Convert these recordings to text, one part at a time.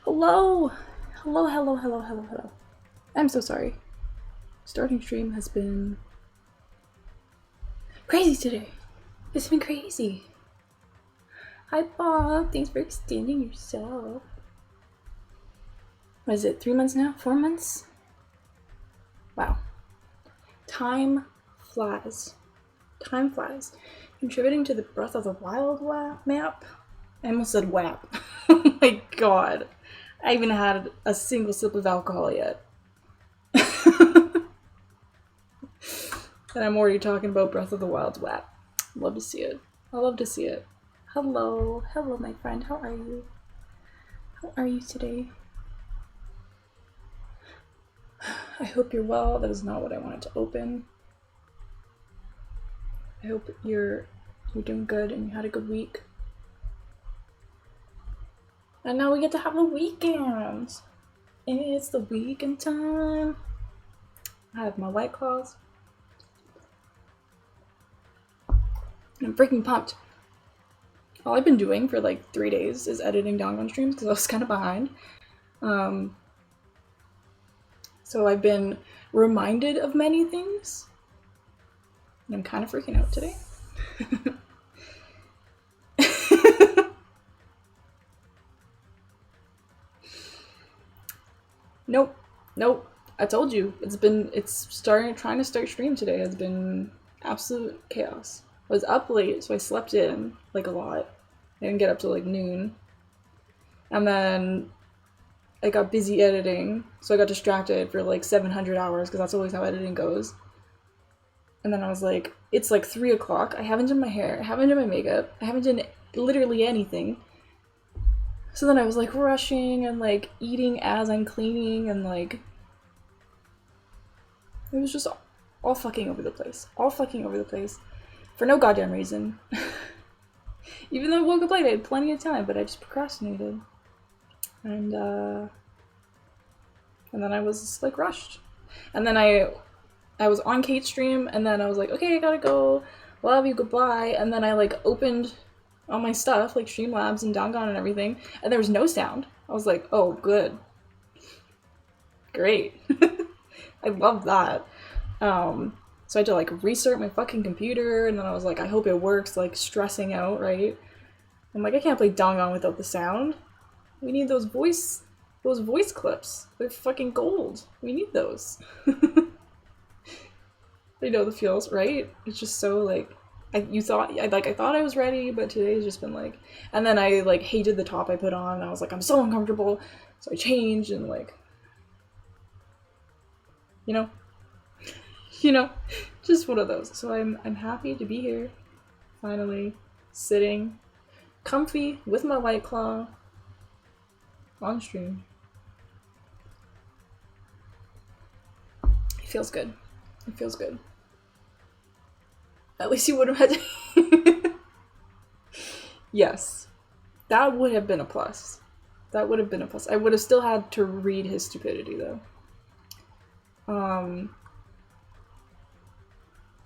Hello! Hello, hello, hello, hello, hello. I'm so sorry. Starting stream has been crazy today. It's been crazy. Hi, Bob. Thanks for extending yourself. What is it, 3 months now? 4 months? Wow. Time flies. Time flies. Contributing to the Breath of the Wild map? I almost said WAP. Oh my god. I haven't had a single sip of alcohol yet. And I'm already talking about Breath of the Wild's WAP. Love to see it. I love to see it. Hello. Hello, my friend. How are you? How are you today? I hope you're well. That is not what I wanted to open. I hope you're doing good and you had a good week. And now we get to have the weekend. It's the weekend time. I have my White Claws. I'm freaking pumped. All I've been doing for like 3 days is editing Dongon streams because I was kind of behind. So I've been reminded of many things. And I'm kind of freaking out today. Nope. I told you. Trying to start stream today has been absolute chaos. I was up late, so I slept in like a lot. I didn't get up till like noon. And then I got busy editing, so I got distracted for like 700 hours because that's always how editing goes. And then I was like, it's like 3 o'clock. I haven't done my hair. I haven't done my makeup. I haven't done literally anything. So then I was like rushing and like eating as I'm cleaning and like it was just all fucking over the place. All fucking over the place. For no goddamn reason. Even though I woke up late, I had plenty of time, but I just procrastinated. And then I was just, like rushed. And then I was on Kate's stream, and then I was like, okay, I gotta go. Love you, goodbye. And then I like opened all my stuff, like Streamlabs and Dongon and everything, and there was no sound. I was like, oh, good. Great. I love that. So I had to like restart my fucking computer, and then I was like, I hope it works, like stressing out, right? I'm like, I can't play Dongon without the sound. We need those voice clips. They're fucking gold. We need those. I know the feels, right? It's just so like, I thought I was ready, but today's just been like, and then I like hated the top I put on, and I was like, I'm so uncomfortable, so I changed and like, you know, just one of those. So I'm happy to be here, finally, sitting, comfy with my White Claw, on stream. It feels good. It feels good. At least you would have had to. Yes. That would have been a plus. That would have been a plus. I would have still had to read his stupidity, though.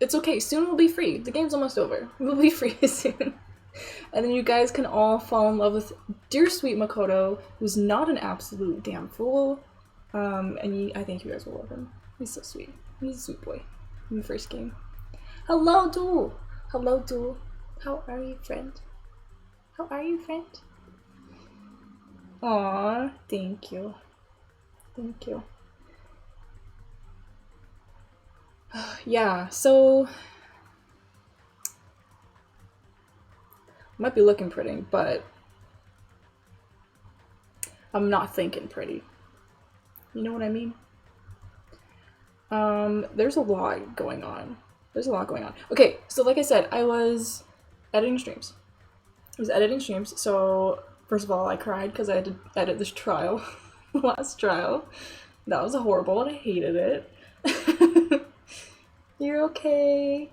It's okay. Soon we'll be free. The game's almost over. We'll be free soon. And then you guys can all fall in love with dear sweet Makoto, who's not an absolute damn fool. I think you guys will love him. He's so sweet. He's a sweet boy in the first game. Hello, Duel! Hello, Duel. How are you, friend? How are you, friend? Aww, thank you. Thank you. Yeah, so... Might be looking pretty, but... I'm not thinking pretty. You know what I mean? There's a lot going on. Okay, so like I said, I was editing streams. So first of all, I cried because I had to edit this trial. Last trial. That was horrible and I hated it. You're okay.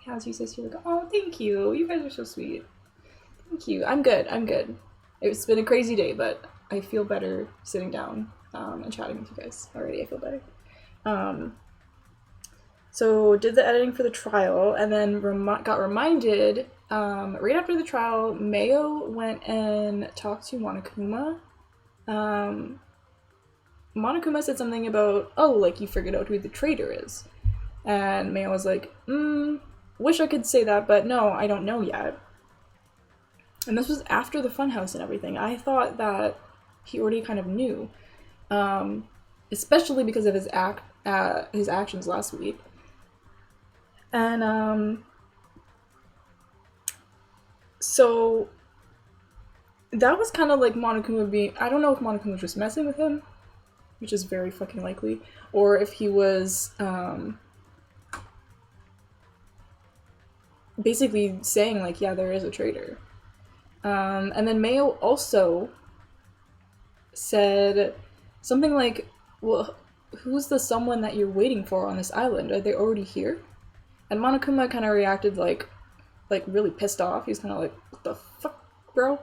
How's your sister? Oh, thank you. You guys are so sweet. Thank you. I'm good. It's been a crazy day, but I feel better sitting down and chatting with you guys. Already I feel better. So did the editing for the trial, and then got reminded right after the trial, Mayo went and talked to Monokuma Um, Monokuma said something about, oh, like you figured out who the traitor is. And Mayo was like, wish I could say that, but no, I don't know yet. And this was after the funhouse and everything. I thought that he already kind of knew, especially because of his actions last week. And so that was kind of like Monokuma being. I don't know if Monokuma was just messing with him, which is very fucking likely, or if he was basically saying like, yeah, there is a traitor. And then Mayo also said something like, well, who's the someone that you're waiting for on this island? Are they already here? And Monokuma kind of reacted like really pissed off. He's kind of like, what the fuck, bro?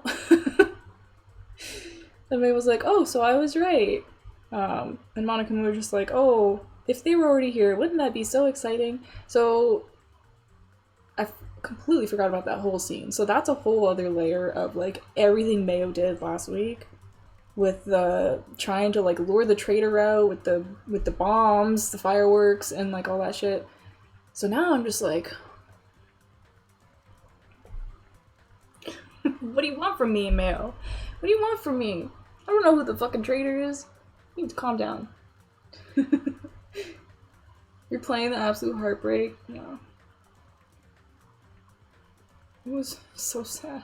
And Mayo was like, oh, so I was right. And Monokuma was just like, oh, if they were already here, wouldn't that be so exciting? So I completely forgot about that whole scene. So that's a whole other layer of like everything Mayo did last week with the trying to like lure the traitor out with the bombs, the fireworks, and like all that shit. So now I'm just like, what do you want from me, Mayo? What do you want from me? I don't know who the fucking traitor is. You need to calm down. You're playing the absolute heartbreak. No. It was so sad.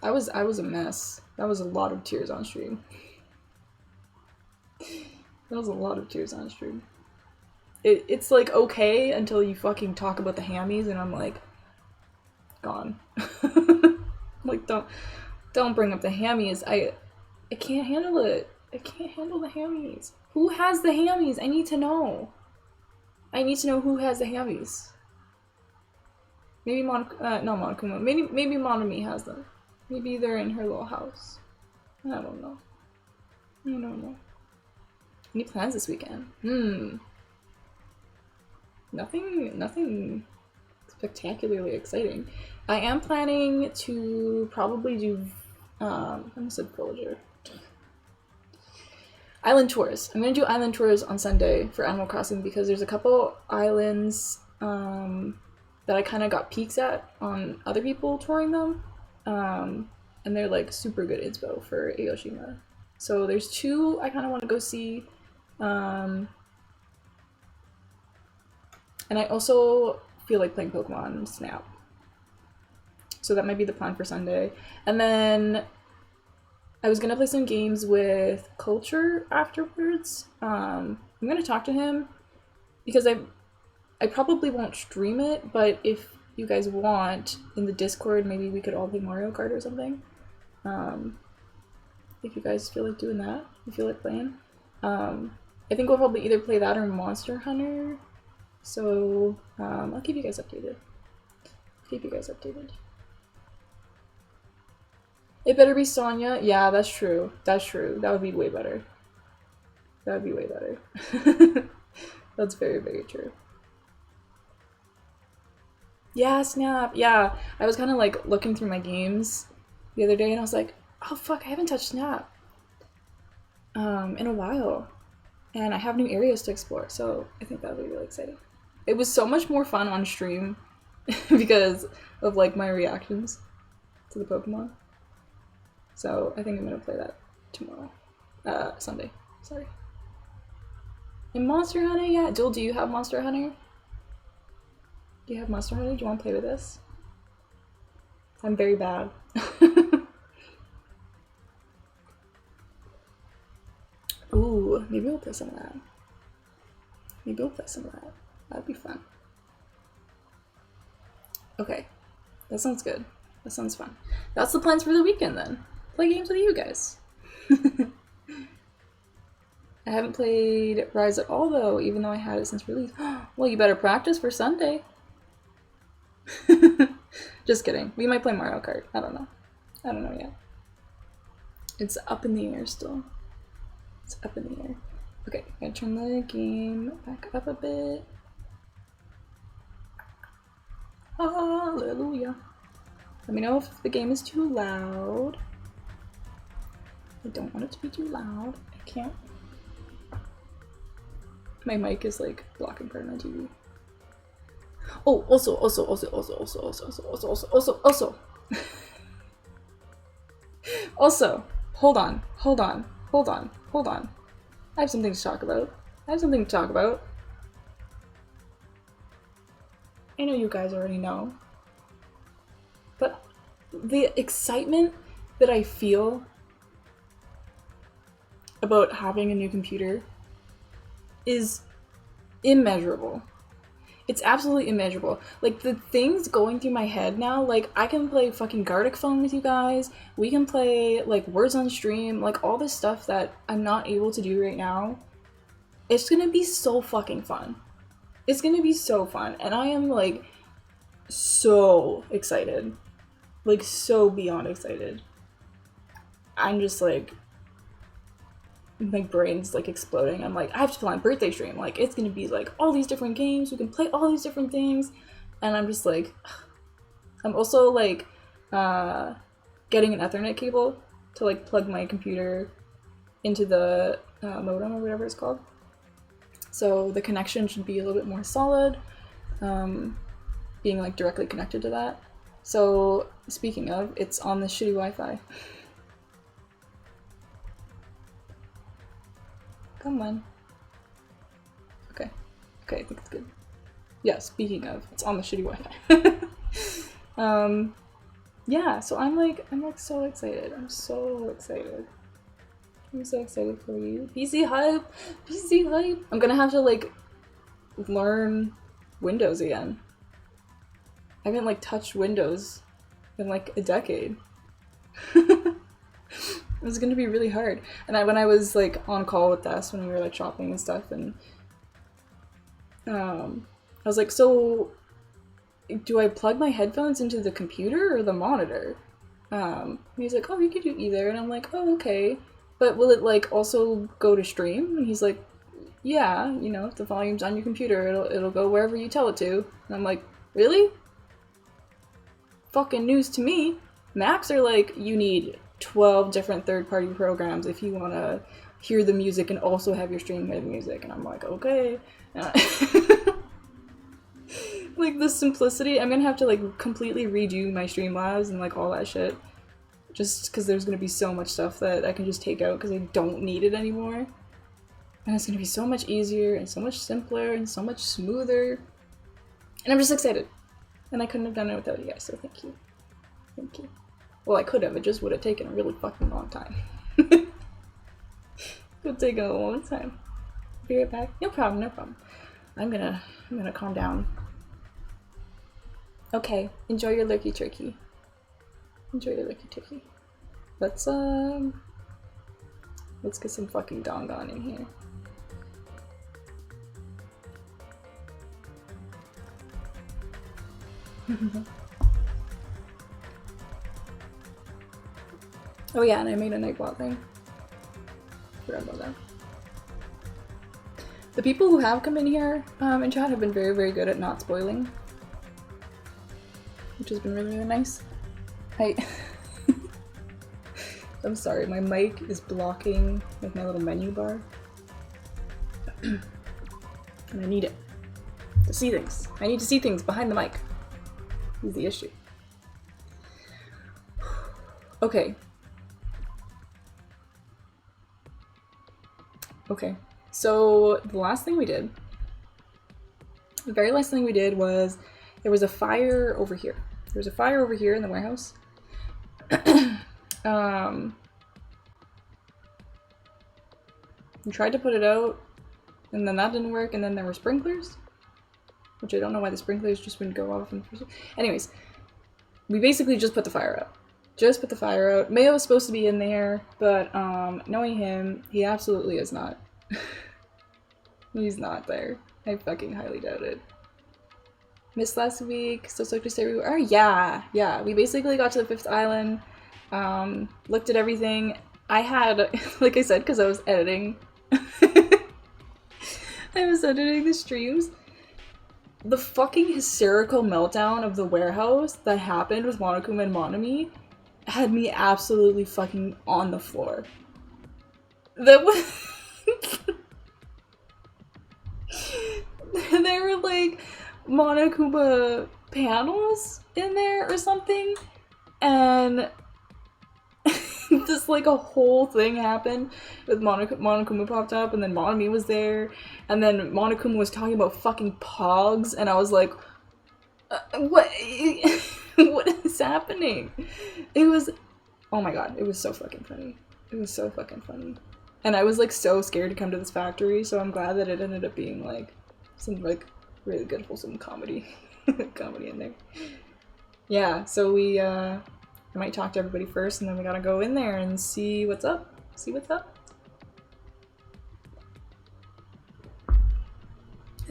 I was a mess. That was a lot of tears on stream. That was a lot of tears on stream. It's like okay until you fucking talk about the hammies and I'm like gone. Like don't bring up the hammies. I can't handle it. I can't handle the hammies. Who has the hammies? I need to know. I need to know who has the hammies. Maybe Monokuma. Maybe Monomi has them. Maybe they're in her little house. I don't know. I don't know. Any plans this weekend? Nothing spectacularly exciting. I am planning to probably do I almost said villager. Island tours. I'm gonna do island tours on Sunday for Animal Crossing because there's a couple islands that I kind of got peeks at on other people touring them, and they're like super good inspo for Aoshima. So there's two I kind of want to go see, and I also feel like playing Pokemon Snap. So that might be the plan for Sunday. And then I was gonna play some games with Culture afterwards. I'm gonna talk to him because I probably won't stream it, but if you guys want in the Discord, maybe we could all play Mario Kart or something. If you guys feel like doing that, you feel like playing. I think we'll probably either play that or Monster Hunter. So I'll keep you guys updated. It better be Sonya. Yeah, that's true. That's true. That would be way better. That would be way better. That's very, very true. Yeah, Snap. Yeah, I was kind of like looking through my games the other day and I was like, oh fuck, I haven't touched Snap in a while. And I have new areas to explore, so I think that'll be really exciting. It was so much more fun on stream because of like my reactions to the Pokemon. So I think I'm gonna play that tomorrow. Sunday. Sorry. And Monster Hunter, yeah. Joel, do you have Monster Hunter? Do you have Monster Hunter? Do you want to play with us? I'm very bad. Ooh, maybe we'll play some of that. That'd be fun. Okay, that sounds good. That sounds fun. That's the plans for the weekend then. Play games with you guys. I haven't played Rise at all though, even though I had it since release. Well, you better practice for Sunday. Just kidding. We might play Mario Kart. I don't know yet. It's up in the air still. It's up in the air. Okay, I'm gonna turn the game back up a bit. Hallelujah. Let me know if the game is too loud. I don't want it to be too loud. I can't. My mic is like blocking part of my TV. Oh, also. Also, hold on. I have something to talk about. I know you guys already know. But the excitement that I feel about having a new computer is immeasurable. It's absolutely immeasurable. Like, the things going through my head now, like, I can play fucking Gartic Phone with you guys. We can play, like, Words on Stream. Like, all this stuff that I'm not able to do right now. It's gonna be so fucking fun. It's gonna be so fun. And I am, like, so excited. Like, so beyond excited. I'm just, like, my brain's like exploding. I'm like, I have to plan birthday stream. Like, it's gonna be like all these different games. We can play all these different things. And I'm just like, I'm also like getting an Ethernet cable to like plug my computer into the modem or whatever it's called. So the connection should be a little bit more solid, being like directly connected to that. So speaking of, it's on the shitty Wi-Fi. Come on. Okay, I think it's good. Yeah, speaking of, it's on the shitty Wi-Fi. Yeah, so I'm like so excited. I'm so excited for you. PC hype! I'm gonna have to like learn Windows again. I haven't like touched Windows in like a decade. It was gonna be really hard. And when I was like on call with Tess when we were like shopping and stuff, and I was like, so do I plug my headphones into the computer or the monitor? And he's like, oh, you can do either. And I'm like, oh, okay. But will it like also go to stream? And he's like, yeah, you know, if the volume's on your computer, it'll go wherever you tell it to. And I'm like, really? Fucking news to me. Macs are like, you need 12 different third-party programs if you want to hear the music and also have your stream hear the music. And I'm like, okay. Like, the simplicity, I'm gonna have to like completely redo my Streamlabs and like all that shit, just because there's gonna be so much stuff that I can just take out because I don't need it anymore. And it's gonna be so much easier and so much simpler and so much smoother, and I'm just excited. And I couldn't have done it without you guys, so thank you. Well, I could have. It just would have taken a really fucking long time. It would have taken a long time. Be right back. No problem. I'm gonna calm down. Okay, enjoy your lurky turkey. Let's get some fucking dongon in here. Oh yeah, and I made a Nightbot thing. Forgot about that. The people who have come in here in chat have been very, very good at not spoiling, which has been really, really nice. I'm sorry, my mic is blocking like my little menu bar. And I need it to see things. I need to see things behind the mic. Is the issue. Okay. So the very last thing we did was there was a fire over here. There was a fire over here in the warehouse. We tried to put it out, and then that didn't work, and then there were sprinklers, which I don't know why the sprinklers just wouldn't go off in the first. Anyways, we basically just put the fire out. Mayo was supposed to be in there, but knowing him, he absolutely is not. He's not there. I fucking highly doubt it. Missed last week, so stoked to stay where we were. Yeah. We basically got to the 5th island, looked at everything. I had, like I said, because I was editing. I was editing the streams. the fucking hysterical meltdown of the warehouse that happened with Monokuma and Monami had me absolutely fucking on the floor. That was... There were like Monokuma panels in there or something, and just like a whole thing happened with Monokuma popped up, and then Monami was there, and then Monokuma was talking about fucking pogs, and I was like, what? What is happening? It was, oh my god, it was so fucking funny. It was so fucking funny. And I was like so scared to come to this factory, so I'm glad that it ended up being like some like really good wholesome comedy comedy in there. Yeah, so we I might talk to everybody first, and then we gotta go in there and see what's up. See what's up.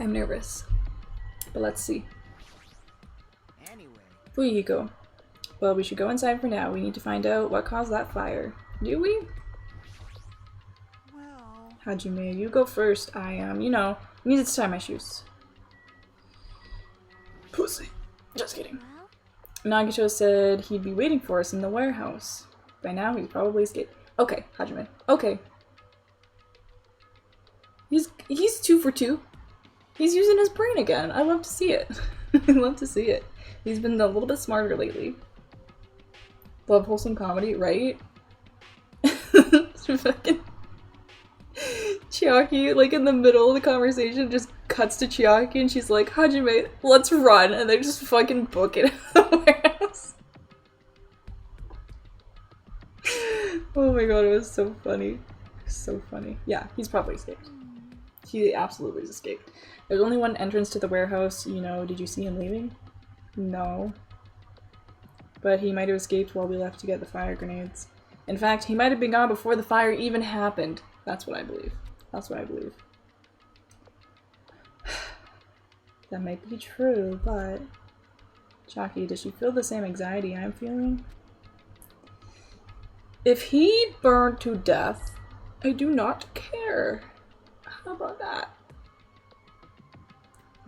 I'm nervous, but let's see. Anyway. Fuyiko. Well, we should go inside for now. We need to find out what caused that fire. Do we? Well... Hajime, you go first. I you know, needed to tie my shoes. Pussy. Just kidding. Nagito said he'd be waiting for us in the warehouse. By now, he's probably escaped. Okay, Hajime. Okay. He's 2 for 2. He's using his brain again. I love to see it. I love to see it. He's been a little bit smarter lately. Love wholesome comedy, right? Fucking Chiaki, like in the middle of the conversation, just cuts to Chiaki and she's like, Hajime, let's run, and they just fucking book it out of the warehouse. Oh my god, it was so funny. So funny. Yeah, he's probably escaped. He absolutely escaped. There's only one entrance to the warehouse, you know. Did you see him leaving? No. But he might have escaped while we left to get the fire grenades. In fact, he might have been gone before the fire even happened. That's what I believe. That's what I believe. That might be true, but... Chiaki, does she feel the same anxiety I'm feeling? If he burned to death, I do not care. How about that?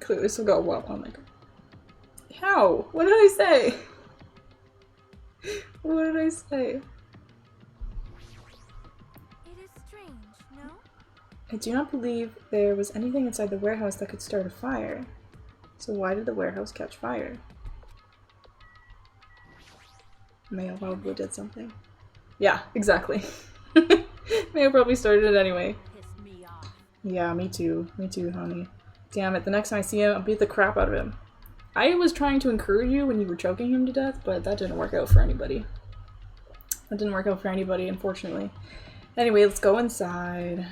Clearly still got well. Oh my god. How? What did I say? What did I say? It is strange, no? I do not believe there was anything inside the warehouse that could start a fire. So why did the warehouse catch fire? Mayo probably did something. Yeah, exactly. Mayo probably started it anyway. Pissed me off. Yeah, me too. Me too, honey. Damn it, the next time I see him, I'll beat the crap out of him. I was trying to encourage you when you were choking him to death, but that didn't work out for anybody. That didn't work out for anybody, unfortunately. Anyway, let's go inside.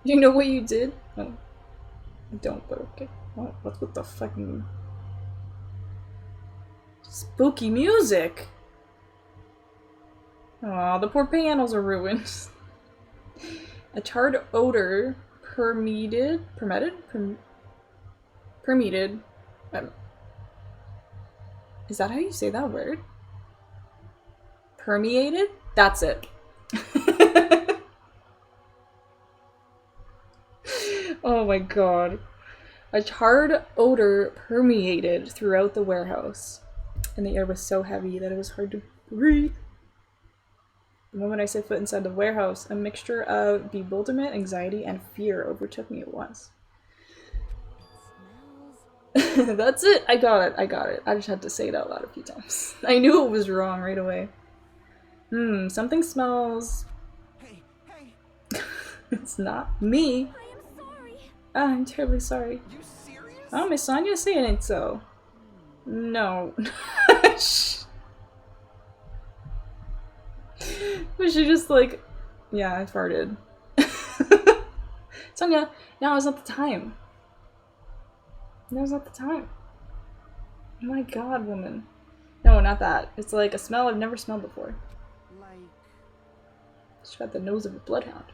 You know what you did? Oh. I don't, but okay. What's with the fucking... spooky music? Aw, the poor panels are ruined. A charred odor permeated. Is that how you say that word? Permeated? That's it. Oh my god. A charred odor permeated throughout the warehouse, and the air was so heavy that it was hard to breathe. The moment I set foot inside the warehouse, a mixture of bewilderment, anxiety, and fear overtook me at once. That's it! I got it, I got it. I just had to say it out loud a few times. I knew it was wrong right away. Something smells... Hey, hey! It's not me. I am sorry. I'm terribly sorry. You serious? Oh, Miss Sonia saying it so. No. Was she just like, yeah, I farted. Sonia, now is not the time. Now's not the time. Oh my god, woman. No, not that. It's like a smell I've never smelled before. Like... She's got the nose of a bloodhound.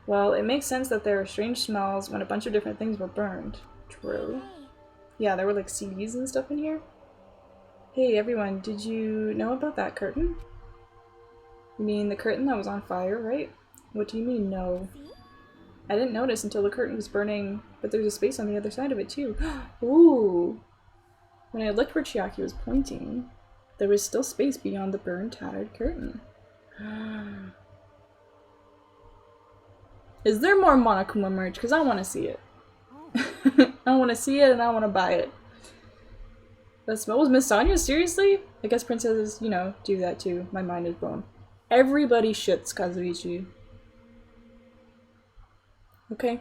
Well, it makes sense that there are strange smells when a bunch of different things were burned. True. Hey, Yeah, there were like CDs and stuff in here. Hey everyone, did you know about that curtain? You mean the curtain that was on fire, right? What do you mean, no? see? I didn't notice until the curtain was burning, but there's a space on the other side of it too. Ooh. When I looked where Chiaki was pointing, there was still space beyond the burned, tattered curtain. Is there more Monokuma merch? Because I want to see it. I want to see it and I want to buy it. That smell was Miss Sonia? Seriously? I guess princesses, you know, do that too. My mind is blown. Everybody shits Kazuichi. Okay.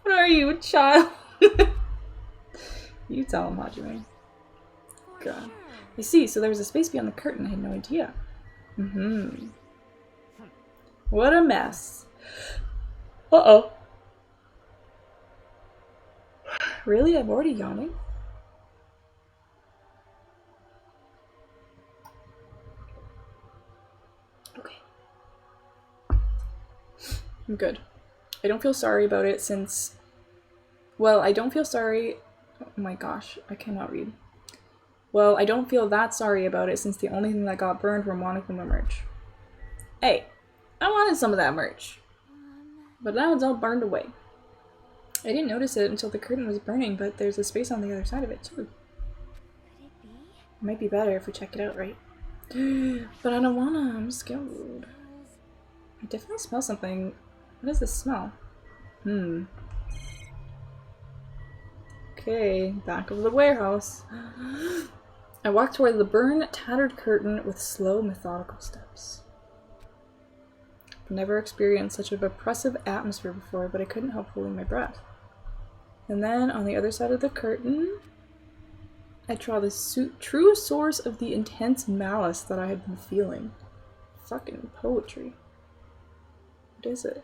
What are you, a child? You tell him, Hajime. For God. sure. I see, so there was a space beyond the curtain. I had no idea. What a mess. Uh-oh. Really? I'm already yawning? Okay. I'm good. I don't feel sorry about it since... Well, I don't feel sorry... Oh my gosh, I cannot read. Well, I don't feel that sorry about it since the only thing that got burned were Monokuma merch. Hey, I wanted some of that merch. But now it's all burned away. I didn't notice it until the curtain was burning, but there's a space on the other side of it too. Could it be? It might be better if we check it out, right? But I don't wanna, I'm scared. I definitely smell something. What does this smell? Okay, back of the warehouse. I walked toward the burned, tattered curtain with slow, methodical steps. I've never experienced such an oppressive atmosphere before, but I couldn't help holding my breath. And then, on the other side of the curtain, I saw the true source of the intense malice that I had been feeling. Fucking poetry. What is it?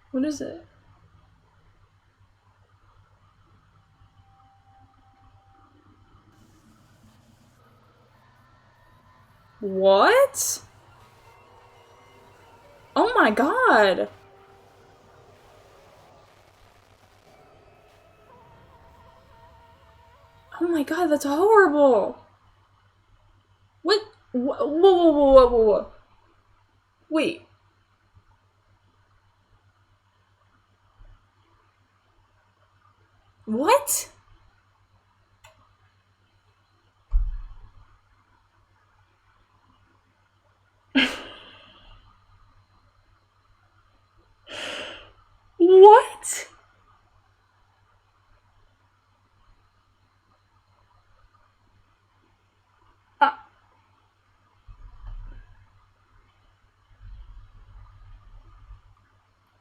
What is it? What? Oh my god! Oh my god, that's horrible! What? Whoa, whoa, whoa, whoa, whoa, whoa. Wait. What? What?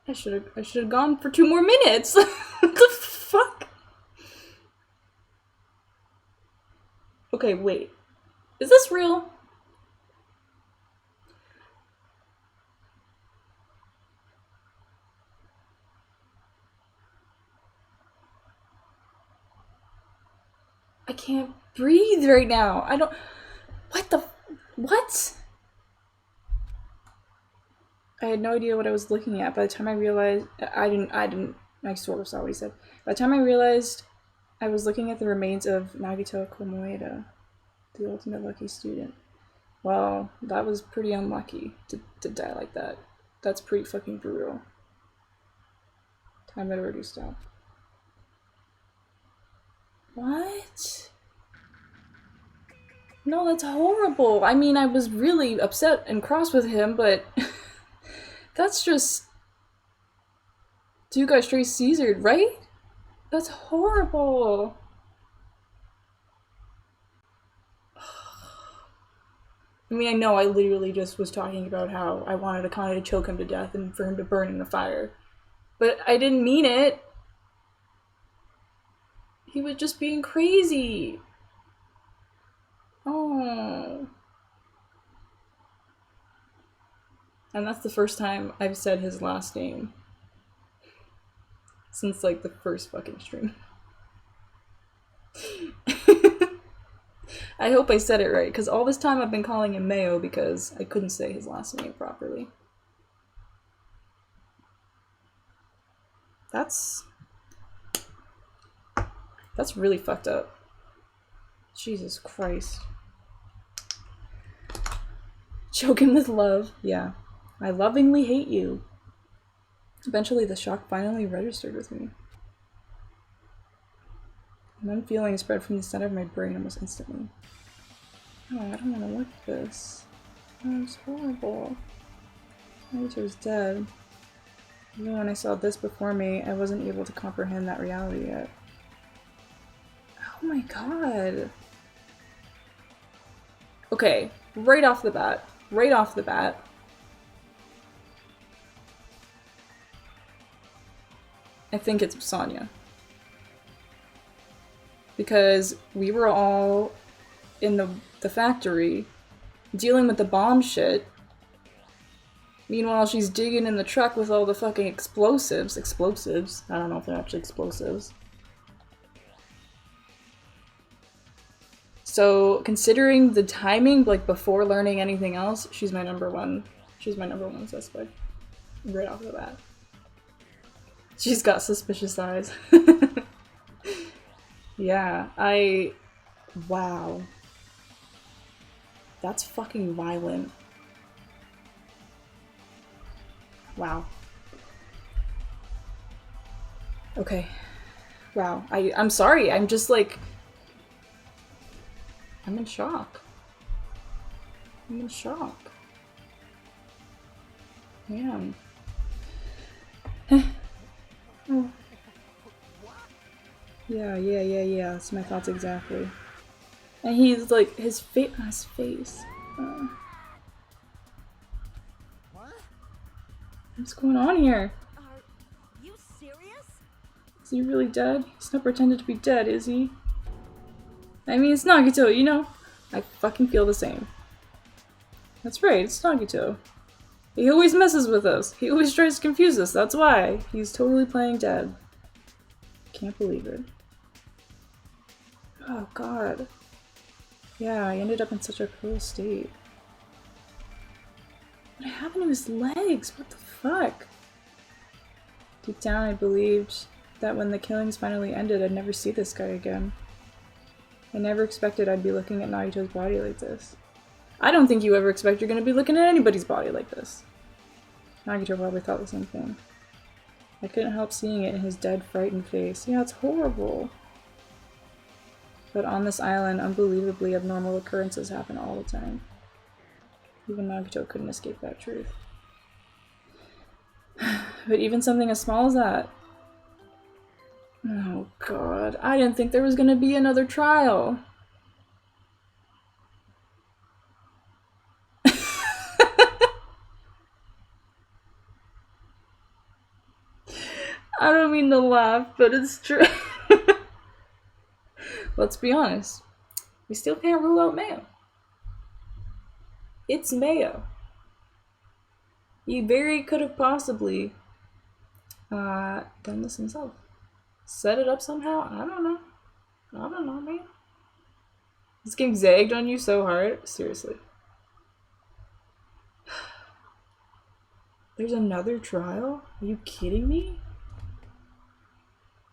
I should have gone for 2 more minutes. What the fuck? Okay, wait. Is this real? I can't breathe right now. I don't... What the... What? I had no idea what I was looking at. By the time I realized... I didn't... I sort of saw what he said. By the time I realized I was looking at the remains of Nagito Komoeda, the ultimate lucky student. Well, that was pretty unlucky to die like that. That's pretty fucking brutal. Time had already stopped. What? No, that's horrible. I mean, I was really upset and cross with him, but that's just... Dude got straight Caesared, right? That's horrible. I mean, I know I literally just was talking about how I wanted to kind of choke him to death and for him to burn in the fire. But I didn't mean it. He was just being crazy. Oh. And that's the first time I've said his last name. Since, like, the first fucking stream. I hope I said it right, because all this time I've been calling him Mayo because I couldn't say his last name properly. That's really fucked up. Jesus Christ. Choking with love. Yeah. I lovingly hate you. Eventually, the shock finally registered with me. An unfeeling spread from the center of my brain almost instantly. Oh, I don't want to look at this. Oh, it's horrible. I wish I was dead. Even when I saw this before me, I wasn't able to comprehend that reality yet. Oh my god. Okay, right off the bat. Right off the bat. I think it's Sonya. Because we were all in the factory dealing with the bomb shit. Meanwhile, she's digging in the truck with all the fucking explosives. Explosives? I don't know if they're actually explosives. So, considering the timing, like before learning anything else, she's my number one. She's my number one suspect. Right off the bat. She's got suspicious eyes. Yeah, wow. That's fucking violent. Wow. Okay. Wow. I'm sorry. I'm just like... I'm in shock. I'm in shock. I am. Oh. Yeah. That's my thoughts exactly. And he's like, his face. What? What's going on here? Are you serious? Is he really dead? He's not pretending to be dead, is he? I mean, it's Nagito, you know? I fucking feel the same. That's right, it's Nagito. He always messes with us. He always tries to confuse us, that's why. He's totally playing dead. Can't believe it. Oh god. Yeah, I ended up in such a cruel state. What happened to his legs? What the fuck? Deep down I believed that when the killings finally ended, I'd never see this guy again. I never expected I'd be looking at Nagito's body like this. I don't think you ever expect you're gonna be looking at anybody's body like this. Nagito probably thought the same thing. I couldn't help seeing it in his dead, frightened face. Yeah, it's horrible. But on this island, unbelievably abnormal occurrences happen all the time. Even Nagito couldn't escape that truth. But even something as small as that... Oh god, I didn't think there was gonna be another trial. I don't mean to laugh, but it's true. Let's be honest. We still can't rule out Mayo. It's Mayo. He very could have possibly done this himself. Set it up somehow? I don't know, man. This game zagged on you so hard. Seriously. There's another trial? Are you kidding me?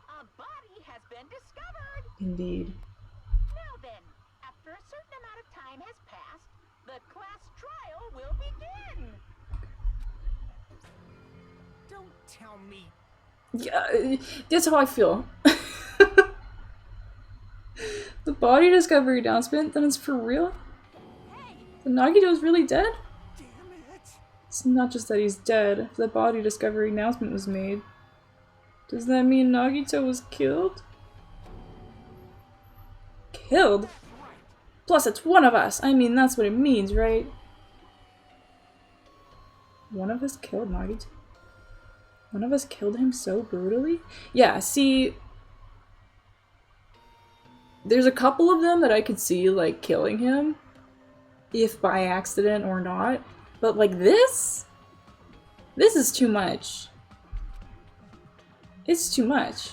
A body has been discovered. Indeed. Now then, after a certain amount of time has passed, the class trial will begin. Don't tell me. Yeah, that's how I feel. The body discovery announcement, then it's for real? The Nagito's really dead? Damn it. It's not just that he's dead. If the body discovery announcement was made, does that mean Nagito was killed? Killed? Plus, it's one of us. I mean, that's what it means, right? One of us killed Nagito? One of us killed him so brutally? Yeah, see... There's a couple of them that I could see, like, killing him. If by accident or not. But, like, this? This is too much. It's too much.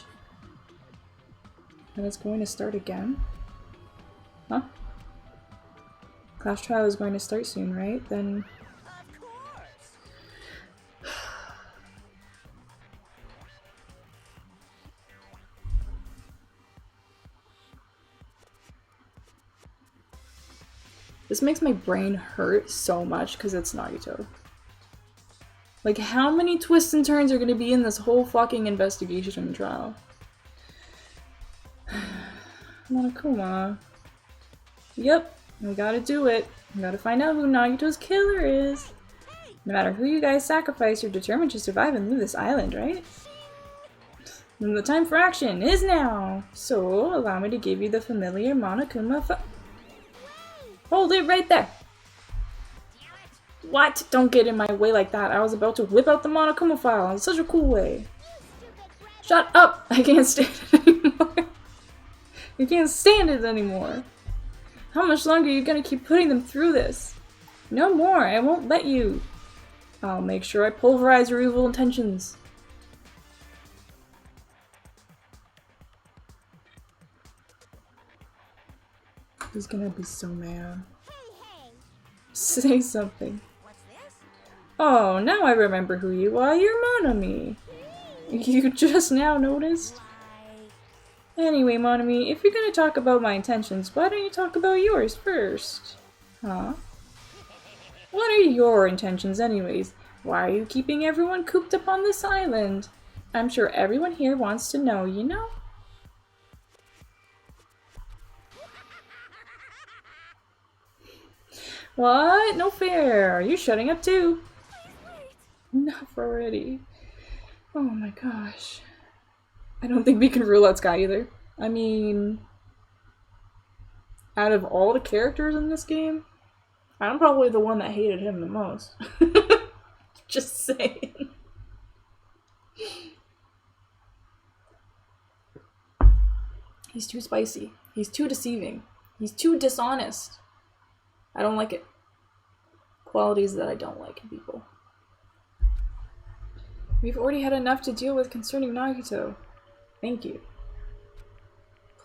And it's going to start again? Huh? Class trial is going to start soon, right? Then... Of course. This makes my brain hurt so much because it's Nagito. Like, how many twists and turns are gonna be in this whole fucking investigation and trial? Monokuma. Yep, we gotta do it. We gotta find out who Nagito's killer is. No matter who you guys sacrifice, you're determined to survive and leave this island, right? And the time for action is now! So, allow me to give you the familiar Monokuma Hold it right there! What? Don't get in my way like that. I was about to whip out the Monokuma file in such a cool way. Shut up! I can't stand it anymore. I can't stand it anymore. How much longer are you gonna keep putting them through this? No more. I won't let you. I'll make sure I pulverize your evil intentions. He's gonna be so mad. Hey, Say something. what's this? Oh, now I remember who you are. You're Monami. You just now noticed? Anyway, Monami, if you're gonna talk about my intentions, why don't you talk about yours first? Huh? What are your intentions anyways? Why are you keeping everyone cooped up on this island? I'm sure everyone here wants to know, you know? What? No fair. Are you shutting up too? Enough already. Oh my gosh. I don't think we can rule out Sky either. I mean, out of all the characters in this game, I'm probably the one that hated him the most. Just saying. He's too spicy. He's too deceiving. He's too dishonest. I don't like it. Qualities that I don't like in people. We've already had enough to deal with concerning Nagito. Thank you.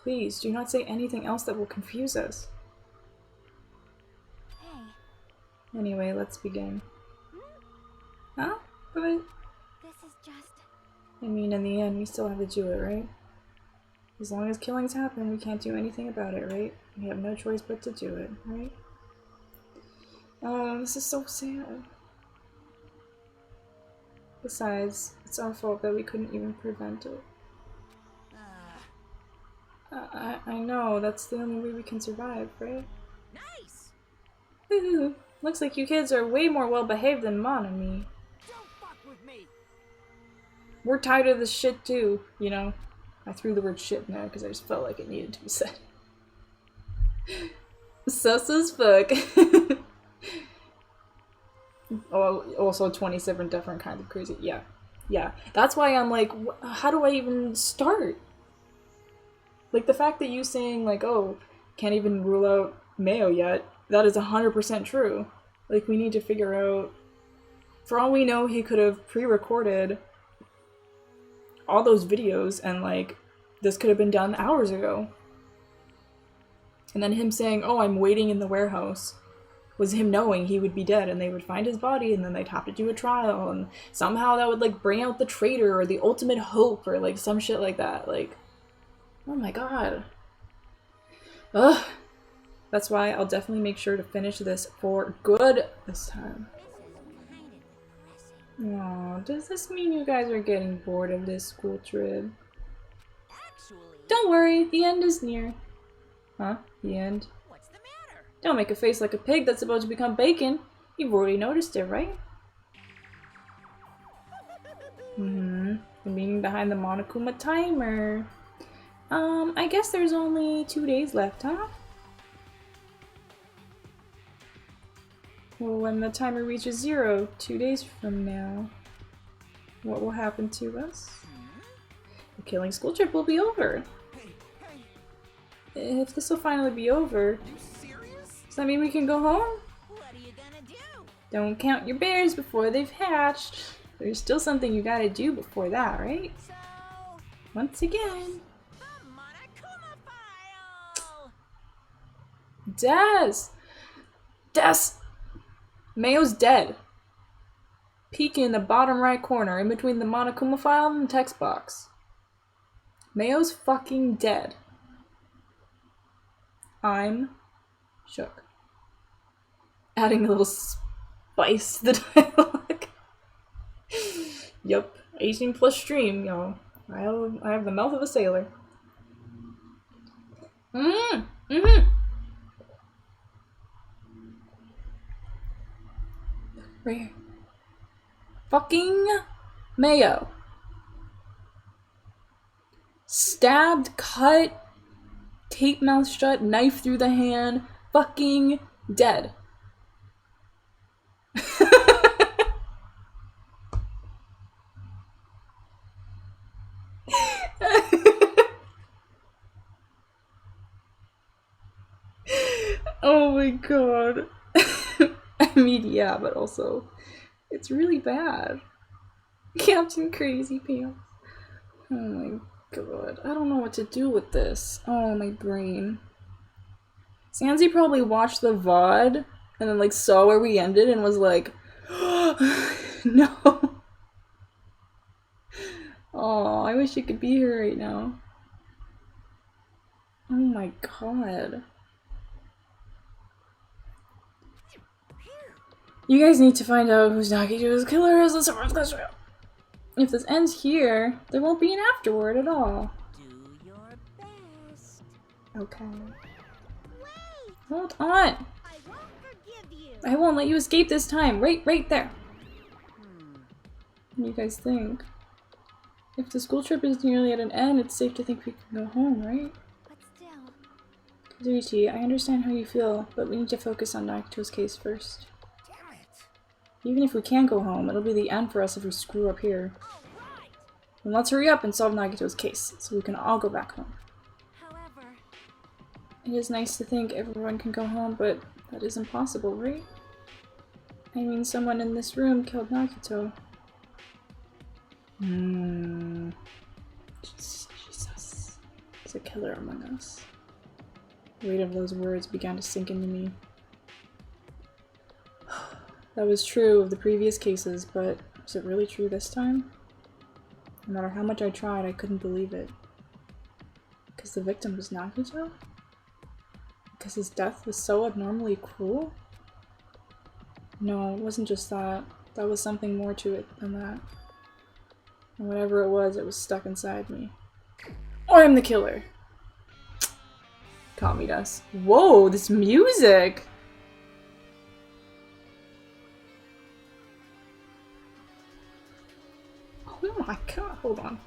Please, do not say anything else that will confuse us. Hey, Anyway, let's begin. Huh? But, this is just... I mean, in the end, we still have to do it, right? As long as killings happen, we can't do anything about it, right? We have no choice but to do it, right? Oh, this is so sad. Besides, it's our fault that we couldn't even prevent it. I know, that's the only way we can survive, right? Nice! Woohoo! Looks like you kids are way more well behaved than Mon and me. Don't fuck with me! We're tired of this shit too, you know? I threw the word shit in there because I just felt like it needed to be said. Sus as fuck. Oh, also 27 different kinds of crazy. Yeah. Yeah. That's why I'm like, how do I even start? Like, the fact that you saying, like, oh, can't even rule out Mayo yet, that is 100% true. Like, we need to figure out... For all we know, he could have pre-recorded all those videos and, like, this could have been done hours ago. And then him saying, oh, I'm waiting in the warehouse, was him knowing he would be dead and they would find his body and then they'd have to do a trial and somehow that would, like, bring out the traitor or the ultimate hope or, like, some shit like that. Like, oh my god. Ugh. That's why I'll definitely make sure to finish this for good this time. Aw, does this mean you guys are getting bored of this school trip? Actually, Don't worry, the end is near. Huh? The end? what's the matter? Don't make a face like a pig that's about to become bacon. You've already noticed it, right? The meaning behind the Monokuma timer. I guess there's only 2 days left, huh? Well, when the timer reaches 0, 2 days from now, what will happen to us? The killing school trip will be over. Hey, If this will finally be over, you serious? does that mean we can go home? What are you gonna do? Don't count your bears before they've hatched. There's still something you gotta do before that, right? So, Once again. the Monokuma file! Des! Des! Mayo's dead. Peek in the bottom right corner, in between the Monokuma file and the text box. Mayo's fucking dead. I'm shook. Adding a little spice to the dialogue. Yup, 18 plus stream, y'all. I have the mouth of a sailor. Right here. Fucking mayo. Stabbed, cut, tape mouth shut, knife through the hand, fucking dead. Oh my god. I mean, yeah, but also, it's really bad. Captain Crazy Pants. Oh my god. I don't know what to do with this. Oh, my brain. Sansi probably watched the VOD and then, like, saw where we ended and was like, no. Oh, I wish you could be here right now. Oh my god. You guys need to find out who's Nagito's killer is. Let's go. If this ends here, there won't be an afterword at all. Do your best. Okay. Wait! Hold on. I won't forgive you. I won't let you escape this time. Right there. What do you guys think? If the school trip is nearly at an end, it's safe to think we can go home, right? But still, Kazuichi, I understand how you feel, but we need to focus on Nagito's case first. Damn it. Even if we can go home, it'll be the end for us if we screw up here. all right. Then let's hurry up and solve Nagito's case, so we can all go back home. However, It is nice to think everyone can go home, but that is impossible, right? I mean, someone in this room killed Nagito. Jesus. There's a killer among us. The weight of those words began to sink into me. That was true of the previous cases, but is it really true this time? No matter how much I tried, I couldn't believe it. Because the victim was Nagito? Because his death was so abnormally cruel? No, it wasn't just that. That was something more to it than that. And whatever it was stuck inside me. Or I'm the killer! Kamidas. Whoa, this music! Oh my god, hold on.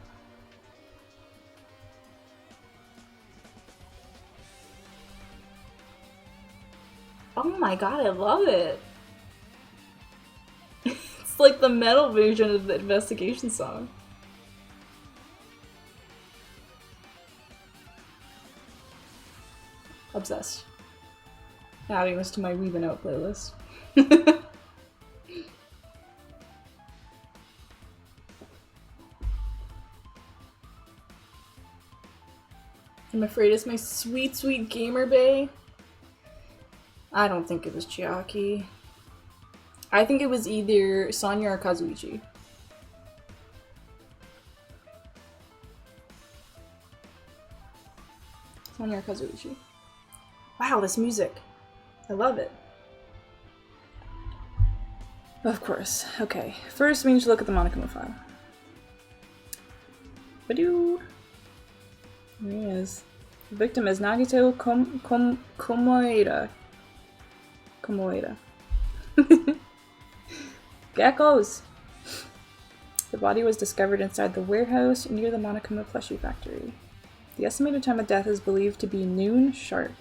Oh my god, I love it! It's like the metal version of the investigation song. Obsessed. Adding this to my Weebin' Out playlist. I'm afraid it's my sweet, sweet gamer bae. I don't think it was Chiaki. I think it was either Sonya or Kazuichi. Sonya or Kazuichi. Wow, this music. I love it. Of course. Okay. First, we need to look at the Monokuma file. Badoo! Here he is. The victim is Nagito Komoeda. Komoeda. Geckos! The body was discovered inside the warehouse near the Monokuma plushie factory. The estimated time of death is believed to be noon sharp.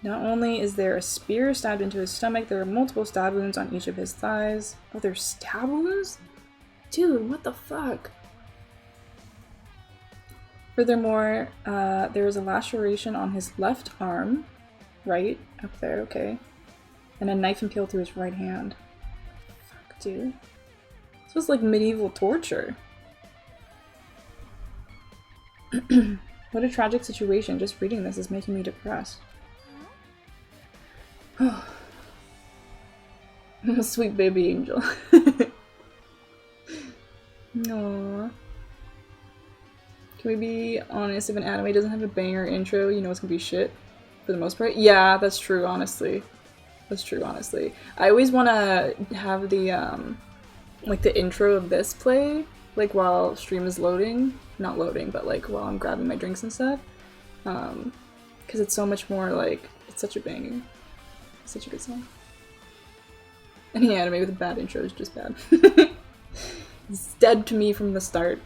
Not only is there a spear stabbed into his stomach, there are multiple stab wounds on each of his thighs. Oh, there's stab wounds? Dude, what the fuck? Furthermore, there is a laceration on his left arm. Right, up there, okay. And a knife impaled through his right hand. Fuck, dude. This was like medieval torture. What a tragic situation. Just reading this is making me depressed. I'm a sweet baby angel. Aww. Can we be honest? If an anime doesn't have a banger intro, you know it's gonna be shit. For the most part. Yeah, that's true, honestly. That's true, honestly. I always want to have the, like the intro of this play, like while stream is loading. Not loading, but like while I'm grabbing my drinks and stuff. Because it's so much more like, it's such a banger. It's such a good song. Any anime with a bad intro is just bad. It's dead to me from the start.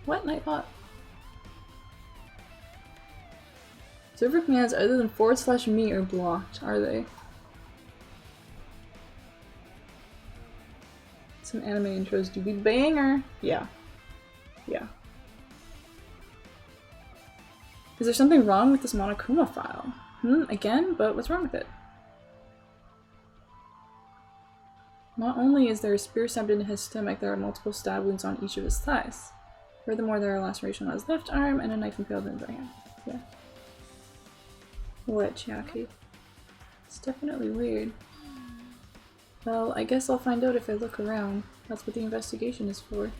What? Nightbot? Server commands other than /me are blocked, are they? Some anime intros do be banger. Yeah. Yeah. Is there something wrong with this Monokuma file? Again? But what's wrong with it? Not only is there a spear stabbed into his stomach, there are multiple stab wounds on each of his thighs. Furthermore, there are laceration on his left arm and a knife impaled in his right hand. Yeah. What, Chiaki? It's definitely weird. Well, I guess I'll find out if I look around. That's what the investigation is for.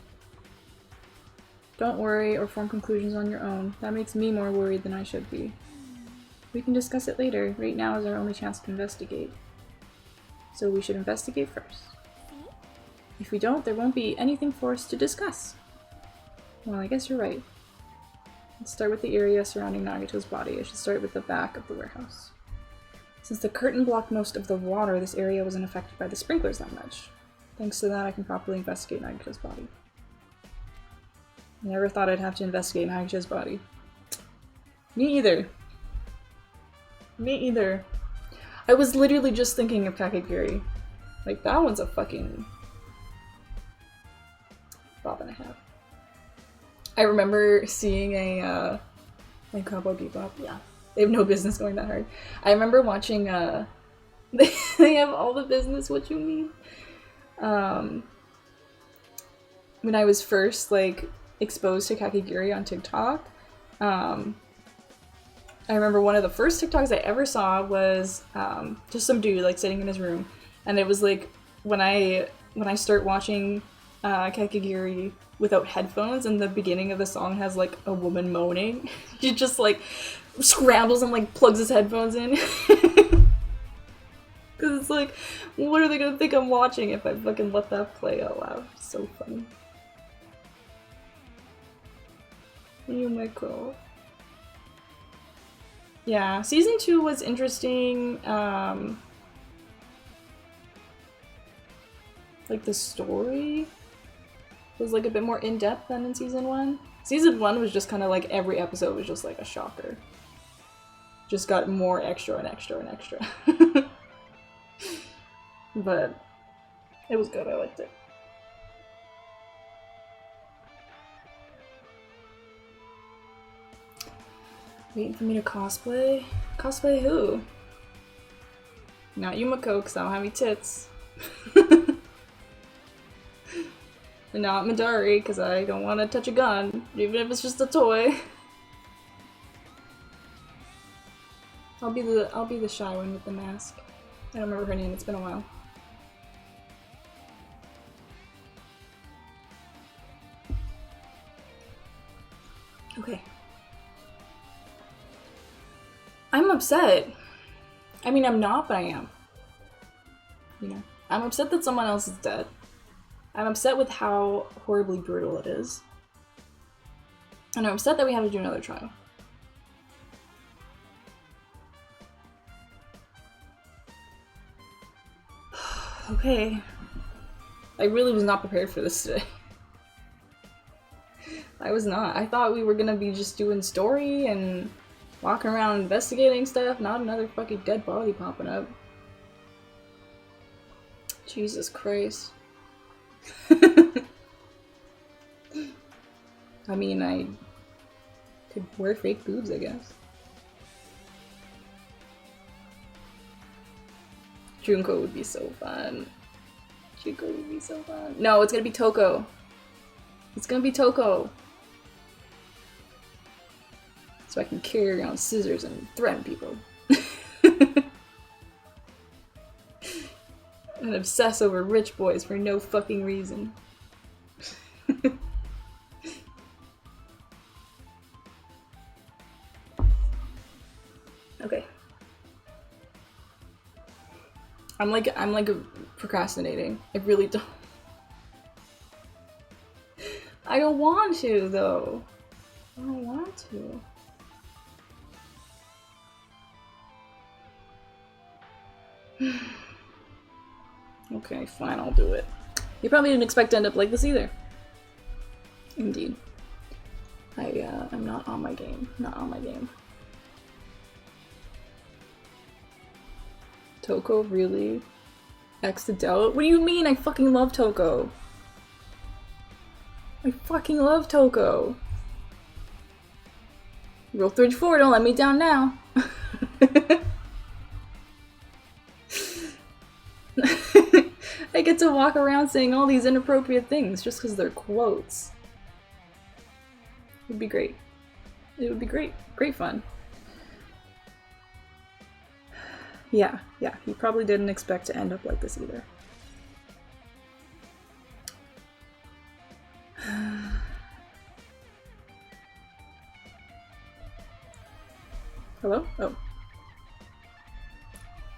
Don't worry or form conclusions on your own. That makes me more worried than I should be. We can discuss it later. Right now is our only chance to investigate. So we should investigate first. If we don't, there won't be anything for us to discuss. Well, I guess you're right. Let's start with the area surrounding Nagato's body. I should start with the back of the warehouse. Since the curtain blocked most of the water, this area wasn't affected by the sprinklers that much. Thanks to that, I can properly investigate Nagato's body. I never thought I'd have to investigate Nagato's body. Me either. Me either. I was literally just thinking of Kakegurui. Like, that one's a fucking bob and a half. I remember seeing a like Cowboy Bebop. Yeah, they have no business going that hard. I remember watching they have all the business. What you mean? When I was first like exposed to Kakegurui on TikTok, I remember one of the first TikToks I ever saw was just some dude like sitting in his room, and it was like when I start watching Kakegurui without headphones, and the beginning of the song has like a woman moaning. He just like scrambles and like plugs his headphones in. Cause it's like, what are they gonna think I'm watching if I fucking let that play out loud? So funny. Oh my god. Yeah, season 2 was interesting. Like the story was like a bit more in-depth than in season 1. Season 1 was just kind of like every episode was just like a shocker. Just got more extra and extra and extra. But it was good, I liked it. Waiting for me to cosplay? Cosplay who? Not Yumiko, because I don't have any tits. And not Midori, because I don't want to touch a gun, even if it's just a toy. I'll be the shy one with the mask. I don't remember her name, it's been a while. Okay. I'm upset. I mean, I'm not, but I am. You know, I'm upset that someone else is dead. I'm upset with how horribly brutal it is. And I'm upset that we have to do another trial. Okay. I really was not prepared for this today. I was not. I thought we were gonna be just doing story and walking around investigating stuff, not another fucking dead body popping up. Jesus Christ. I mean, I could wear fake boobs, I guess. Junko would be so fun. Junko would be so fun. No, it's gonna be Toko. It's gonna be Toko. So I can carry around scissors and threaten people. And obsess over rich boys for no fucking reason. I'm like procrastinating. I really don't. I don't want to though. I don't want to. Okay, fine, I'll do it. You probably didn't expect to end up like this either. Indeed. I'm not on my game. Not on my game. Toko, really? X the Dell? What do you mean? I fucking love Toko. I fucking love Toko. Rule 34, don't let me down now. I get to walk around saying all these inappropriate things just because they're quotes. It would be great. It would be great. Great fun. Yeah, he probably didn't expect to end up like this either. Hello? Oh.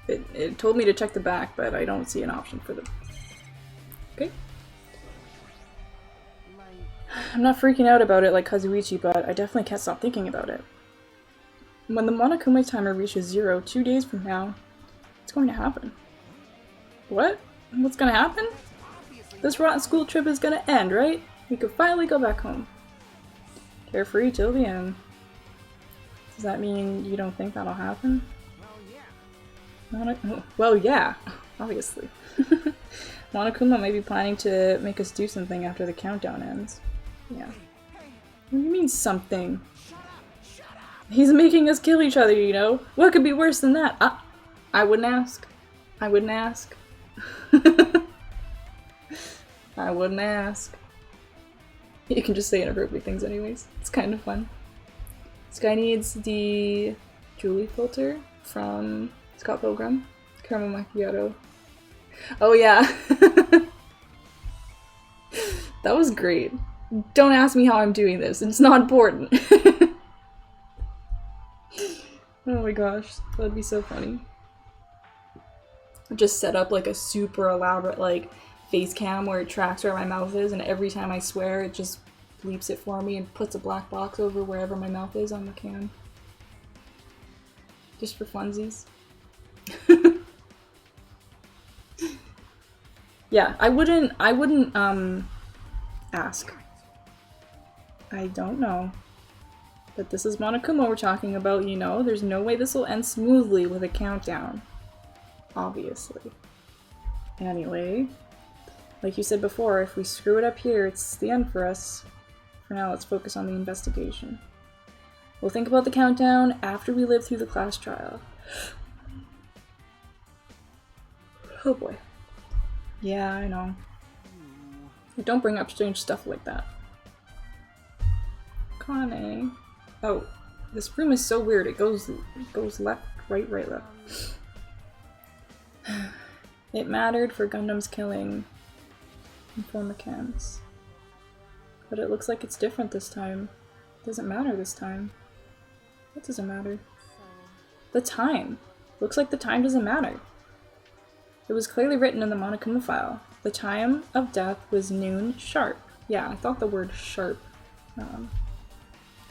It told me to check the back, but I don't see an option for the... Okay. I'm not freaking out about it like Kazuichi, but I definitely can't stop thinking about it. When the Monokuma timer reaches 0 2 days from now, what's going to happen? What? What's gonna happen? This rotten school trip is gonna end, right? We could finally go back home. Carefree till the end. Does that mean you don't think that'll happen? Well, yeah, obviously. Monokuma might be planning to make us do something after the countdown ends. Yeah. What do you mean, something? He's making us kill each other, you know? What could be worse than that? I wouldn't ask. I wouldn't ask. I wouldn't ask. You can just say inappropriate things anyways. It's kind of fun. This guy needs the Julie filter from Scott Pilgrim. Caramel macchiato. Oh yeah. That was great. Don't ask me how I'm doing this. It's not important. Oh my gosh. That'd be so funny. Just set up like a super elaborate like face cam where it tracks where my mouth is, and every time I swear it just bleeps it for me and puts a black box over wherever my mouth is on the cam. Just for funsies. Yeah, I wouldn't ask. I don't know. But this is Monokuma we're talking about, you know? There's no way this will end smoothly with a countdown. Obviously. Anyway, like you said before, if we screw it up here, it's the end for us. For now, let's focus on the investigation. We'll think about the countdown after we live through the class trial. Oh boy. Yeah, I know. Don't bring up strange stuff like that. Kane. Oh, this room is so weird. It goes left, right, left. It mattered for Gundam's killing and for mechanics. But it looks like it's different this time. It doesn't matter this time. What doesn't matter? The time. Looks like the time doesn't matter. It was clearly written in the Monokuma file. The time of death was noon sharp. Yeah, I thought the word sharp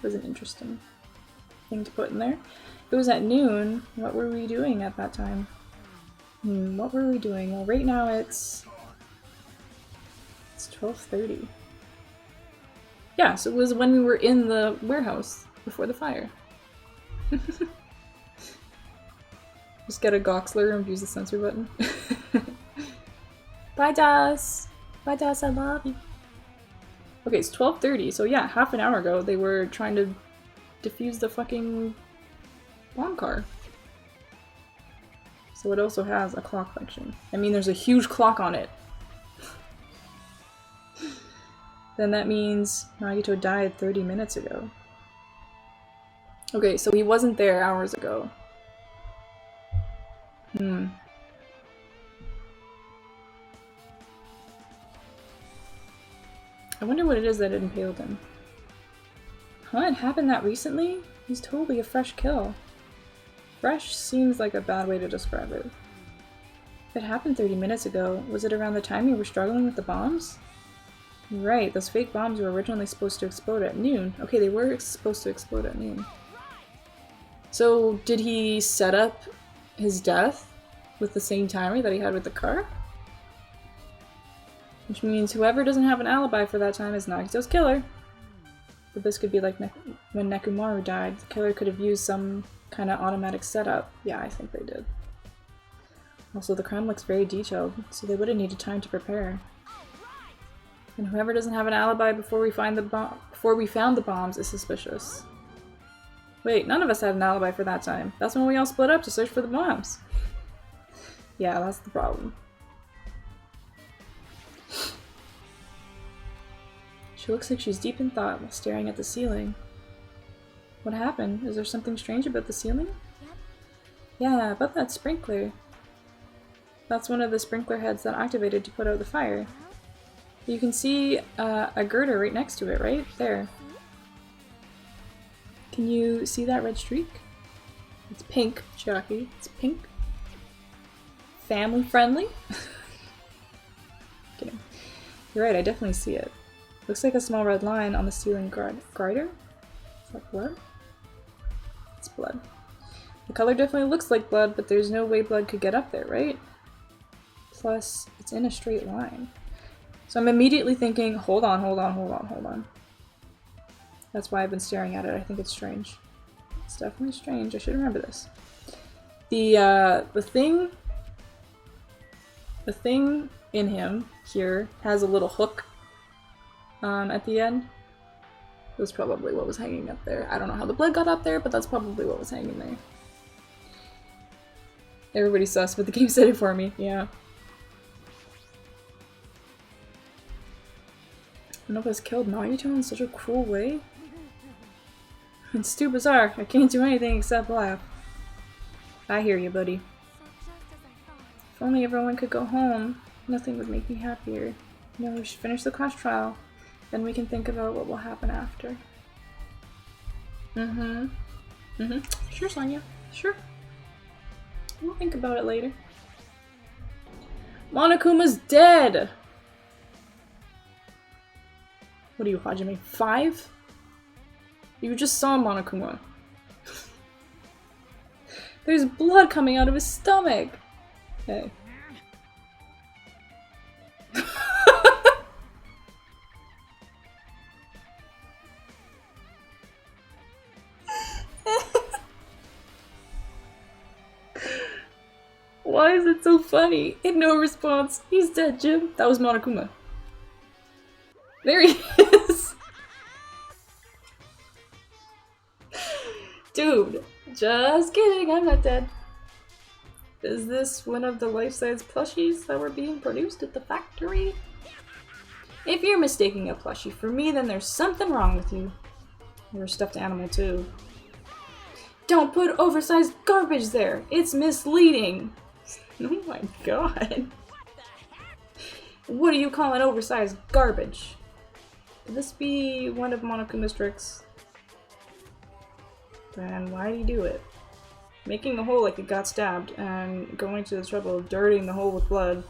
was an interesting thing to put in there. It was at noon. What were we doing at that time? What were we doing? Well, right now it's 12:30. Yeah, so it was when we were in the warehouse before the fire. Just get a Goxler and use the censor button. Bye, Das! Bye, Das, I love you. Okay, it's 12:30, so yeah, half an hour ago they were trying to defuse the fucking bomb car. So it also has a clock function. I mean, there's a huge clock on it. Then that means Nagito died 30 minutes ago. Okay, so he wasn't there hours ago. I wonder what it is that impaled him. Huh? It happened that recently? He's totally a fresh kill. Fresh seems like a bad way to describe it. It happened 30 minutes ago. Was it around the time you were struggling with the bombs? Right, those fake bombs were originally supposed to explode at noon. Okay, they were supposed to explode at noon. So, did he set up his death with the same timer that he had with the car? Which means whoever doesn't have an alibi for that time is Nagito's killer. But this could be like when Nekomaru died. The killer could have used some kind of automatic setup. Yeah, I think they did. Also, the crime looks very detailed, so they would have needed time to prepare. And whoever doesn't have an alibi before we found the bombs is suspicious. Wait, none of us had an alibi for that time. That's when we all split up to search for the bombs. Yeah, that's the problem. She looks like she's deep in thought while staring at the ceiling. What happened? Is there something strange about the ceiling? Yep. Yeah, about that sprinkler. That's one of the sprinkler heads that activated to put out the fire. You can see a girder right next to it, right? There. Can you see that red streak? It's pink, Chiaki. It's pink. Family friendly? Kidding. You're right, I definitely see it. Looks like a small red line on the ceiling grider. Is that blood? It's blood. The color definitely looks like blood, but there's no way blood could get up there, right? Plus, it's in a straight line. So I'm immediately thinking, hold on. That's why I've been staring at it. I think it's strange. It's definitely strange. I should remember this. The thing in him here has a little hook at the end. That's probably what was hanging up there. I don't know how the blood got up there, but that's probably what was hanging there. Everybody's sus, but the game said it for me. Yeah. One of us killed Nagito in such a cruel way. It's too bizarre. I can't do anything except laugh. I hear you, buddy. So just as I thought. If only everyone could go home, nothing would make me happier. No, we should finish the class trial. Then we can think about what will happen after. Sure, Sonia. Sure. We'll think about it later. Monokuma's dead! What are you, Hajime? 5? You just saw Monokuma. There's blood coming out of his stomach! Okay. Why is it so funny? And no response. He's dead, Jim. That was Monokuma. There he is! Dude, just kidding, I'm not dead. Is this one of the life-size plushies that were being produced at the factory? If you're mistaking a plushie for me, then there's something wrong with you. You're a stuffed animal, too. Don't put oversized garbage there! It's misleading! Oh my god. What do you call an oversized garbage? Could this be one of Monokuma's tricks? Then why did he do it? Making the hole like it got stabbed and going to the trouble of dirtying the hole with blood.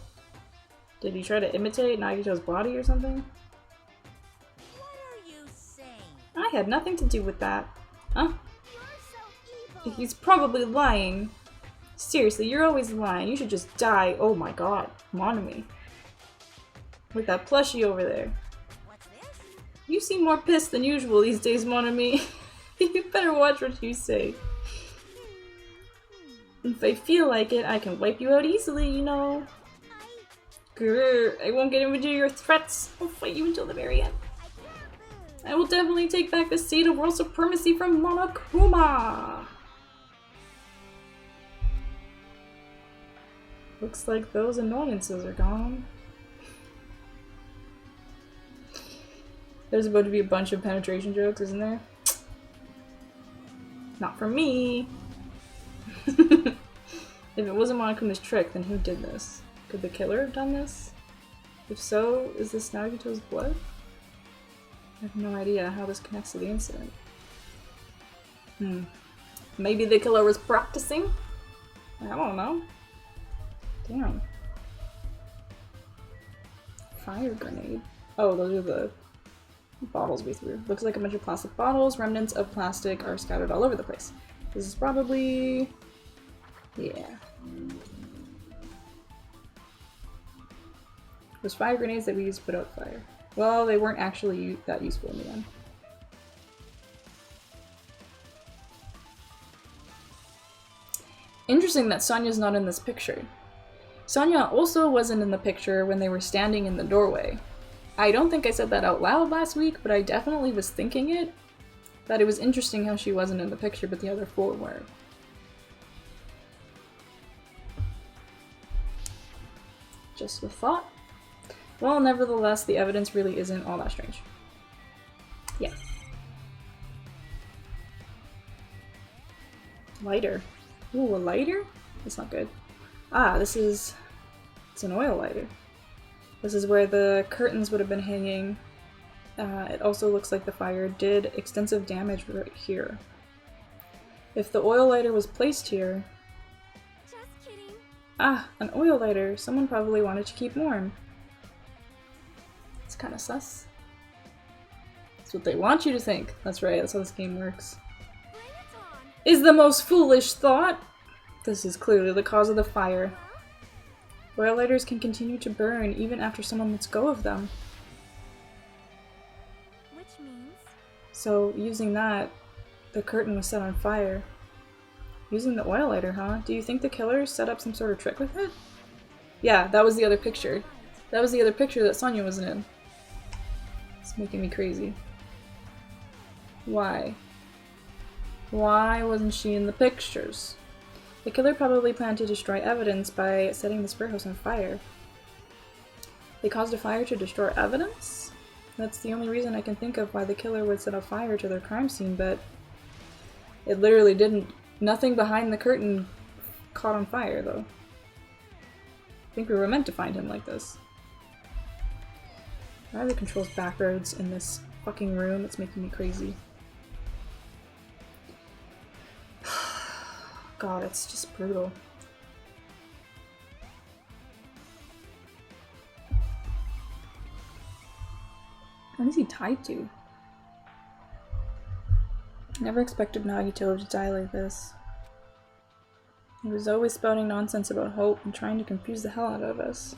Did he try to imitate Nagito's body or something? What are you saying? I had nothing to do with that. Huh? You're so evil. He's probably lying. Seriously, you're always lying. You should just die. Oh my god. Monomi. Look at that plushie over there. What's this? You seem more pissed than usual these days, Monomi. You better watch what you say. If I feel like it, I can wipe you out easily, you know. Grr, I won't get into your threats. I'll fight you until the very end. I will definitely take back the seat of world supremacy from Monokuma. Looks like those annoyances are gone. There's about to be a bunch of penetration jokes, isn't there? Not for me. If it wasn't Monokuma's trick, then who did this? Could the killer have done this? If so, is this Nagito's blood? I have no idea how this connects to the incident. Maybe the killer was practicing? I don't know. Damn. Fire grenade. Oh, those are the bottles we threw. Looks like a bunch of plastic bottles. Remnants of plastic are scattered all over the place. This is probably... yeah. Those fire grenades that we used to put out fire. Well, they weren't actually that useful in the end. Interesting that Sonya's not in this picture. Sonya also wasn't in the picture when they were standing in the doorway. I don't think I said that out loud last week, but I definitely was thinking it. That it was interesting how she wasn't in the picture, but the other four were. Just a thought. Well, nevertheless, the evidence really isn't all that strange. Yeah. Lighter. Ooh, a lighter? That's not good. Ah, this is... it's an oil lighter. This is where the curtains would have been hanging. It also looks like the fire did extensive damage right here. If the oil lighter was placed here... Just kidding. ah, an oil lighter. Someone probably wanted to keep warm. It's kind of sus. That's what they want you to think. That's right, that's how this game works. Bring it on. Is the most foolish thought. This is clearly the cause of the fire. Oil lighters can continue to burn even after someone lets go of them. Which means So, using that, the curtain was set on fire. Using the oil lighter, huh? Do you think the killer set up some sort of trick with it? Yeah, that was the other picture. That was the other picture that Sonya wasn't in. It's making me crazy. Why? Why wasn't she in the pictures? The killer probably planned to destroy evidence by setting this warehouse on fire. They caused a fire to destroy evidence? That's the only reason I can think of why the killer would set a fire to their crime scene, but it literally didn't. Nothing behind the curtain caught on fire, though. I think we were meant to find him like this. Why are the controls backwards in this fucking room? It's making me crazy. God, it's just brutal. What is he tied to? Never expected Nagito to die like this. He was always spouting nonsense about hope and trying to confuse the hell out of us.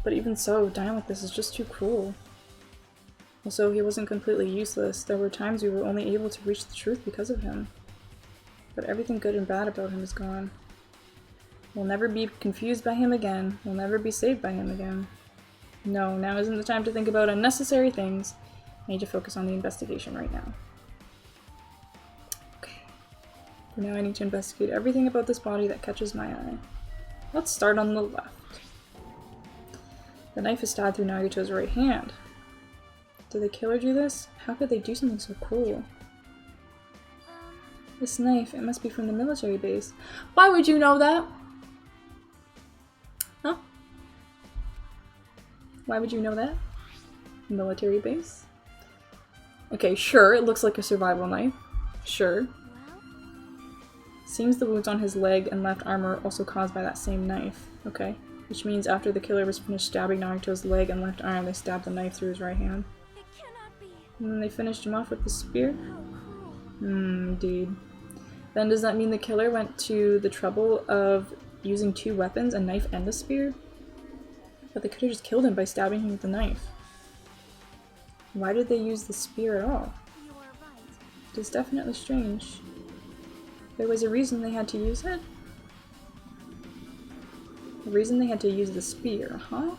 But even so, dying like this is just too cruel. Also, he wasn't completely useless. There were times we were only able to reach the truth because of him. But everything good and bad about him is gone. We'll never be confused by him again. We'll never be saved by him again. No, now isn't the time to think about unnecessary things. I need to focus on the investigation right now. Okay. For now I need to investigate everything about this body that catches my eye. Let's start on the left. The knife is stabbed through Nagito's right hand. Did the killer do this? How could they do something so cruel? This knife, it must be from the military base. Why would you know that? Huh? Why would you know that? Military base? Okay, sure, it looks like a survival knife. Sure. Seems the wounds on his leg and left arm were also caused by that same knife. Okay. Which means after the killer was finished stabbing Nagito's leg and left arm, they stabbed the knife through his right hand. it cannot be. And then they finished him off with the spear? How cruel. Indeed. Then does that mean the killer went to the trouble of using two weapons, a knife and a spear? But they could have just killed him by stabbing him with the knife. Why did they use the spear at all? You are right. It is definitely strange. There was a reason they had to use it? The reason they had to use the spear, huh?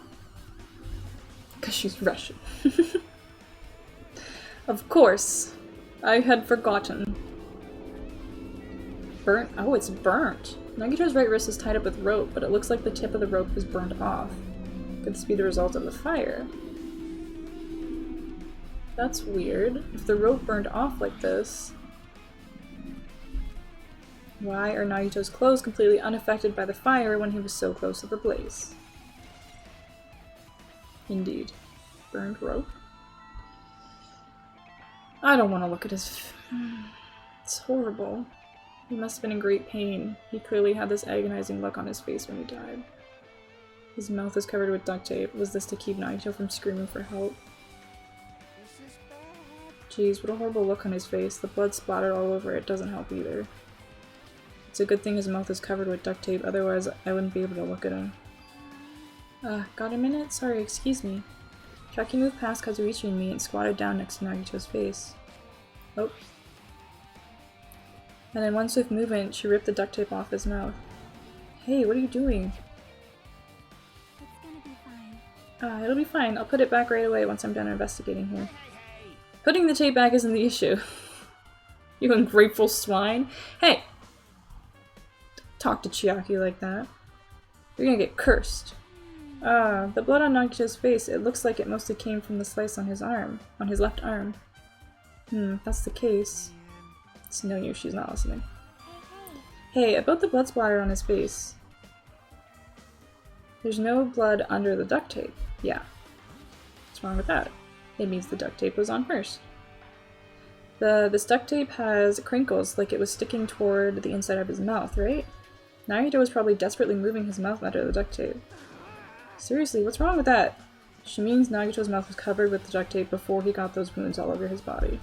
Because she's Russian. Of course. I had forgotten. Burnt? Oh, it's burnt. Nagito's right wrist is tied up with rope, but it looks like the tip of the rope was burned off. Could this be the result of the fire? That's weird. If the rope burned off like this, why are Nagito's clothes completely unaffected by the fire when he was so close to the blaze? Indeed. Burned rope? I don't want to look at his... It's horrible. He must have been in great pain. He clearly had this agonizing look on his face when he died. His mouth was covered with duct tape. Was this to keep Nagito from screaming for help? This is bad. Jeez, what a horrible look on his face. The blood splattered all over it doesn't help either. It's a good thing his mouth is covered with duct tape, otherwise I wouldn't be able to look at him. Got a minute? Sorry, excuse me. Chucky moved past Kazuichi and me and squatted down next to Nagito's face. Oh. And in one swift movement, she ripped the duct tape off his mouth. Hey, what are you doing? It's gonna be fine. It'll be fine. I'll put it back right away once I'm done investigating here. Putting the tape back isn't the issue. You ungrateful swine. Hey! Talk to Chiaki like that. You're gonna get cursed. The blood on Nagito's face, it looks like it mostly came from the slice on his arm. On his left arm. If that's the case. It's no use, she's not listening. Hey, about the blood splatter on his face. There's no blood under the duct tape. Yeah. What's wrong with that? It means the duct tape was on first. This duct tape has crinkles like it was sticking toward the inside of his mouth, right? Nagito was probably desperately moving his mouth under the duct tape. Seriously, what's wrong with that? She means Nagito's mouth was covered with the duct tape before he got those wounds all over his body.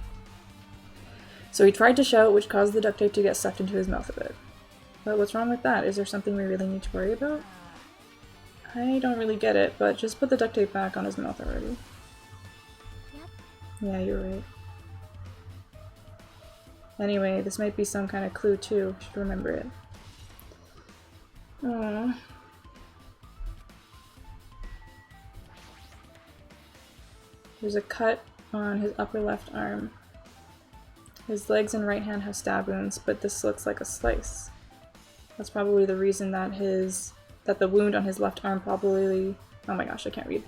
So he tried to shout, which caused the duct tape to get sucked into his mouth a bit. But what's wrong with that? Is there something we really need to worry about? I don't really get it, but just put the duct tape back on his mouth already. Yep. Yeah, you're right. Anyway, this might be some kind of clue too. Should remember it. Aww. There's a cut on his upper left arm. His legs and right hand have stab wounds, but this looks like a slice. That's probably the reason that the wound on his left arm probably... Oh my gosh, I can't read.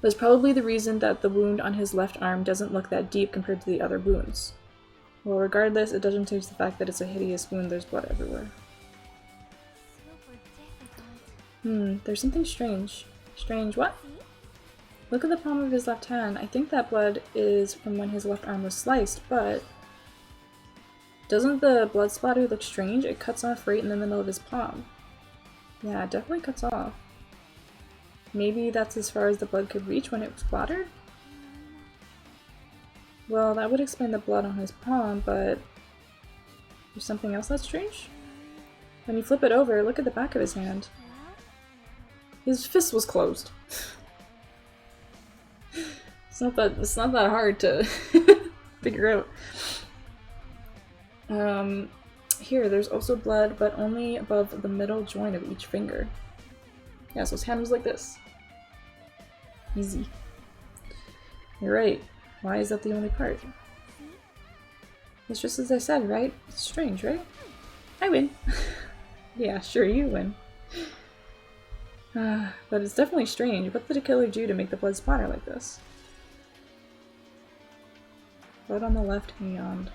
That's probably the reason that the wound on his left arm doesn't look that deep compared to the other wounds. Well, regardless, it doesn't change the fact that it's a hideous wound. There's blood everywhere. Super difficult. There's something strange. Strange what? See? Look at the palm of his left hand. I think that blood is from when his left arm was sliced, but... Doesn't the blood splatter look strange? It cuts off right in the middle of his palm. Yeah, it definitely cuts off. Maybe that's as far as the blood could reach when it was splattered? Well, that would explain the blood on his palm, but... There's something else that's strange? When you flip it over, look at the back of his hand. His fist was closed. It's not that hard to figure out. Here, there's also blood, but only above the middle joint of each finger. Yeah, so his hand was like this. Easy. You're right. Why is that the only part? It's just as I said, right? It's strange, right? I win. Yeah, sure, you win. But it's definitely strange. What did a killer do to make the blood splatter like this? Blood on the left hand.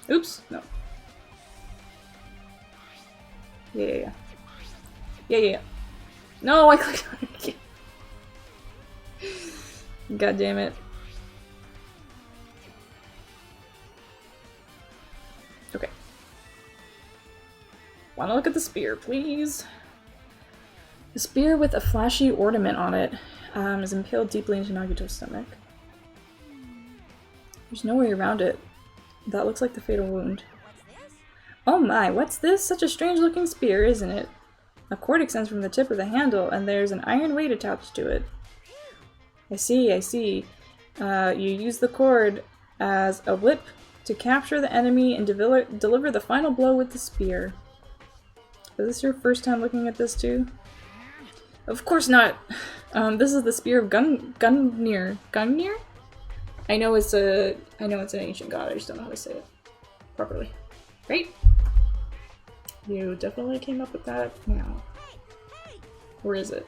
Oops, no. Yeah. No, I clicked on it again. God damn it. Okay. Wanna look at the spear, please? The spear with a flashy ornament on it is impaled deeply into Nagito's stomach. There's no way around it. That looks like the fatal wound. What's this? Oh my, what's this? Such a strange looking spear, isn't it? A cord extends from the tip of the handle, and there's an iron weight attached to it. I see. You use the cord as a whip to capture the enemy and deliver the final blow with the spear. Is this your first time looking at this too? Of course not! This is the spear of Gungnir. Gungnir? I know it's an ancient god, I just don't know how to say it properly. Right? You definitely came up with that now. Where is it?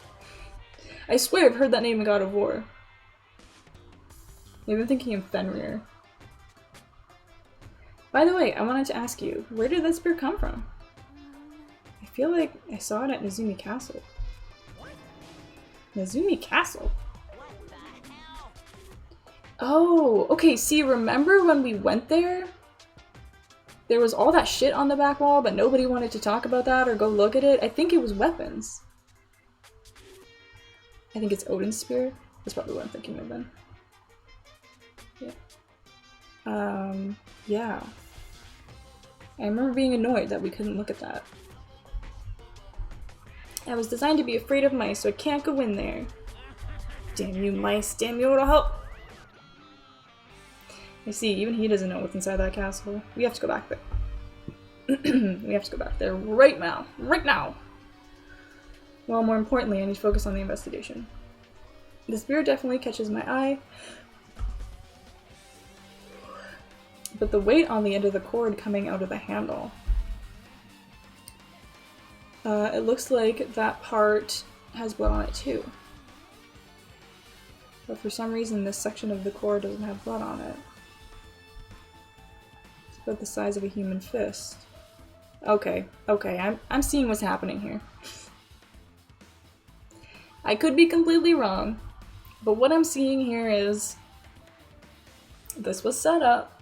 I swear I've heard that name in God of War. Maybe I'm thinking of Fenrir. By the way, I wanted to ask you, where did that spear come from? I feel like I saw it at Nezumi Castle. Nezumi Castle? What the hell? Oh, okay, see, remember when we went there? there was all that shit on the back wall, but nobody wanted to talk about that or go look at it. I think it was weapons. I think it's Odin's spear. That's probably what I'm thinking of then. Yeah. Yeah. I remember being annoyed that we couldn't look at that. I was designed to be afraid of mice, so I can't go in there. Damn you mice, damn you to help! I see, even he doesn't know what's inside that castle. We have to go back there. We have to go back there right now. Right now! Well, more importantly, I need to focus on the investigation. The spear definitely catches my eye, but the weight on the end of the cord coming out of the handle. It looks like that part has blood on it too. But for some reason this section of the cord doesn't have blood on it. It's about the size of a human fist. Okay, I'm seeing what's happening here. I could be completely wrong, but what I'm seeing here is this was set up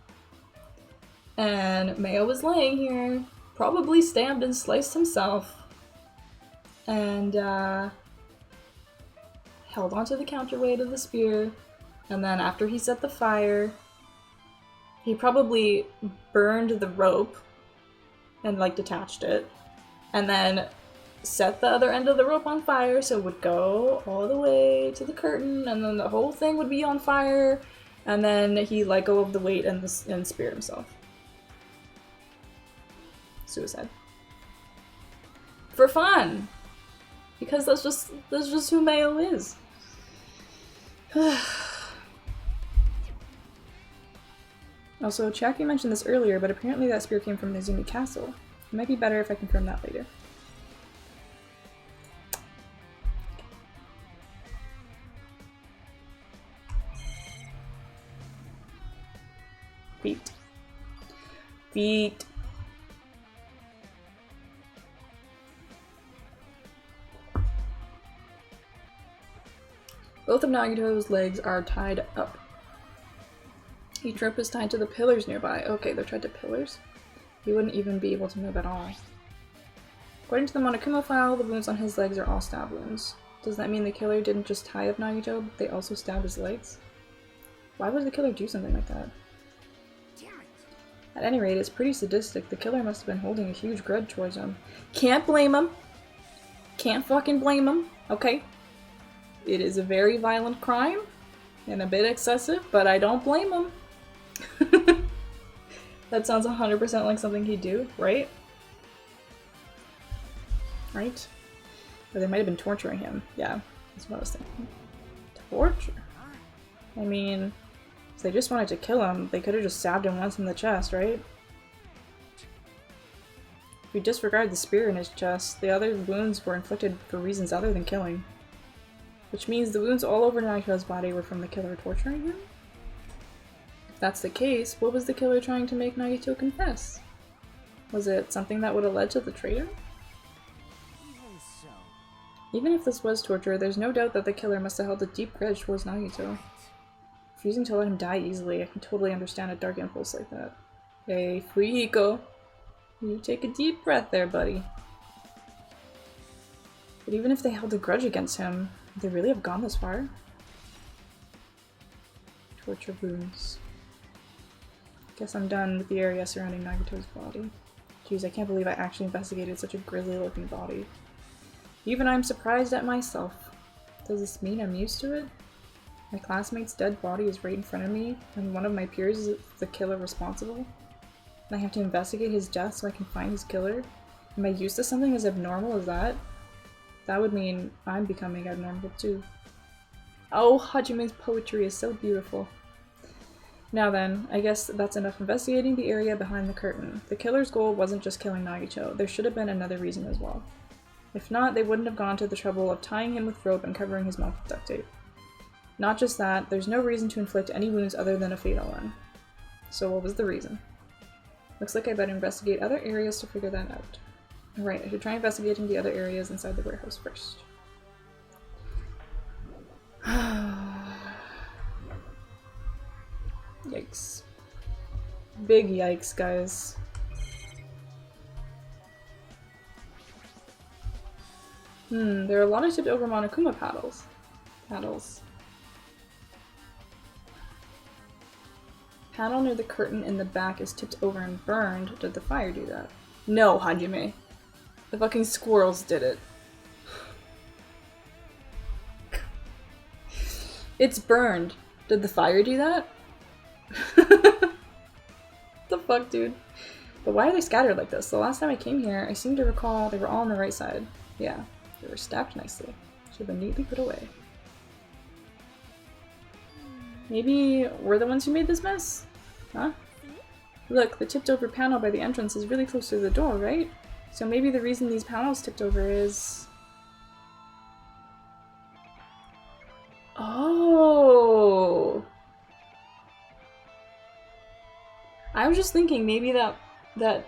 and Mayo was laying here, probably stabbed and sliced himself, and held onto the counterweight of the spear, and then after he set the fire, he probably burned the rope and like detached it, and then set the other end of the rope on fire so it would go all the way to the curtain, and then the whole thing would be on fire, and then he let go of the weight and speared himself. Suicide. For fun! Because that's just who Mayo is. Also, Chiaki mentioned this earlier, but apparently that spear came from the Izumi Castle. It might be better if I confirm that later. Feet. Feet. Both of Nagito's legs are tied up. Each rope is tied to the pillars nearby. Okay, they're tied to pillars? He wouldn't even be able to move at all. According to the Monokuma file, the wounds on his legs are all stab wounds. Does that mean the killer didn't just tie up Nagito, but they also stabbed his legs? Why would the killer do something like that? At any rate, it's pretty sadistic. The killer must have been holding a huge grudge towards him. Can't blame him. Can't fucking blame him, okay? It is a very violent crime, and a bit excessive, but I don't blame him. That sounds 100% like something he'd do, right? Right? Or they might have been torturing him. Yeah, that's what I was thinking. Torture? I mean, if they just wanted to kill him, they could have just stabbed him once in the chest, right? If we disregard the spear in his chest, the other wounds were inflicted for reasons other than killing. Which means the wounds all over Nagito's body were from the killer torturing him? If that's the case, what was the killer trying to make Nagito confess? Was it something that would have led to the traitor? Even if this was torture, there's no doubt that the killer must have held a deep grudge towards Nagito. Refusing to let him die easily, I can totally understand a dark impulse like that. Hey, Fuyiko! You take a deep breath there, buddy. But even if they held a grudge against him, would they really have gone this far? Torture wounds. Guess I'm done with the area surrounding Nagito's body. Jeez, I can't believe I actually investigated such a grisly looking body. Even I'm surprised at myself. Does this mean I'm used to it? My classmate's dead body is right in front of me, and one of my peers is the killer responsible? And I have to investigate his death so I can find his killer? Am I used to something as abnormal as that? That would mean I'm becoming abnormal too. Oh, Hajime's poetry is so beautiful. Now then, I guess that's enough investigating the area behind the curtain. The killer's goal wasn't just killing Nagito, there should have been another reason as well. If not, they wouldn't have gone to the trouble of tying him with rope and covering his mouth with duct tape. Not just that, there's no reason to inflict any wounds other than a fatal one. So what was the reason? Looks like I better investigate other areas to figure that out. Right, I should try investigating the other areas inside the warehouse first. Yikes. Big yikes, guys. There are a lot of tipped over Monokuma paddles. Panel near the curtain in the back is tipped over and burned. Did the fire do that? No, Hajime. The fucking squirrels did it. It's burned. Did the fire do that? The fuck, dude? But why are they scattered like this? The last time I came here, I seem to recall they were all on the right side. Yeah, they were stacked nicely. Should have been neatly put away. Maybe we're the ones who made this mess? Huh? Look, the tipped over panel by the entrance is really close to the door, right? So maybe the reason these panels tipped over is... Oh! I was just thinking maybe that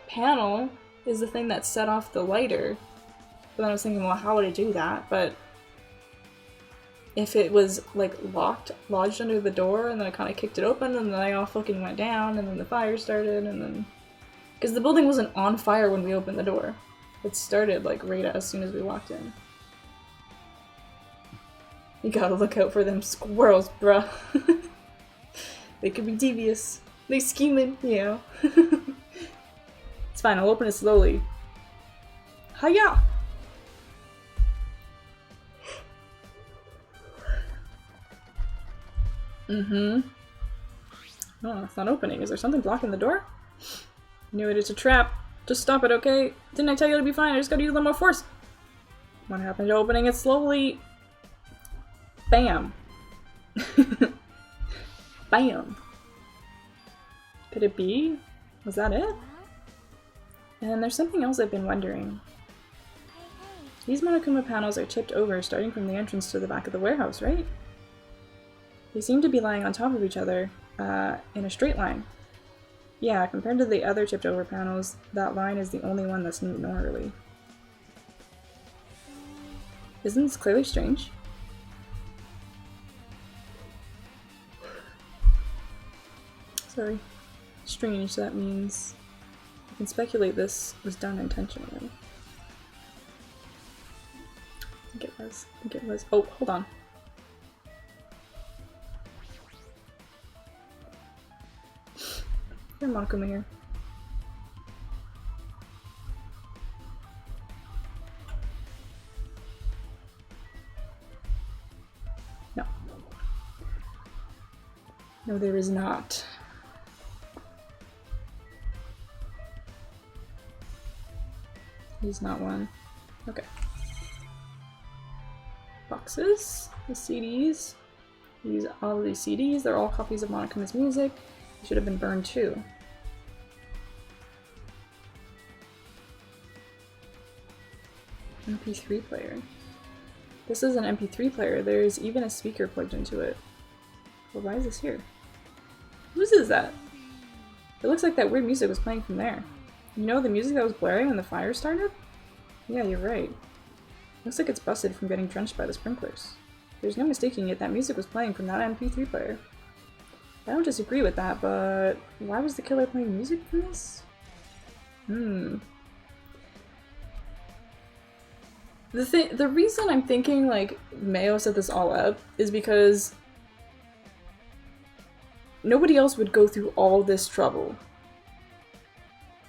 panel is the thing that set off the lighter. But then I was thinking, well, how would it do that? But if it was like lodged under the door and then I kind of kicked it open and then I all fucking went down and then the fire started and then... Because the building wasn't on fire when we opened the door. It started like right as soon as we walked in. You gotta look out for them squirrels, bruh. They could be devious. They scheming, you know. It's fine, I'll open it slowly. Hiya! Oh, it's not opening. Is there something blocking the door? Knew it, it's a trap. Just stop it, okay? Didn't I tell you to be fine? I just gotta use a little more force. What happened to opening it slowly? Bam. Bam. Could it be? Was that it? And there's something else I've been wondering. These Monokuma panels are tipped over starting from the entrance to the back of the warehouse, right? They seem to be lying on top of each other, in a straight line. Yeah, compared to the other tipped over panels, that line is the only one that's neat and orderly. Isn't this clearly strange? Sorry. Strange, that means I can speculate this was done intentionally. I think it was. Oh, hold on. Here, Monokuma here. No. No, there is not. He's not one. Okay. Boxes. The CDs. All of these CDs. They're all copies of Monokuma's music. They should have been burned too. MP3 player. This is an MP3 player. There's even a speaker plugged into it. Well, why is this here? Whose is that? It looks like that weird music was playing from there. You know the music that was blaring when the fire started? Yeah, you're right. Looks like it's busted from getting drenched by the sprinklers. There's no mistaking it, that music was playing from that MP3 player. I don't disagree with that, but why was the killer playing music from this? The reason I'm thinking like Mayo set this all up is because nobody else would go through all this trouble.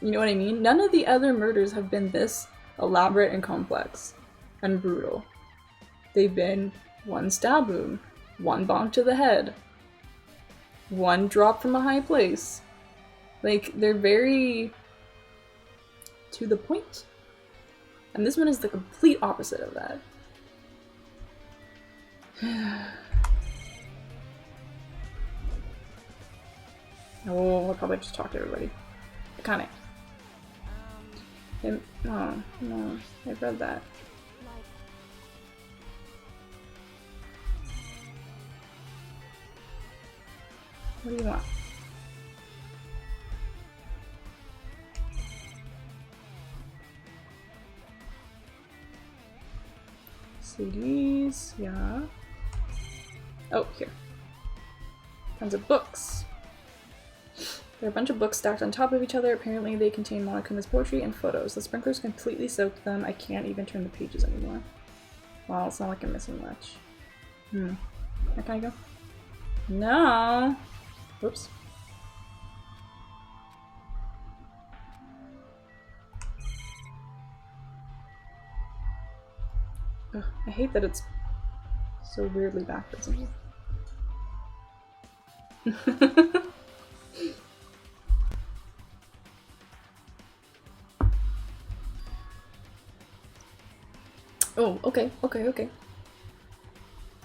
You know what I mean? None of the other murders have been this elaborate and complex and brutal. They've been one stab wound, one bonk to the head, one drop from a high place. Like, they're very to the point. And this one is the complete opposite of that. Oh, I'll probably just talk to everybody. Akane. Oh, no. I've read that. What do you want? CDs, yeah. Oh, here. Tons of books. There are a bunch of books stacked on top of each other. Apparently they contain Monokuma's poetry and photos. The sprinklers completely soaked them. I can't even turn the pages anymore. Well, it's not like I'm missing much. Where can I go? No! Whoops. Ugh, I hate that it's so weirdly backwards in here. Oh, okay.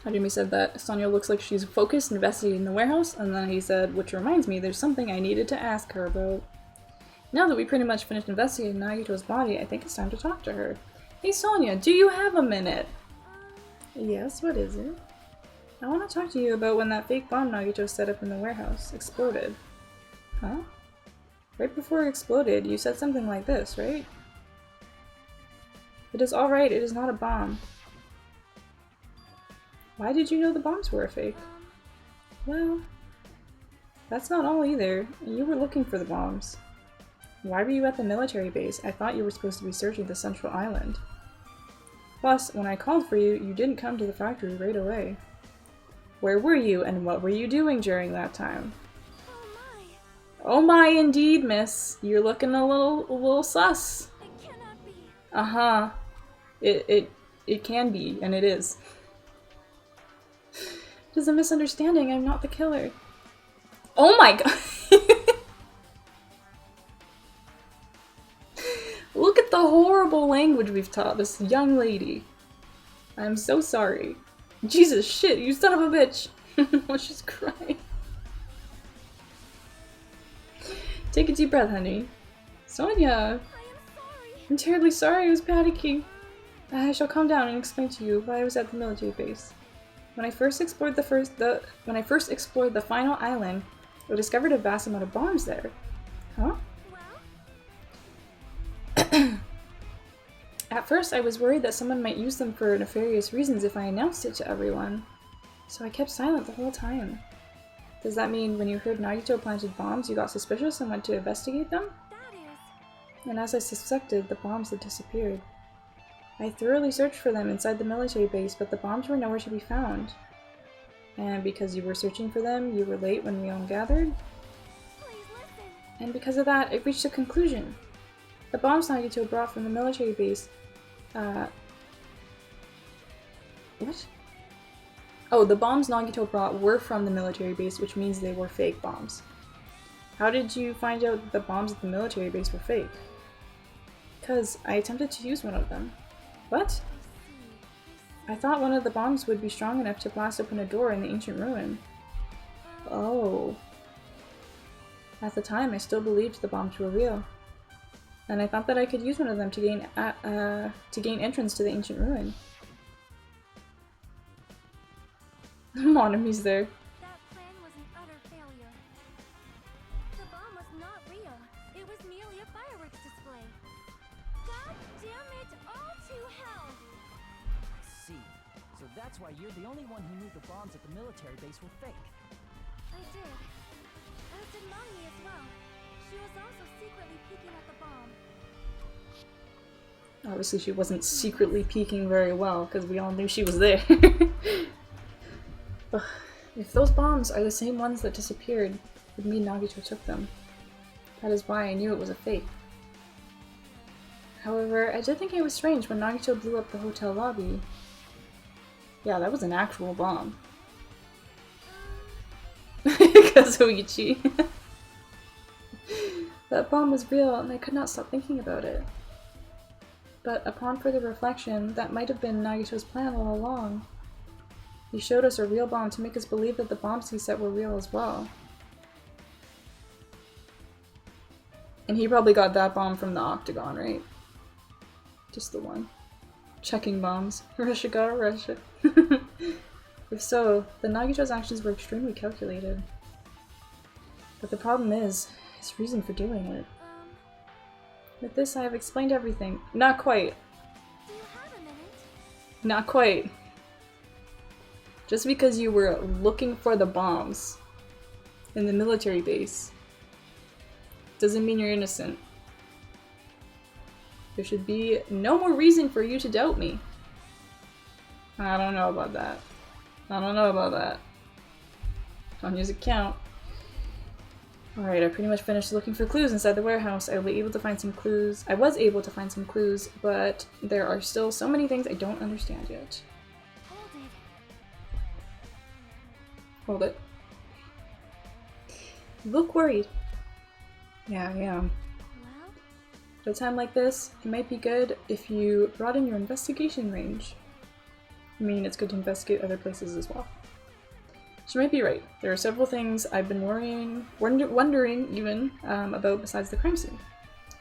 Hajime said that Sonia looks like she's focused, investigating the warehouse, and then he said, which reminds me, there's something I needed to ask her about. Now that we pretty much finished investigating Nagito's body, I think it's time to talk to her. Hey Sonia, do you have a minute? Yes, what is it? I want to talk to you about when that fake bomb Nagito set up in the warehouse exploded. Huh? Right before it exploded, you said something like this, right? It is alright, it is not a bomb. Why did you know the bombs were a fake? Well, that's not all either. You were looking for the bombs. Why were you at the military base? I thought you were supposed to be searching the central island. Plus, when I called for you, you didn't come to the factory right away. Where were you, and what were you doing during that time? Oh my! Oh my, indeed, miss. You're looking a little sus. It cannot be. Uh-huh. It can be, and it is. It is a misunderstanding. I'm not the killer. Oh my god! Look at the horrible language we've taught this young lady. I'm so sorry. Jesus shit, you son of a bitch! Oh, she's crying. Take a deep breath, honey. Sonia! I am sorry. I'm terribly sorry, it was panicky. I shall calm down and explain to you why I was at the military base. When I first explored the final island, I discovered a vast amount of bombs there. Huh? Well? At first, I was worried that someone might use them for nefarious reasons if I announced it to everyone. So I kept silent the whole time. Does that mean when you heard Nagito planted bombs, you got suspicious and went to investigate them? That is. And as I suspected, the bombs had disappeared. I thoroughly searched for them inside the military base, but the bombs were nowhere to be found. And because you were searching for them, you were late when we all gathered? Please listen. And because of that, I reached a conclusion. The bombs Nagito brought from the military base, what? Oh, the bombs Nagito brought were from the military base, which means they were fake bombs. How did you find out that the bombs at the military base were fake? Because I attempted to use one of them. What? I thought one of the bombs would be strong enough to blast open a door in the ancient ruin. Oh. At the time, I still believed the bombs were real. And I thought that I could use one of them to gain entrance to the ancient ruin. Monami's there. That plan was an utter failure. The bomb was not real. It was merely a fireworks display. God damn it all to hell! I see. So that's why you're the only one who knew the bombs at the military base were fake. I did. As did Mommy as well. She was also secretly peeking at the bomb. Obviously she wasn't secretly peeking very well, because we all knew she was there. Ugh. If those bombs are the same ones that disappeared, it would mean Nagito took them. That is why I knew it was a fake. However, I did think it was strange when Nagito blew up the hotel lobby. Yeah, that was an actual bomb. Kazuichi. That bomb was real, and I could not stop thinking about it. But upon further reflection, that might have been Nagito's plan all along. He showed us a real bomb to make us believe that the bombs he set were real as well. And he probably got that bomb from the Octagon, right? Just the one. Checking bombs. Russia got Russia. If so, then Nagito's actions were extremely calculated. But the problem is, his reason for doing it. With this, I have explained everything. Not quite. Do you have a minute? Not quite. Just because you were looking for the bombs in the military base doesn't mean you're innocent. There should be no more reason for you to doubt me. I don't know about that. I don't know about that. Sonya's account. Alright, I pretty much finished looking for clues inside the warehouse. I was able to find some clues, but there are still so many things I don't understand yet. Hold it. You look worried. Yeah, I am. Well, At a time like this, it might be good if you broaden your investigation range. I mean, it's good to investigate other places as well. She might be right. There are several things I've been wondering even about besides the crime scene.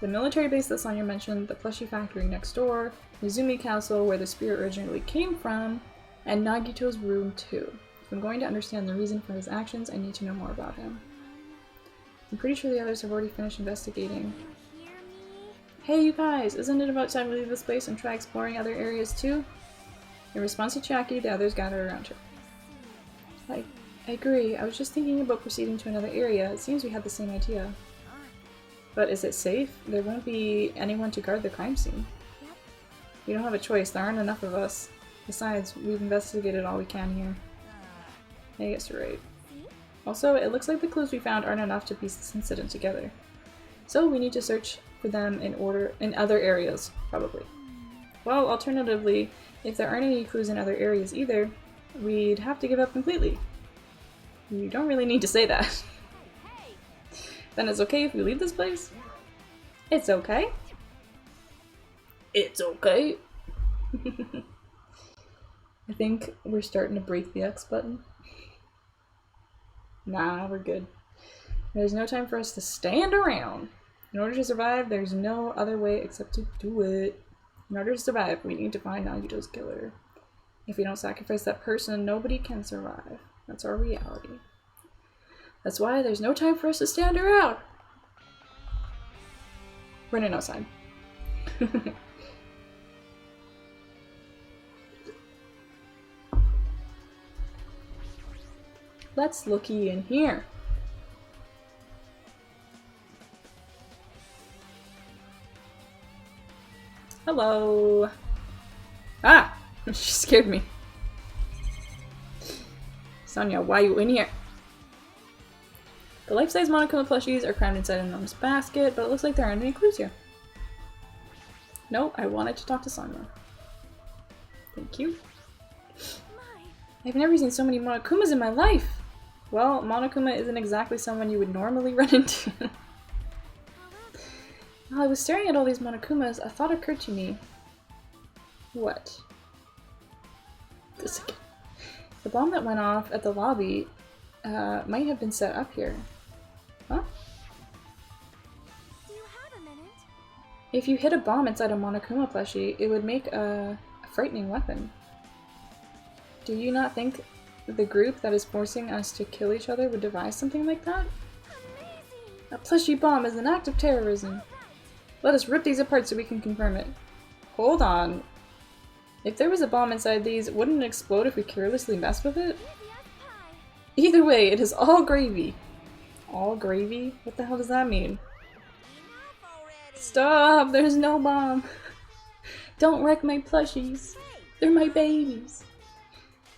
The military base that Sonya mentioned, the plushie factory next door, Mizumi Castle where the spirit originally came from, and Nagito's room too. If I'm going to understand the reason for his actions, I need to know more about him. I'm pretty sure the others have already finished investigating. you hear me? Hey you guys, isn't it about time to leave this place and try exploring other areas too? In response to Chiaki, the others gather around her. I agree. I was just thinking about proceeding to another area. It seems we had the same idea. But is it safe? There won't be anyone to guard the crime scene. Yep. We don't have a choice. There aren't enough of us. Besides, we've investigated all we can here. I guess you're right. See? Also, it looks like the clues we found aren't enough to piece this incident together. So we need to search for them in other areas, probably. Well, alternatively, if there aren't any clues in other areas either, we'd have to give up completely. You don't really need to say that. Then it's okay if we leave this place? It's okay. It's okay. I think we're starting to break the X button. Nah, we're good. There's no time for us to stand around. In order to survive, there's no other way except to do it. In order to survive, we need to find Nagito's killer. If we don't sacrifice that person, nobody can survive. That's our reality. That's why there's no time for us to stand around. Running outside. Let's looky in here. Hello. Ah! She scared me. Sonya, why are you in here? The life-size Monokuma plushies are crammed inside an enormous basket, but it looks like there aren't any clues here. No, I wanted to talk to Sonya. Thank you. I've never seen so many Monokumas in my life! Well, Monokuma isn't exactly someone you would normally run into. While I was staring at all these Monokumas, a thought occurred to me. What? This again. The bomb that went off at the lobby might have been set up here. Huh? Do you have a minute? If you hit a bomb inside a Monokuma plushie, it would make a frightening weapon. Do you not think the group that is forcing us to kill each other would devise something like that? Amazing! A plushie bomb is an act of terrorism. Let us rip these apart so we can confirm it. Hold on. If there was a bomb inside these, wouldn't it explode if we carelessly messed with it? Either way, it is all gravy. All gravy? What the hell does that mean? Stop! There's no bomb! Don't wreck my plushies. They're my babies.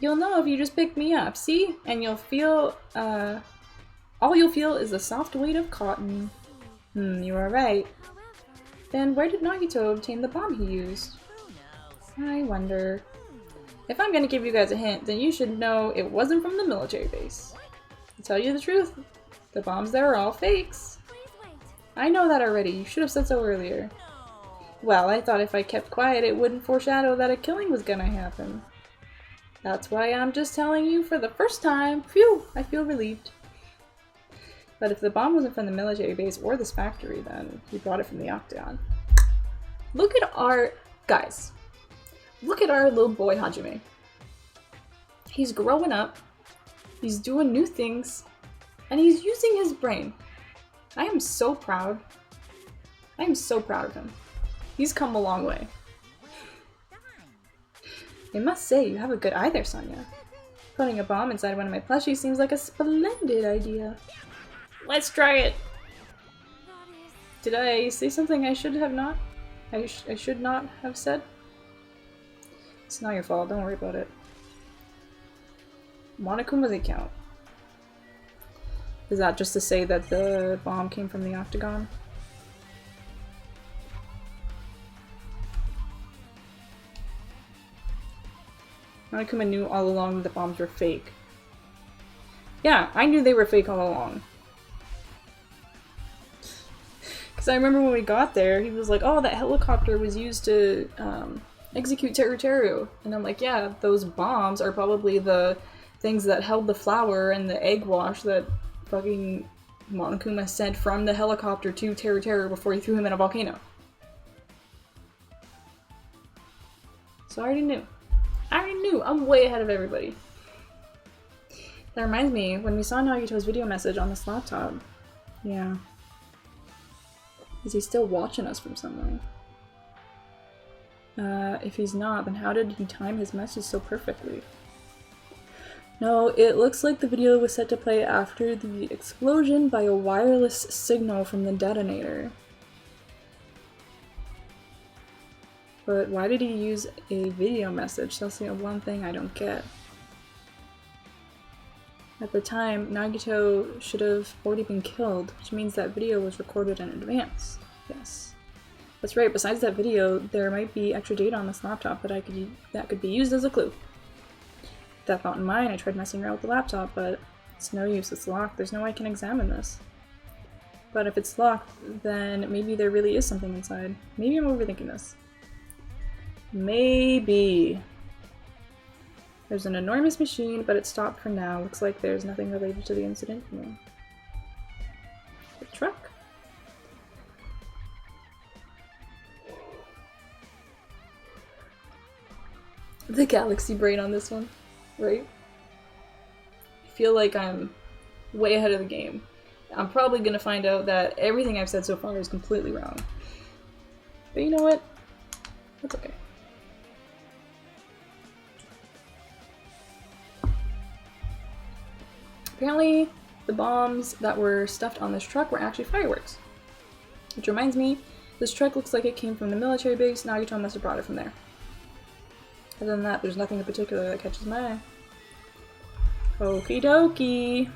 You'll know if you just pick me up, see? And you'll feel, all you'll feel is the soft weight of cotton. You are right. Then where did Nagito obtain the bomb he used? I wonder. If I'm gonna give you guys a hint, then you should know it wasn't from the military base. To tell you the truth, the bombs there are all fakes. Please wait. I know that already. You should have said so earlier. Well, I thought if I kept quiet, it wouldn't foreshadow that a killing was gonna happen. That's why I'm just telling you for the first time. Phew, I feel relieved. But if the bomb wasn't from the military base or this factory, then he brought it from the Octagon. Look at our... Guys. Look at our little boy Hajime. He's growing up. He's doing new things. And he's using his brain. I am so proud. I am so proud of him. He's come a long way. I must say, you have a good eye there, Sonya. Putting a bomb inside one of my plushies seems like a splendid idea. Let's try it! Did I say something I should have not? I should not have said? It's not your fault, don't worry about it. Monokuma's account. Is that just to say that the bomb came from the octagon? Monokuma knew all along that the bombs were fake. Yeah, I knew they were fake all along. Because I remember when we got there, he was like, oh, that helicopter was used to execute Teruteru. And I'm like, yeah, those bombs are probably the things that held the flour and the egg wash that fucking Monokuma sent from the helicopter to Teruteru before he threw him in a volcano. So I already knew. I already knew. I'm way ahead of everybody. That reminds me, when we saw Nagito's video message on this laptop. Yeah. Is he still watching us from somewhere? If he's not, then how did he time his message so perfectly? No, it looks like the video was set to play after the explosion by a wireless signal from the detonator. But why did he use a video message? That's the one thing I don't get. At the time, Nagito should have already been killed, which means that video was recorded in advance. Yes. That's right, besides that video, there might be extra data on this laptop that could be used as a clue. With that thought in mind, I tried messing around with the laptop, but it's no use, it's locked. There's no way I can examine this. But if it's locked, then maybe there really is something inside. Maybe I'm overthinking this. Maybe. There's an enormous machine, but it stopped for now. Looks like there's nothing related to the incident here. The truck? The galaxy brain on this one, right? I feel like I'm way ahead of the game. I'm probably gonna find out that everything I've said so far is completely wrong. But you know what? That's okay. Apparently, the bombs that were stuffed on this truck were actually fireworks. Which reminds me, this truck looks like it came from the military base. Nagito must have brought it from there. Other than that, there's nothing in particular that catches my eye. Okie dokie!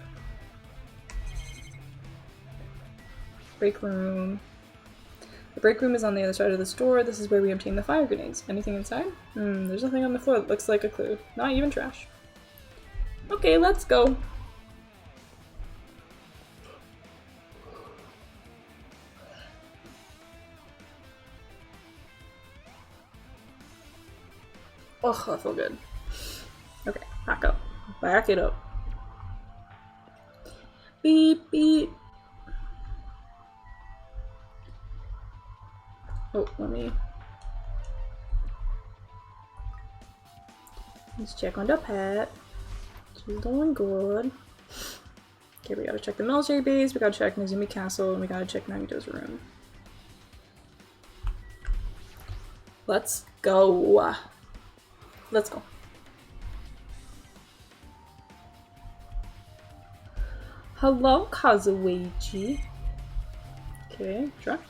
Break room. The break room is on the other side of the store. This is where we obtain the fire grenades. Anything inside? There's nothing on the floor that looks like a clue. Not even trash. Okay, let's go. Oh, I feel good. Okay, back up. Back it up. Beep, beep. Oh, let's check on the pet. She's doing good. Okay, we gotta check the military base, we gotta check Nezumi Castle, and we gotta check Nagito's room. Let's go. Let's go. Hello, Kazueiji. Okay, truck.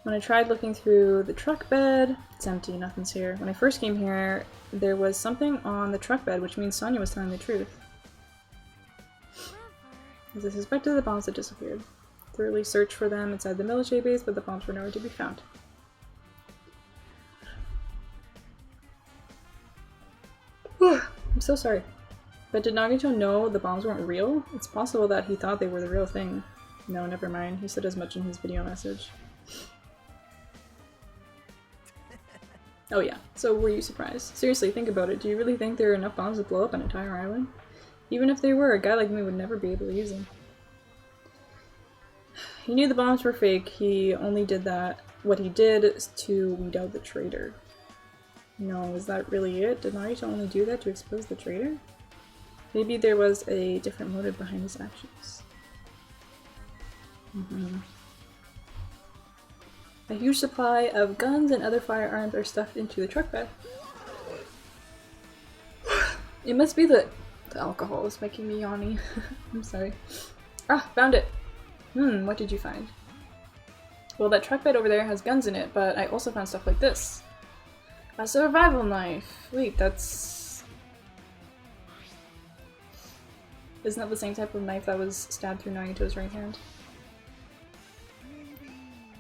When I tried looking through the truck bed, it's empty, nothing's here. When I first came here, there was something on the truck bed, which means Sonia was telling the truth. As I suspected, the bombs had disappeared. Thoroughly searched for them inside the military base, but the bombs were nowhere to be found. I'm so sorry. But did Nagito know the bombs weren't real? It's possible that he thought they were the real thing. No, never mind. He said as much in his video message. Oh yeah, so were you surprised? Seriously, think about it. Do you really think there are enough bombs to blow up an entire island? Even if they were, a guy like me would never be able to use them. He knew the bombs were fake. He only did that. What he did is to weed out the traitor. No, is that really it? Did Nagito only do that to expose the traitor? Maybe there was a different motive behind his actions. A huge supply of guns and other firearms are stuffed into the truck bed. It must be the alcohol is making me yawny. I'm sorry. Ah, found it! What did you find? Well, that truck bed over there has guns in it, but I also found stuff like this. A survival knife. Wait, that's... Isn't that the same type of knife that was stabbed through Nagito's right hand?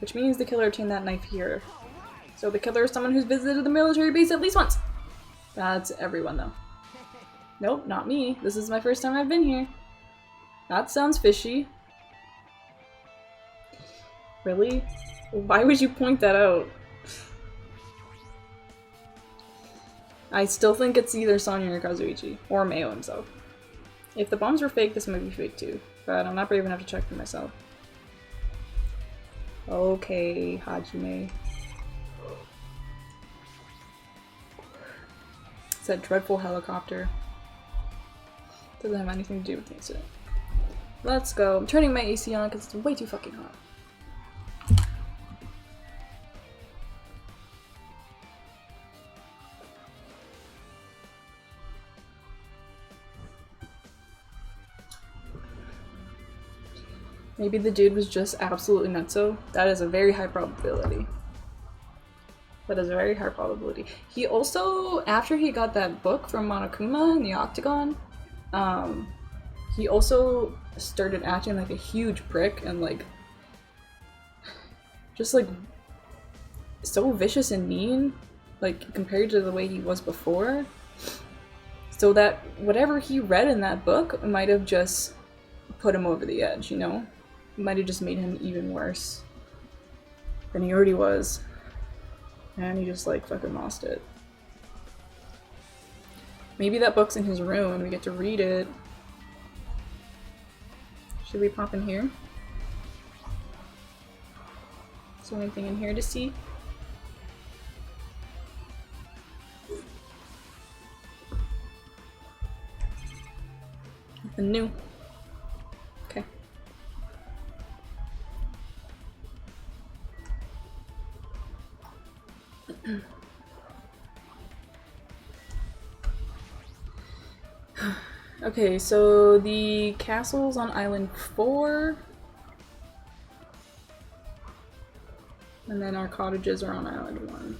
Which means the killer obtained that knife here. So the killer is someone who's visited the military base at least once. That's everyone though. Nope, not me. This is my first time I've been here. That sounds fishy. Really? Why would you point that out? I still think it's either Sonya or Kazuichi. Or Mayo himself. If the bombs were fake, this might be fake too. But I'm not brave enough to check for myself. Okay, Hajime. It's that dreadful helicopter. Doesn't have anything to do with the incident. Let's go. I'm turning my AC on because it's way too fucking hot. Maybe the dude was just absolutely nutso. That is a very high probability. That is a very high probability. He also, after he got that book from Monokuma in the Octagon, he also started acting like a huge prick and like, just like, so vicious and mean, like compared to the way he was before. So that whatever he read in that book might have just put him over the edge, you know? Might have just made him even worse than he already was. And he just like fucking lost it. Maybe that book's in his room and we get to read it. Should we pop in here? Is there anything in here to see? Nothing new. Okay. Okay, so the castle's on Island 4. And then our cottages are on Island 1.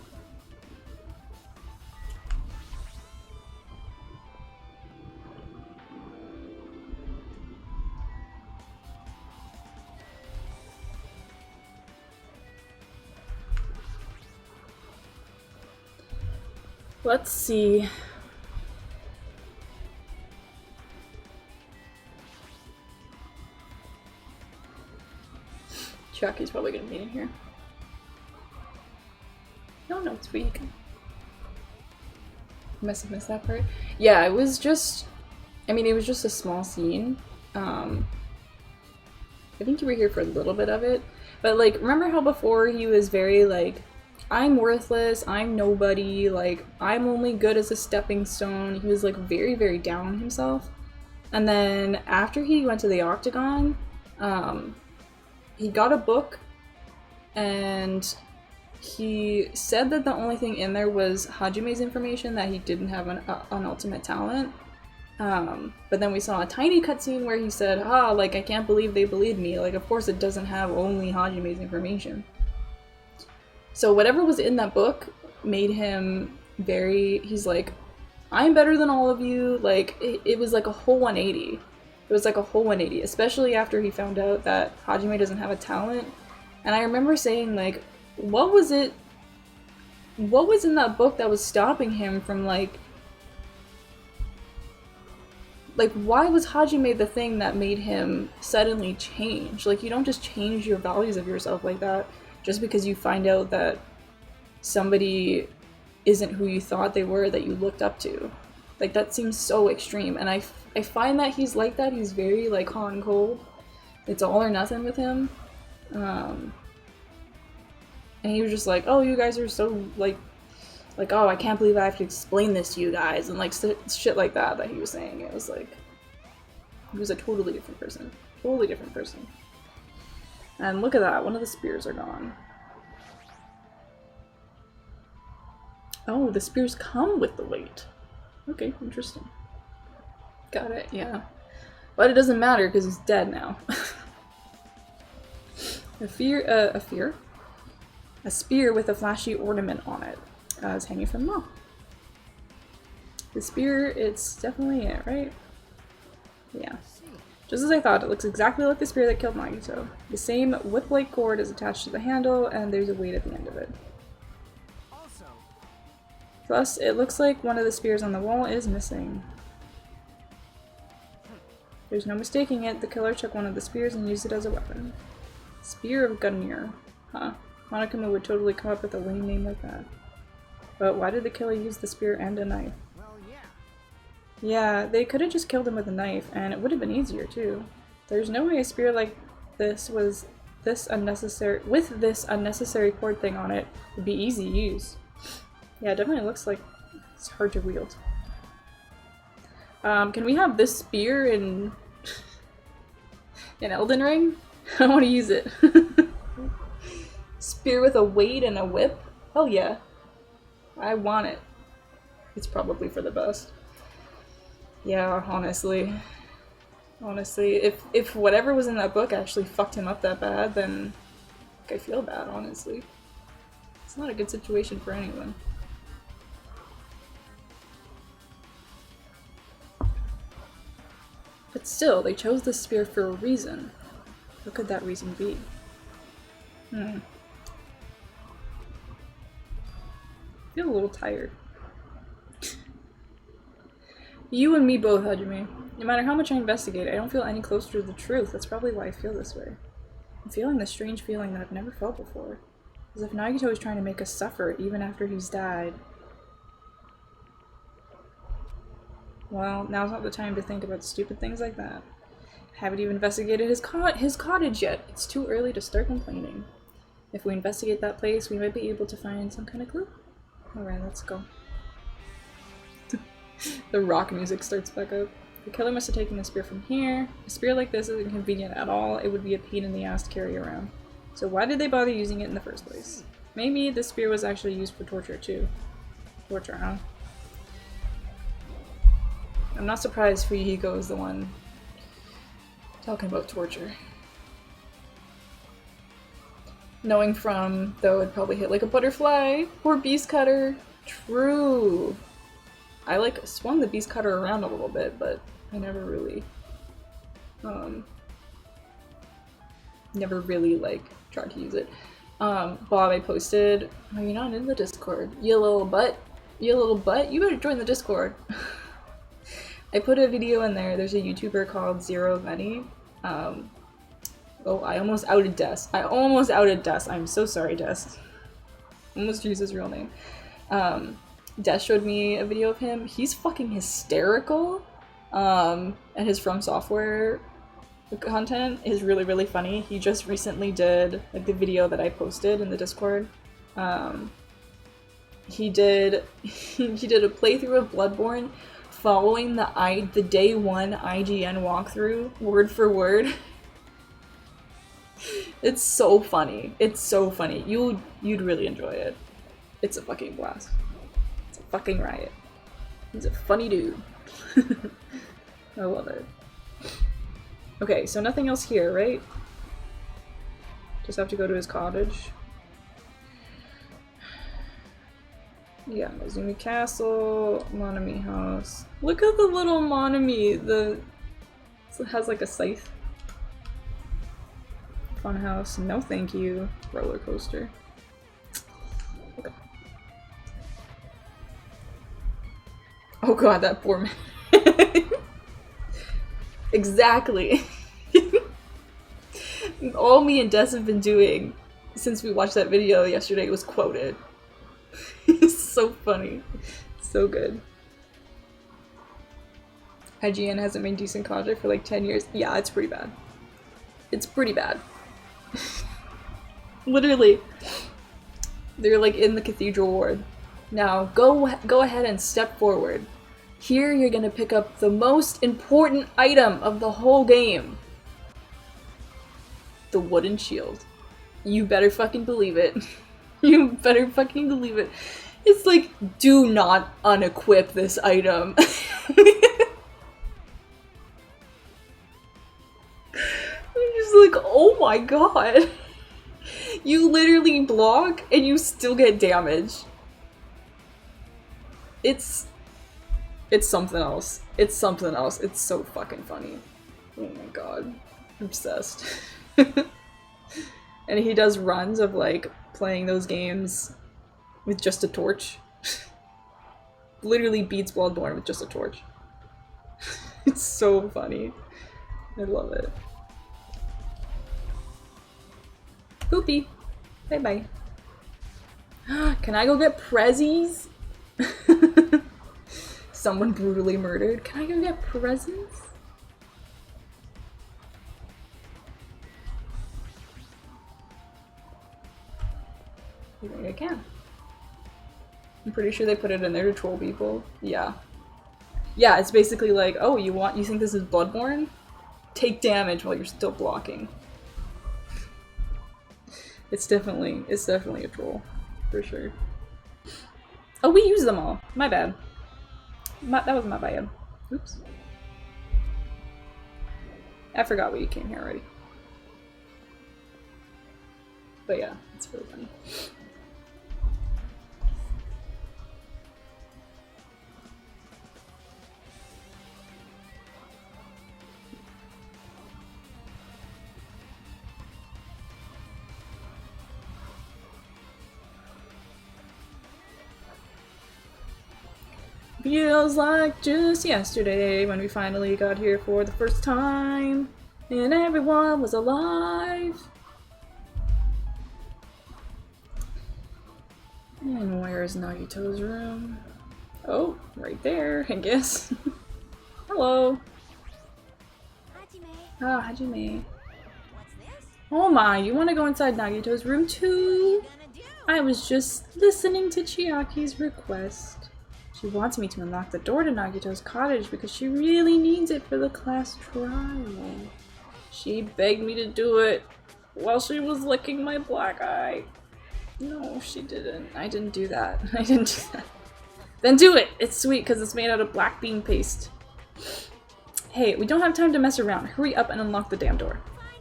Let's see. Chucky's probably gonna be in here. No, it's weak. Must have missed that part. Yeah, it was just, I mean, it was just a small scene. I think you were here for a little bit of it. But like, remember how before he was very like, I'm worthless, I'm nobody, like, I'm only good as a stepping stone. He was like very, very down on himself. And then after he went to the Octagon, he got a book and he said that the only thing in there was Hajime's information, that he didn't have an ultimate talent. But then we saw a tiny cutscene where he said, like, I can't believe they believed me. Like, of course it doesn't have only Hajime's information. So whatever was in that book made him very, he's like, I'm better than all of you. Like, it was like a whole 180. It was like a whole 180, especially after he found out that Hajime doesn't have a talent. And I remember saying, like, what was in that book that was stopping him from, like, why was Hajime the thing that made him suddenly change? Like, you don't just change your values of yourself like that just because you find out that somebody isn't who you thought they were, that you looked up to. Like, that seems so extreme, and I find that he's like that. He's very, like, hot and cold. It's all or nothing with him. And he was just like, oh, you guys are so, like, oh, I can't believe I have to explain this to you guys, and, like, shit like that he was saying. It was like, he was a totally different person. Totally different person. And look at that, one of the spears are gone. Oh, the spears come with the weight. Okay, interesting. Got it, yeah. But it doesn't matter because he's dead now. A spear with a flashy ornament on it. It's hanging from the wall. The spear, it's definitely it, right? Yeah. Just as I thought, it looks exactly like the spear that killed Nagito. The same whip-like cord is attached to the handle, and there's a weight at the end of it. Plus, it looks like one of the spears on the wall is missing. There's no mistaking it, the killer took one of the spears and used it as a weapon. Spear of Gunmir. Huh. Monokuma would totally come up with a lame name like that. But why did the killer use the spear and a knife? Yeah, they could have just killed him with a knife, and it would have been easier too. There's no way a spear like this was this unnecessary cord thing on it would be easy to use. Yeah, it definitely looks like it's hard to wield. Can we have this spear in Elden Ring? I want to use it. Spear with a weight and a whip? Hell yeah. I want it. It's probably for the best. Yeah, honestly. Honestly, if whatever was in that book actually fucked him up that bad, then I feel bad, honestly. It's not a good situation for anyone. But still, they chose this spear for a reason. What could that reason be? I feel a little tired. You and me both, Hajime. No matter how much I investigate, I don't feel any closer to the truth. That's probably why I feel this way. I'm feeling this strange feeling that I've never felt before. As if Nagito is trying to make us suffer even after he's died. Well, now's not the time to think about stupid things like that. I haven't even investigated his cottage yet. It's too early to start complaining. If we investigate that place, we might be able to find some kind of clue. Alright, let's go. The rock music starts back up. The killer must have taken the spear from here. A spear like this isn't convenient at all. It would be a pain in the ass to carry around. So why did they bother using it in the first place? Maybe this spear was actually used for torture too. Torture, huh? I'm not surprised Fuyuhiko is the one talking about torture. Knowing from, though, it'd probably hit like a butterfly. Poor beast cutter. True. I like swung the beast cutter around a little bit, but I never really like tried to use it. Bob, I posted, oh, you're not in the Discord. You little butt. You little butt. You better join the Discord. I put a video in there. There's a YouTuber called Zero Venny. Oh, I almost outed Des. I'm so sorry, Des. Almost used his real name. Des showed me a video of him. He's fucking hysterical. And his From Software content is really, really funny. He just recently did like the video that I posted in the Discord. He did a playthrough of Bloodborne following the day one IGN walkthrough word for word. It's so funny. It's so funny. You'd really enjoy it. It's a fucking blast. It's a fucking riot. He's a funny dude. I love it. Okay, so nothing else here, right? Just have to go to his cottage. Yeah, Mizumi Castle, Monami House. Look at the little Monami. It has like a scythe. Fun house. No thank you. Roller coaster. Okay. Oh god, that poor man. Exactly. All me and Des have been doing since we watched that video yesterday was quoted. It's so funny. So good. IGN hasn't made decent content for like 10 years. Yeah, it's pretty bad. It's pretty bad. Literally. They're like in the cathedral ward. Now, go ahead and step forward. Here you're gonna pick up the most important item of the whole game. The wooden shield. You better fucking believe it. You better fucking believe it. It's like, do not unequip this item. I'm just like, oh my god. You literally block and you still get damage. it's something else. It's something else. It's so fucking funny. Oh my god. I'm obsessed. And he does runs of like playing those games with just a torch. Literally beats Bloodborne with just a torch. It's so funny. I love it. Poopy. Bye bye. Can I go get prezzies? Someone brutally murdered. Can I go get presents? You think I can? I'm pretty sure they put it in there to troll people. Yeah. Yeah, it's basically like, oh, you think this is Bloodborne? Take damage while you're still blocking. It's definitely a troll. For sure. Oh, we used them all. My bad. That was my bad. Oops. I forgot we came here already. But yeah, it's really funny. Feels like just yesterday when we finally got here for the first time and everyone was alive. And where is Nagito's room? Oh, right there, I guess. Hello. Hajime, Ah, Hajime. what's this? Oh my, you want to go inside Nagito's room too? Gonna do? I was just listening to Chiaki's request. She wants me to unlock the door to Nagito's cottage because she really needs it for the class trial. She begged me to do it while she was licking my black eye. No, she didn't. I didn't do that. I didn't do that. Then do it! It's sweet because it's made out of black bean paste. Hey, we don't have time to mess around. Hurry up and unlock the damn door.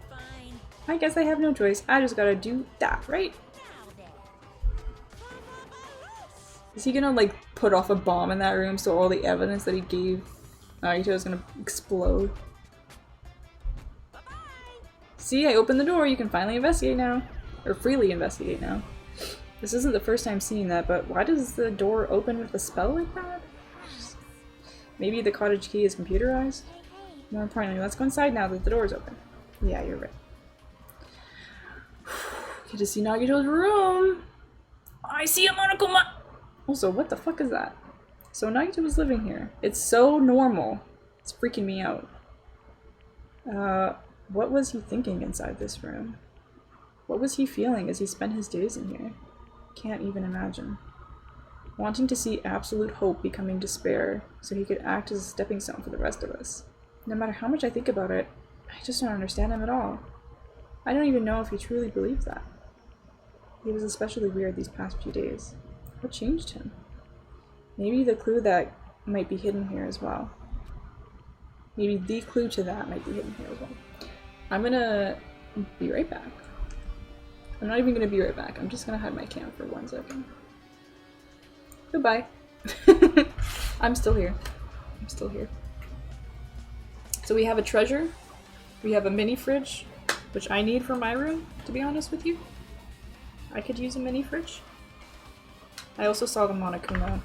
Fine, fine. I guess I have no choice. I just gotta do that, right? Now then. Is he gonna like put off a bomb in that room so all the evidence that he gave Nagito is gonna explode? Bye-bye. See, I opened the door. You can finally investigate now. Or freely investigate now. This isn't the first time seeing that, but why does the door open with a spell like that? Maybe the cottage key is computerized? Hey, More importantly, let's go inside now that the door is open. Yeah, you're right. Get to see Nagito's room! I see a Monokuma! Also, what the fuck is that? So Nagito was living here. It's so normal. It's freaking me out. What was he thinking inside this room? What was he feeling as he spent his days in here? Can't even imagine. Wanting to see absolute hope becoming despair so he could act as a stepping stone for the rest of us. No matter how much I think about it, I just don't understand him at all. I don't even know if he truly believes that. He was especially weird these past few days. What changed him? Maybe the clue that might be hidden here as well. Maybe the clue to that might be hidden here as well. I'm gonna be right back. I'm not even gonna be right back. I'm just gonna hide my cam for 1 second. Goodbye. I'm still here. I'm still here. So we have a treasure. We have a mini fridge, which I need for my room, to be honest with you. I could use a mini fridge. I also saw the Monokuma.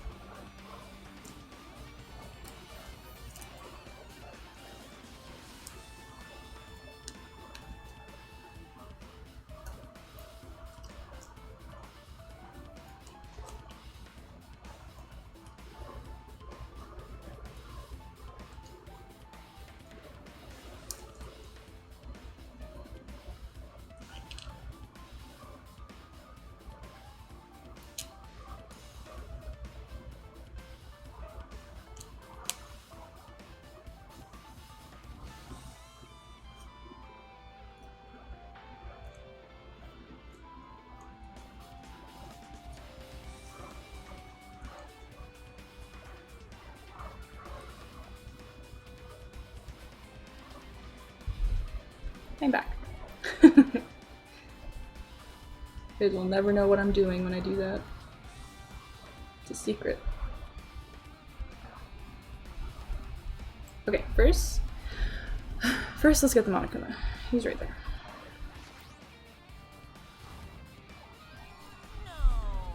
I'm back. You guys will never know what I'm doing when I do that. It's a secret. Okay, first let's get the Monokuma. He's right there.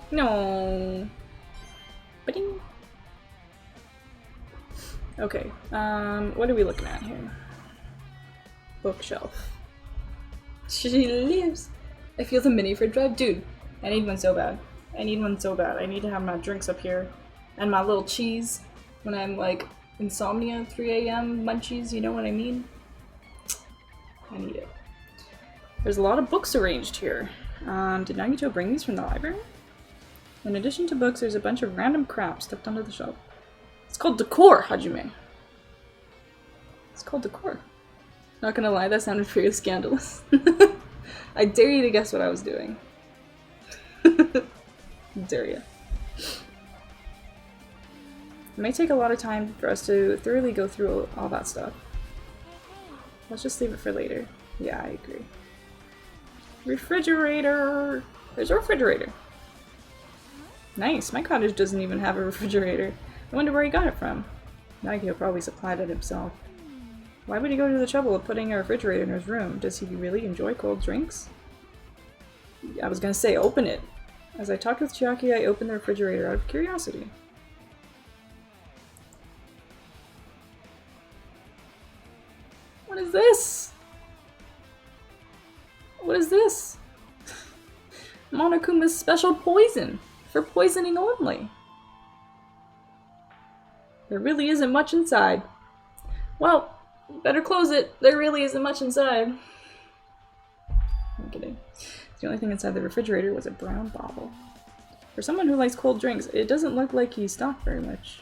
No. Ba-ding. Okay, what are we looking at here? Bookshelf. She lives. I feel the mini fridge drive. Dude, I need one so bad. I need one so bad. I need to have my drinks up here. And my little cheese when I'm like insomnia 3 a.m. munchies, you know what I mean? I need it. There's a lot of books arranged here. Did Nagito bring these from the library? In addition to books, there's a bunch of random crap stuffed under the shelf. It's called decor, Hajime. It's called decor. Not gonna lie, that sounded pretty scandalous. I dare you to guess what I was doing. Dare you. It may take a lot of time for us to thoroughly go through all that stuff. Let's just leave it for later. Yeah, I agree. Refrigerator! There's a refrigerator. Nice, my cottage doesn't even have a refrigerator. I wonder where he got it from. Nagito probably supplied it himself. Why would he go to the trouble of putting a refrigerator in his room? Does he really enjoy cold drinks? I was gonna say, open it. As I talked with Chiaki, I opened the refrigerator out of curiosity. What is this? What is this? Monokuma's special poison. For poisoning only. There really isn't much inside. Well, better close it. There really isn't much inside. I'm kidding. The only thing inside the refrigerator was a brown bottle. For someone who likes cold drinks, it doesn't look like he stocked very much.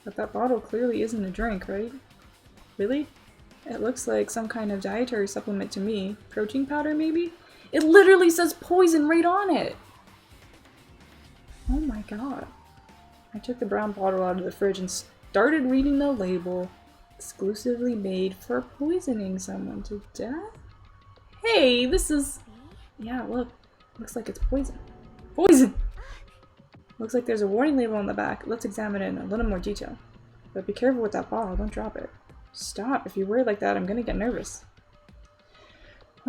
But that bottle clearly isn't a drink, right? Really? It looks like some kind of dietary supplement to me. Protein powder, maybe? It literally says poison right on it! Oh my god. I took the brown bottle out of the fridge and started reading the label. Exclusively made for poisoning someone to death? Hey, this is... Yeah, look. Looks like it's poison. Poison! Looks like there's a warning label on the back. Let's examine it in a little more detail. But be careful with that bottle, don't drop it. Stop, if you worry like that, I'm gonna get nervous.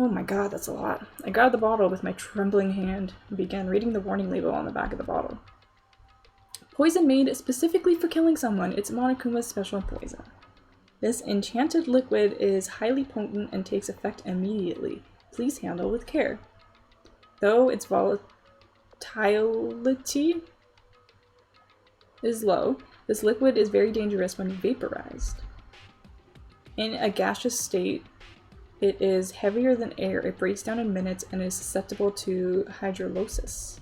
Oh my god, that's a lot. I grabbed the bottle with my trembling hand and began reading the warning label on the back of the bottle. Poison made specifically for killing someone. It's Monokuma's special poison. This enchanted liquid is highly potent and takes effect immediately. Please handle with care. Though its volatility is low, this liquid is very dangerous when vaporized. In a gaseous state, it is heavier than air, it breaks down in minutes, and is susceptible to hydrolysis.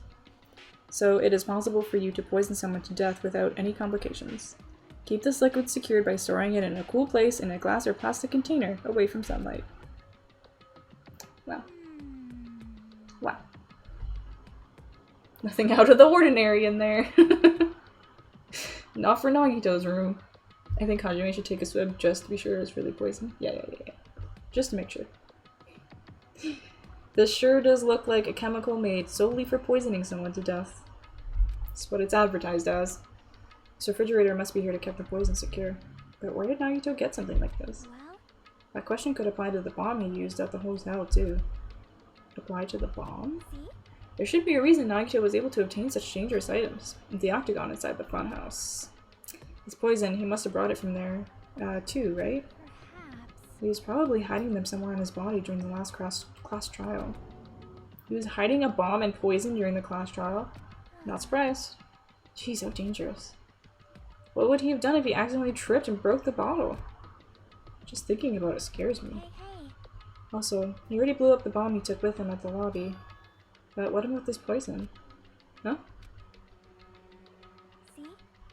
So it is possible for you to poison someone to death without any complications. Keep this liquid secured by storing it in a cool place in a glass or plastic container away from sunlight. Wow. Wow. Nothing out of the ordinary in there. Not for Nagito's room. I think Hajime should take a swim just to be sure it's really poison. Yeah. Just to make sure. This sure does look like a chemical made solely for poisoning someone to death. That's what it's advertised as. This refrigerator must be here to keep the poison secure. But where did Nagito get something like this? Well, That question could apply to the bomb he used at the hotel too. Apply to the bomb? see? There should be a reason Nagito was able to obtain such dangerous items. The octagon inside the funhouse. This poison, he must have brought it from there, too, right? Perhaps. He was probably hiding them somewhere in his body during the last class trial. He was hiding a bomb and poison during the class trial? Not surprised. Jeez, how dangerous. What would he have done if he accidentally tripped and broke the bottle? Just thinking about it scares me. Hey. Also, he already blew up the bomb he took with him at the lobby. But what about this poison? Huh? See?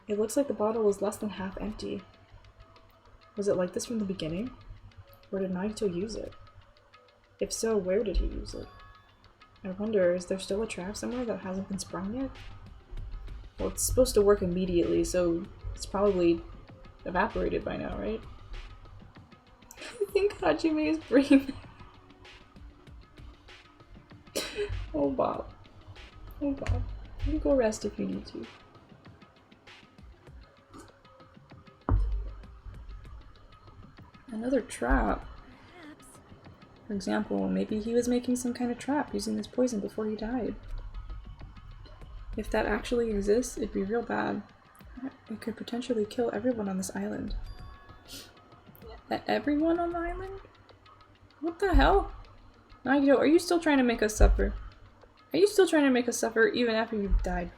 It looks like the bottle was less than half empty. Was it like this from the beginning? Or did Nagito use it? If so, where did he use it? I wonder, is there still a trap somewhere that hasn't been sprung yet? Well, it's supposed to work immediately, so it's probably evaporated by now, right? I think Hajime is breathing. Oh, Bob. Oh, Bob. You go rest if you need to. Another trap. Perhaps. For example, maybe he was making some kind of trap using this poison before he died. If that actually exists, it'd be real bad. It could potentially kill everyone on this island. Everyone on the island? What the hell? Nagito, are you still trying to make us suffer? Are you still trying to make us suffer even after you've died?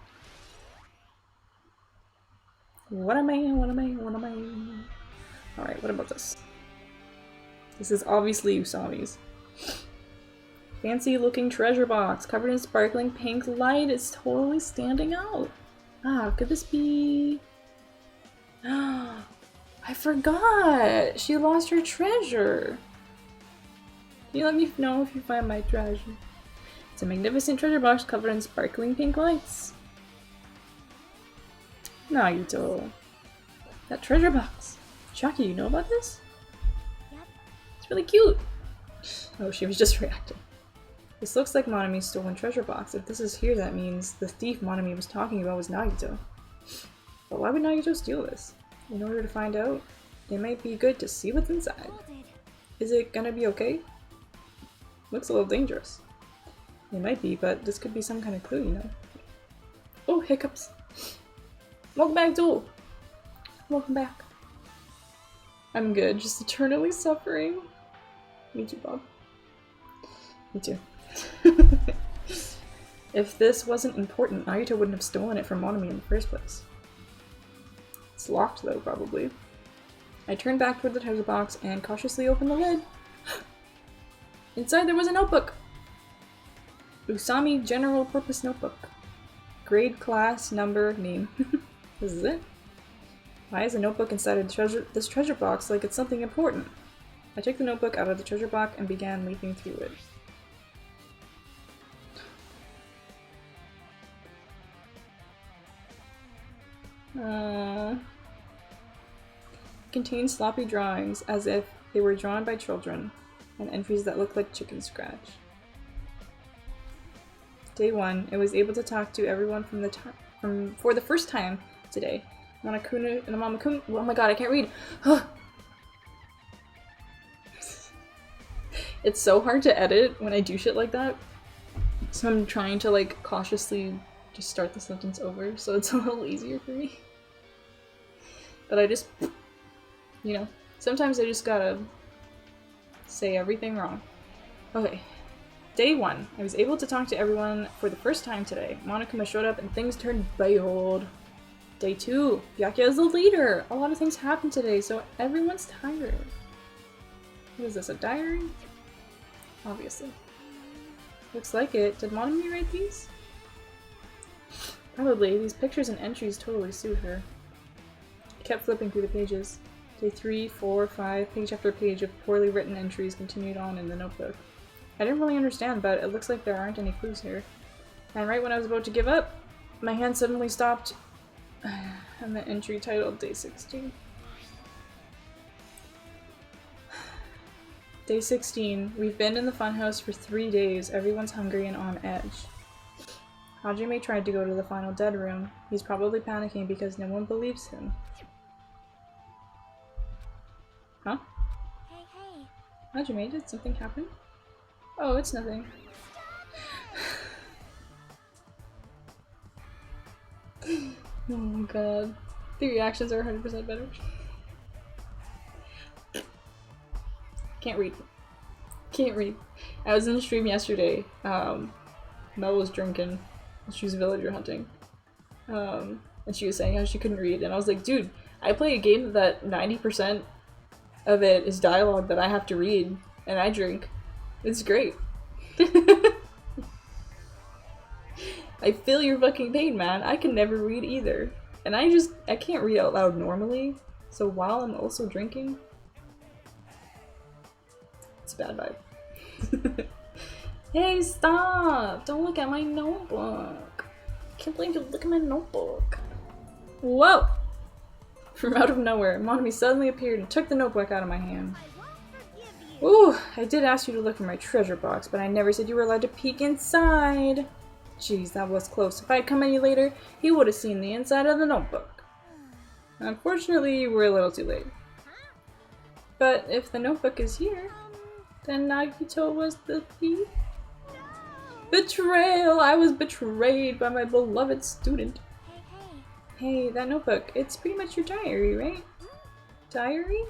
What am I? What am I? What am I? Alright, what about this? This is obviously Usami's. Fancy looking treasure box covered in sparkling pink light is totally standing out. Ah, could this be... Ah, I forgot! She lost her treasure! Can you let me know if you find my treasure? It's a magnificent treasure box covered in sparkling pink lights. Nagito. That treasure box. Shaki, you know about this? Yep. It's really cute. Oh, she was just reacting. This looks like Monami's stolen treasure box. If this is here, that means the thief Monami was talking about was Nagito. But why would Nagito steal this? In order to find out, it might be good to see what's inside. Hold it. Is it gonna be okay? Looks a little dangerous. It might be, but this could be some kind of clue, you know? Oh, hiccups! Welcome back, Duel! Welcome back. I'm good, just eternally suffering. Me too, Bob. Me too. If this wasn't important, Nagito wouldn't have stolen it from Monami in the first place. It's locked though, probably. I turned back toward the treasure box and cautiously opened the lid. Inside there was a notebook! Usami General Purpose Notebook. Grade, class, number, name. This is it? Why is a notebook inside of this treasure box like it's something important? I took the notebook out of the treasure box and began leafing through it. It contains sloppy drawings as if they were drawn by children, and entries that look like chicken scratch. Day 1, I was able to talk to everyone for the first time today. Monokuma and Mamakuma. Oh my god, I can't read. It's so hard to edit when I do shit like that. So I'm trying to like cautiously just start the sentence over so it's a little easier for me. But I just, you know, sometimes I just gotta say everything wrong. Okay. Day 1. I was able to talk to everyone for the first time today. Monokuma showed up and things turned bad. Day 2. Byakuya is the leader. A lot of things happened today, so everyone's tired. What is this, a diary? Obviously. Looks like it. Did Monami write these? Probably. These pictures and entries totally suit her. I kept flipping through the pages. Day 3, 4, 5, page after page of poorly written entries continued on in the notebook. I didn't really understand, but it looks like there aren't any clues here. And right when I was about to give up, my hand suddenly stopped and the entry titled Day 16. Day 16. We've been in the funhouse for 3 days. Everyone's hungry and on edge. Hajime tried to go to the final dead room. He's probably panicking because no one believes him. Huh? Hey, hey. Hajime, did something happen? Oh, it's nothing. Oh my god. The reactions are 100% better. Can't read. Can't read. I was in the stream yesterday. Mel was drinking. She was villager hunting. And she was saying how she couldn't read. And I was like, dude, I play a game that 90% of it is dialogue that I have to read. And I drink. It's great. I feel your fucking pain, man. I can never read either. And I can't read out loud normally. So while I'm also drinking, it's a bad vibe. Hey, stop! Don't look at my notebook. I can't believe you look at my notebook. Whoa! From out of nowhere, Monami suddenly appeared and took the notebook out of my hand. Ooh, I did ask you to look for my treasure box, but I never said you were allowed to peek inside. Jeez, that was close. If I had come any later, he would have seen the inside of the notebook. Unfortunately, you were a little too late. But if the notebook is here, then Nagito was the thief? Betrayal! I was betrayed by my beloved student. Hey, hey. Hey, that notebook, it's pretty much your diary, right? Diary?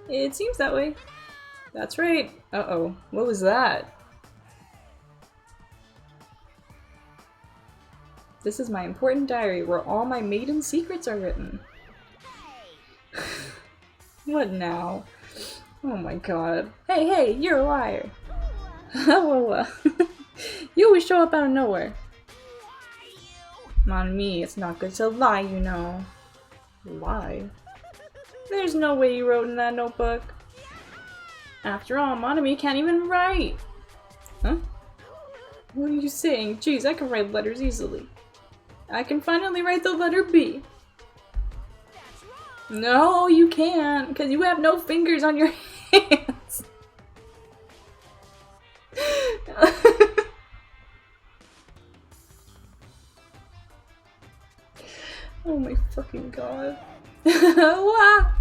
It seems that way. That's right. Uh-oh. What was that? This is my important diary where all my maiden secrets are written. What now? Oh my god. Hey, hey, you're a liar. Whoa, you always show up out of nowhere. On me, it's not good to lie, you know. Lie? There's no way you wrote in that notebook. After all, Monami can't even write. Huh? What are you saying? Jeez, I can write letters easily. I can finally write the letter B. No, you can't, because you have no fingers on your hands. Oh my fucking god. Wow.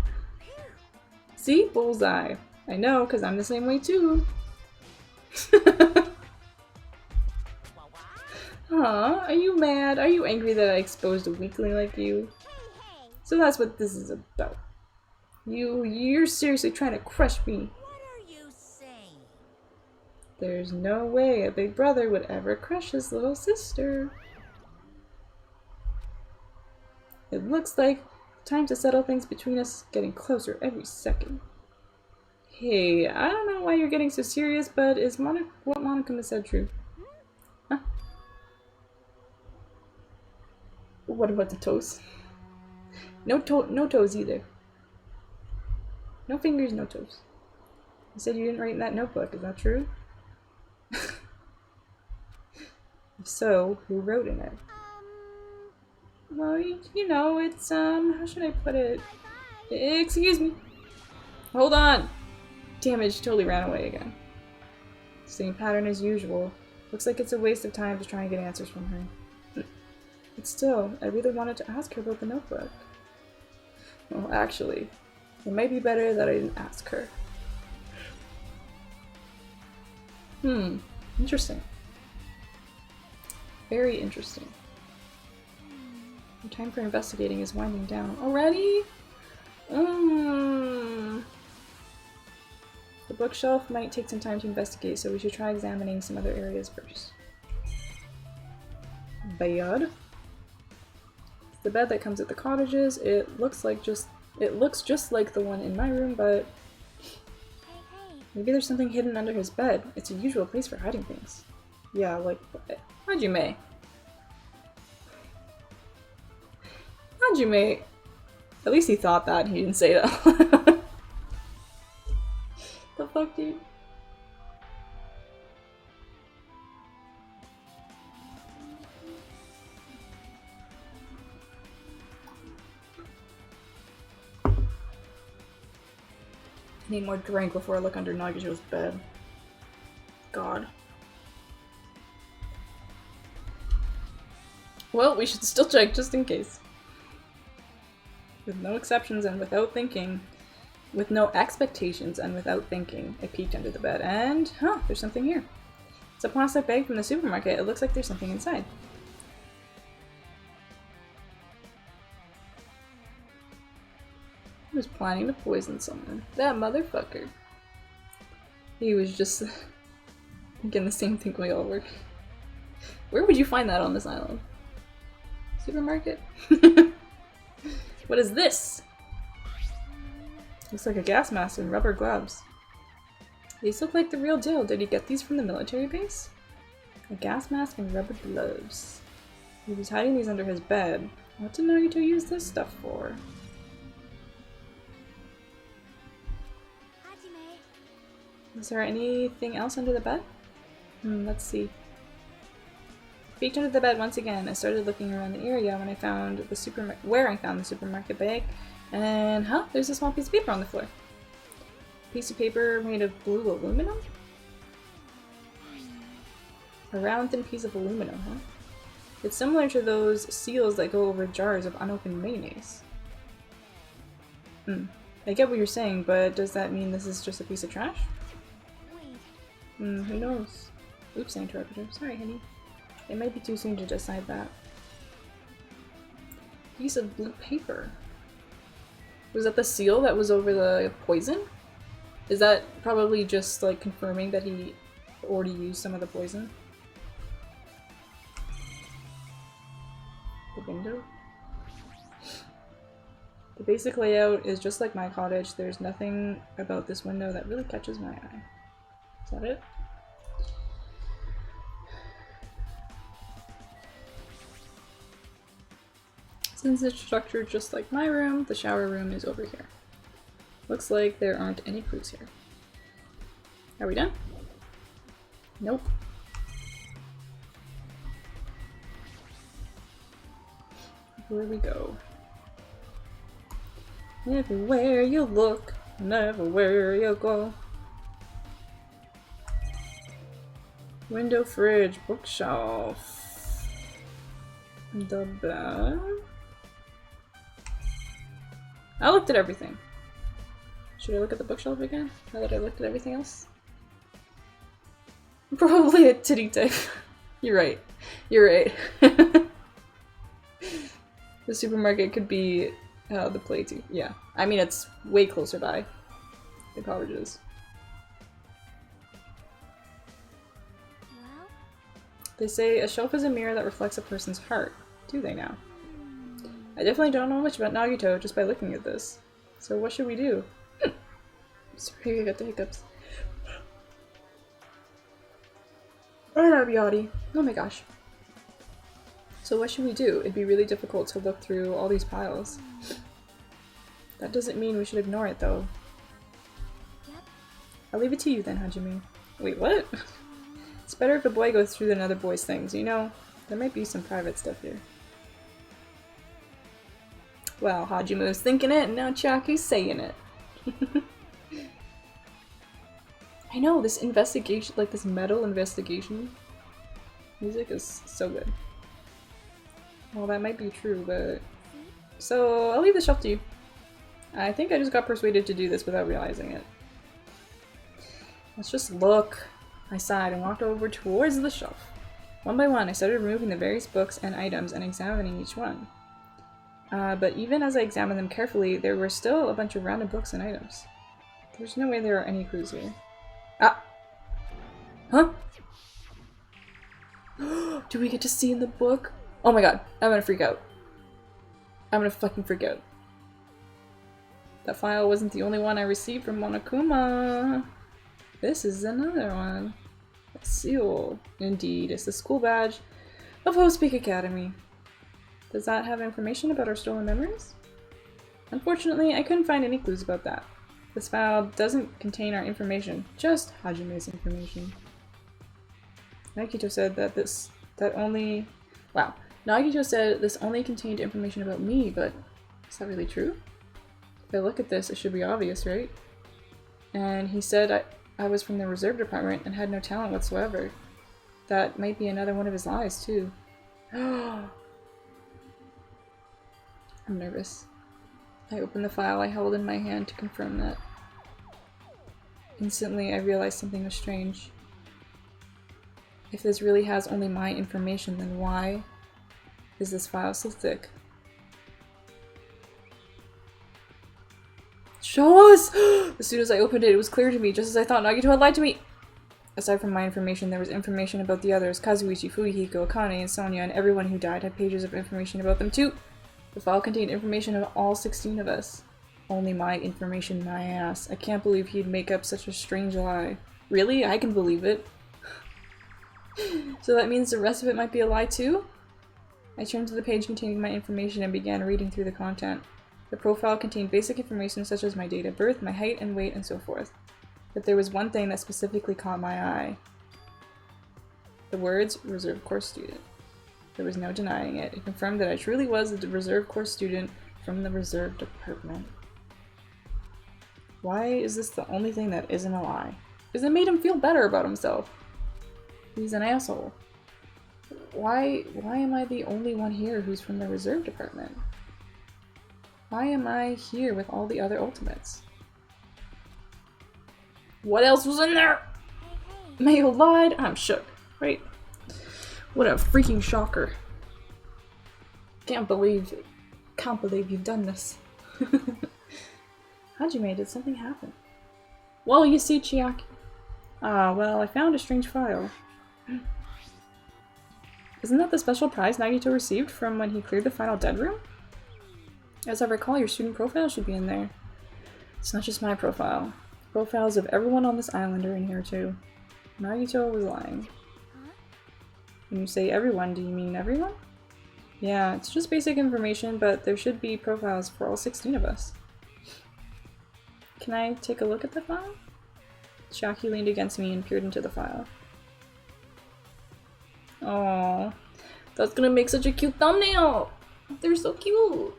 See? Bullseye. I know, because I'm the same way too. Huh? Are you mad? Are you angry that I exposed a weakling like you? So that's what this is about. You're seriously trying to crush me. What are you saying? There's no way a big brother would ever crush his little sister. It looks like time to settle things between us is getting closer every second. Hey, I don't know why you're getting so serious, but is what Monica said true? Huh? What about the toes? No toes either. No fingers, no toes. You said you didn't write in that notebook, is that true? If so, who wrote in it? Well, you know, it's, how should I put it? Excuse me. Hold on! Damn it, she totally ran away again. Same pattern as usual. Looks like it's a waste of time to try and get answers from her. But still, I really wanted to ask her about the notebook. Well, actually, it might be better that I didn't ask her. Interesting. Very interesting. The time for investigating is winding down. Already? The bookshelf might take some time to investigate, so we should try examining some other areas first. Bad. The bed that comes at the cottages, it looks just like the one in my room, but maybe there's something hidden under his bed. It's a usual place for hiding things. Yeah, like Hajime. Hajime. At least he thought that, he didn't say that. The fuck, dude? I need more drink before I look under Nagito's bed. God. Well, we should still check just in case. With no exceptions and without thinking, with no expectations and without thinking, I peeked under the bed and, there's something here. It's a plastic bag from the supermarket. It looks like there's something inside. He was planning to poison someone. That motherfucker. He was just thinking the same thing we all were. Where would you find that on this island? Supermarket? What is this? Looks like a gas mask and rubber gloves. These look like the real deal. Did he get these from the military base? A gas mask and rubber gloves. He was hiding these under his bed. What did Nagito use this stuff for? Is there anything else under the bed? Let's see. Peeked under the bed once again. I started looking around the area when I found the supermarket bag. And there's a small piece of paper on the floor. Piece of paper made of blue aluminum? A round thin piece of aluminum, huh? It's similar to those seals that go over jars of unopened mayonnaise. I get what you're saying, but does that mean this is just a piece of trash? Wait. Who knows? Oops, I interrupted her. Sorry, honey. It might be too soon to decide that. Piece of blue paper. Was that the seal that was over the poison? Is that probably just like confirming that he already used some of the poison? The window? The basic layout is just like my cottage. There's nothing about this window that really catches my eye. Is that it? Since it's structured just like my room, the shower room is over here. Looks like there aren't any clues here. Are we done? Nope. Where we go? Everywhere you look, and everywhere you go. Window, fridge, bookshelf. The bed. I looked at everything. Should I look at the bookshelf again, now that I looked at everything else? Probably a titty type. You're right. You're right. The supermarket could be the play too. Yeah. I mean, it's way closer by. The cottage is. Well, They say a shelf is a mirror that reflects a person's heart. Do they now? I definitely don't know much about Nagito just by looking at this. So what should we do? Sorry, I got the hiccups. Yachty. Oh my gosh. So what should we do? It'd be really difficult to look through all these piles. That doesn't mean we should ignore it though. yep. I'll leave it to you then, Hajime. Wait, what? It's better if a boy goes through another boy's things, you know? There might be some private stuff here. Well, Hajime was thinking it, and now Chaku's saying it. I know, this investigation, like this metal investigation music is so good. Well, that might be true, but... So, I'll leave the shelf to you. I think I just got persuaded to do this without realizing it. Let's just look. I sighed and walked over towards the shelf. One by one, I started removing the various books and items and examining each one. But even as I examined them carefully, there were still a bunch of random books and items. There's no way there are any clues here. Ah! Huh? Do we get to see in the book? Oh my god, I'm gonna freak out. I'm gonna fucking freak out. That file wasn't the only one I received from Monokuma. This is another one. A seal. Indeed, it's the school badge of Host Peak Academy. Does that have information about our stolen memories? Unfortunately, I couldn't find any clues about that. This file doesn't contain our information, just Hajime's information. Nagito said that Nagito said this only contained information about me, but is that really true? If I look at this, it should be obvious, right? And he said I was from the reserve department and had no talent whatsoever. That might be another one of his lies, too. I'm nervous. I opened the file I held in my hand to confirm that. Instantly, I realized something was strange. If this really has only my information, then why is this file so thick? Show us! As soon as I opened it, it was clear to me, just as I thought Nagito had lied to me! Aside from my information, there was information about the others, Kazuichi, Fuyuhiko, Akane, and Sonia, and everyone who died had pages of information about them too! The file contained information of all 16 of us. Only my information, my ass. I can't believe he'd make up such a strange lie. Really? I can believe it. So that means the rest of it might be a lie too? I turned to the page containing my information and began reading through the content. The profile contained basic information such as my date of birth, my height and weight, and so forth. But there was one thing that specifically caught my eye. The words, reserve course student. There was no denying it. It confirmed that I truly was a reserve course student from the reserve department. Why is this the only thing that isn't a lie? Because it made him feel better about himself. He's an asshole. Why am I the only one here who's from the reserve department? Why am I here with all the other ultimates? What else was in there? Mayo lied? I'm shook. Right? What a freaking shocker. Can't believe you've done this. Hajime, did something happen? Well, you see, Chiaki. Ah, well, I found a strange file. Isn't that the special prize Nagito received from when he cleared the final dead room? As I recall, your student profile should be in there. It's not just my profile. Profiles of everyone on this island are in here too. Nagito was lying. When you say everyone, do you mean everyone? Yeah, it's just basic information, but there should be profiles for all 16 of us. Can I take a look at the file? Chiaki leaned against me and peered into the file. Aww, that's gonna make such a cute thumbnail! They're so cute!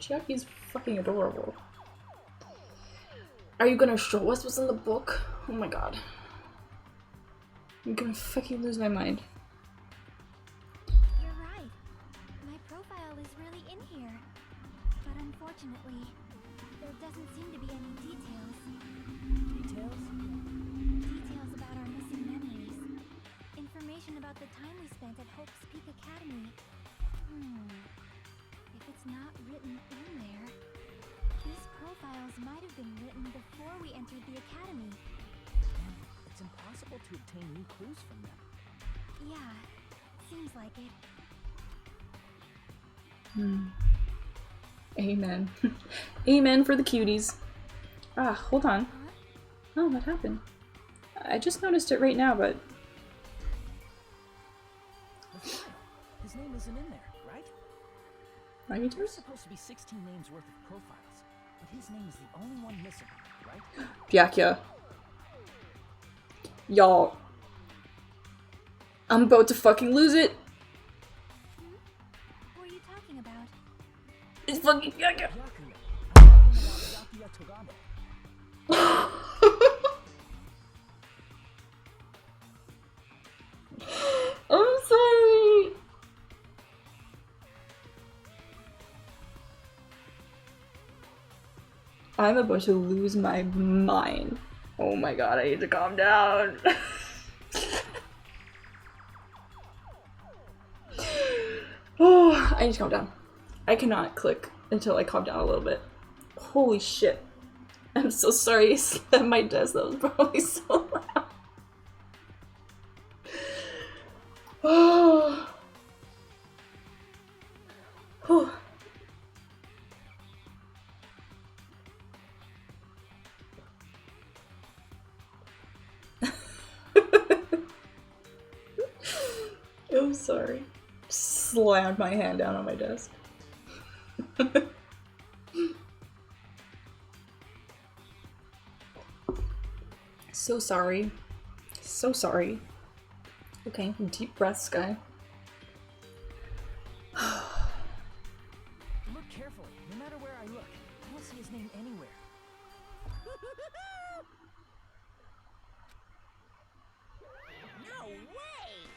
Chiaki's fucking adorable. Are you gonna show us what's in the book? Oh my god. I'm gonna fucking lose my mind. You're right. My profile is really in here. But unfortunately, there doesn't seem to be any details. Details? Details about our missing memories. Information about the time we spent at Hope's Peak Academy. If it's not written in there, these profiles might have been written before we entered the academy. And it's impossible to obtain new clues from them. Yeah, seems like it. Amen. Amen for the cuties. Ah, hold on. Oh, what happened? I just noticed it right now, but... His name isn't in there, right? Nagito? There's supposed to be 16 names worth of profiles, but his name is the only one missing, right? Byakuya. Y'all. I'm about to fucking lose it. What are you talking about? It's fucking Byakuya. Byakuya. I'm talking about Byakuya Togame. I'm sorry. I'm about to lose my mind. Oh my god, I need to calm down. Oh, I need to calm down. I cannot click until I calm down a little bit. Holy shit. I'm so sorry I slammed my desk. That was probably so loud. Oh. Whew. I'm sorry. Slammed my hand down on my desk. So sorry. So sorry. Okay, deep breaths, guy. Look carefully. No matter where I look, I don't see his name anywhere. No way!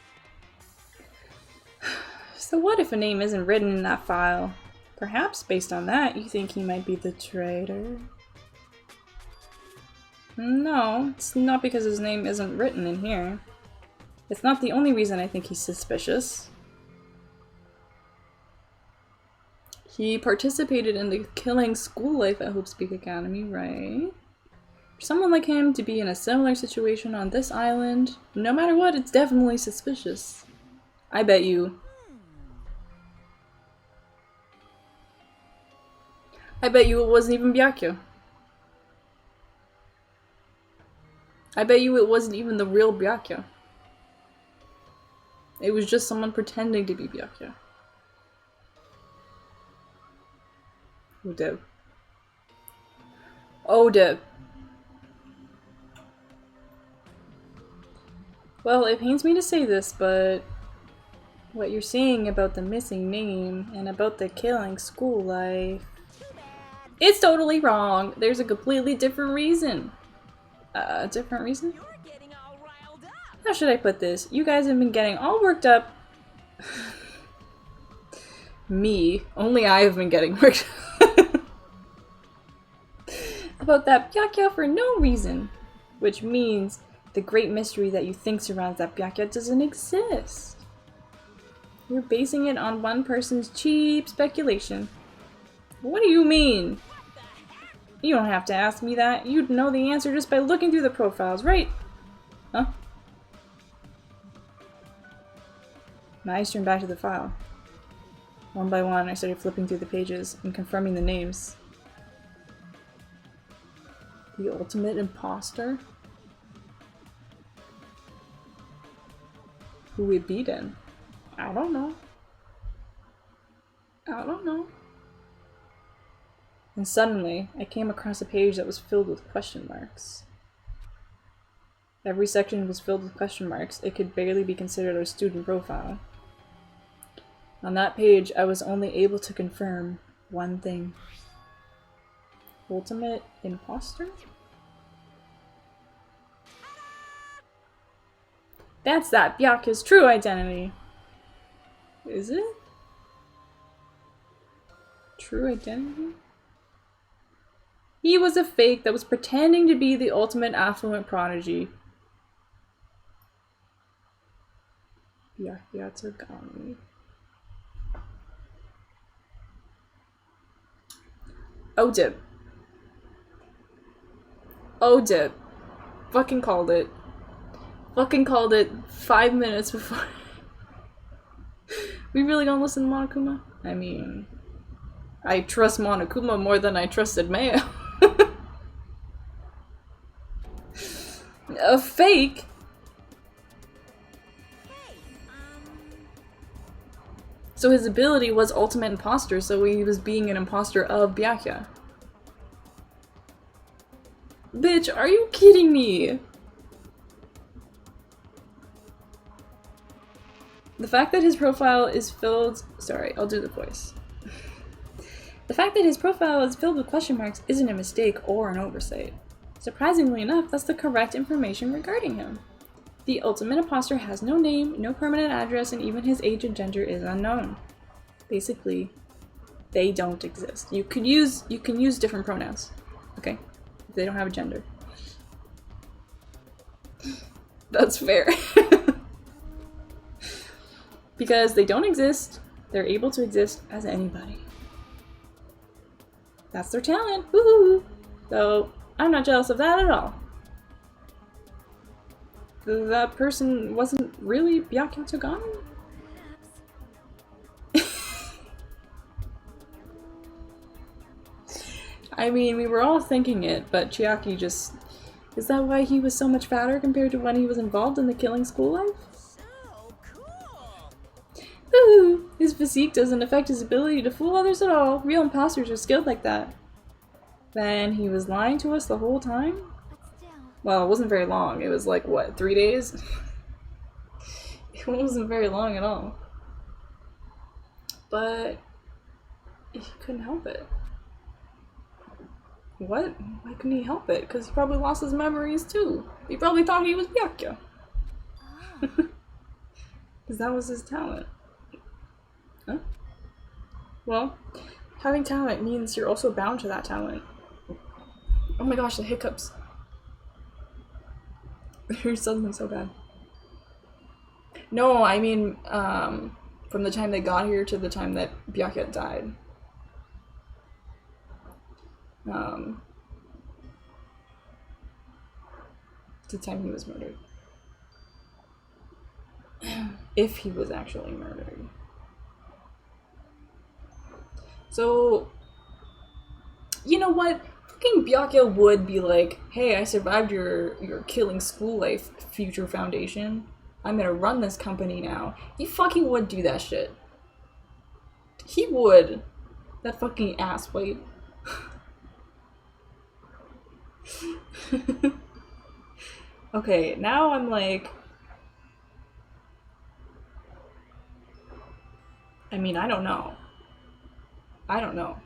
So what if a name isn't written in that file? Perhaps based on that, you think he might be the traitor? No, it's not because his name isn't written in here. It's not the only reason I think he's suspicious. He participated in the killing school life at Hope's Peak Academy, right? For someone like him to be in a similar situation on this island, no matter what, it's definitely suspicious. I bet you it wasn't even Byakuya. I bet you it wasn't even the real Byakuya. It was just someone pretending to be Byakuya. Oh, Deb. Oh, Deb. Well, it pains me to say this, but what you're saying about the missing name and about the killing school life, it's totally wrong. There's a completely different reason. A different reason? You're getting all riled up. How should I put this? You guys have been getting all worked up. Me. Only I have been getting worked up. about that Byakya for no reason. Which means the great mystery that you think surrounds that Byakya doesn't exist. You're basing it on one person's cheap speculation. What do you mean? You don't have to ask me that. You'd know the answer just by looking through the profiles, right? Huh? My eyes turned back to the file. One by one, I started flipping through the pages and confirming the names. The ultimate imposter? Who we beat in? I don't know. I don't know. And suddenly, I came across a page that was filled with question marks. Every section was filled with question marks. It could barely be considered a student profile. On that page, I was only able to confirm one thing. Ultimate imposter? That's that Byakya's true identity. Is it? True identity? He was a fake that was pretending to be the ultimate affluent prodigy. Byakya Togami. Odip. Odip. Fucking called it. Fucking called it 5 minutes before. We really gonna listen to Monokuma? I mean, I trust Monokuma more than I trusted Mayo. A fake? So his ability was ultimate imposter, so he was being an imposter of Byakya. Bitch, are you kidding me? The fact that his profile is filled... Sorry, I'll do the voice. The fact that his profile is filled with question marks isn't a mistake or an oversight. Surprisingly enough, that's the correct information regarding him. The ultimate imposter has no name, no permanent address, and even his age and gender is unknown. Basically, they don't exist. You can use different pronouns, okay? If they don't have a gender. That's fair. Because they don't exist, they're able to exist as anybody. That's their talent, woohoo! So, I'm not jealous of that at all. That person wasn't really Byakya Togami? I mean, we were all thinking it, but Chiaki just... Is that why he was so much fatter compared to when he was involved in the killing school life? So cool. Ooh, his physique doesn't affect his ability to fool others at all. Real imposters are skilled like that. Then he was lying to us the whole time? But still, Well, it wasn't very long. It was like, what, 3 days? It wasn't very long at all. But he couldn't help it. What? Why couldn't he help it? Because he probably lost his memories too. He probably thought he was Byakya. oh, Because that was his talent. Huh? Well, having talent means you're also bound to that talent. Oh my gosh, the hiccups. They're suddenly so bad. No, I mean, from the time they got here to the time that Byakya died. To the time he was murdered. If he was actually murdered. So, you know what? Fucking Byakya would be like, hey, I survived your killing school life, Future Foundation. I'm gonna run this company now. He fucking would do that shit. He would. That fucking asswipe. Okay, now I'm like... I mean, I don't know. I don't know.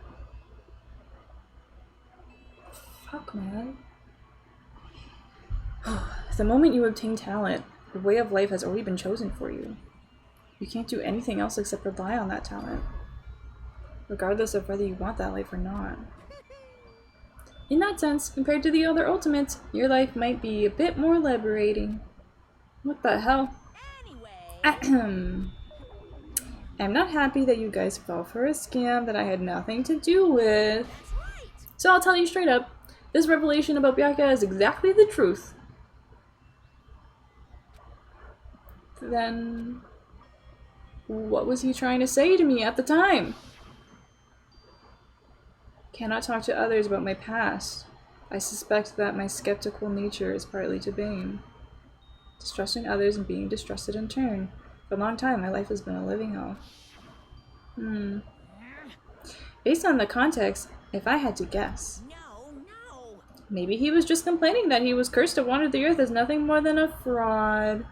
Fuck, man. The moment you obtain talent, your way of life has already been chosen for you. You can't do anything else except rely on that talent, regardless of whether you want that life or not. In that sense, compared to the other ultimates, your life might be a bit more liberating. What the hell? Anyway, Ahem. I'm not happy that you guys fell for a scam that I had nothing to do with. that's right. So I'll tell you straight up, this revelation about Byakuya is exactly the truth. Then what was he trying to say to me at the time? Cannot talk to others about my past. I suspect that my skeptical nature is partly to blame. Distrusting others and being distrusted in turn. For a long time, my life has been a living hell. Based on the context, if I had to guess, No. maybe he was just complaining that he was cursed to wander the earth as nothing more than a fraud.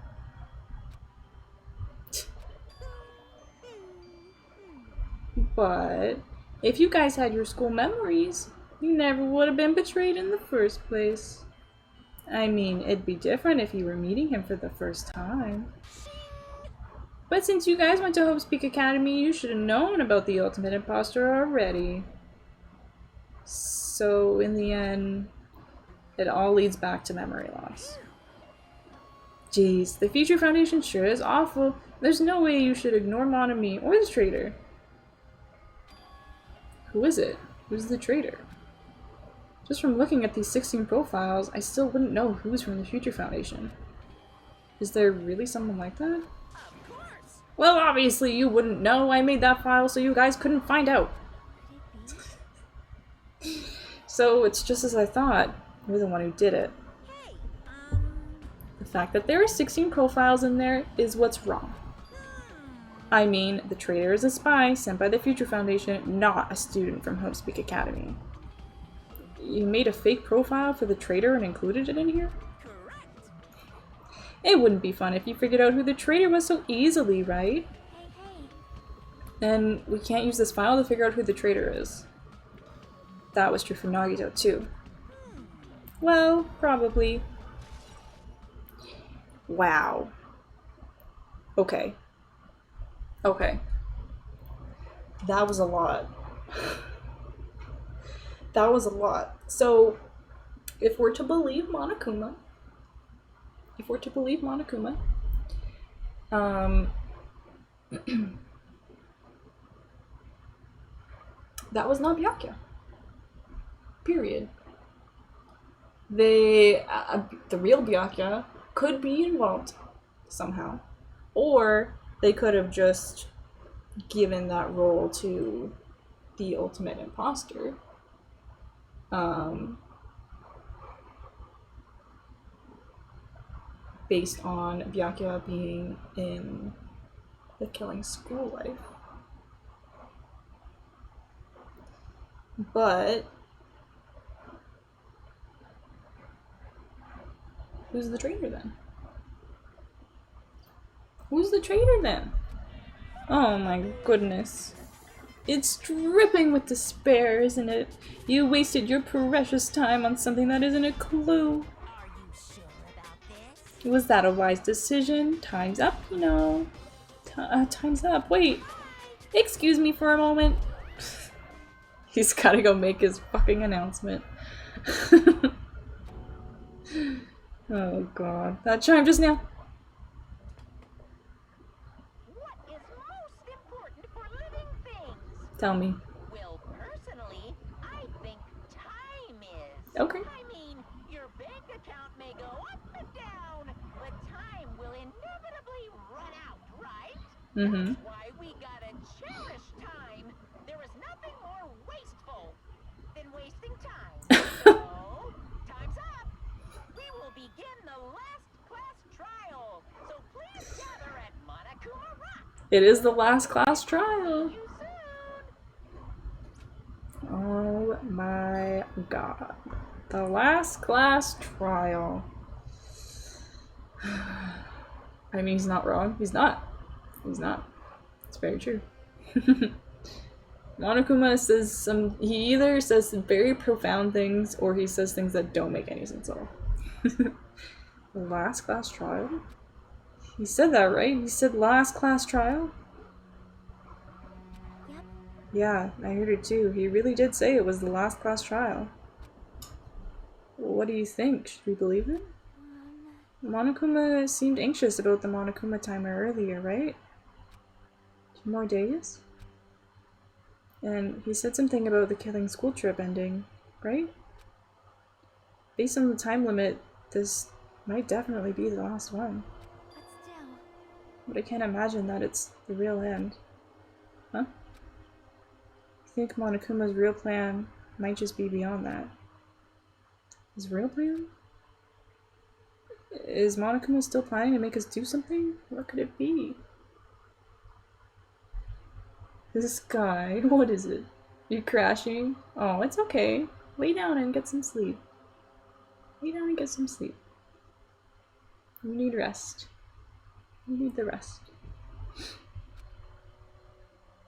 But if you guys had your school memories, you never would have been betrayed in the first place. I mean, it'd be different if you were meeting him for the first time. But since you guys went to Hope's Peak Academy, you should have known about the ultimate imposter already. So in the end, it all leads back to memory loss. Jeez, the Future Foundation sure is awful. There's no way you should ignore Monami or the traitor. Who is it? Who's the traitor? Just from looking at these 16 profiles, I still wouldn't know who's from the Future Foundation. Is there really someone like that? Of course. Well, obviously you wouldn't know. I made that file so you guys couldn't find out. So it's just as I thought. You're the one who did it. Hey, The fact that there are 16 profiles in there is what's wrong. I mean, the traitor is a spy sent by the Future Foundation, not a student from Hope's Peak Academy. You made a fake profile for the traitor and included it in here? correct. It wouldn't be fun if you figured out who the traitor was so easily, right? Hey. And we can't use this file to figure out who the traitor is. That was true for Nagito too. Well, probably. Wow. Okay. Okay. That was a lot. That was a lot. So, if we're to believe Monokuma, that was not Byakuya. Period. The real Byakuya could be involved somehow, or they could have just given that role to the ultimate imposter. Based on Byakuya being in the killing school life. But who's the traitor then? Who's the traitor then? Oh my goodness. It's dripping with despair, isn't it? You wasted your precious time on something that isn't a clue. Are you sure about this? Was that a wise decision? Time's up, you know. Time's up. Wait. Excuse me for a moment. He's gotta go make his fucking announcement. Oh god. That chime just now. What is most important for living things? Tell me. Well, personally, I think time is. Okay. I mean, your bank account may go up and down, but time will inevitably run out, right? Mm-hmm. That's why we gotta cherish time. There is nothing more wasteful than wasting time. So, time's up. We will begin the last class trial. So please gather at Monokuma Rock. It is the last class trial. See you soon. Oh my god. The last class trial. I mean, he's not wrong. He's not. He's not. It's very true. Monokuma says he either says some very profound things or he says things that don't make any sense at all. The last class trial? He said that, right? He said last class trial? Yep. Yeah, I heard it too. He really did say it was the last class trial. What do you think? Should we believe him? Monokuma seemed anxious about the Monokuma timer earlier, right? 2 more days? And he said something about the killing school trip ending, right? Based on the time limit, this might definitely be the last one. But still, But I can't imagine that it's the real end. Huh? I think Monokuma's real plan might just be beyond that. His real plan? Is Monokuma still planning to make us do something? What could it be? This guy, what is it? You crashing? Oh, it's okay. Lay down and get some sleep. Lay down and get some sleep. You need rest. You need the rest.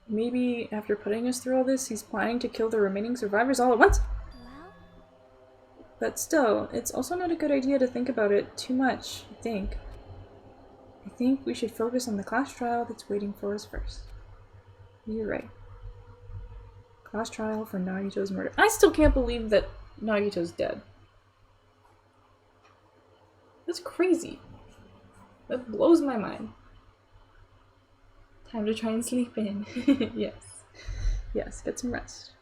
Maybe after putting us through all this, he's planning to kill the remaining survivors all at once? well, But still, it's also not a good idea to think about it too much, I think. I think we should focus on the class trial that's waiting for us first. You're right. Class trial for Nagito's murder. I still can't believe that Nagito's dead. That's crazy. That blows my mind. Time to try and sleep in. Yes. Yes, get some rest.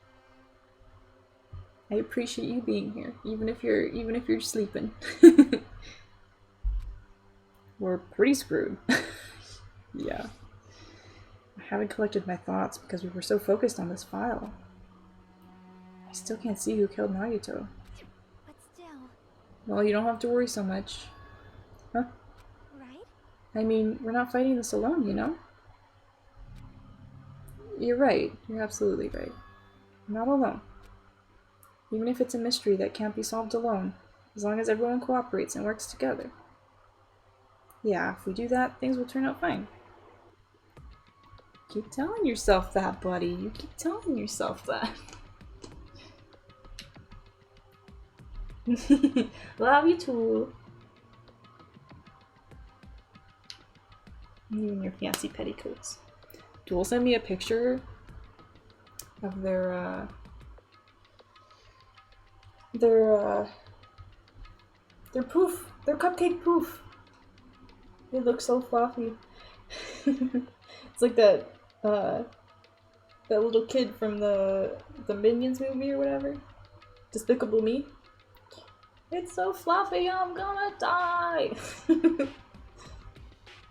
I appreciate you being here, even if you're sleeping. We're pretty screwed. Yeah. I haven't collected my thoughts because we were so focused on this file. I still can't see who killed Nagito. but still, Well, you don't have to worry so much. Huh? right? I mean, we're not fighting this alone, you know? You're right. You're absolutely right. We're not alone. Even if it's a mystery that can't be solved alone, as long as everyone cooperates and works together. Yeah, if we do that, things will turn out fine. Keep telling yourself that, buddy. You keep telling yourself that. Love you too. You and your fancy petticoats. Duel sent me a picture of their poof, their cupcake poof. They look so fluffy. It's like that little kid from the Minions movie or whatever. Despicable Me. It's so fluffy, I'm gonna die.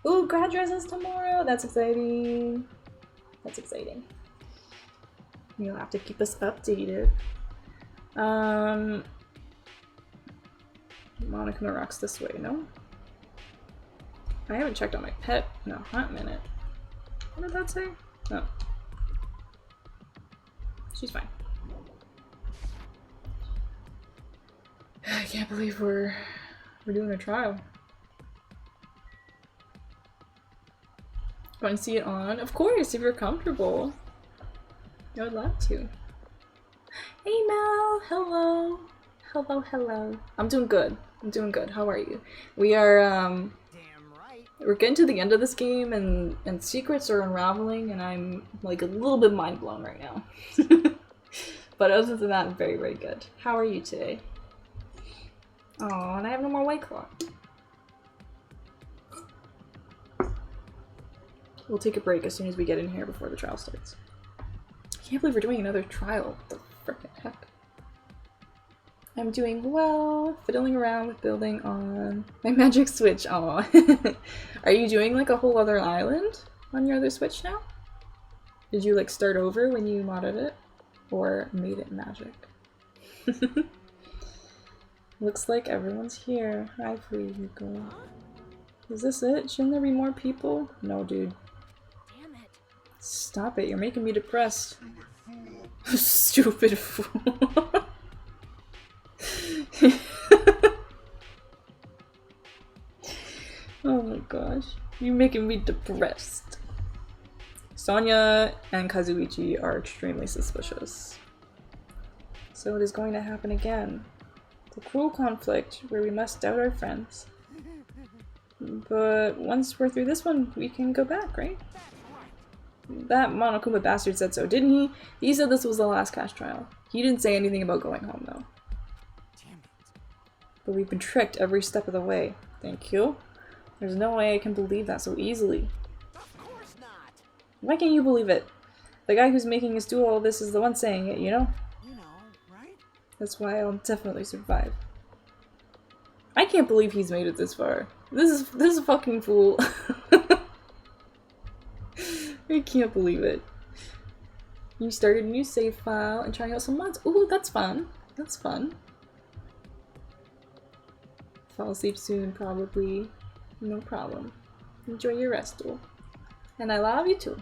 Ooh, grad dress is tomorrow. That's exciting. That's exciting. You'll have to keep us updated. Monokuma rocks this way, no? I haven't checked on my pet in a hot minute. What did that say? Oh. She's fine. I can't believe we're doing a trial. Want to see it on? Of course, if you're comfortable. I would love to. Hey Mel, hello. Hello, hello. I'm doing good. I'm doing good. How are you? We are Damn right. we're getting to the end of this game and secrets are unraveling and I'm like a little bit mind blown right now. But other than that, I'm very, very good. How are you today? Oh, and I have no more White Claw. We'll take a break as soon as we get in here before the trial starts. I can't believe we're doing another trial. What the frickin' heck? I'm doing well, fiddling around with building on my magic switch. Aw. Are you doing like a whole other island on your other switch now? Did you like start over when you modded it? Or made it magic? Looks like everyone's here. Hi, Frigo. Is this it? Shouldn't there be more people? No, dude. Damn it. Stop it, you're making me depressed. Stupid fool. Oh my gosh. You're making me depressed. Sonia and Kazuichi are extremely suspicious. So it is going to happen again. The cruel conflict where we must doubt our friends. But once we're through this one, we can go back, right? That Monokuma bastard said so, didn't he? He said this was the last cash trial. He didn't say anything about going home, though. Damn it. But we've been tricked every step of the way. Thank you. There's no way I can believe that so easily. Of course not. Why can't you believe it? The guy who's making us do all this is the one saying it, you know? You know, right? That's why I'll definitely survive. I can't believe he's made it this far. This is a fucking fool. I can't believe it. You started a new save file and trying out some mods. Ooh, that's fun. That's fun. Fall asleep soon, probably. No problem. Enjoy your rest, though. And I love you too.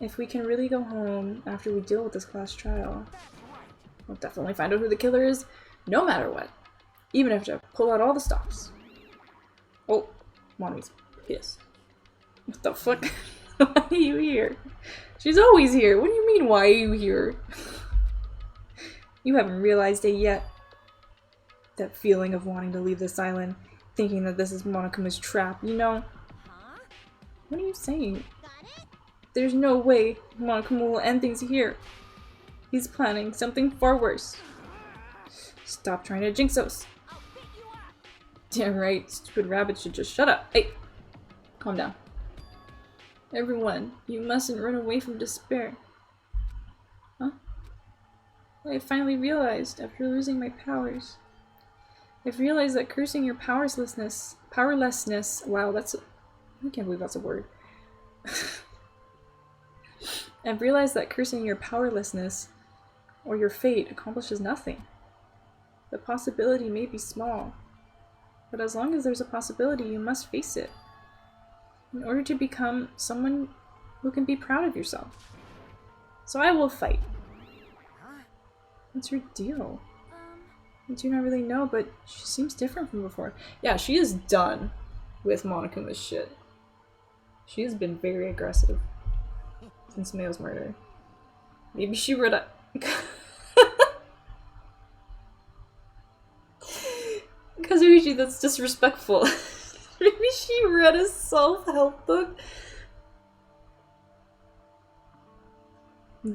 If we can really go home after we deal with this class trial, we'll definitely find out who the killer is, no matter what. Even if I have to pull out all the stops. Oh, Mommy's pissed. What the fuck? Why are you here? She's always here. What do you mean, why are you here? You haven't realized it yet. That feeling of wanting to leave this island, thinking that this is Monokuma's trap, you know? Huh? What are you saying? Got it? There's no way Monokuma will end things here. He's planning something far worse. Stop trying to jinx us. I'll pick you up. Damn right, stupid rabbit should just shut up. Hey, calm down. Everyone, you mustn't run away from despair. Huh? I finally realized after losing my powers. I've realized that cursing your powerlessness, wow, I can't believe that's a word. I've realized that cursing your powerlessness or your fate accomplishes nothing. The possibility may be small, but as long as there's a possibility, you must face it. In order to become someone who can be proud of yourself. So I will fight. What's her deal? I do not really know, but she seems different from before. Yeah, she is done with Monokuma's shit. She has been very aggressive since Mayo's murder. Maybe she read a... Kazuichi, that's disrespectful. Maybe she read a self-help book?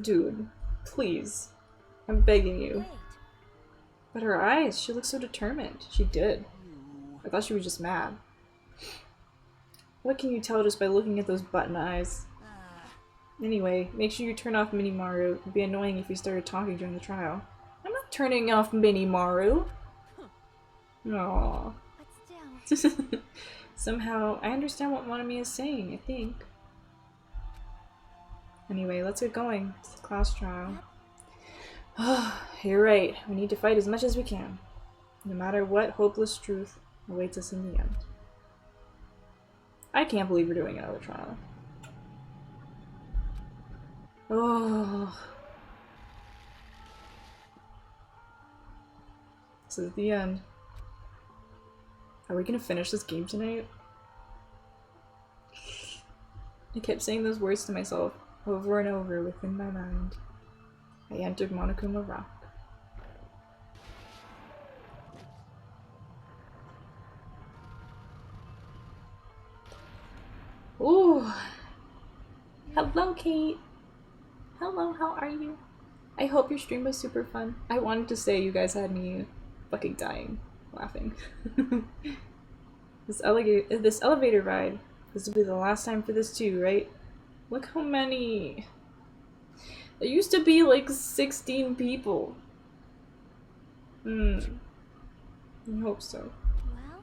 Dude, please. I'm begging you. Wait. But her eyes, she looks so determined. She did. I thought she was just mad. What can you tell just by looking at those button eyes? Anyway, make sure you turn off Minimaru. It'd be annoying if you started talking during the trial. I'm not turning off Minimaru. Aww. But still. Somehow, I understand what Monami is saying, I think. Anyway, let's get going. It's the class trial. You're right. We need to fight as much as we can. No matter what hopeless truth awaits us in the end. I can't believe we're doing another trial. Oh. This is the end. Are we gonna finish this game tonight? I kept saying those words to myself over and over within my mind. I entered Monokuma Rock. Ooh! Hello, Kate! Hello, how are you? I hope your stream was super fun. I wanted to say you guys had me fucking dying laughing. This elevator ride. This will be the last time for this too, right? Look how many... There used to be like 16 people. I hope so. Well,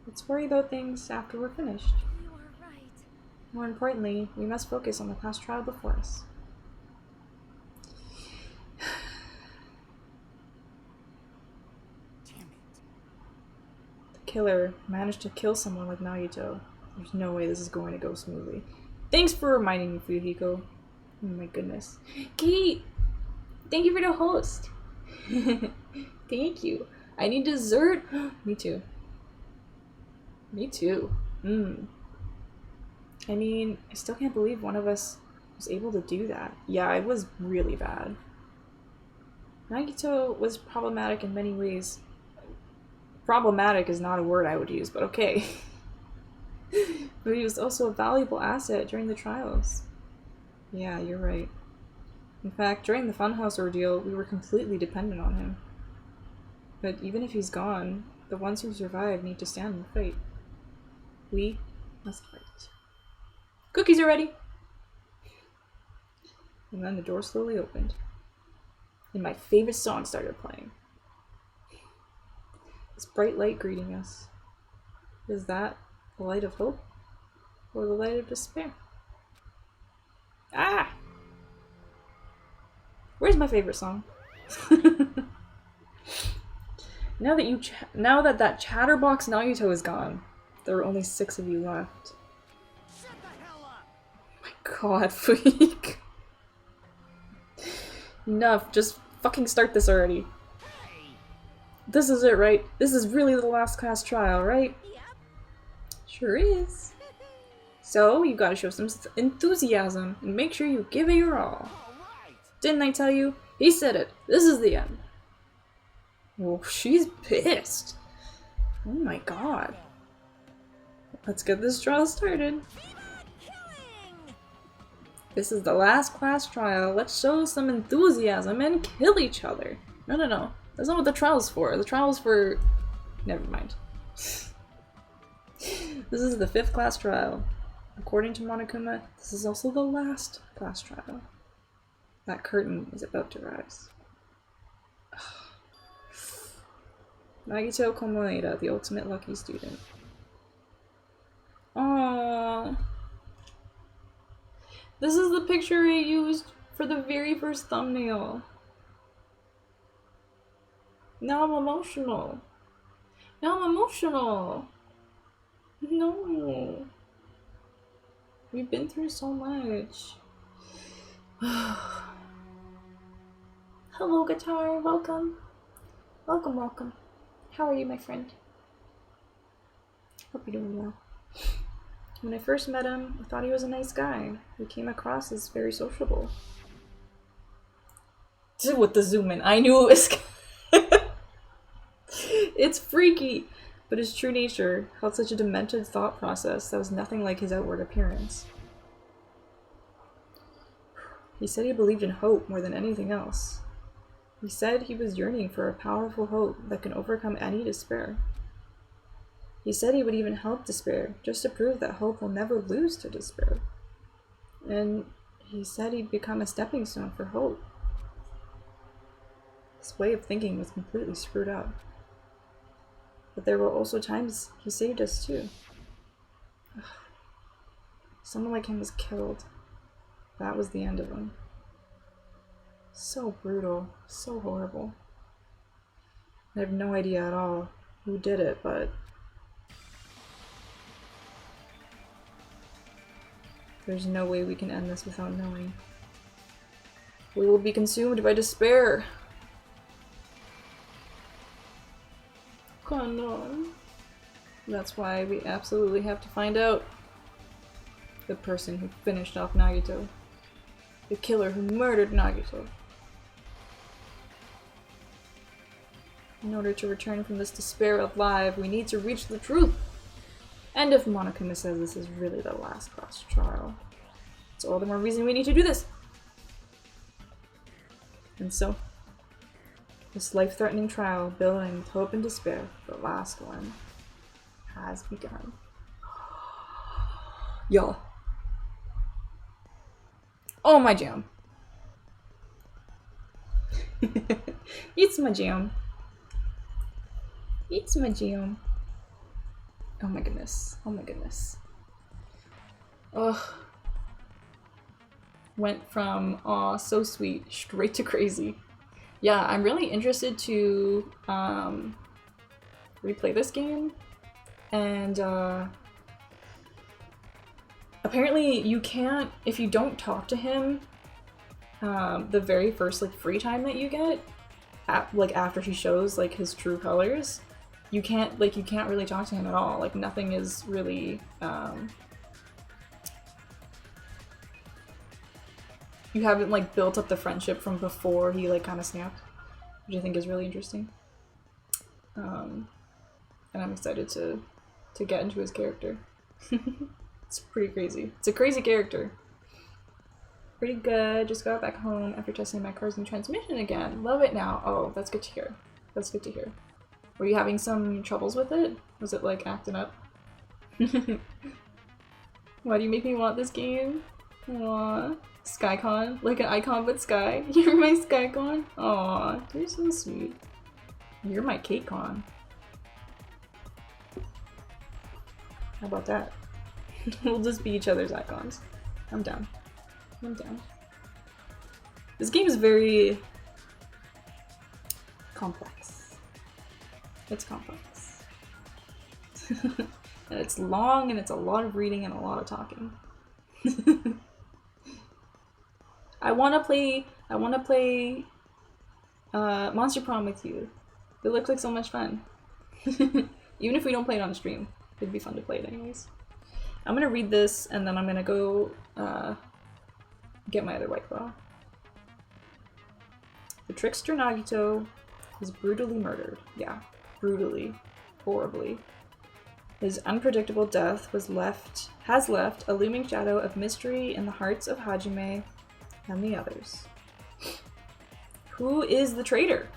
Let's worry about things after we're finished. you are right. More importantly, we must focus on the past trial before us. Damn it. The killer managed to kill someone like Nagito. There's no way this is going to go smoothly. Thanks for reminding me, Fuyuhiko. Oh my goodness. Kate! Thank you for the host! Thank you. I need dessert! Me too. Me too. I mean, I still can't believe one of us was able to do that. Yeah, it was really bad. Nagito was problematic in many ways. Problematic is not a word I would use, but okay. But he was also a valuable asset during the trials. Yeah, you're right. In fact, during the Funhouse ordeal, we were completely dependent on him. But even if he's gone, the ones who survive need to stand and fight. We must fight. Cookies are ready! And then the door slowly opened. And my favorite song started playing. This bright light greeting us. Is that the light of hope? Or the light of despair? Ah! Where's my favorite song? Now that that chatterbox Nagito is gone, there are only 6 of you left. Shut the hell up! My god, freak. Enough, just fucking start this already. Hey! This is it, right? This is really the last class trial, right? Yep. Sure is. So, you gotta show some enthusiasm and make sure you give it your all. Alright! Didn't I tell you? He said it. This is the end. Oh, she's pissed. Oh my god. Let's get this trial started. Killing! This is the last class trial. Let's show some enthusiasm and kill each other. No, no, no. That's not what the trial's for. The trial's for... Never mind. This is the 5th class trial. According to Monokuma, this is also the last class trial. That curtain is about to rise. Nagito Komoeda, the ultimate lucky student. Aww. This is the picture I used for the very first thumbnail. Now I'm emotional. Now I'm emotional. No. We've been through so much. Hello, guitar. Welcome. Welcome, welcome. How are you, my friend? Hope you're doing well. When I first met him, I thought he was a nice guy. He came across as very sociable. With the zoom in, I knew it was. It's freaky, but his true nature held such a demented thought process that was nothing like his outward appearance. He said he believed in hope more than anything else. He said he was yearning for a powerful hope that can overcome any despair. He said he would even help despair, just to prove that hope will never lose to despair. And he said he'd become a stepping stone for hope. His way of thinking was completely screwed up. But there were also times he saved us too. Someone like him was killed. That was the end of him. So brutal, so horrible. I have no idea at all who did it, but there's no way we can end this without knowing. We will be consumed by despair. Come on. That's why we absolutely have to find out. The person who finished off Nagito. The killer who murdered Nagito. In order to return from this despair alive, we need to reach the truth. And if Monokuma says this is really the last class trial, it's all the more reason we need to do this. And so, this life-threatening trial, building with hope and despair, the last one, has begun. Y'all. Oh, my jam. It's my jam. It's my jam. Oh my goodness. Oh my goodness. Ugh. Went from aw, so sweet, straight to crazy. Yeah, I'm really interested to replay this game. And apparently you can't, if you don't talk to him, the very first like free time that you get, like after he shows like his true colors, you can't really talk to him at all. Like nothing is really you haven't like built up the friendship from before he like kind of snapped, which I think is really interesting. And I'm excited to get into his character. It's pretty crazy. It's a crazy character. Pretty good. Just got back home after testing my car's new transmission again. Love it now. Oh, that's good to hear. That's good to hear. Were you having some troubles with it? Was it like acting up? Why do you make me want this game? Aww. Skycon? Like an icon but sky? You're my Skycon? Aww, you're so sweet. You're my CakeCon. How about that? We'll just be each other's icons. I'm down. I'm down. This game is very complex. It's complex. And it's long and it's a lot of reading and a lot of talking. I wanna play Monster Prom with you. It looks like so much fun. Even if we don't play it on stream, it'd be fun to play it anyways. I'm gonna read this and then I'm gonna go get my other White Claw. The trickster Nagito was brutally murdered. Yeah, brutally. Horribly. His unpredictable death has left a looming shadow of mystery in the hearts of Hajime and the others. Who is the traitor?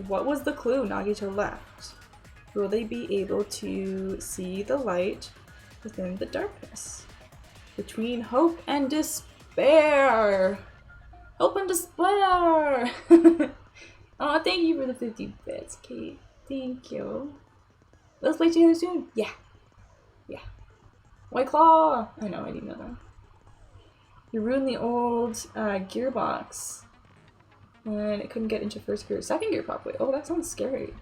What was the clue Nagito left? Will they be able to see the light within the darkness? Between hope and despair! Hope and despair! Aw, thank you for the 50 bits, Kate. Thank you. Let's play together soon. Yeah. Yeah. White Claw! I know, I didn't know that. You ruined the old gearbox. And it couldn't get into first gear. Second gear properly. Oh, that sounds scary.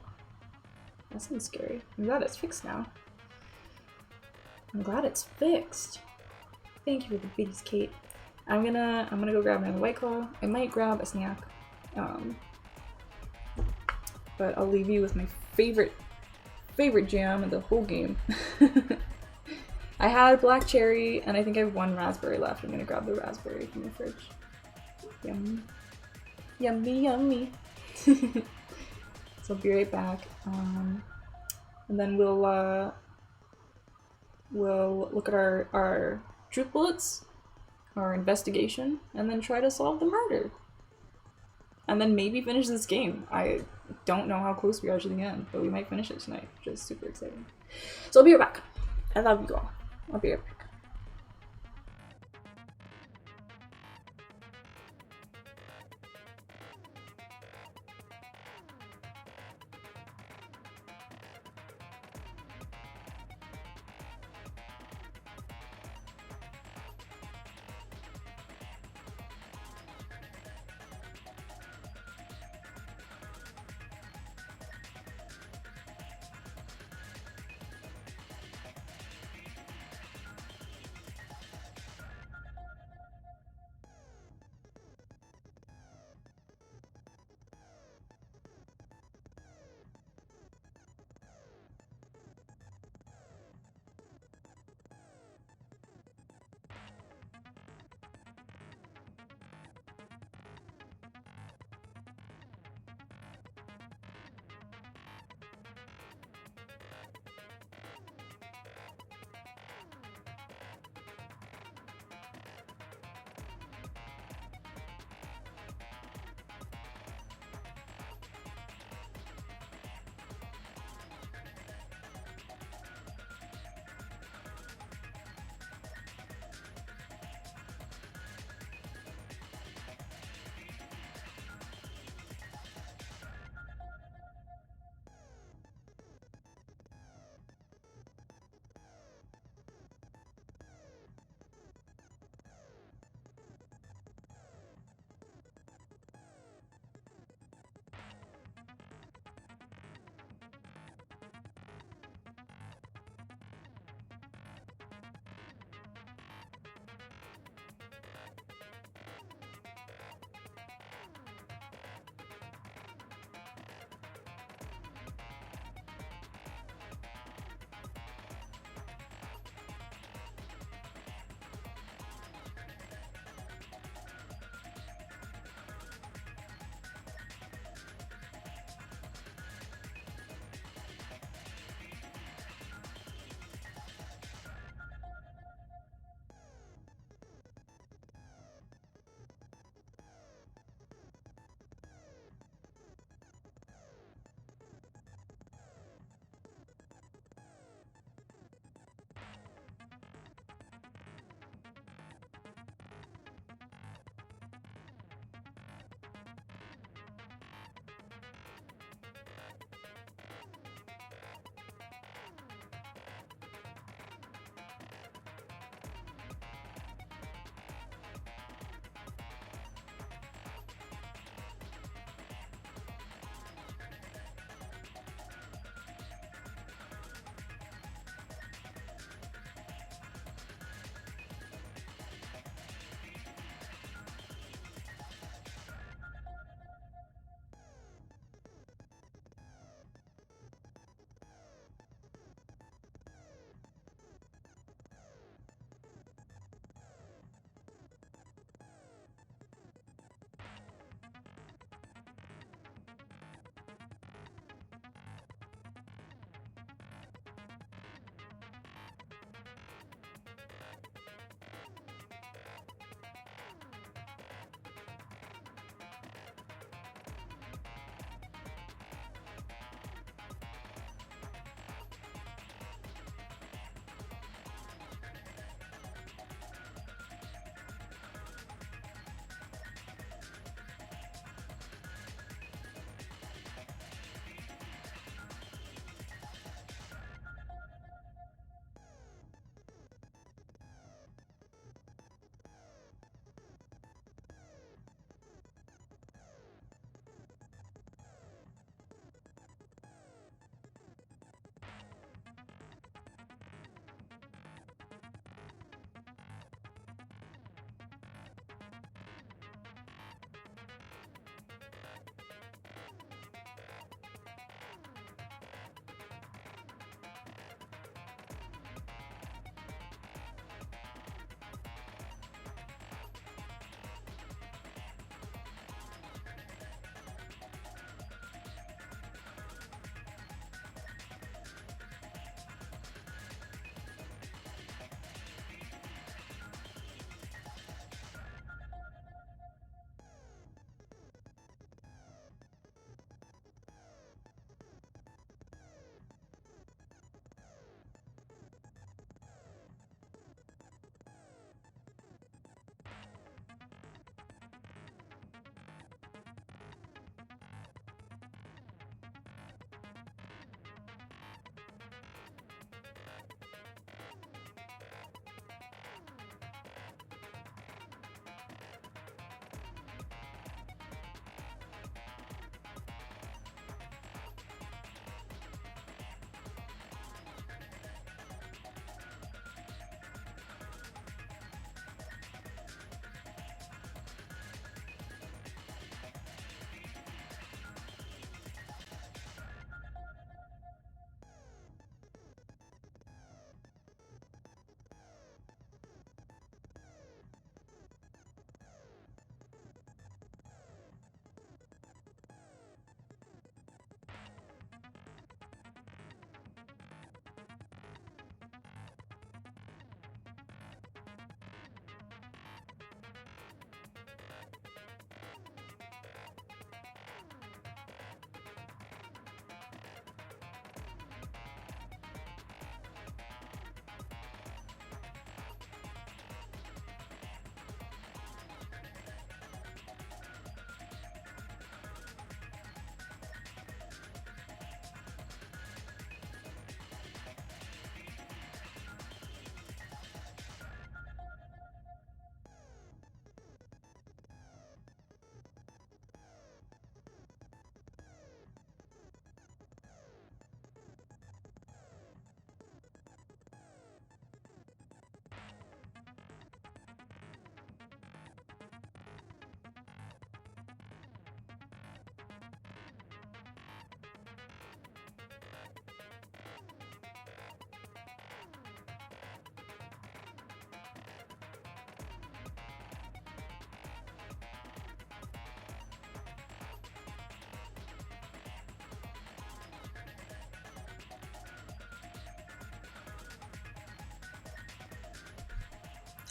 That sounds scary. I'm glad it's fixed now. I'm glad it's fixed. Thank you for the biggest, Kate. I'm gonna go grab another White Claw. I might grab a snack. But I'll leave you with my favorite jam in the whole game. I had black cherry, and I think I have one raspberry left. I'm gonna grab the raspberry from the fridge. Yum. Yummy, yummy. So I'll be right back. And then we'll look at our truth bullets, our investigation, and then try to solve the murder. And then maybe finish this game. I don't know how close we are to the end, but we might finish it tonight, which is super exciting. So I'll be right back. I love you all. I'll be right back.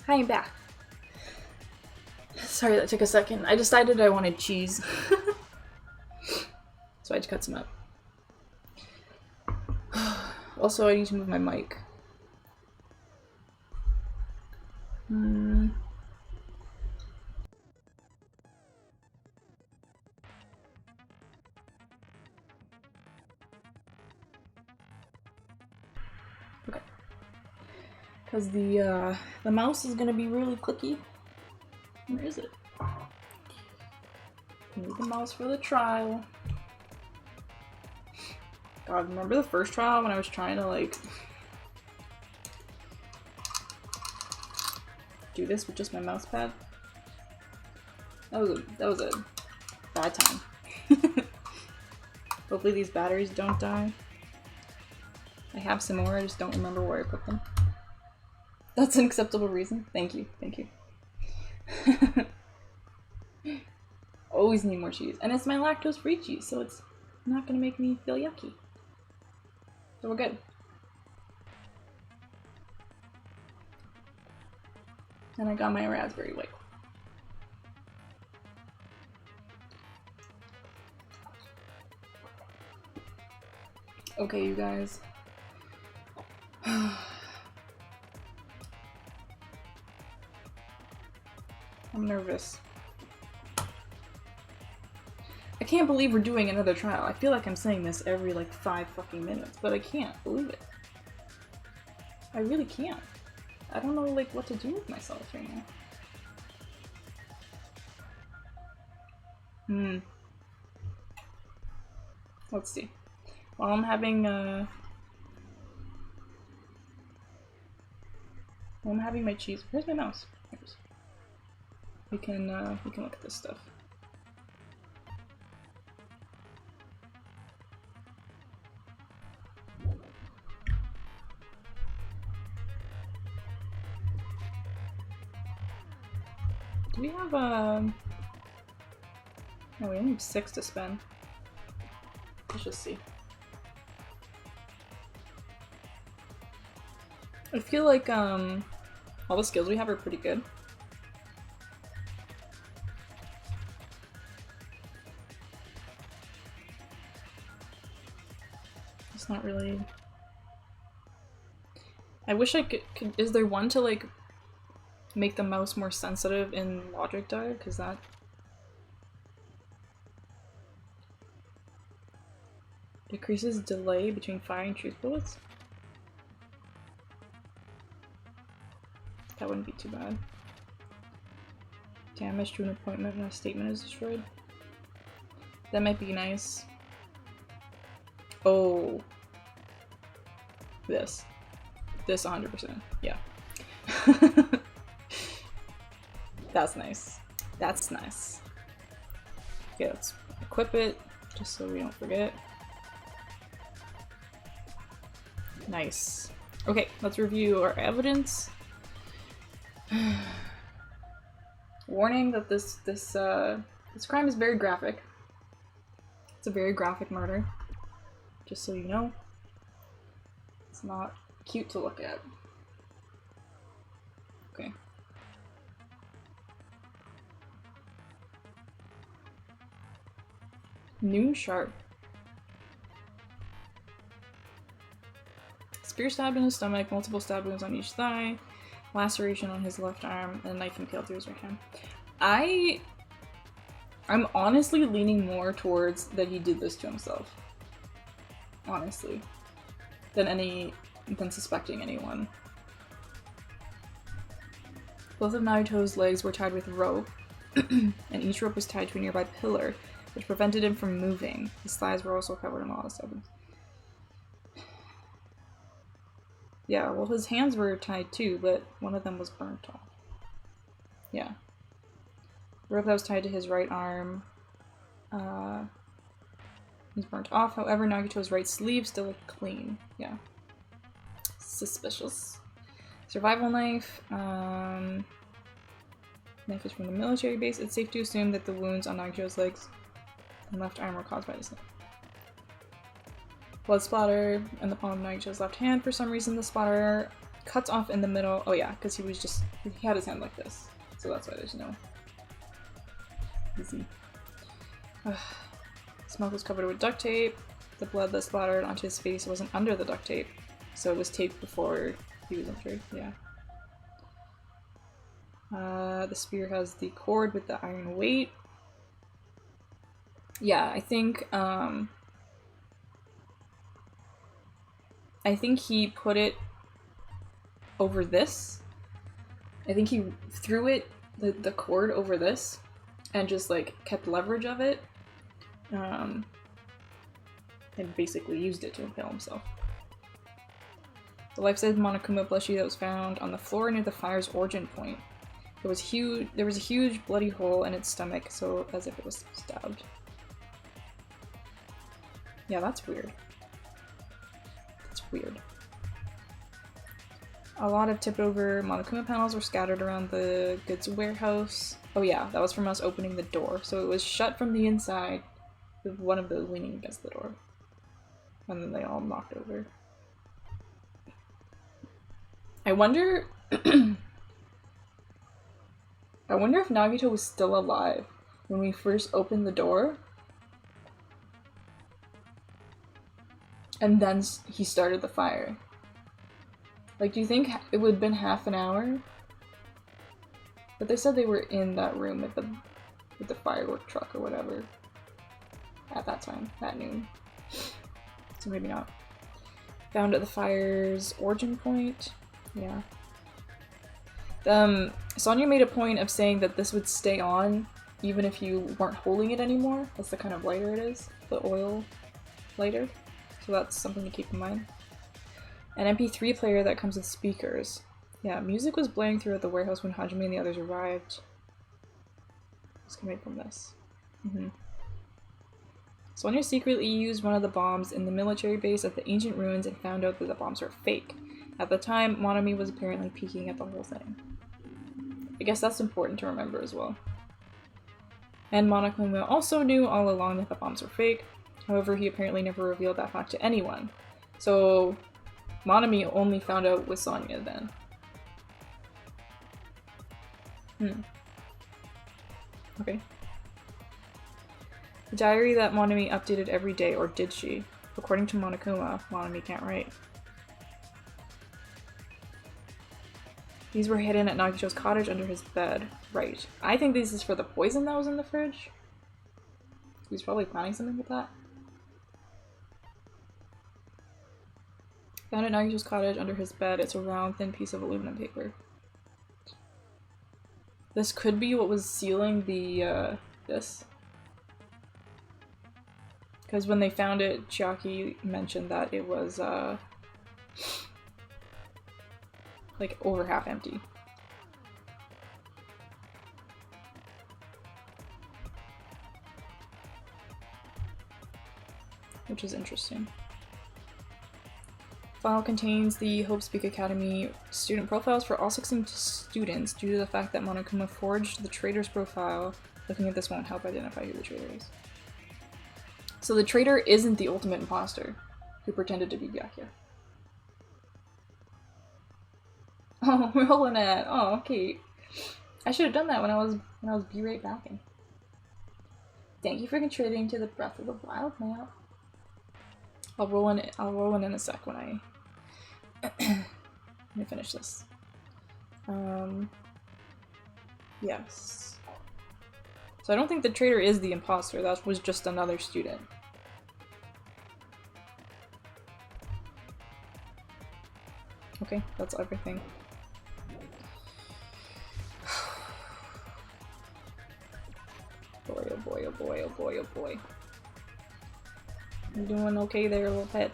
Hi, I'm back. Sorry that took a second. I decided I wanted cheese. So I had to cut some up. Also, I need to move my mic. Okay. Because the mouse is gonna be really clicky. Where is it? Need the mouse for the trial. God, remember the first trial when I was trying to like do this with just my mouse pad? That was a bad time. Hopefully these batteries don't die. I have some more, I just don't remember where I put them. That's an acceptable reason. Thank you, thank you. Always need more cheese. And it's my lactose-free cheese, so it's not gonna make me feel yucky. So we're good. And I got my raspberry white. Okay, you guys. I'm nervous. I can't believe we're doing another trial. I feel like I'm saying this every like 5 fucking minutes, but I can't believe it. I really can't. I don't know like what to do with myself right now. Let's see. While I'm having my cheese. Where's my mouse? We can look at this stuff. Do we have no, we only have 6 to spend. Let's just see. I feel like all the skills we have are pretty good. It's not really. I wish I could is there one to like make the mouse more sensitive in logic dive? Because that decreases delay between firing truth bullets. That wouldn't be too bad. Damage to an appointment when a statement is destroyed. That might be nice. Oh. This 100%. Yeah. That's nice. That's nice. Okay, let's equip it just so we don't forget. Nice. Okay, let's review our evidence. Warning that this crime is very graphic. It's a very graphic murder. Just so you know. It's not cute to look at. Okay. New sharp. Spear stabbed in his stomach, multiple stab wounds on each thigh, laceration on his left arm, and a knife impaled through his right hand. I'm honestly leaning more towards that he did this to himself. Honestly. Than suspecting anyone. Both of Naruto's legs were tied with rope, and each rope was tied to a nearby pillar, which prevented him from moving. His thighs were also covered in a lot of stuff. Yeah, well his hands were tied too, but one of them was burnt off. Yeah. The rope that was tied to his right arm was burnt off. However, Nagito's right sleeve still looked clean. Yeah. Suspicious. Survival knife. Knife is from the military base. It's safe to assume that the wounds on Nagito's legs and left arm were caused by this knife. Blood splatter in the palm of Nagito's left hand. For some reason, the splatter cuts off in the middle. Oh yeah, because he had his hand like this. So that's why there's no... Easy. Smoke was covered with duct tape. The blood that splattered onto his face wasn't under the duct tape. So it was taped before he was injured, yeah. The spear has the cord with the iron weight. Yeah, I think he put it over this. I think he threw it, the cord over this, and just like kept leverage of it. And basically used it to impale himself. The life-size Monokuma plushie that was found on the floor near the fire's origin point. There was a huge bloody hole in its stomach, so as if it was stabbed. Yeah, that's weird. That's weird. A lot of tipped over Monokuma panels were scattered around the goods warehouse. Oh yeah, that was from us opening the door. So it was shut from the inside with one of those leaning against the door. And then they all knocked over. I wonder I wonder if Nagito was still alive when we first opened the door. And then he started the fire. Like, do you think it would have been half an hour? But they said they were in that room with the firework truck or whatever. At that time, at noon. So maybe not. Found at the fire's origin point. Yeah. Sonia made a point of saying that this would stay on even if you weren't holding it anymore. That's the kind of lighter it is. The oil lighter. So that's something to keep in mind. An MP3 player that comes with speakers. Yeah, music was blaring throughout the warehouse when Hajime and the others arrived. It's coming from this. Sonia secretly used one of the bombs in the military base at the ancient ruins and found out that the bombs were fake. At the time, Monami was apparently peeking at the whole thing. I guess that's important to remember as well. And Monokuma also knew all along that the bombs were fake. However, he apparently never revealed that fact to anyone. So, Monami only found out with Sonia then. Okay. The diary that Monami updated every day, or did she? According to Monokuma, Monami can't write. These were hidden at Nagito's cottage under his bed. Right. I think this is for the poison that was in the fridge. He's probably planning something with that. Found at Nagito's cottage under his bed. It's a round, thin piece of aluminum paper. This could be what was sealing the, this. Because when they found it, Chiaki mentioned that it was, like, over half empty. Which is interesting. File contains the Hope Speak Academy student profiles for all 16 students due to the fact that Monokuma forged the traitor's profile. Looking at this won't help identify who the traitor is. So the traitor isn't the ultimate imposter who pretended to be Byakuya. Oh, we're rolling at. Oh, okay. I should have done that when I was B-rate backing. Thank you for contributing to the Breath of the Wild map. I'll roll in a sec when I let me finish this. Yes. So I don't think the traitor is the imposter. That was just another student. Okay, that's everything. Boy, oh boy, oh boy, oh boy, oh boy. You doing okay there, little pet?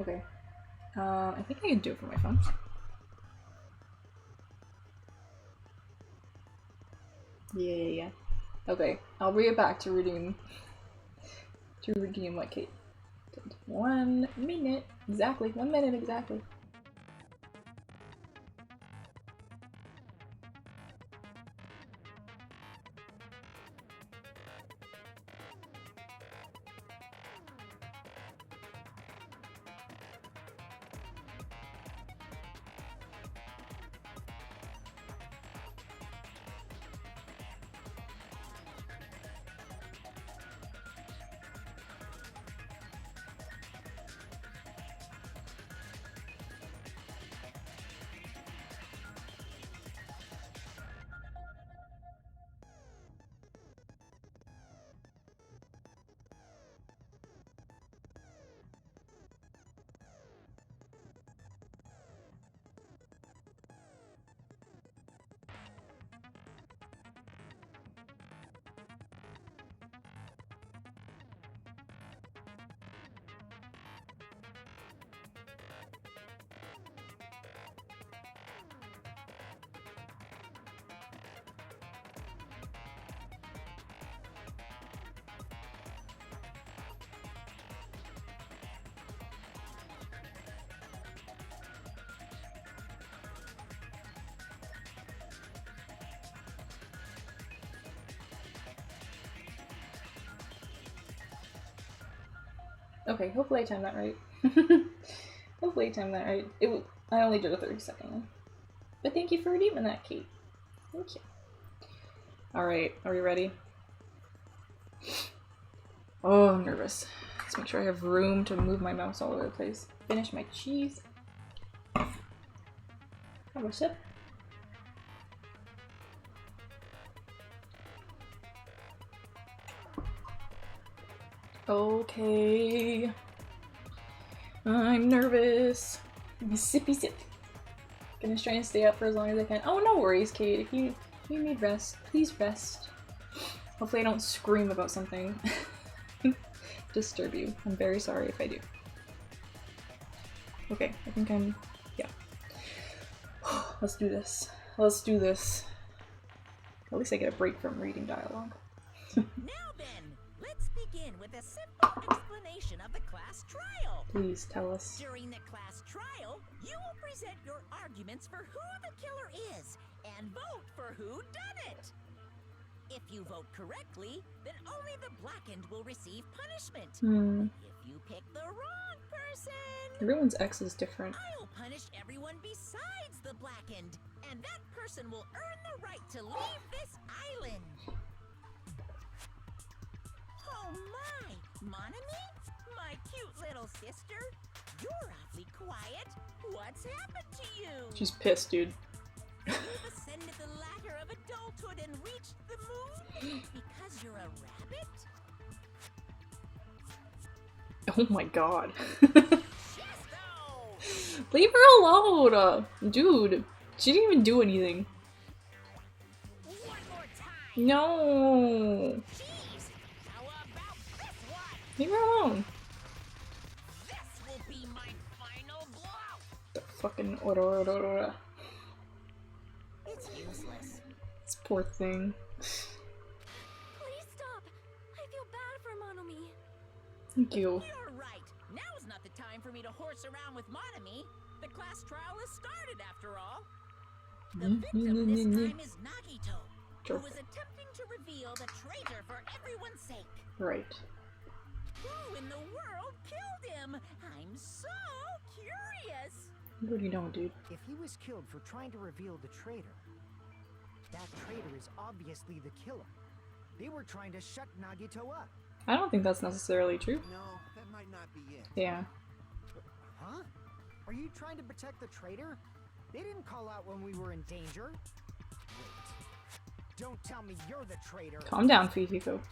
Okay. I think I can do it from my phone. Yeah. Okay, I'll bring it back to redeem what Kate did. 1 minute. Exactly. 1 minute exactly. Okay, hopefully I timed that right. Hopefully I timed that right. I only did a 30-second one. But thank you for redeeming that, Kate. Thank you. Alright, are we ready? Oh, I'm nervous. Let's make sure I have room to move my mouse all over the place. Finish my cheese. Have a sip. Okay. I'm nervous. Sippy sip. Gonna try and stay up for as long as I can. Oh, no worries, Kate. If you need rest, please rest. Hopefully I don't scream about something. Disturb you. I'm very sorry if I do. Okay, I think I'm... yeah. Let's do this. Let's do this. At least I get a break from reading dialogue. Now then, let's begin with a simple explanation of the class trial. Please tell us. During the class trial, you will present your arguments for who the killer is and vote for who done it. If you vote correctly, then only the blackened will receive punishment. If you pick the wrong person, Everyone's X is different. I'll punish everyone besides the blackened, and that person will earn the right to leave this island. Oh my, Monami? My cute little sister? You're awfully quiet. What's happened to you? She's pissed, dude. You've ascended the ladder of adulthood and reached the moon because you're a rabbit? Oh my god. Chesto! Leave her alone! Dude, she didn't even do anything. One more time! No! Jeez! How about this one? Leave her alone. This will be my final blow! The fucking Aurora. It's useless. This poor thing. Please stop. I feel bad for Monomi. Thank you. You're right. Now's not the time for me to horse around with Monami. The class trial has started, after all. The victim this time is Nagito, who Jerk. was attempting to reveal the traitor for everyone's sake. Right. Who in the world killed him? I'm so curious. You already know, dude. If he was killed for trying to reveal the traitor, that traitor is obviously the killer. They were trying to shut Nagito up. I don't think that's necessarily true. No, that might not be it. Yeah. Huh? Are you trying to protect the traitor? They didn't call out when we were in danger. Wait. Don't tell me you're the traitor. Calm down, Fihiko. Don't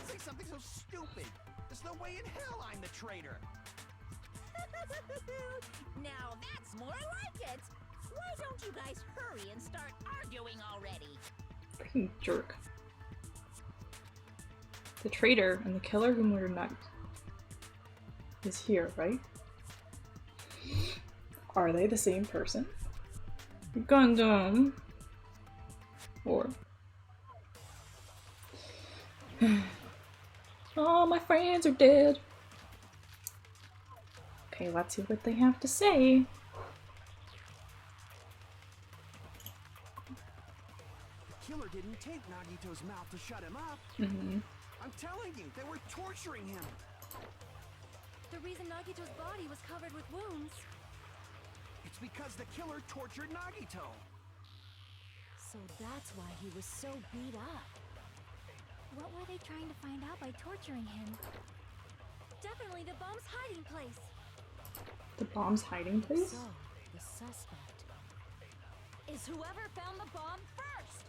say something so stupid. There's no way in hell I'm the traitor. Now that's more like it. Why don't you guys hurry and start arguing already? Freaking jerk. The traitor and the killer who murdered Nagito is here, right? Are they the same person? Gundam. Or... oh, my friends are dead. Okay, let's see what they have to say. The killer didn't take Nagito's mouth to shut him up. I'm telling you, they were torturing him. The reason Nagito's body was covered with wounds. It's because the killer tortured Nagito. So that's why he was so beat up. What were they trying to find out by torturing him? Definitely the bomb's hiding place. The bomb's hiding place? So, the suspect is whoever found the bomb first.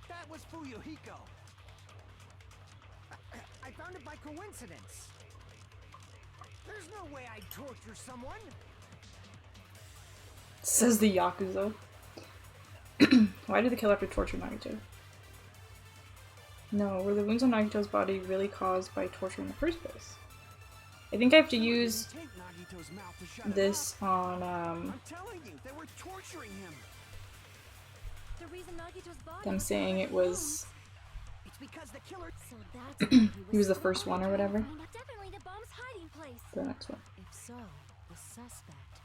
That was Fuyuhiko. I found it by coincidence. There's no way I'd torture someone. Says the Yakuza. Why did the killer have to torture Nagito? No, were the wounds on Nagito's body really caused by torture in the first place? I think I have to use Take Nagito's mouth to shut him this up. on, I'm telling you, they were torturing him. The reason Nagito's body them was saying covered it with was... It's because the killer... wounds. So that's why he was the so first one or hard trying to whatever. find out. Definitely the bomb's hiding place. The next one. If so, the suspect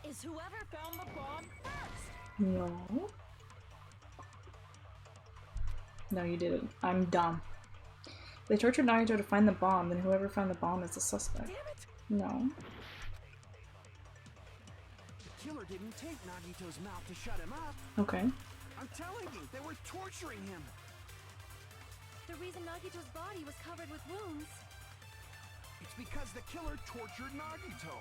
is whoever found the bomb first. No. No, you didn't. I'm dumb. They tortured Nagito to find the bomb, then whoever found the bomb is the suspect. Damn it! No. The killer didn't take Nagito's mouth to shut him up. Okay. I'm telling you, they were torturing him. The reason Nagito's body was covered with wounds. It's because the killer tortured Nagito.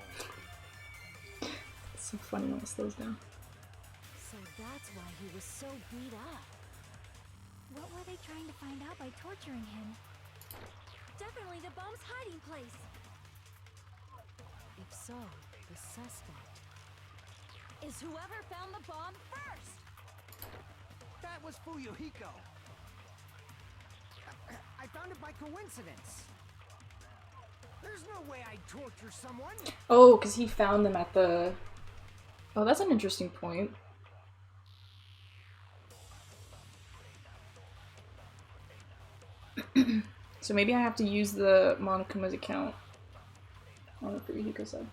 It's so funny when it slows down. So that's why he was so beat up. What were they trying to find out by torturing him? Definitely the bomb's hiding place. If so, the suspect is whoever found the bomb first. That was Fuyuhiko. I found it by coincidence. There's no way I'd torture someone. Oh, because he found them at the... Oh, that's an interesting point. So maybe I have to use the Monokuma's account on the Fuyuhiko side.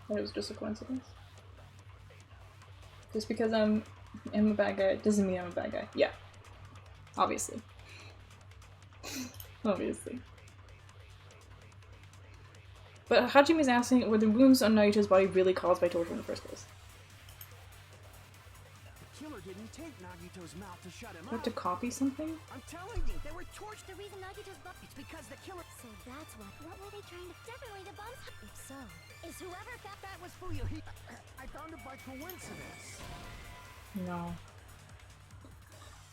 And it was just a coincidence. Just because I'm a bad guy doesn't mean I'm a bad guy. Yeah. Obviously. Obviously. But Hajime's asking, were the wounds on Nagito's body really caused by torture in the first place? The killer didn't take Nagito's mouth to shut him Do I have up. to copy something? I'm telling you, they were tortured. The reason Nagito's body. It's because the killer. So that's what. What were they trying to? Definitely the bomb's. If so, is whoever found That was Fuyuhiko. I found it by coincidence. No.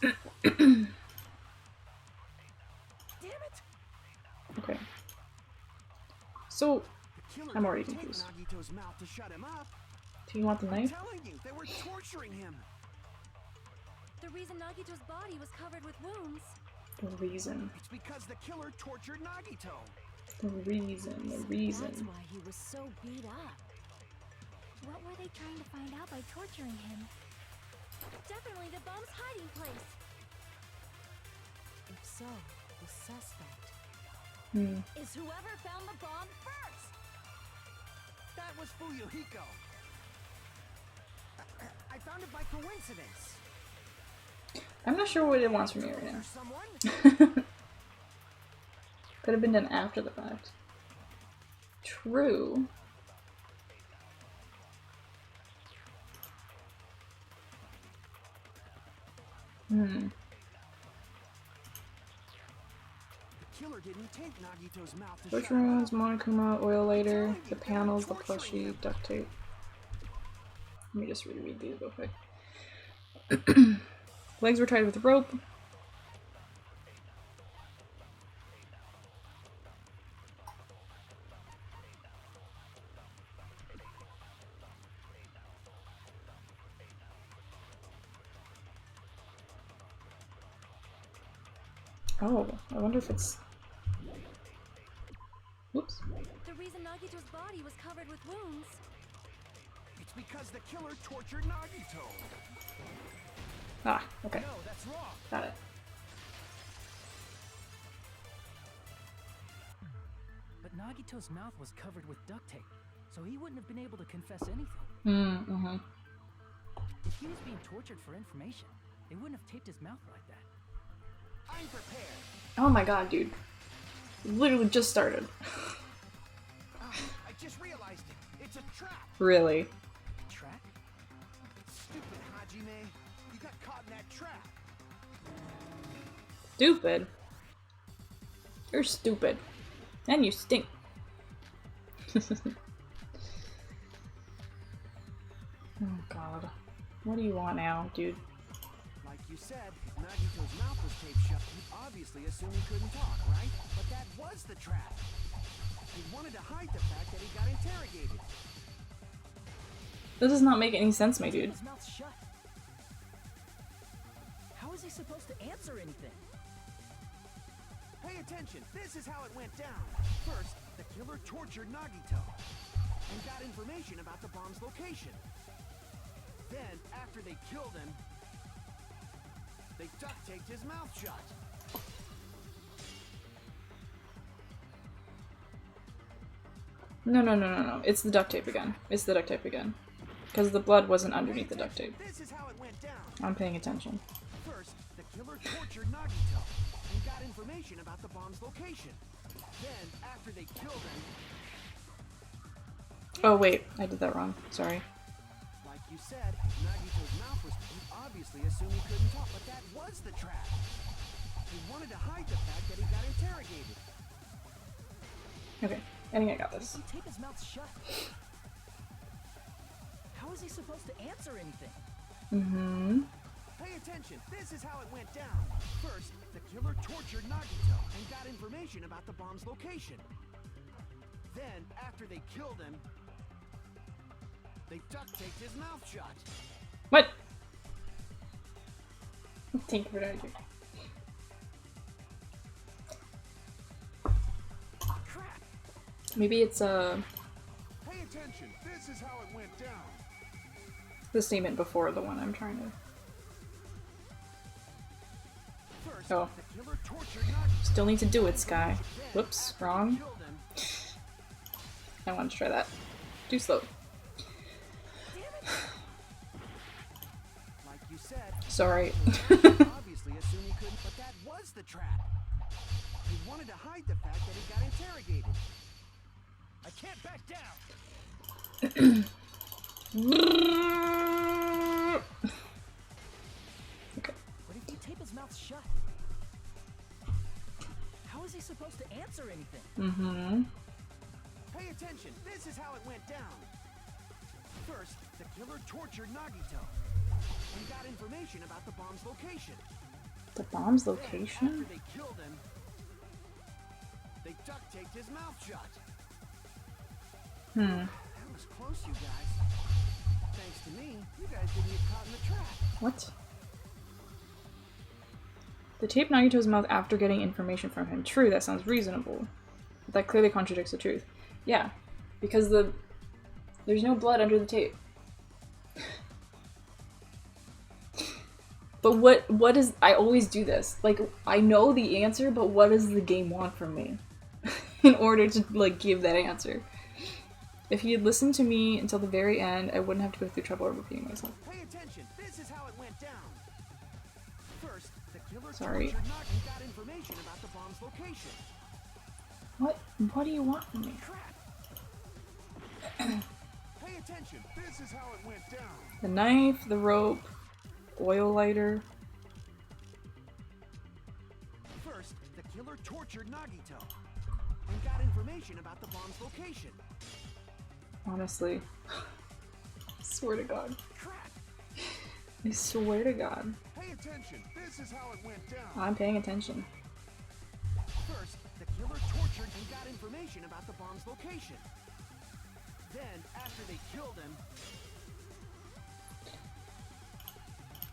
Damn it! Okay. So, The killer I'm already didn't take confused. Nagito's mouth to shut him up. Do you want the I'm knife? telling you, they were torturing him. the reason Nagito's body was covered with wounds? The reason. It's because the killer tortured Nagito. The reason. The reason. That's why he was so beat up. What were they trying to find out by torturing him? Definitely the bomb's hiding place. If so, the suspect is whoever found the bomb first. That was Fuyuhiko. I found it by coincidence. I'm not sure what it wants from me right Torture someone? now. Could have been done after the fact. True. The killer didn't take Nagito's mouth to Which shut him runes, up. Monokuma, oil lighter, the panels, the plushie, duct tape. Let me just reread these real quick. Legs were tied with rope. Oh, I wonder if it's... Whoops. The reason Nagito's body was covered with wounds. It's because the killer tortured Nagito. Ah, okay. No, that's wrong. Got it. But Nagito's mouth was covered with duct tape, so he wouldn't have been able to confess anything. Mm-hmm. If he was being tortured for information, they wouldn't have taped his mouth like that. I'm prepared. Oh my god, dude. Literally just started. I just realized it. It's a trap. Really? Track? Stupid Hajime. You got caught in that trap. Stupid. You're stupid. And you stink. Oh god. What do you want now, dude? Like you said, Nagito's mouth was taped shut. You obviously assumed he couldn't talk, right? But that was the trap. He wanted to hide the fact that he got interrogated. This does not make any sense, my dude. His mouth's shut. How is he supposed to answer anything? Pay attention. This is how it went down. First, the killer tortured Nagito and got information about the bomb's location. Then, after they killed him, they duct taped his mouth shut. No. It's the duct tape again. It's the duct tape again. Because the blood wasn't underneath the duct tape. This is how it went down. I'm paying attention. First, the killer tortured Nagito and got information about the bomb's location. Then, after they killed him, Oh wait, I did that wrong. Sorry. like you said, Nagito's mouth was obviously assumed he couldn't talk, but that was the trap. He wanted to hide the fact that he got interrogated. Okay, I think I got If this. we tape his mouth shut, how is he supposed to answer anything? Mm-hmm. Pay attention, this is how it went down. First, the killer tortured Nagito and got information about the bomb's location. Then, after they killed him, they duct taped his mouth shut. What? Thank you for that. Crap! Maybe it's Pay attention, this is how it went down. the statement before the one I'm trying to. First, Oh. the killer tortured Nagito. Still need to do it, Sky. Whoops, After they wrong. killed him, I want to try that. Too slow. like you said, Sorry. obviously assumed he couldn't, but that was the trap. He wanted to hide the fact that he got interrogated. I can't back down. Okay. But if you tape his mouth shut, how is he supposed to answer anything? Mm-hmm. Pay attention, this is how it went down. First, the killer tortured Nagito and got information about the bomb's location. The bomb's Then, location? after they killed him, they duct taped his mouth shut. Hmm. That was close, you guys. Thanks to me, you guys didn't get caught in the trap. What? The tape Nagito's mouth after getting information from him. True, that sounds reasonable. But that clearly contradicts the truth. Yeah, because there's no blood under the tape. But what is, I always do this. Like, I know the answer, but what does the game want from me? In order to, like, give that answer. If he had listened to me until the very end, I wouldn't have to go through trouble of repeating myself. Pay attention, this is how it went down. First, the killer Sorry. tortured Nagito and got information about the bomb's location. What do you want from me? Crap! Pay attention, this is how it went down. The knife, the rope, oil lighter. First, the killer tortured Nagito and got information about the bomb's location. Honestly. I swear to God. Crap! I swear to God. Pay attention, this is how it went down. I'm paying attention. First, the killer tortured and got information about the bomb's location. Then, after they killed him...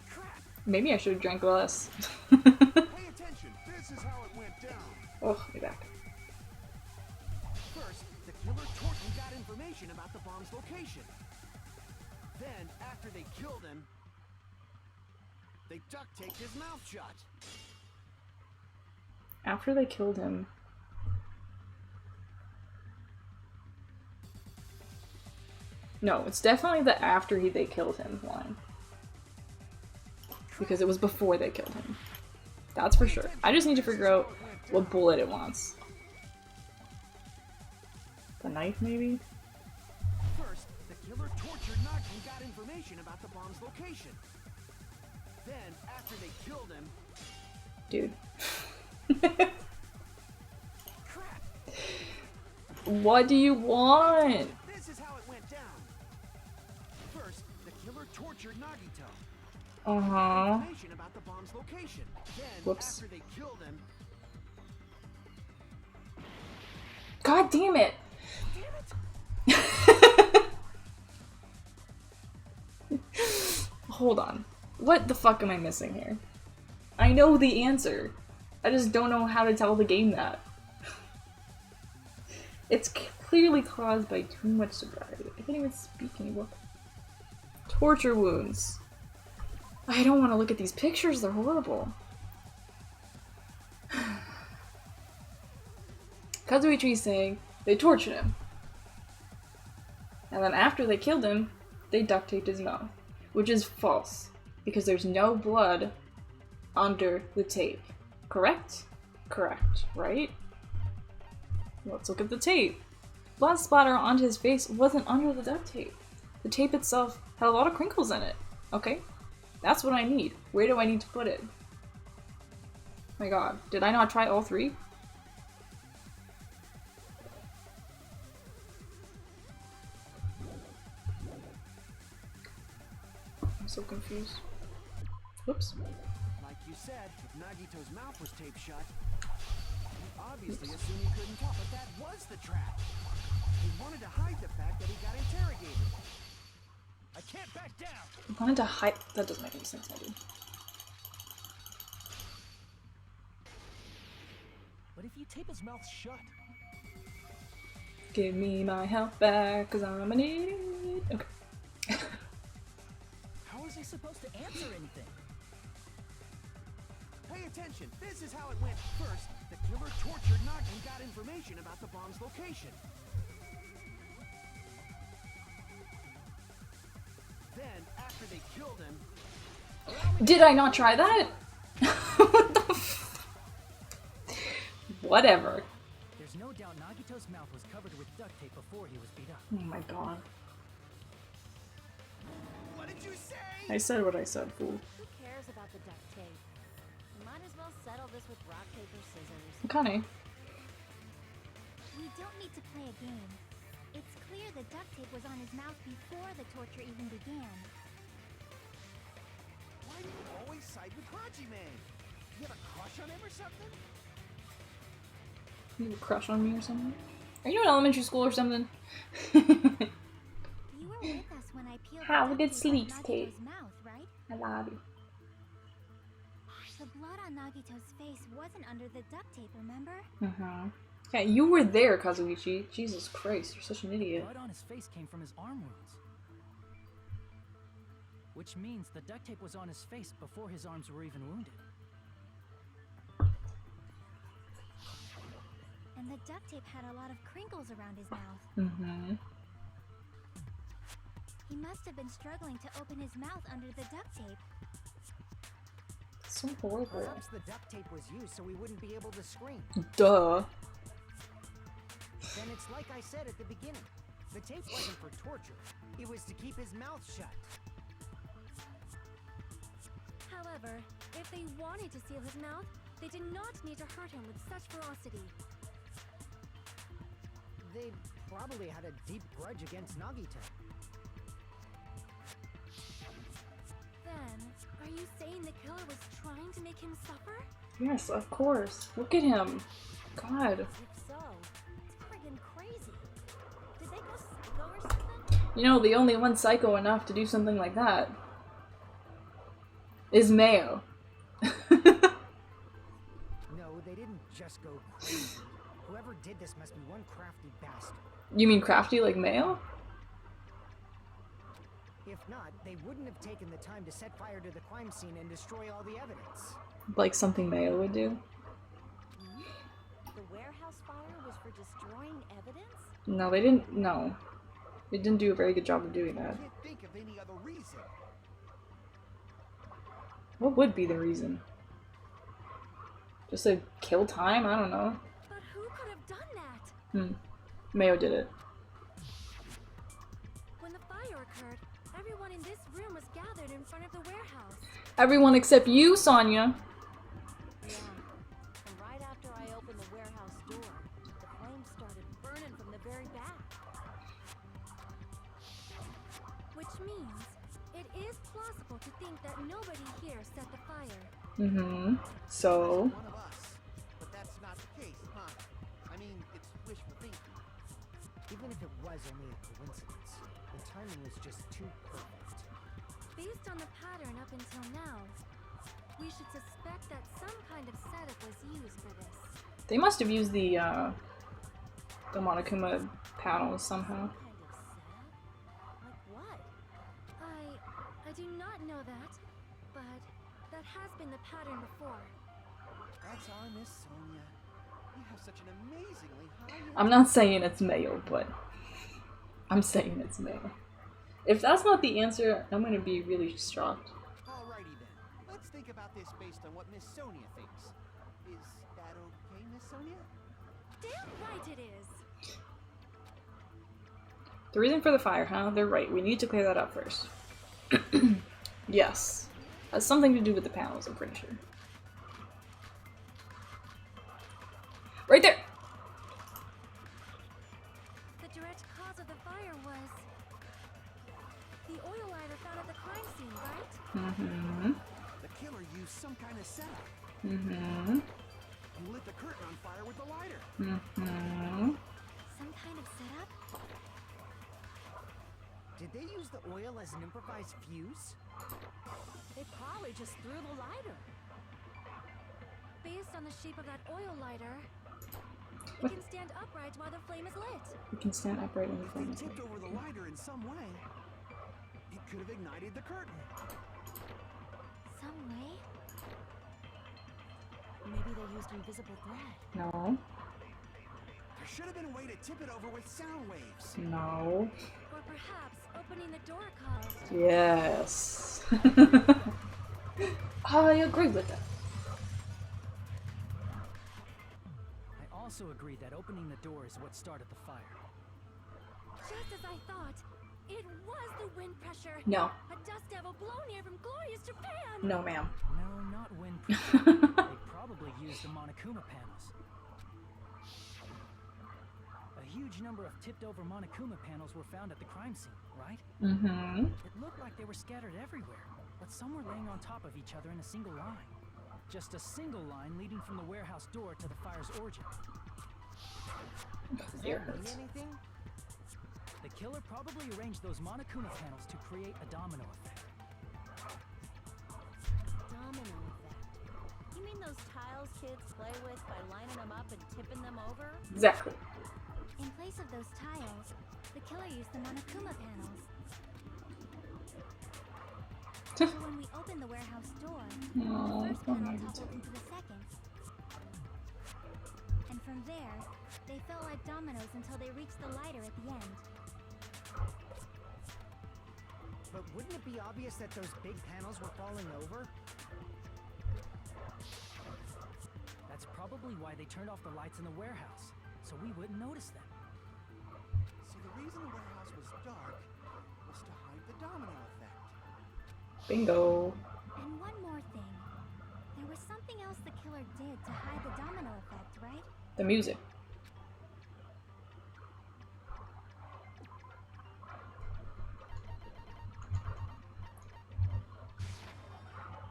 Crap! Maybe I should have drank less. Pay attention, this is how it went down. Oh, my back. First, the killer tortured and got information about the bomb's location. Then, after they killed him, they duct taped his mouth shut. After they killed him. No, it's definitely the after they killed him line. Because it was before they killed him. That's for sure. I just need to figure out what bullet it wants. The knife, maybe? First, the killer tortured Nagito and got information about the bomb's location. Then, after they killed him, Dude. crap! What do you want? This is how it went down. First, the killer tortured Nagito. Uh-huh. Information about the bomb's location. Then, Whoops. after they killed him, God damn it! Hold on. What the fuck am I missing here? I know the answer. I just don't know how to tell the game that. It's clearly caused by too much sobriety. I can't even speak anymore. Torture wounds. I don't want to look at these pictures, they're horrible. Kazuichi's saying they tortured him. And then after they killed him, they duct taped his mouth. Which is false, because there's no blood under the tape. Correct? correct, right? Let's look at the tape. Blood splatter onto his face wasn't under the duct tape. The tape itself had a lot of crinkles in it. Okay, that's what I need. Where do I need to put it? My god, did I not try all three? I'm so confused. Whoops. Like you said, if Nagito's mouth was taped shut, you obviously assumed he couldn't talk, but that was the trap. He wanted to hide the fact that he got interrogated. I can't back down. I wanted to hide. That doesn't make any sense, maybe. But if you tape his mouth shut, Give me my health back, cause I'm an idiot. Okay. how is he supposed to answer anything? Pay attention. This is how it went. First, the killer tortured Nagi and got information about the bomb's location. Then, after they killed him... Did I not try that? What the f- Whatever. There's no doubt Nagito's mouth was covered with duct tape before he was beat up. Oh my god. What did you say? I said what I said, fool. Who cares about the duct tape? We might as well settle this with rock, paper, scissors. Okay. We don't need to play a game. It's clear the duct tape was on his mouth before the torture even began. Why do you always side with Hajime? You have a crush on him or something? You have a crush on me or something? Are you in elementary school or something? You were with us when I peeled Have a the good duct sleep, tape Kate. off Nagito's mouth, right? I love you. The blood on Nagito's face wasn't under the duct tape, remember? Yeah, you were there, Kazuichi. Jesus Christ, you're such an idiot. Blood on his face came from his arm wounds. Which means the duct tape was on his face before his arms were even wounded. And the duct tape had a lot of crinkles around his mouth. Mm-hmm. He must have been struggling to open his mouth under the duct tape. So horrible. Perhaps the duct tape was used so we wouldn't be able to scream. Duh. Then it's like I said at the beginning. The tape wasn't for torture. It was to keep his mouth shut. However, if they wanted to seal his mouth, they did not need to hurt him with such ferocity. They probably had a deep grudge against Nagito. Then, are you saying the killer was trying to make him suffer? Yes, of course. Look at him. God. If so, it's friggin' crazy. Did they go psycho or something? You know, the only one psycho enough to do something like that is Mayo. No, they didn't just go crazy. Whoever did this must be one crafty bastard. You mean crafty like Mayo? If not, they wouldn't have taken the time to set fire to the crime scene and destroy all the evidence. Like something Mayo would do? The warehouse fire was for destroying evidence? No, they didn't. No. They didn't do a very good job of doing I that. can't think of any other reason. What would be the reason? Just to kill time? I don't know. But who could have done that? Mayo did it. When the fire occurred, everyone in this room was gathered in front of the warehouse. Everyone except you, Sonia. Yeah. And right after I opened the warehouse door, the flames started burning from the very back. Which means it is plausible to think that nobody here set the fire. Mm-hmm. So... One of us. But that's not the case, huh? I mean, it's wishful thinking. Even if it was only a coincidence, the timing was just too perfect. Based on the pattern up until now, we should suspect that some kind of setup was used for this. They must have used the Monokuma panels somehow. Some kind of setup? Like what? I do not know that, but that has been the pattern before. That's our Miss Sonia. You have such an amazingly high... I'm not saying it's Mayo, but I'm saying it's Mayo. If that's not the answer, I'm gonna be really shocked. Alrighty then. Let's think about this based on what Miss Sonia thinks. Is that okay, Miss Sonia? Damn right it is. The reason for the fire, huh? They're right. We need to clear that up first. Yes. Has something to do with the panels, I'm pretty sure. Right there! The direct cause of the fire was the oil lighter found at the crime scene, right? Mm-hmm. The killer used some kind of setup. Mm-hmm. He lit the curtain on fire with the lighter. Mm-hmm. Some kind of setup? Did they use the oil as an improvised fuse? They probably just threw the lighter. Based on the shape of that oil lighter, it can stand upright while the flame is lit. You can stand upright in the If flame. they tipped over the lighter in some way, it could have ignited the curtain. Some way? Maybe they used invisible thread. No. There should have been a way to tip it over with sound waves. No. Or perhaps opening the door caused. Yes. I agree with that. I also agree that opening the door is what started the fire. Just as I thought, it was the wind pressure. No. A dust devil blown here from glorious Japan. No, ma'am. No, not wind pressure. They probably used the Monokuma panels. A huge number of tipped-over Monokuma panels were found at the crime scene, right? Mm-hmm. It looked like they were scattered everywhere, but some were laying on top of each other in a single line. Just a single line leading from the warehouse door to the fire's origin. Does Ear that mean hurts. anything? The killer probably arranged those Monokuma panels to create a domino effect. Domino effect. You mean those tiles kids play with by lining them up and tipping them over? Exactly. In place of those tiles, the killer used the Monokuma panels. So when we opened the warehouse door, Oh, the first poor panel Nagito. toppled into the second. And from there, they fell like dominoes until they reached the lighter at the end. But wouldn't it be obvious that those big panels were falling over? That's probably why they turned off the lights in the warehouse, so we wouldn't notice them. So the reason the warehouse was dark was to hide the domino effect. Bingo. And one more thing. There was something else the killer did to hide the domino effect, right? The music.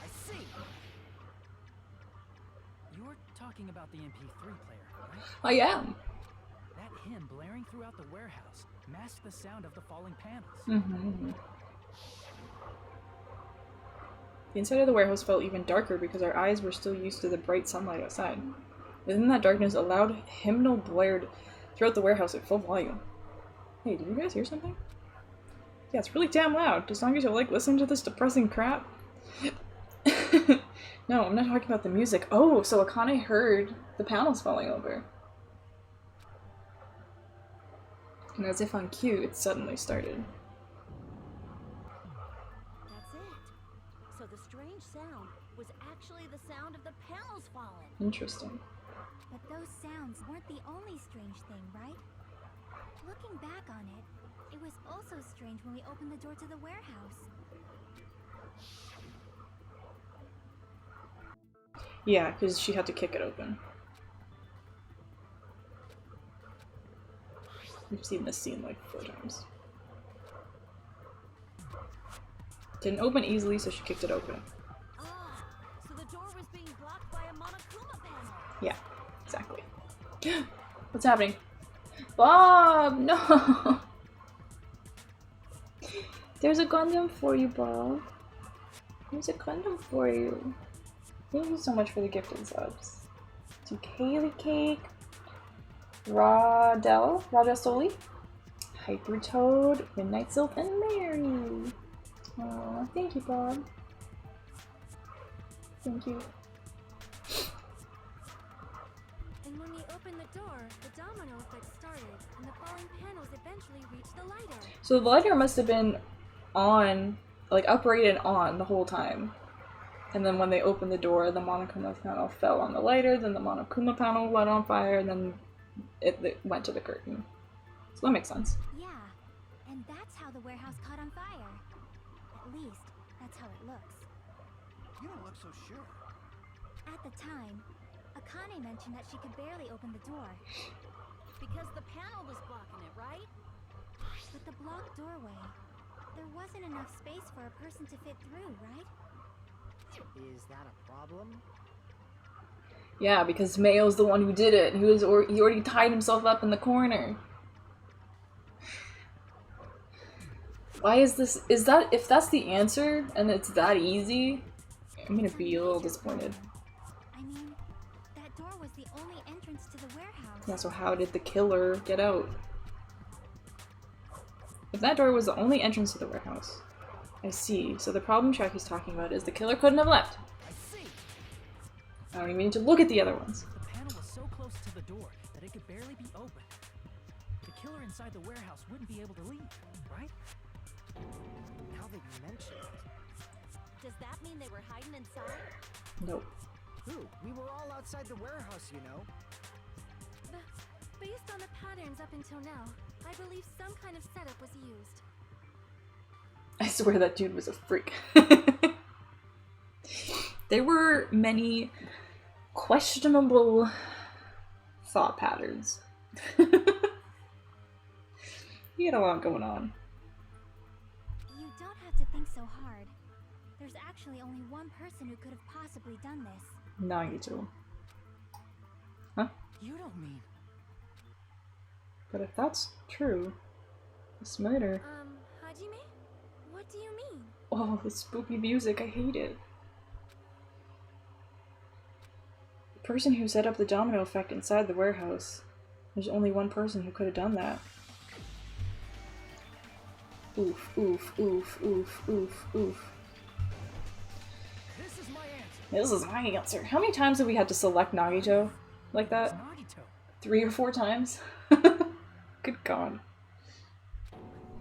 I see! You're talking about the MP3 player, right? I am. That hymn blaring throughout the warehouse masked the sound of the falling panels. Mm-hmm. The inside of the warehouse felt even darker because our eyes were still used to the bright sunlight outside. Within that darkness, a loud hymnal blared throughout the warehouse at full volume. Hey, did you guys hear something? Yeah, it's really damn loud. Does Nagito like listening to this depressing crap? No, I'm not talking about the music. Oh, so Akane heard the panels falling over. And as if on cue, it suddenly started. That's it. So the strange sound was actually the sound of the panels falling. Interesting. But those sounds weren't the only strange thing, right? Looking back on it, it was also strange when we opened the door to the warehouse. Yeah, because she had to kick it open. We've seen this scene like 4 times. Didn't open easily, so she kicked it open. Ah, so the door was being blocked by a Monokuma panel. Yeah, exactly. What's happening? Bob! No! There's a Gundam for you, Bob. There's a Gundam for you. Thank you so much for the gifted subs. To Kaylee Cake, Raja Soli, Hyper Toad, Midnight Sylph, and Mary. Aw, thank you, Bob. Thank you. And when we opened the door, the domino effect started, and the falling panels eventually reached the lighter. So the lighter must have been on, like upright and on the whole time. And then when they opened the door, the Monokuma panel fell on the lighter, then the Monokuma panel lit on fire, and then it went to the curtain. So that makes sense. Yeah, and that's how the warehouse caught on fire. At least, that's how it looks. You don't look so sure. At the time, Akane mentioned that she could barely open the door. Because the panel was blocking it, right? With the blocked doorway, there wasn't enough space for a person to fit through, right? Is that a problem? Yeah, because Mayo's the one who did it. He already tied himself up in the corner. Why is this? Is that, if that's the answer and it's that easy, I'm gonna be a little disappointed. I mean, that door was the only entrance to the warehouse. Yeah, so how did the killer get out? If that door was the only entrance to the warehouse. I see. So the problem Shaggy's talking about is the killer couldn't have left. I see. I don't even need to look at the other ones. The panel was so close to the door that it could barely be opened. The killer inside the warehouse wouldn't be able to leave, right? Now that you mention it. Does that mean they were hiding inside? Nope. Who? We were all outside the warehouse, you know. Based on the patterns up until now, I believe some kind of setup was used. I swear that dude was a freak. There were many questionable thought patterns. He had a lot going on. You don't have to think so hard. There's actually only one person who could have possibly done this. Nagito. Huh? You don't mean... But if that's true, this murder... Hajime? What do you mean? Oh, the spooky music, I hate it. The person who set up the domino effect inside the warehouse. There's only one person who could have done that. Oof, oof, oof, oof, oof, oof. This is my answer. This is my answer. How many times have we had to select Nagito like It's that? Nagito. 3 or 4 times? Good god.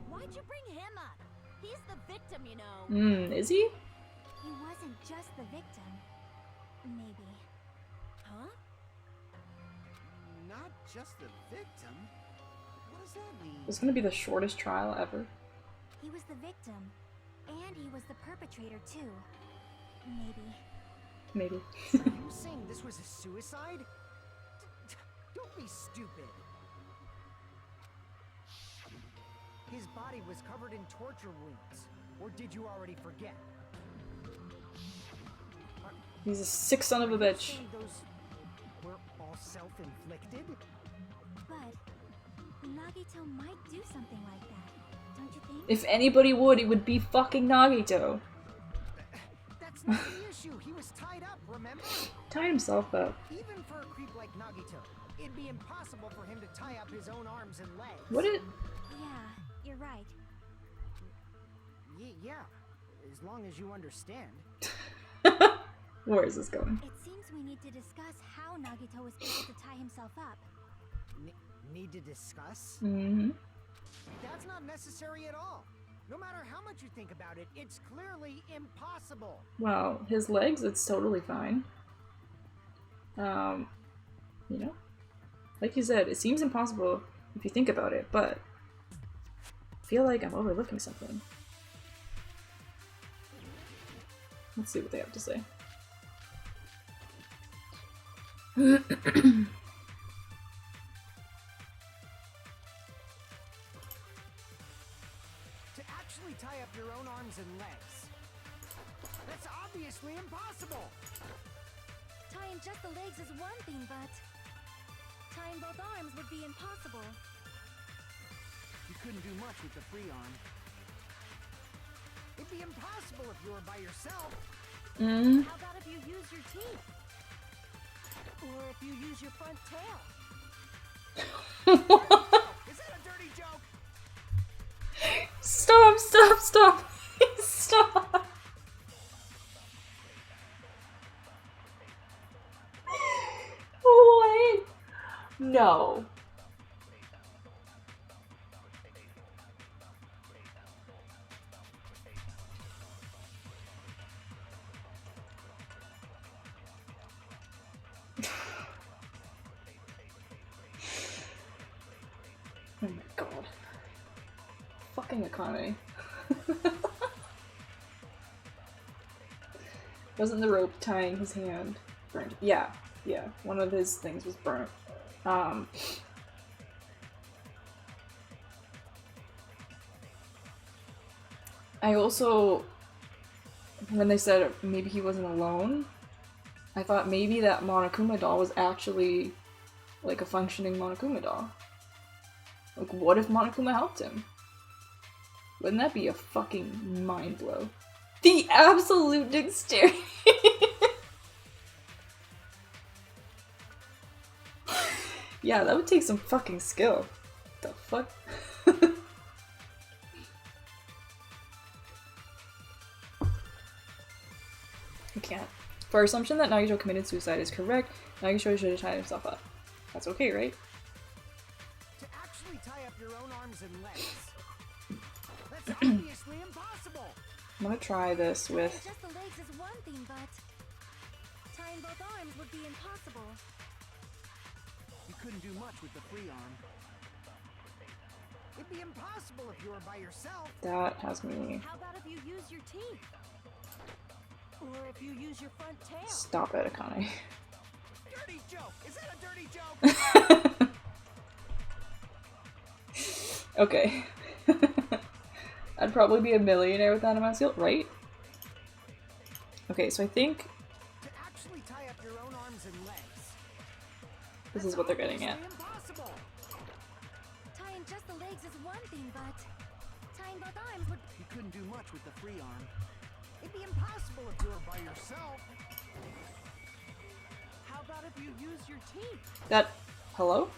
Why'd you bring him up? He's the victim, you know. Is he? He wasn't just the victim. Maybe. Huh? Not just the victim? What does that mean? This is gonna be the shortest trial ever. He was the victim. And he was the perpetrator, too. Maybe. Maybe. Are you saying this was a suicide? Don't be stupid. His body was covered in torture wounds. Or did you already forget? He's a sick son of a bitch. Saying those were all self-inflicted? But Nagito might do something like that, don't you think? If anybody would, it would be fucking Nagito. That's not the issue. He was tied up, remember? Tied himself up. Even for a creep like Nagito, it'd be impossible for him to tie up his own arms and legs. Would it? Yeah, you're right. Yeah, as long as you understand. Where is this going? It seems we need to discuss how Nagito was able to tie himself up. Need to discuss? Mm-hmm. That's not necessary at all. No matter how much you think about it, it's clearly impossible. Well, his legs, it's totally fine. You know? Like you said, it seems impossible if you think about it, but I feel like I'm overlooking something. Let's see what they have to say. To actually tie up your own arms and legs. That's obviously impossible. Tying just the legs is one thing, but tying both arms would be impossible. You couldn't do much with the free arm. It'd be impossible if you were by yourself. How about if you use your teeth? Or if you use your front tail? Is that a dirty joke? Stop, stop, stop! Stop! What? No. Fucking Akane. Wasn't the rope tying his hand burnt? Yeah, yeah. One of his things was burnt. I also, when they said maybe he wasn't alone, I thought maybe that Monokuma doll was actually like a functioning Monokuma doll. Like, what if Monokuma helped him? Wouldn't that be a fucking mind blow? The absolute dexterity! Yeah, that would take some fucking skill. The fuck? I can't. For our assumption that Nagito committed suicide is correct, Nagito should have tied himself up. That's okay, right? To actually tie up your own arms and legs. That's obviously impossible. I'm gonna try this with... Just the legs is one thing, but tying both arms would be impossible. You couldn't do much with the free arm. It'd be impossible if you were by yourself. That has me... How about if you use your teeth? Or if you use your front tail? Stop it, Akane. Dirty joke! Is that a dirty joke? Okay. I'd probably be a millionaire with that amount of skill, right? Okay, so I think To actually tie up your own arms and legs. this is what they're getting at. Obviously impossible. Tying just the legs is one thing, but tying both arms would... You couldn't do much with the free arm. It'd be impossible if you were by yourself. How about if you use your teeth? That... Hello?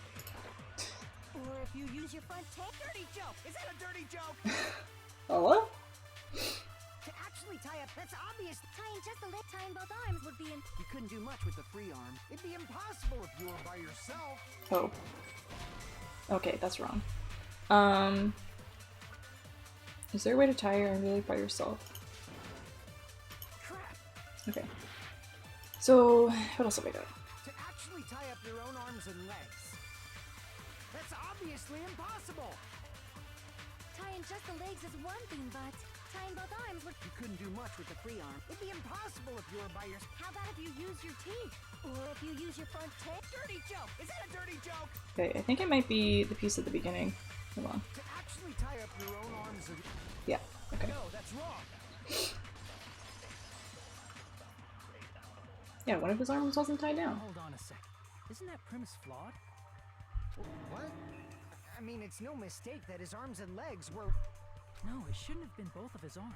Or if you use your front tail? Dirty joke! Is that a dirty joke? Hello? To actually tie up, that's obvious. Tying just the leg, tying both arms would be You couldn't do much with the free arm. It'd be impossible if you were by yourself. Oh. Okay, that's wrong. Is there a way to tie your arm really by yourself? Crap! Okay. So, what else have I got? To actually tie up your own arms and legs. That's obviously impossible. tying just the legs is one thing, but tying both arms would... You couldn't do much with the free arm. It'd be impossible if you were by yourself. How about if you use your teeth? Or if you use your front tail? Dirty joke! Is that a dirty joke? Okay, I think it might be the piece at the beginning. Hold on. To actually tie up your own arms and... Yeah, okay. No, that's wrong. Yeah, one of his arms wasn't tied down. Hold on a sec. Isn't that premise flawed? What? I mean, it's no mistake that his arms and legs were... No, it shouldn't have been both of his arms.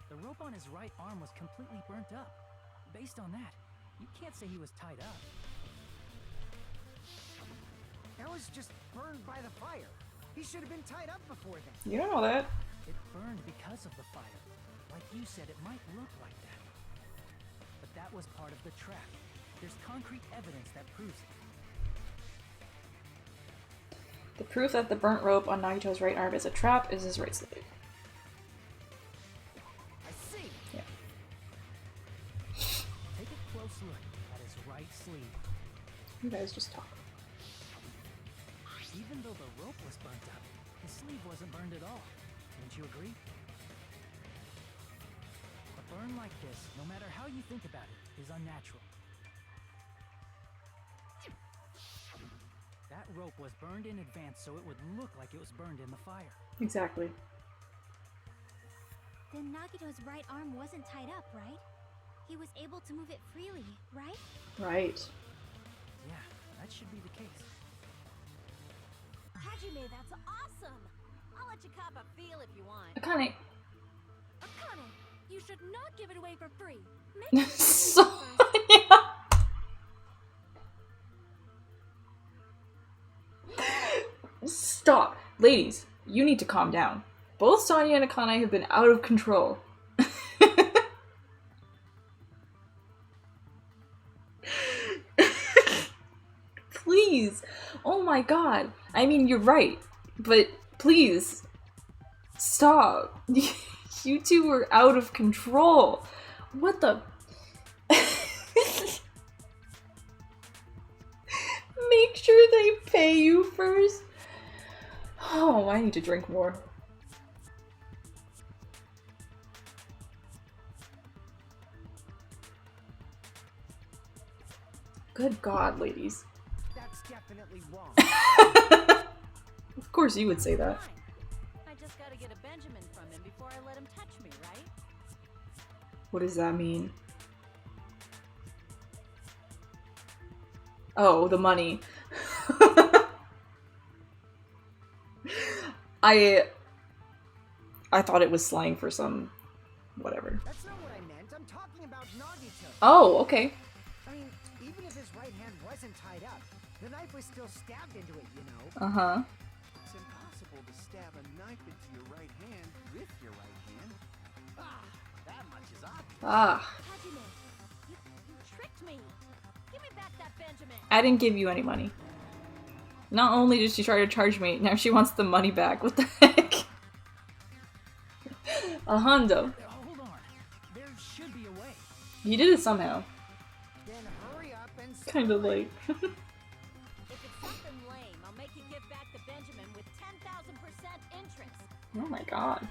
The rope on his right arm was completely burnt up. Based on that, you can't say he was tied up. That was just burned by the fire. He should have been tied up before then. You don't know that. It burned because of the fire. Like you said, it might look like that. But that was part of the trap. There's concrete evidence that proves it. The proof that the burnt rope on Nagito's right arm is a trap is his right sleeve. I see. Yeah. Take a close look at his right sleeve. You guys just talk. Even though the rope was burnt up, his sleeve wasn't burned at all. Don't you agree? A burn like this, no matter how you think about it, is unnatural. That rope was burned in advance so it would look like it was burned in the fire. Exactly. Then Nagito's right arm wasn't tied up, right? He was able to move it freely, right? Right. Yeah, that should be the case. Hajime, that's awesome! I'll let you cop a feel if you want. Akane. Akane, you should not give it away for free. Make it So, first. yeah. Stop. Ladies, you need to calm down. Both Sonya and Akane have been out of control. Please. Oh my god. I mean, you're right. But please. Stop. You two are out of control. What the... Make sure they pay you first. Oh, I need to drink more. Good God, ladies. That's definitely wrong. Of course you would say that. Fine. I just gotta get a Benjamin from him before I let him touch me, right? What does that mean? Oh, the money. I thought it was slang for some whatever. That's not what I meant. I'm talking about Nagito. Oh, okay. I mean, even if his right hand wasn't tied up, the knife was still stabbed into it, you know? Uh-huh. It's impossible to stab a knife into your right hand with your right hand. Ah, that much is obvious. Ah, Hajime, you tricked me. Give me back that Benjamin. I didn't give you any money. Not only did she try to charge me, now she wants the money back. What the heck? A hundo. Hold on. There should be a way. You did it somehow. Then hurry up and Kind of like. If it's something lame, I'll make you give back the Benjamin with 10,000% interest. Oh my god.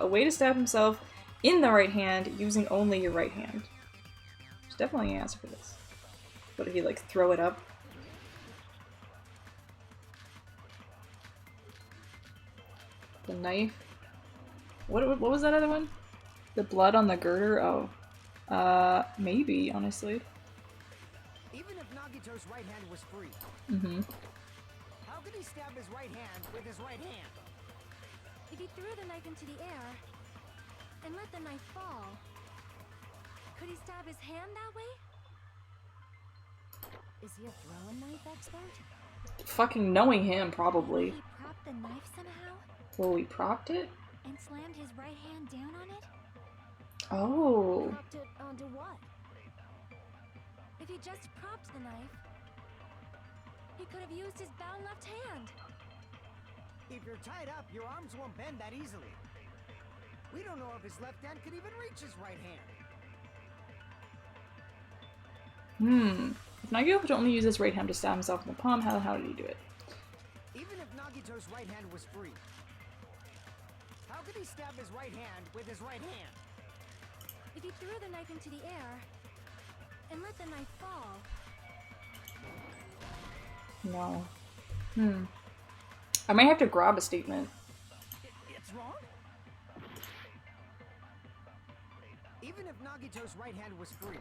A way to stab himself in the right hand using only your right hand. There's definitely an answer for this. What if you like throw it up? The knife. What was that other one? The blood on the girder? Oh. Maybe, honestly. even if Nagito's right hand was free, Mm-hmm. how could he stab his right hand with his right hand? If he threw the knife into the air and let the knife fall, could he stab his hand that way? Is he a throwing knife expert? Fucking knowing him, He probably. propped the knife somehow Well, we propped it? and slammed his right hand down on it? Oh. Propped it onto what? If he just propped the knife, he could have used his bound left hand. If you're tied up, your arms won't bend that easily. We don't know if his left hand could even reach his right hand. If Nagito could only use his right hand to stab himself in the palm, how did he do it? Even if Nagito's right hand was free, how could he stab his right hand with his right hand? If he threw the knife into the air and let the knife fall, No. I might have to grab a statement. It's wrong? Even if Nagito's right hand was free,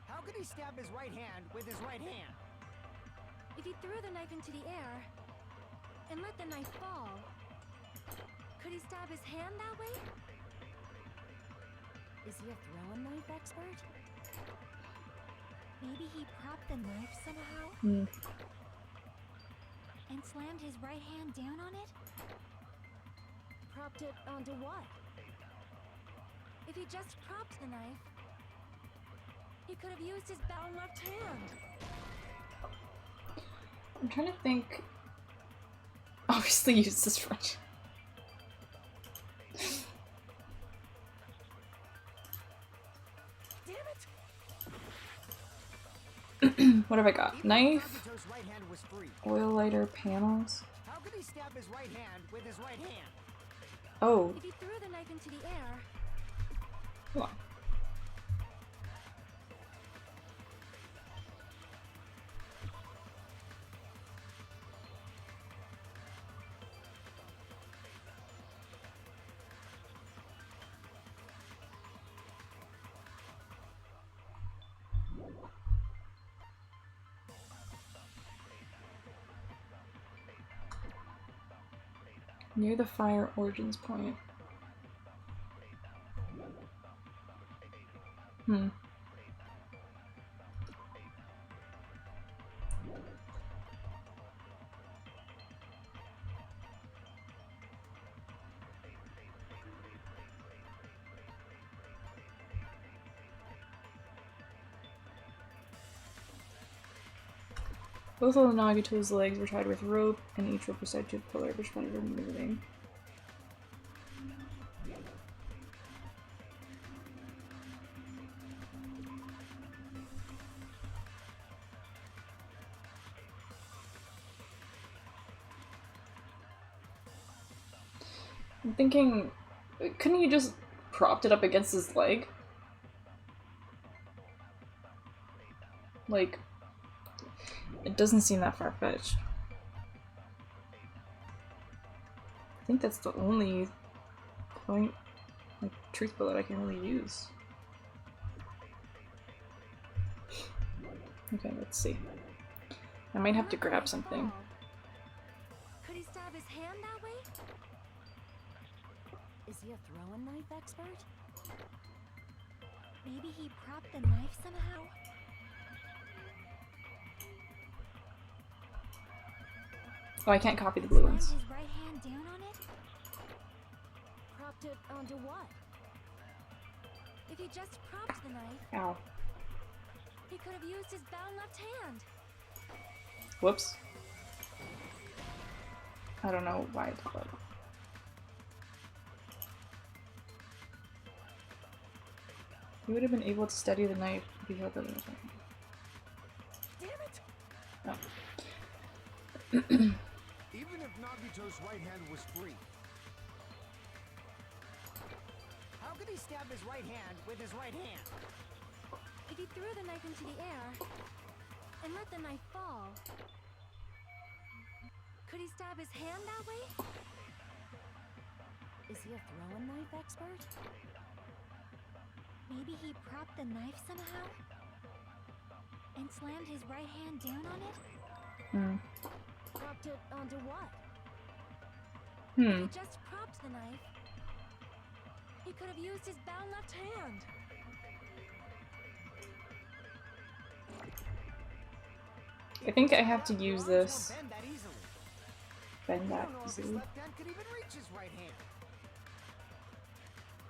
how could he stab his right hand with his right hand? if he threw the knife into the air and let the knife fall, could he stab his hand that way? Is he a throwing knife expert? Maybe he propped the knife somehow and slammed his right hand down on it? Propped it onto what? If he just propped the knife, he could have used his bound left hand. I'm trying to think. Obviously use this French. What have I got? Even if Knife, Nagito's right hand was free, oil lighter, panels. how could he stab his right hand with his right hand? Oh, If he threw the knife into the air hold on. Near the fire origins point. Both of Nagito's legs were tied with rope, and each rope was tied to a pillar, which prevented her from moving. I'm thinking, couldn't you just propped it up against his leg? Like, it doesn't seem that far-fetched. I think that's the only point, like, truth bullet I can really use. Okay, let's see. I might have to grab something. Could he stab his hand that way? Is he a throwing knife expert? Maybe he propped the knife somehow? Oh, I can't copy the blue Slammed ones. his right hand down on it? Propped it onto what? If he just propped the knife, Ow. he could have used his bound left hand. Whoops. I don't know why I did that. He would have been able to steady the knife if he held it in his right hand. Even if Nagito's right hand was free, How could he stab his right hand with his right hand? If he threw the knife into the air and let the knife fall, could he stab his hand that way? Is he a throwing knife expert? Maybe he propped the knife somehow and slammed his right hand down on it? Hmm. Propped it onto what? If Hmm. he just propped the knife, he could have used his bound left hand. I think I have to use Your arms this. won't bend that easily. Bend We that don't know if his easily. left hand could even reach his right hand.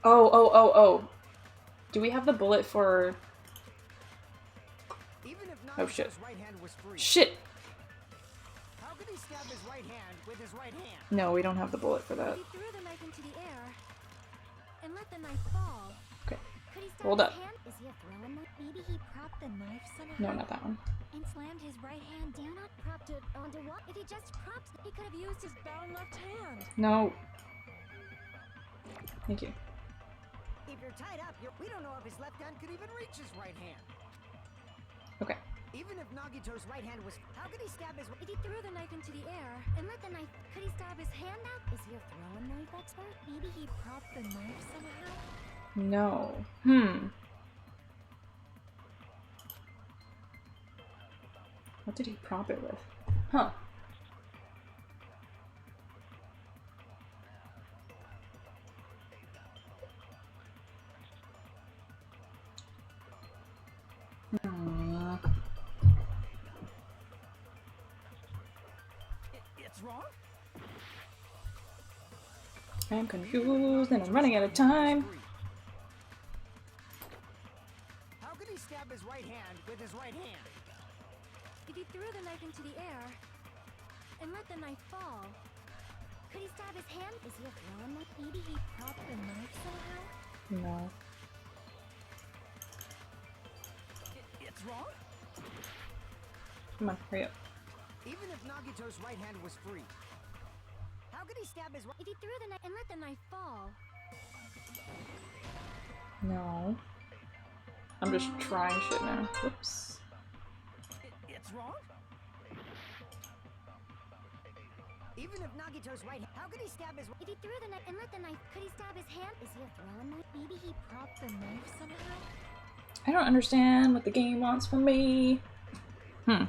Oh. Do we have the bullet for... Even if Oh, shit. Nagito's right hand was free, Shit! how could he stab his right hand with his right hand? No, we don't have the bullet for that. If he threw the knife into the air and let the knife fall, Okay. could he stab Hold his up. hand? Is he a throwing knife? Maybe he propped the knife somehow No, not that one. and slammed his right hand down on Propped it onto what? If he just propped, he could have used his bound left hand. No. Thank you. If you're tied up, we don't know if his left hand could even reach his right hand. Okay. Even if Nagito's right hand was, how could he stab his? If he threw the knife into the air and let the knife, could he stab his hand out? Is he a throwing knife expert? Maybe he propped the knife somehow. No. Hmm. What did he prop it with? Huh. It's wrong? I'm confused and I'm running out of time. How could he stab his right hand with his right hand? If he threw the knife into the air and let the knife fall, could he stab his hand? Is he a throwing knife? Maybe he propped the knife somehow. No. It's wrong? Come on, hurry up. Even if Nagito's right hand was free, how could he stab his right? If he threw the knife and let the knife fall, No. I'm just trying shit now. Whoops. It's wrong? Even if Nagito's right, how could he stab his? if he threw the knife and let the knife, could he stab his hand? Is he a throwing knife? Maybe he propped the knife somehow. I don't understand what the game wants from me. Hmm.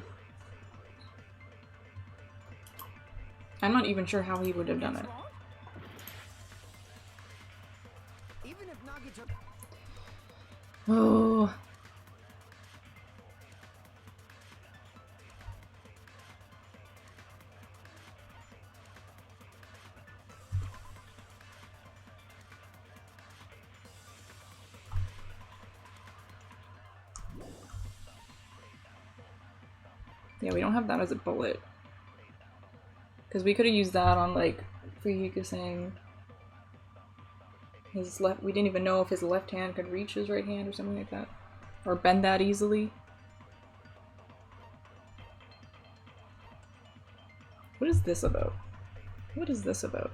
I'm not even sure how he would have done it. It's wrong? Even if Nagito, Oh. Yeah, we don't have that as a bullet. Because we could have used that on, like, Fuyuka saying his left. We didn't even know if his left hand could reach his right hand or something like that. Or bend that easily. What is this about? What is this about?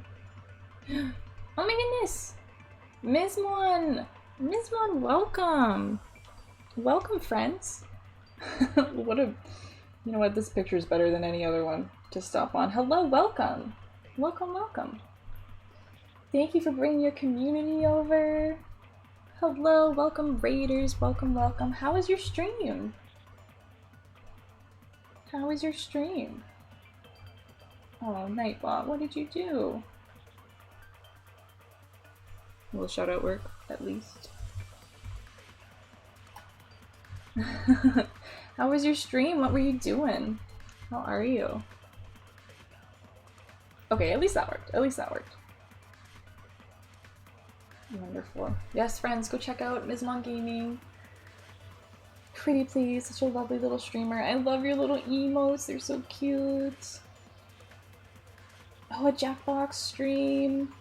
Oh my goodness! Mizmon! Mizmon, welcome! Welcome, friends! What a... You know what, this picture is better than any other one to stop on. Hello, welcome! Welcome, welcome. Thank you for bringing your community over. Hello, welcome raiders, welcome, welcome. How was your stream? How was your stream? Oh, Nightbot, what did you do? A little shout out work, at least. How was your stream? What were you doing? How are you? Okay, at least that worked. At least that worked. Wonderful. Yes, friends, go check out Mizmon Gaming. Pretty please, such a lovely little streamer. I love your little emotes, they're so cute. Oh, a Jackbox stream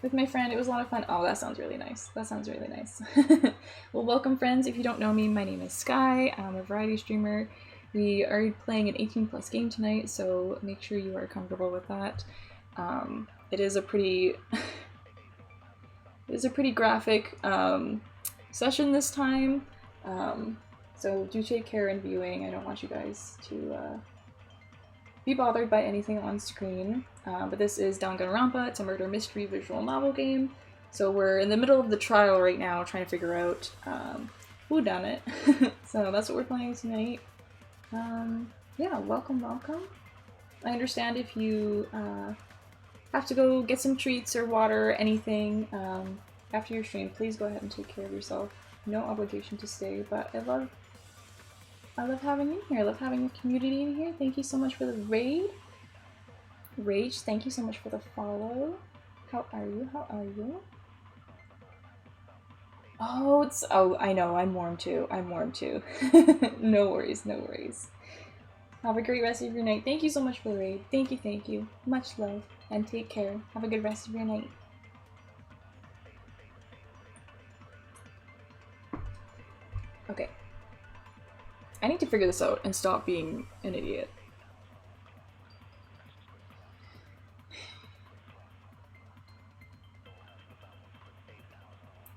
with my friend. It was a lot of fun. Oh, that sounds really nice. That sounds really nice. Well, welcome, friends. If you don't know me, my name is Sky. I'm a variety streamer. We are playing an 18+ game tonight, so make sure you are comfortable with that. It is a pretty... It is a pretty graphic session this time, so do take care in viewing. I don't want you guys to be bothered by anything on screen. But this is Danganronpa. It's a murder mystery visual novel game. So we're in the middle of the trial right now, trying to figure out who done it. So that's what we're playing tonight. Yeah, welcome, welcome. I understand if you have to go get some treats or water or anything after your stream, please go ahead and take care of yourself. No obligation to stay, but I love having you here. I love having a community in here. Thank you so much for the raid. Rage, thank you so much for the follow. How are you? How are you? Oh, I know, I'm warm too. I'm warm too. No worries, no worries. Have a great rest of your night. Thank you so much for the raid. Thank you, thank you. Much love, and take care. Have a good rest of your night. Okay. I need to figure this out and stop being an idiot.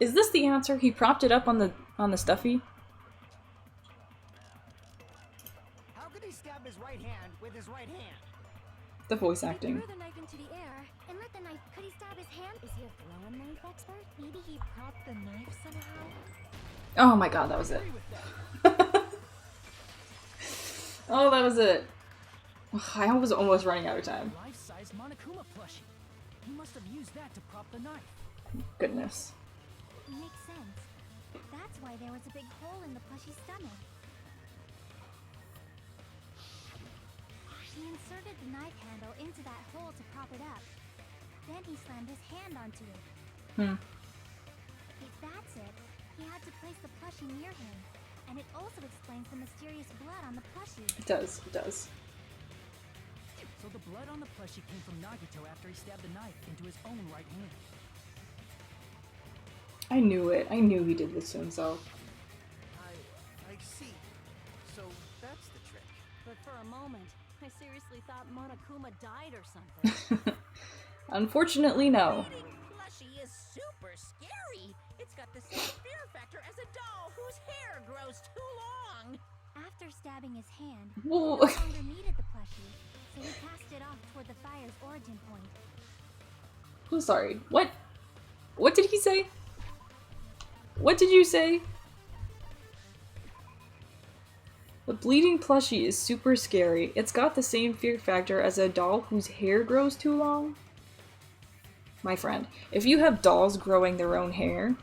Is this the answer? He propped it up on the stuffy? How could he stab his right hand with his right hand? The voice He acting. threw the knife into the air and let the knife. Could he stab his hand? Is he a throw-in knife expert? Maybe he propped the knife somehow. Oh my god, that was it. Oh, that was it. I was almost running out of time. Life-size Monokuma plushie. He must have used that to prop the knife. Goodness. Makes sense. That's why there was a big hole in the plushie's stomach. He inserted the knife handle into that hole to prop it up. Then he slammed his hand onto it. If that's it, he had to place the plushie near him. And it also explains the mysterious blood on the plushie. It does, it does. So the blood on the plushie came from Nagito after he stabbed the knife into his own right hand. I knew it. I knew he did this to himself. I see. So that's the trick. But for a moment, I seriously thought Monokuma died or something. Unfortunately, no. Bleeding plushie is super scary. It's got the same fear factor as a doll whose hair grows too long. After stabbing his hand, he Whoa. no longer needed the plushie, so he cast it off toward the fire's origin point. I'm sorry. What? What did he say? What did you say? The bleeding plushie is super scary. It's got the same fear factor as a doll whose hair grows too long. My friend, if you have dolls growing their own hair,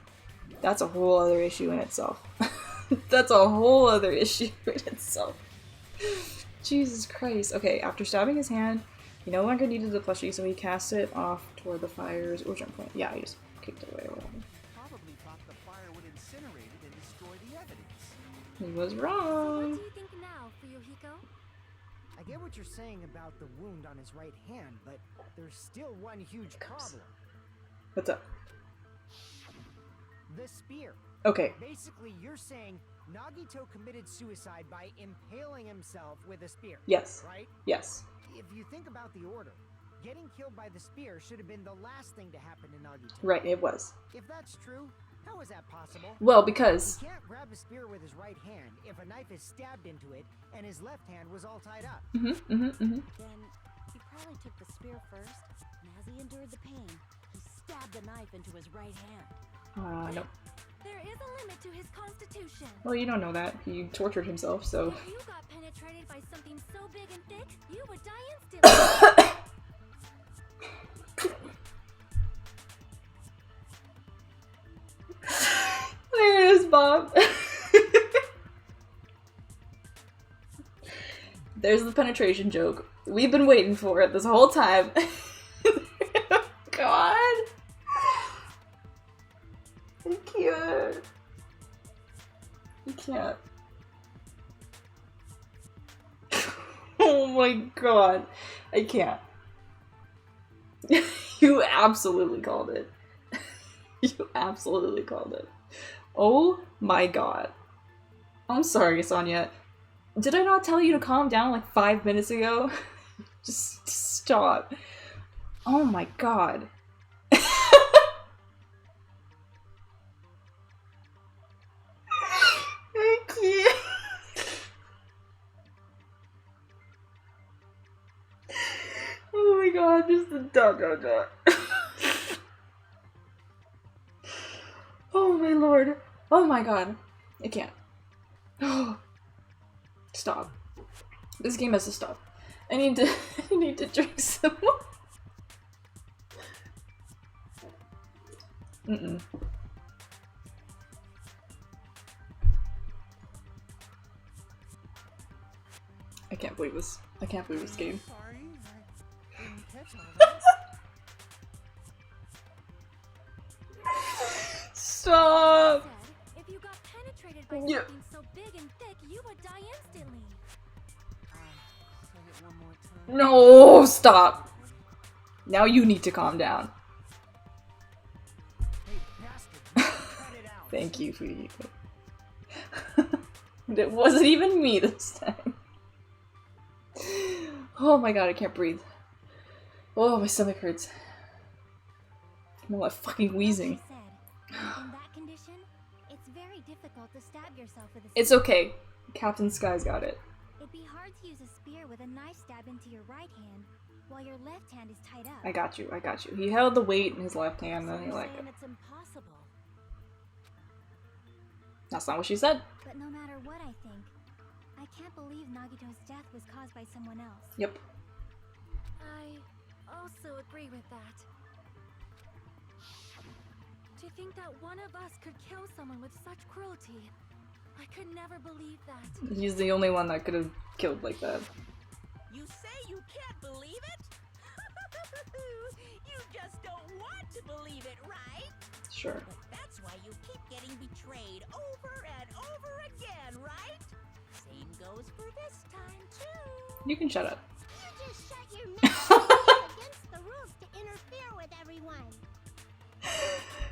that's a whole other issue in itself. That's a whole other issue in itself. Jesus Christ. Okay, after stabbing his hand, he no longer needed the plushie, so he cast it off toward the fire's origin point. Yeah, he just kicked it away or whatever. Probably thought the fire would incinerate it and destroy the evidence. He was So what wrong. do you think now, Fuyuhiko? I get what you're saying about the wound on his right hand, but there's still one huge problem. What's up? The spear. Okay. Basically, you're saying Nagito committed suicide by impaling himself with a spear. Yes. Right? Yes. If you think about the order, Getting killed by the spear should have been the last thing to happen to Nagito. Right, it was. If that's true, how is that possible? Well, because He can't grab a spear with his right hand if a knife is stabbed into it and his left hand was all tied up. Then he probably took the spear first, and as he endured the pain, he stabbed the knife into his right hand. no. There is a limit to his constitution. Well, you don't know that. He tortured himself, so. If you got penetrated by something so big and thick, you would die instantly. There it is, Bob. There's the penetration joke. We've been waiting for it this whole time. God. I can't. I can't. Oh my god. I can't. You absolutely called it. You absolutely called it. Oh my god. I'm sorry, Sonia. Did I not tell you to calm down like 5 minutes ago? Just stop. Oh my god. I can't. Oh my god, just the dot. Oh my lord. Oh my god. I can't. Stop. This game has to stop. I need to I need to drink some more. I can't believe this. I can't believe this game. Sorry, I didn't catch all that. Stop! Said, if you got penetrated by Yeah. something so big and thick, you would die instantly. Say it one more time. No, stop. Now you need to calm down. Hey, bastard, you cut it out. Thank you, Fuji. It wasn't even me this time. Oh my god, I can't breathe. Oh, my stomach hurts. I'm all like fucking wheezing. Like I said, in that condition, it's very difficult to stab yourself with a It's spear. okay. Captain Sky's got it. It'd be hard to use a spear with a knife stab into your right hand while your left hand is tied up. I got you, I got you. He held the weight in his left hand and So then he you're like saying it. it's impossible. That's not what she said. But no matter what I think, I can't believe Nagito's death was caused by someone else. Yep. I also agree with that. To think that one of us could kill someone with such cruelty, I could never believe that. He's the only one that could have killed like that. You say you can't believe it? You just don't want to believe it, right? Sure. But that's why you keep getting betrayed over and over again, right? Same goes for this time, too. You can shut up. You just shut your mouth. It's against the rules to interfere with everyone.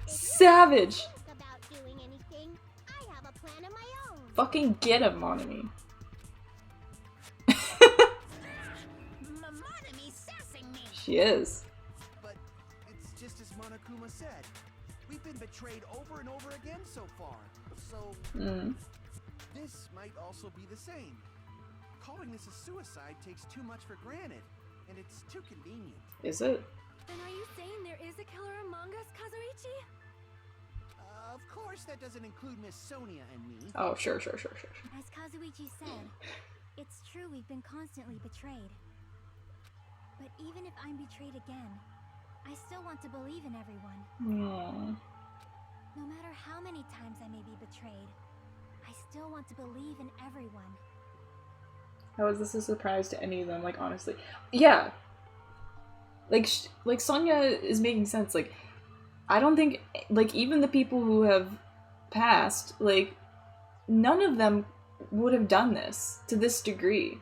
Savage! Think about doing anything. I have a plan of my own. Fucking get him, Monami. Monomi sassing me. She is. But it's just as Monokuma said. We've been betrayed over and over again so far. So this might also be the same. Calling this a suicide takes too much for granted, and it's too convenient. Is it? Then are you saying there is a killer among us, Kazuichi? Of course, that doesn't include Miss Sonia and me. Oh, sure. As Kazuichi said, it's true we've been constantly betrayed. But even if I'm betrayed again, I still want to believe in everyone. Aww. No matter how many times I may be betrayed, I still want to believe in everyone. How is this a surprise to any of them? Like, honestly. Yeah. Like Sonya is making sense. Like, I don't think, like, even the people who have passed, like, none of them would have done this to this degree.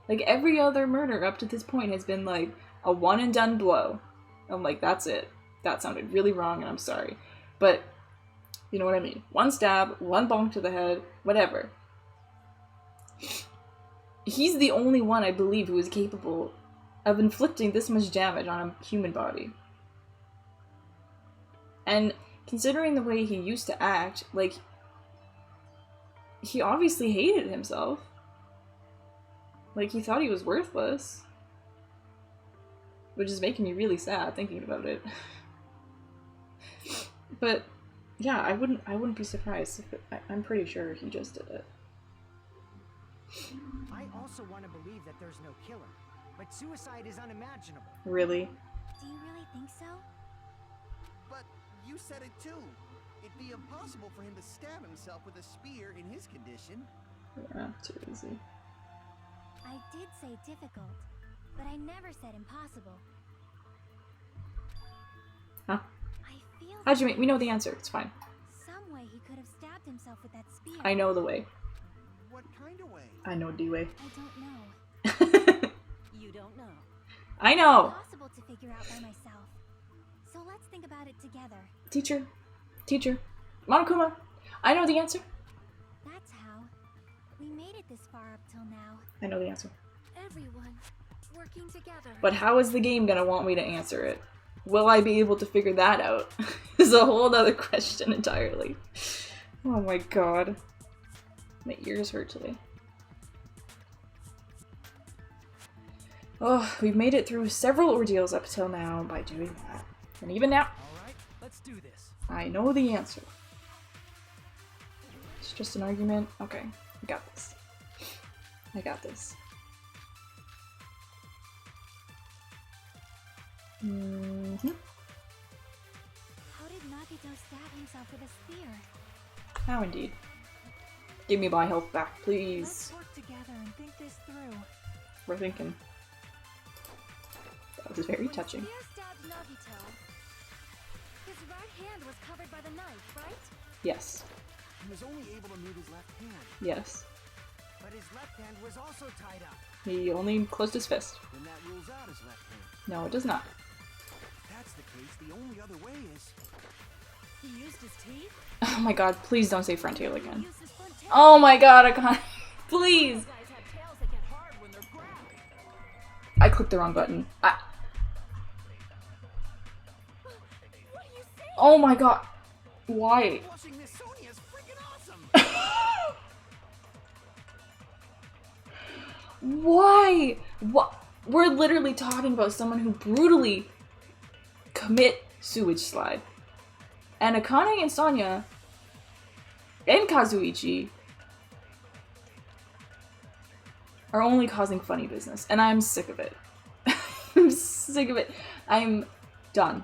Like, every other murder up to this point has been, like, a one-and-done blow. I'm like, that's it. That sounded really wrong, and I'm sorry. But, you know what I mean. One stab, one bonk to the head, whatever. He's the only one, I believe, who is capable of inflicting this much damage on a human body. And considering the way he used to act, like, he obviously hated himself. Like, he thought he was worthless. Which is making me really sad thinking about it. But, yeah, I wouldn't be surprised if I'm pretty sure he just did it. I also want to believe that there's no killer, but suicide is unimaginable. Really? Do you really think so? But you said it too. It'd be impossible for him to stab himself with a spear in his condition. Yeah, too easy. I did say difficult, but I never said impossible. Huh? I feel How'd you make? We know the answer. It's fine. some way he could have stabbed himself with that spear. I know the way. What kind of way? I know the way. I don't know. You don't know. I know! Impossible to figure out by myself. So let's think about it together. Teacher. Teacher. Monokuma. I know the answer. That's how. We made it this far up till now. I know the answer. Everyone working together. But how is the game gonna want me to answer it? Will I be able to figure that out? Is a whole other question entirely. Oh my god. My ears hurt today. Oh, we've made it through several ordeals up till now by doing that. And even now, Alright, let's do this. I know the answer. It's just an argument. Okay, I got this. I got this. Mm-hmm. How did Nagito stab himself with a spear? How indeed. Give me my health back, Let's please. work together and think this through. We're thinking. That was very touching. When the spear stabbed Nagito, his right hand was covered by the knife, right? Yes. He was only able to move his left hand. Yes. But his left hand was also tied up. He only closed his fist. Then that rules out his left hand. No, it does not. If that's the case, the only other way is... He used his teeth? Oh my god, please don't say front tail He again. used his front tail. Oh my god, I can't. Please! Those guys have tails that get hard when they're grabbed. I clicked the wrong button. What do you say? Oh my god. Why? Watching this Sonya is freaking awesome! Why? What? We're literally talking about someone who brutally commit sewage slide. And Akane and Sonya and Kazuichi are only causing funny business. And I'm sick of it. I'm sick of it. I'm done.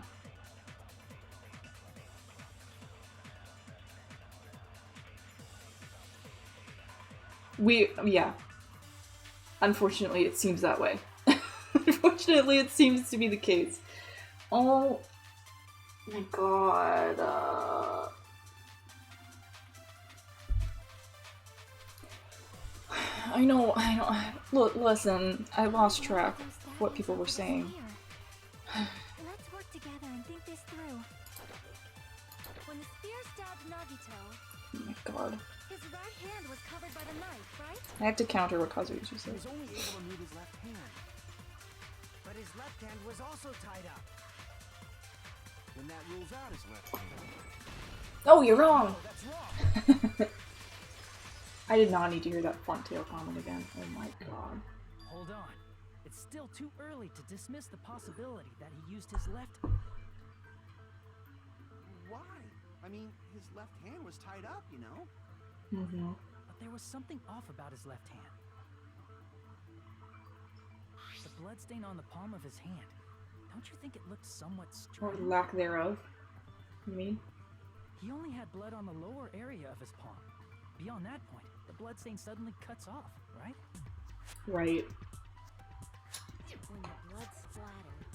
Yeah. Unfortunately, it seems that way. Unfortunately, it seems to be the case. Oh my god. I know. Look, listen, I lost track of what people were saying. Let's work together and think this through. When the spear stabbed Nagito, Oh my god. his right hand was covered by the knife, right? I have to counter what Kazuichi He says. was only able to move his left hand. But his left hand was also tied up. Then that rules out his left hand. Oh, you're wrong! Oh, that's wrong! I did not need to hear that front tail comment again. Oh my god. Hold on. It's still too early to dismiss the possibility that he used his left. Why? I mean, his left hand was tied up, you know? Mm-hmm. But there was something off about his left hand. The bloodstain on the palm of his hand. Don't you think it looked somewhat Or strange? lack thereof. You mean? He only had blood on the lower area of his palm. Beyond that point, the bloodstain suddenly cuts off, right? Right. When the blood splattered,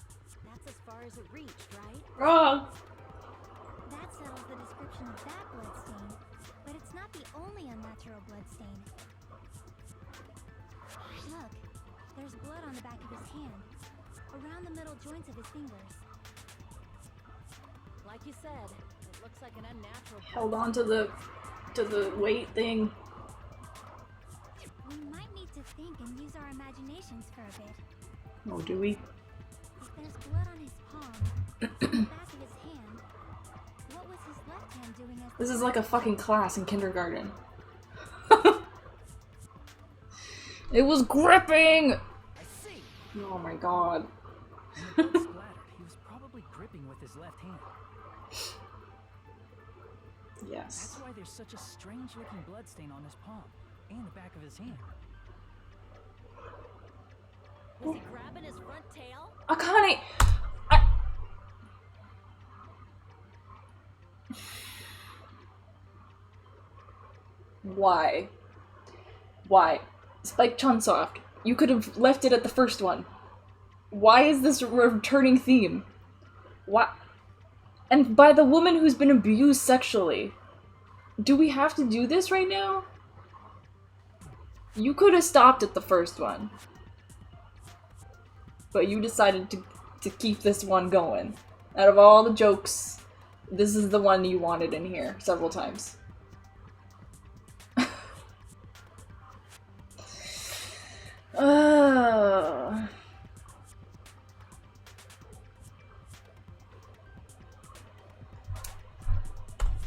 that's as far as it reached, right? Wrong! That settles the description of that bloodstain, but it's not the only unnatural bloodstain. Look, there's blood on the back of his hand, around the middle joints of his fingers. Like you said, it looks like an unnatural. Held on to the weight thing. We might need to think and use our imaginations for a bit. Oh, do we? There's blood on his palm, on the back of his hand. What was his left hand doing as This is like a fucking class in kindergarten. It was gripping! I see. Oh my god. When the blood splattered, he was probably gripping with his left hand. Yes. That's why there's such a strange-looking bloodstain on his palm and the back of his hand. Was he grabbing his front tail? Akane! Why? Why? Spike Chunsoft, you could have left it at the first one. Why is this a returning theme? Why? And by the woman who's been abused sexually. Do we have to do this right now? You could have stopped at the first one. But you decided to keep this one going. Out of all the jokes, this is the one you wanted in here several times.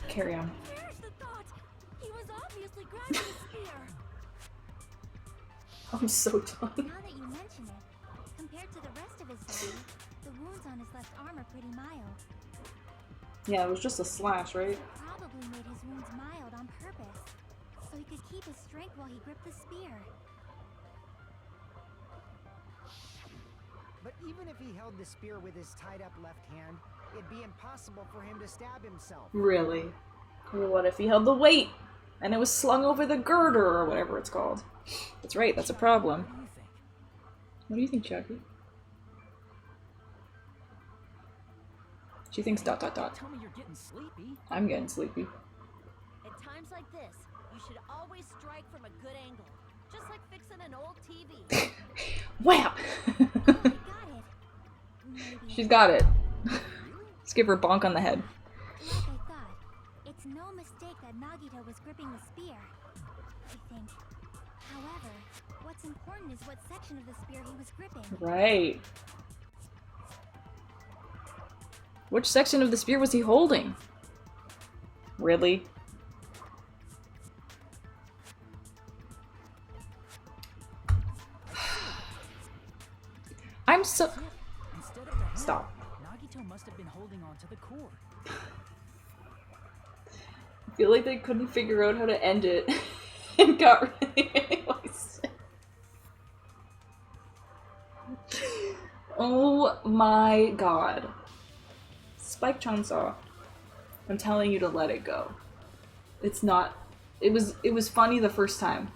Carry on. Perish the thought! He was obviously grabbing the spear! I'm so done. Now that you mention it, compared to the rest of his body, the wounds on his left arm are pretty mild. Yeah, it was just a slash, right? Probably made his wounds mild on purpose, so he could keep his strength while he gripped the spear. But even if he held the spear with his tied-up left hand, it'd be impossible for him to stab himself. Really? Well, what if he held the weight and it was slung over the girder or whatever it's called? That's right, that's a problem. What do you think? What do you think, Jackie? She thinks ... Tell me you're getting sleepy. I'm getting sleepy. At times like this, you should always strike from a good angle. Just like fixing an old TV. Wham! Oh, I got it. Maybe. She's got it. Let's give her a bonk on the head. Like I thought, it's no mistake that Nagito was gripping the spear. I think. However, what's important is what section of the spear he was gripping. Right. Which section of the spear was he holding? Really? I'm so... Instead of the hand, Stop. Nagito must have been holding on to the cord. I feel like they couldn't figure out how to end it and got really wasted. Oh my god. Spike Chunsoft, I'm telling you to let it go. It's not... It was funny the first time.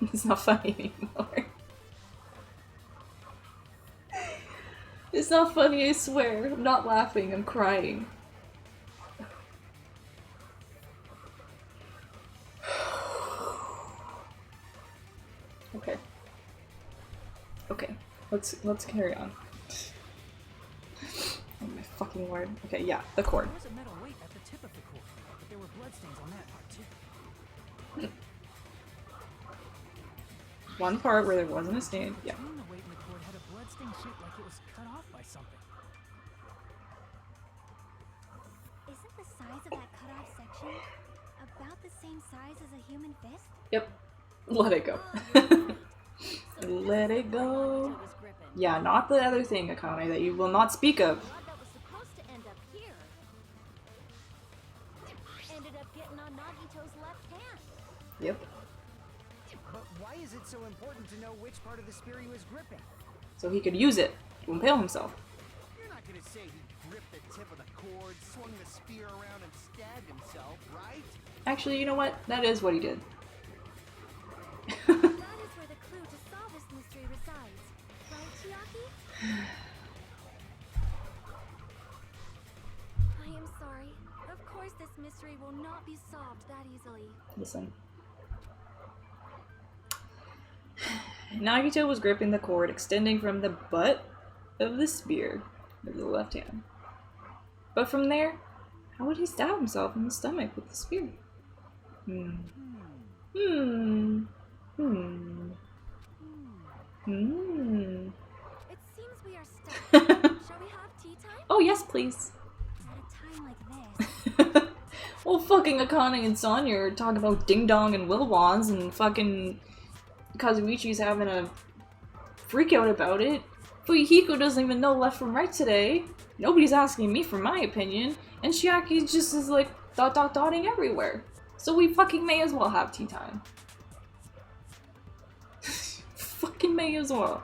It's not funny anymore. It's not funny, I swear. I'm not laughing, I'm crying. Okay. Okay, let's carry on. Oh my fucking word. Okay, yeah, the cord. There was a metal weight at the tip of the cord, but there were bloodstains on that part too. One part where there wasn't a stain. Yeah. Between the weight and the cord had a bloodstain shaped like it was cut off by something. Isn't the size of that cut-off section about the same size as a human fist? Yep. Let it go. Let it go. Nagito was gripping. Yeah, not the other thing, Akane, that you will not speak of. Blood that was supposed to end up here ended up getting on Nagito's left hand. Yep. But why is it so important to know which part of the spear he was gripping? So he could use it to impale himself. You're not gonna say he gripped the tip of the cord, swung the spear around, and stabbed himself, right? Actually, you know what? That is what he did. That is where the clue to solve this mystery resides. Right, Chiaki? I am sorry. Of course this mystery will not be solved that easily. Listen. Nagito was gripping the cord extending from the butt of the spear with the left hand. But from there, how would he stab himself in the stomach with the spear? Hmm. Hmm. It Shall we have tea time? Oh, yes, please. At a time like this. Well, fucking Akane and Sonya are talking about Ding Dong and Will Wands, and fucking Kazuichi's having a freak out about it. Fuyuhiko doesn't even know left from right today. Nobody's asking me for my opinion, and Chiaki just is like dotting everywhere. So we fucking may as well have tea time. Fucking may as well.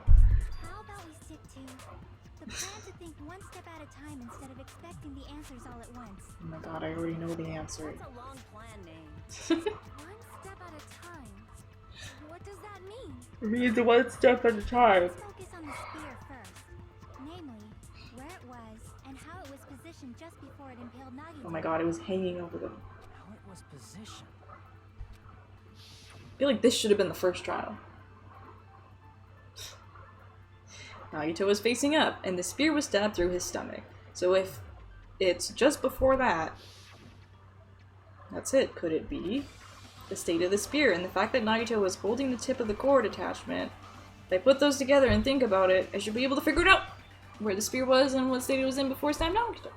How about we stick to the plan to think one step at a time instead of expecting the answers all at once? Oh my god, I already know the answer. That's a long plan name. One step at a time. What does that mean? Read one step at a time. Let's focus on the spear first. Namely, where it was and how it was positioned just before it impaled Nagito. Oh my god, it was hanging over them. How it was positioned. I feel like this should have been the first trial. Nagito was facing up, and the spear was stabbed through his stomach. So if it's just before that, that's it. Could it be the state of the spear and the fact that Nagito was holding the tip of the cord attachment? If I put those together and think about it, I should be able to figure it out! Where the spear was and what state it was in before Stab Nagito.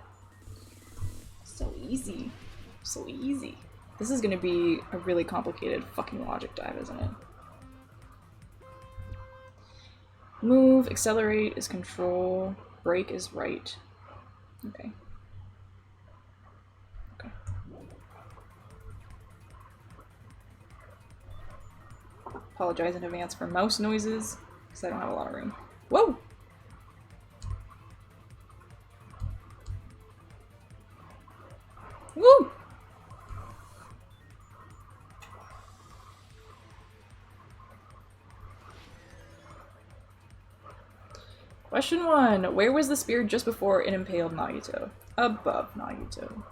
So easy. So easy. This is gonna be a really complicated fucking logic dive, isn't it? Move, accelerate is control, brake is right. Okay. Okay. Apologize in advance for mouse noises, because I don't have a lot of room. Whoa! Woo! Question 1. Where was the spear just before it impaled Nagito? Above Nagito.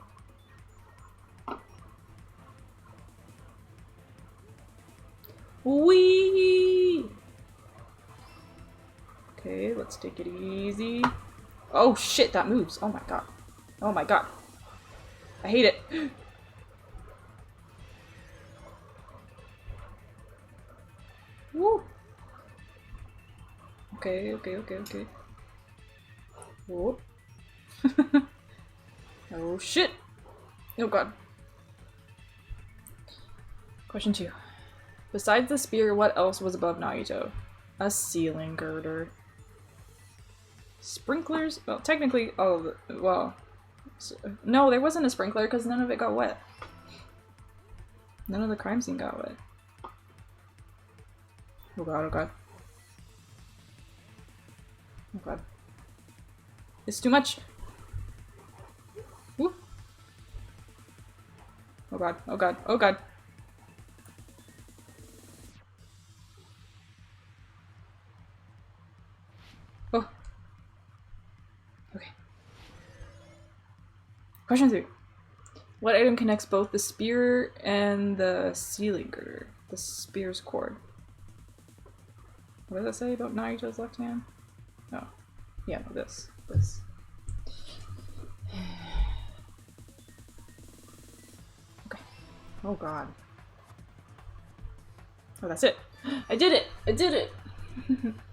Whee! Okay, let's take it easy. Oh shit, that moves. Oh my god. Oh my god. I hate it. Woo! Okay, okay, okay, okay. Whoop. Oh shit! Oh god. Question 2. Besides the spear, what else was above Nagito? A ceiling girder. Sprinklers? Well, technically, oh, well. No, there wasn't a sprinkler because none of it got wet. None of the crime scene got wet. Oh god, oh god. Oh god. It's too much! Woo. Oh god, oh god, oh god. Oh. Okay. Question 3. What item connects both the spear and the ceiling girder? The spear's cord. What does that say about Nagito's left hand? Oh. Yeah, no, this. This. Okay. Oh god. Oh, that's it. I did it! I did it!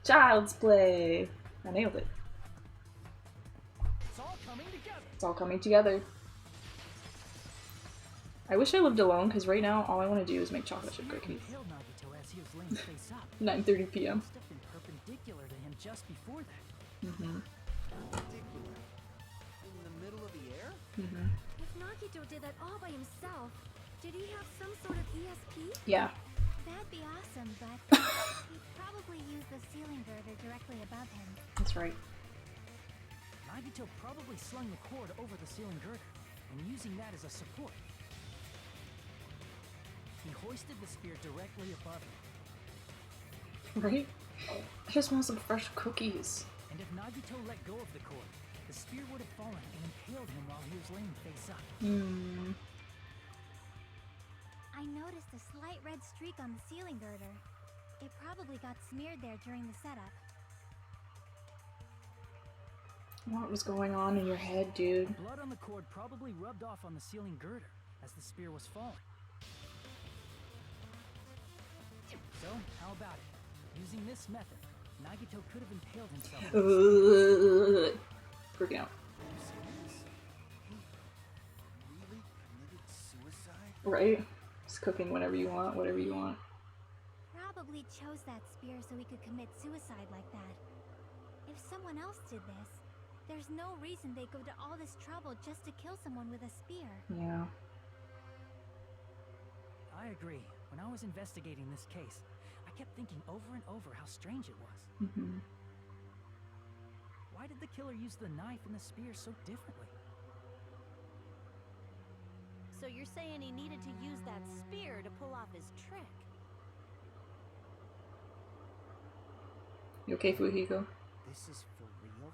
Child's play! I nailed it. It's all coming together. It's all coming together. I wish I lived alone, because right now all I want to do is make chocolate chip cookies. Impaled Nagito as he was laying face up. 9:30 p.m. Must have been perpendicular to him just before that. Mm-hmm. Particular. In the middle of the air? Mm-hmm. If Nagito did that all by himself, did he have some sort of ESP? Yeah. That'd be awesome, but he'd probably use the ceiling girder directly above him. That's right. Nagito probably slung the cord over the ceiling girder and using that as a support. He hoisted the spear directly above him. Right? I just want some fresh cookies. And if Nagito let go of the cord, the spear would have fallen and impaled him while he was laying face up. Hmm. I noticed a slight red streak on the ceiling girder. It probably got smeared there during the setup. What was going on in your head, dude? Blood on the cord probably rubbed off on the ceiling girder as the spear was falling. So, how about it? Using this method, Nagito could have impaled himself. Freaking out. Really committed suicide? Right? Just cooking whatever you want, whatever you want. Probably chose that spear so he could commit suicide like that. If someone else did this, there's no reason they go to all this trouble just to kill someone with a spear. Yeah. I agree. When I was investigating this case, I kept thinking over and over how strange it was. Mm-hmm. Why did the killer use the knife and the spear so differently? So you're saying he needed to use that spear to pull off his trick? You okay, Fujiko? This is for real?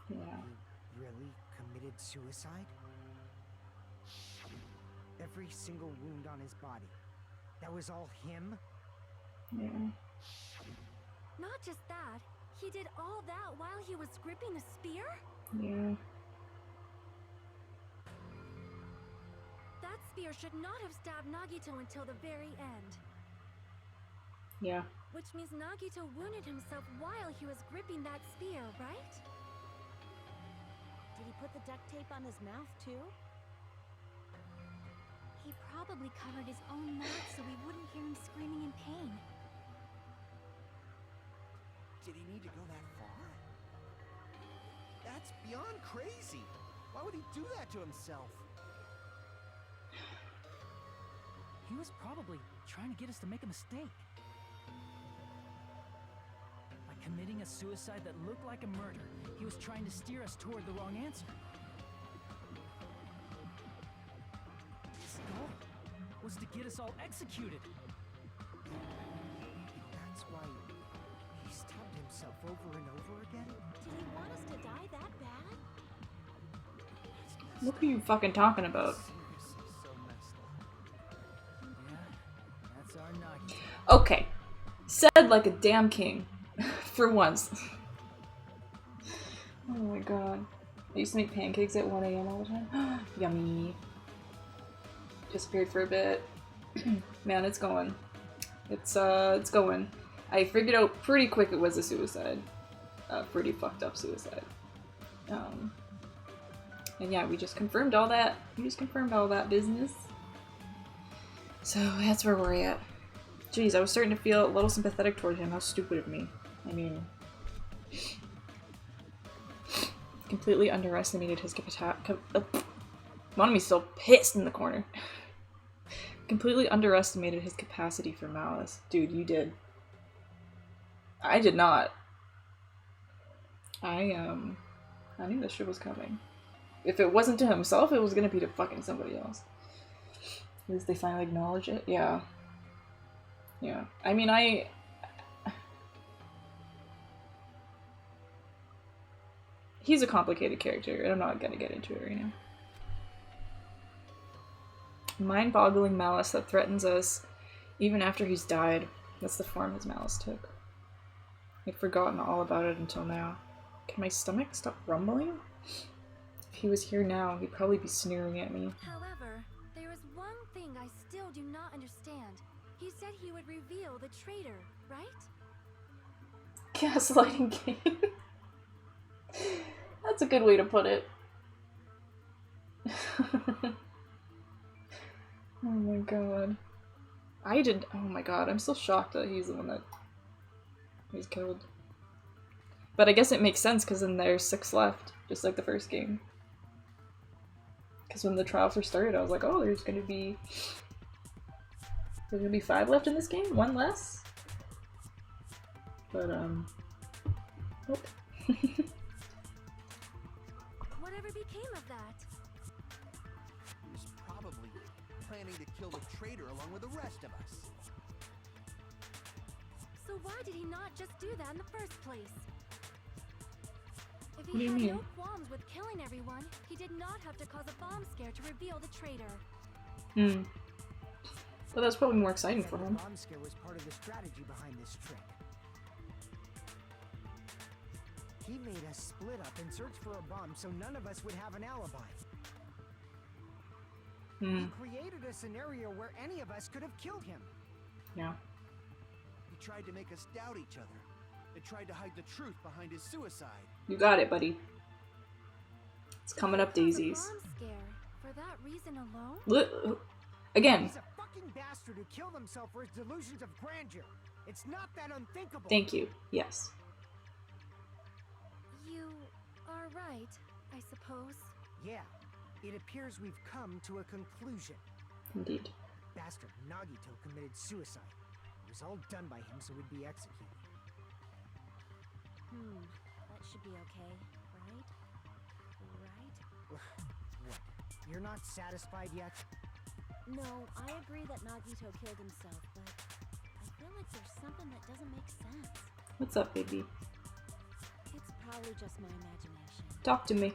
Yeah. He really committed suicide? Every single wound on his body. That was all him? Yeah. Not just that, he did all that while he was gripping the spear? Yeah. That spear should not have stabbed Nagito until the very end. Yeah. Which means Nagito wounded himself while he was gripping that spear, right? Did he put the duct tape on his mouth too? He probably covered his own mouth so we wouldn't hear him screaming in pain. Did he need to go that far? That's beyond crazy. Why would he do that to himself? He was probably trying to get us to make a mistake. By committing a suicide that looked like a murder, he was trying to steer us toward the wrong answer. His goal was to get us all executed. That's why he stabbed himself over and over again? Did he want us to die that bad? What are you fucking talking about? Seriously, so messed up. Yeah, that's our Nagito. Okay. Said like a damn king. For once. Oh my god. I used to make pancakes at 1 AM all the time. Yummy. Disappeared for a bit. Man, it's going. It's going. I figured out pretty quick it was a suicide. Pretty fucked up suicide. And yeah, we just confirmed all that. We just confirmed all that business. So that's where we're at. Jeez, I was starting to feel a little sympathetic towards him. How stupid of me. I mean... completely underestimated his capacity. Monomi's still pissed in the corner. Completely underestimated his capacity for malice. Dude, you did. I did not. I knew this shit was coming. If it wasn't to himself, it was gonna be to fucking somebody else. At least they finally acknowledge it. Yeah. Yeah. I mean, he's a complicated character, and I'm not gonna get into it right now. Mind-boggling malice that threatens us even after he's died. That's the form his malice took. I'd forgotten all about it until now. Can my stomach stop rumbling? If he was here now, he'd probably be sneering at me. However, there is one thing I still do not understand. He said he would reveal the traitor, right? Gaslighting game. That's a good way to put it. Oh my god. Oh my god, I'm still shocked that he's the one that was killed. But I guess it makes sense because then there's 6 left, just like the first game. Because when the trial first started, I was like, oh, there's gonna be 5 left in this game? 1 less? But, nope. Whatever became of that? He was probably planning to kill the traitor along with the rest of us. So why did he not just do that in the first place? If What do he you had mean? no qualms with killing everyone, he did not have to cause a bomb scare to reveal the traitor. Hmm. But that's probably more exciting for The him. bomb scare was part of the strategy behind this trick. He made us split up and search for a bomb so none of us would have an alibi. Hmm. He created a scenario where any of us could have killed him. Yeah. He tried to make us doubt each other. It tried to hide the truth behind his suicide. You got it, buddy. It's coming up Cause a daisies. bomb scare. For that reason alone? Look, again, He's a fucking bastard who killed himself for his delusions of grandeur. It's not that unthinkable. thank you. Yes. You are right, I suppose. Yeah, it appears we've come to a conclusion. Indeed. Bastard Nagito committed suicide. It was all done by him so he'd be executed. That should be okay, right? Right? What? You're not satisfied yet? No, I agree that Nagito killed himself, but I feel like there's something that doesn't make sense. What's up, baby? It's probably just my imagination. Talk to me.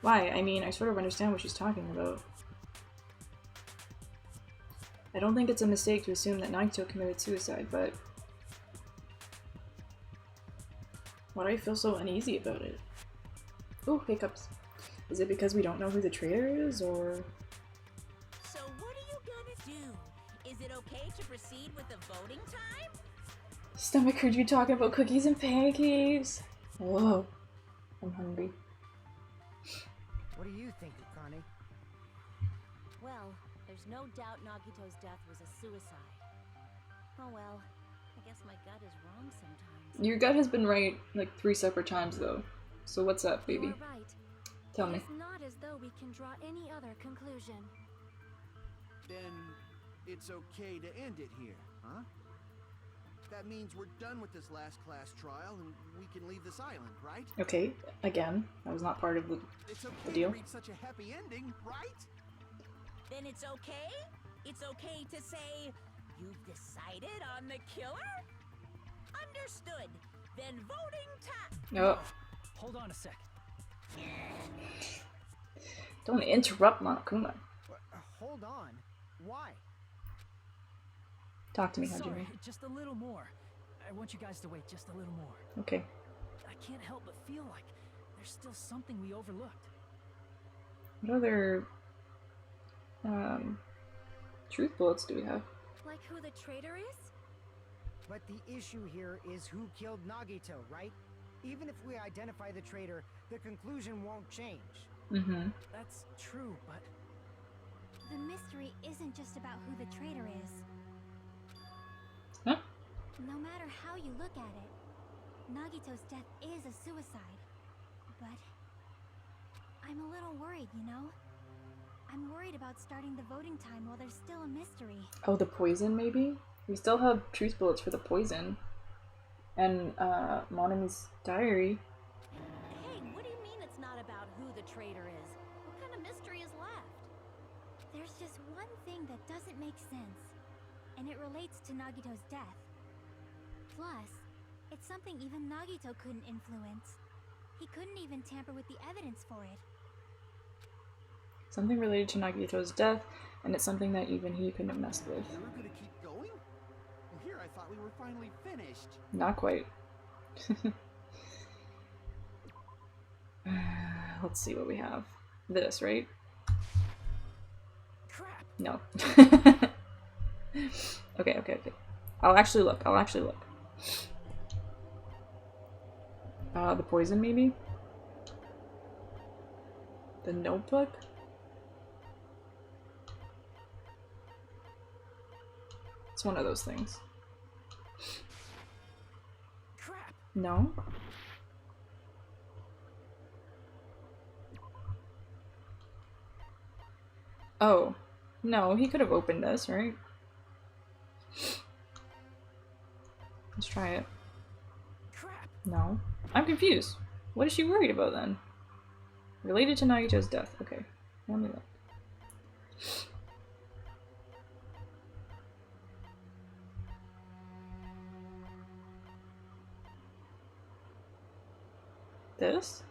Why? I mean, I sort of understand what she's talking about. I don't think it's a mistake to assume that Nagito committed suicide, but why do I feel so uneasy about it? Oh, hiccups. Is it because we don't know who the traitor is, or... So what are you gonna do? Is it okay to proceed with the voting time? Stomach heard you talking about cookies and pancakes. Oh, I'm hungry. What do you think, Akane? Well, there's no doubt Nagito's death was a suicide. Oh well, I guess my gut is wrong sometimes. Your gut has been right like 3 separate times, though. So what's up, baby? You are right. Tell me. It's not as though we can draw any other conclusion. Then it's okay to end it here, huh? That means we're done with this last class trial and we can leave this island, right? Okay, again, that was not part of the It's okay deal. to reach such a happy ending, right? Then it's okay? It's okay to say, you've decided on the killer? Understood. Then voting time. No. Hold on a sec. Don't interrupt Monokuma. Hold on. Why? Talk to me, Sorry, Hajime. just a little more. I want you guys to wait just a little more. Okay. I can't help but feel like there's still something we overlooked. What other truth bullets do we have? Like who the traitor is? But the issue here is who killed Nagito, right? Even if we identify the traitor, the conclusion won't change. Mm-hmm. That's true, but The mystery isn't just about who the traitor is. Huh? No matter how you look at it, Nagito's death is a suicide. But I'm a little worried, you know? I'm worried about starting the voting time while there's still a mystery. Oh, the poison, maybe? We still have truth bullets for the poison. And, Monomi's diary. Hey, what do you mean it's not about who the traitor is? What kind of mystery is left? There's just one thing that doesn't make sense, and it relates to Nagito's death. Plus, it's something even Nagito couldn't influence. He couldn't even tamper with the evidence for it. Something related to Nagito's death, and it's something that even he couldn't have messed with. We were gonna keep going? Well, here I thought we were finally finished. Not quite. Let's see what we have. This, right? crap. No. Okay. I'll actually look. The poison, maybe? The notebook? It's one of those things. Crap. No? Oh. No, he could have opened this, right? Let's try it. Crap. No. I'm confused. What is she worried about then? Related to Nagito's death. Okay. Let me look. This?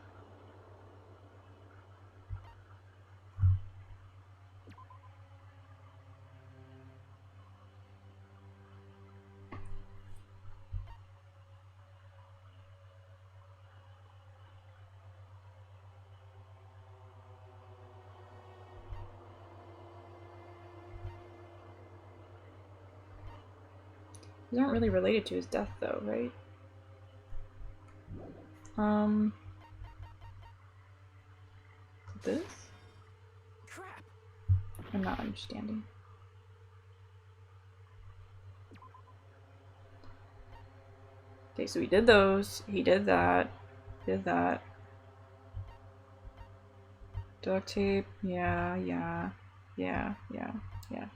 These aren't really related to his death, though, right? This? Crap. I'm not understanding. Okay, so he did those. He did that. Did that. Duct tape. Yeah, yeah. Yeah, yeah, yeah.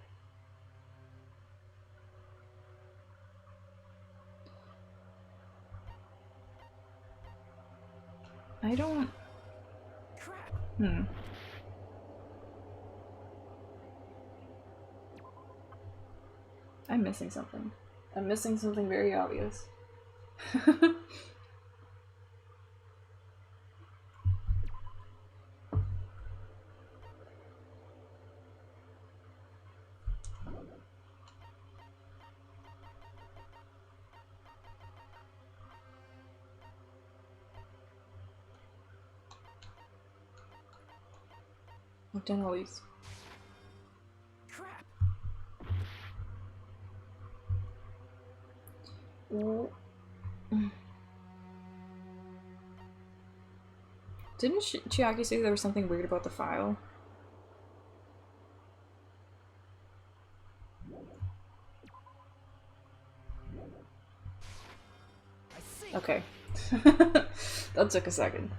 I don't... Crap. I'm missing something. I'm missing something very obvious. I've done all these. Crap. Oh. Didn't Chiaki say there was something weird about the file? I see. Okay. That took a second.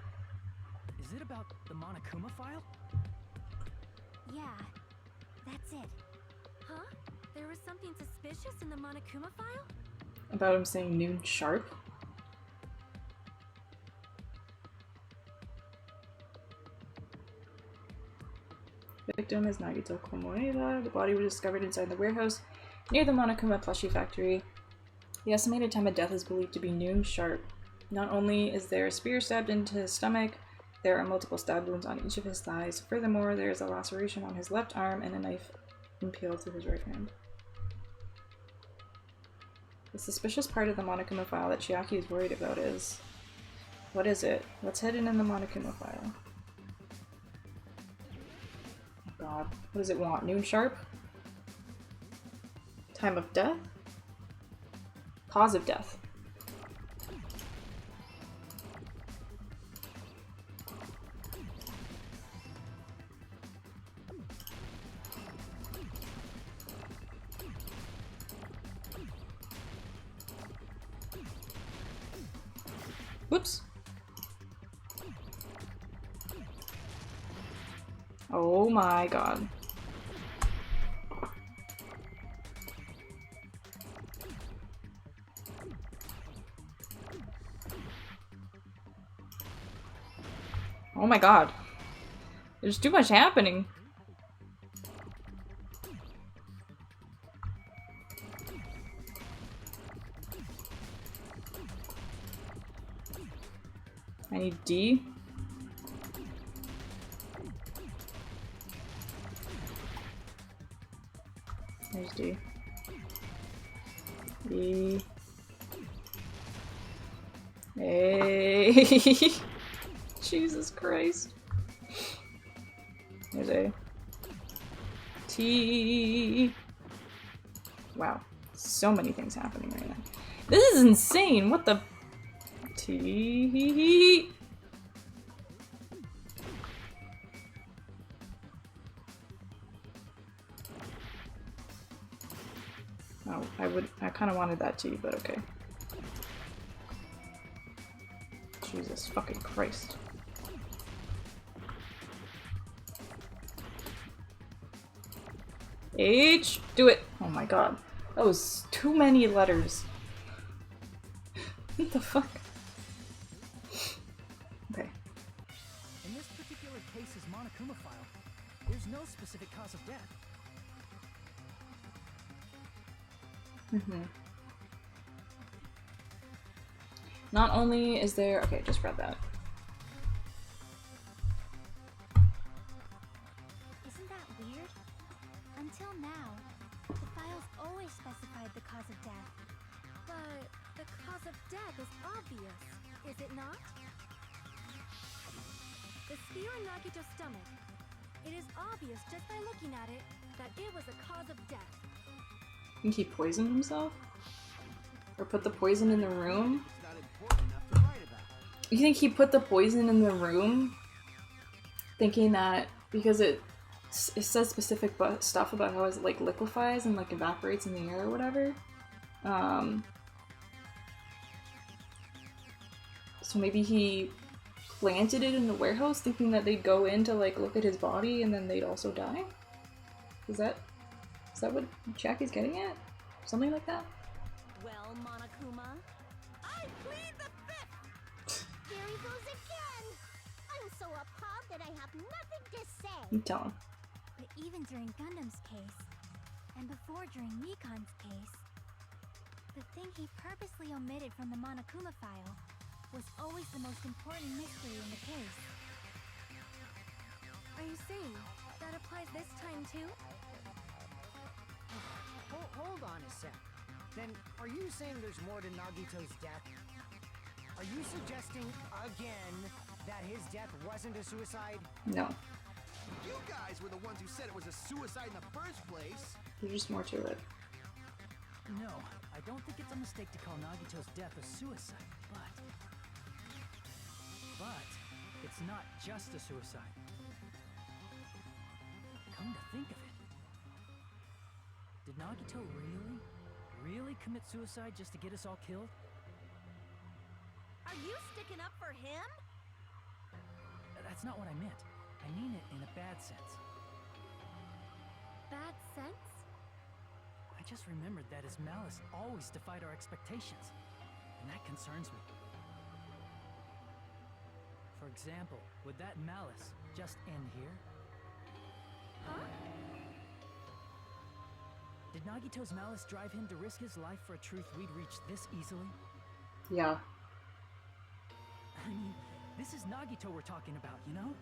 Is it about the Monokuma file? Yeah, that's it. Huh? There was something suspicious in the Monokuma file? About him saying noon sharp? The victim is Nagito Komoeda. The body was discovered inside the warehouse near the Monokuma plushie factory. The estimated time of death is believed to be noon sharp. Not only is there a spear stabbed into his stomach, there are multiple stab wounds on each of his thighs. Furthermore, there is a laceration on his left arm and a knife impaled through his right hand. The suspicious part of the Monokuma file that Chiaki is worried about is... what is it? What's hidden in the Monokuma file? Oh god. What does it want? Noon sharp? Time of death? Cause of death. Whoops. Oh my god. Oh my god. There's too much happening. I need D. There's D. E. A. Jesus Christ. There's A. T. Wow. So many things happening right now. This is insane. What the... T. Oh, I kind of wanted that T, but okay. Jesus fucking Christ. H, do it. Oh my god. That was too many letters. What the fuck? Okay. In this particular case's Monokuma file, there's no specific cause of death. Not only is there... okay, just read that. Isn't that weird? Until now, the files always specified the cause of death. But the cause of death is obvious, is it not? The spear in Nagito's stomach. It is obvious just by looking at it that it was a cause of death. I think he poisoned himself? Or put the poison in the room? It's not important enough to write about. You think he put the poison in the room? Thinking that because it says specific stuff about how it like liquefies and like evaporates in the air or whatever. So maybe he planted it in the warehouse thinking that they'd go in to like look at his body and then they'd also die? Is that what Jackie's getting at? Something like that? Well, Monokuma, I plead the fifth! There he goes again! I'm so appalled that I have nothing to say. You tell him. But even during Gundam's case, and before during Mikan's case, the thing he purposely omitted from the Monokuma file was always the most important mystery in the case. are you saying that applies this time too? Hold on a sec. Then, are you saying there's more to Nagito's death? Are you suggesting, again, that his death wasn't a suicide? No. You guys were the ones who said it was a suicide in the first place. There's just more to it. No, I don't think it's a mistake to call Nagito's death a suicide, but it's not just a suicide. Come to think of it, did Nagito really commit suicide just to get us all killed? Are you sticking up for him? That's not what I meant. I mean it in a bad sense. Bad sense? I just remembered that his malice always defied our expectations, and that concerns me. For example, would that malice just end here? Huh? Did Nagito's malice drive him to risk his life for a truth we'd reach this easily? Yeah. I mean, this is Nagito we're talking about, you know?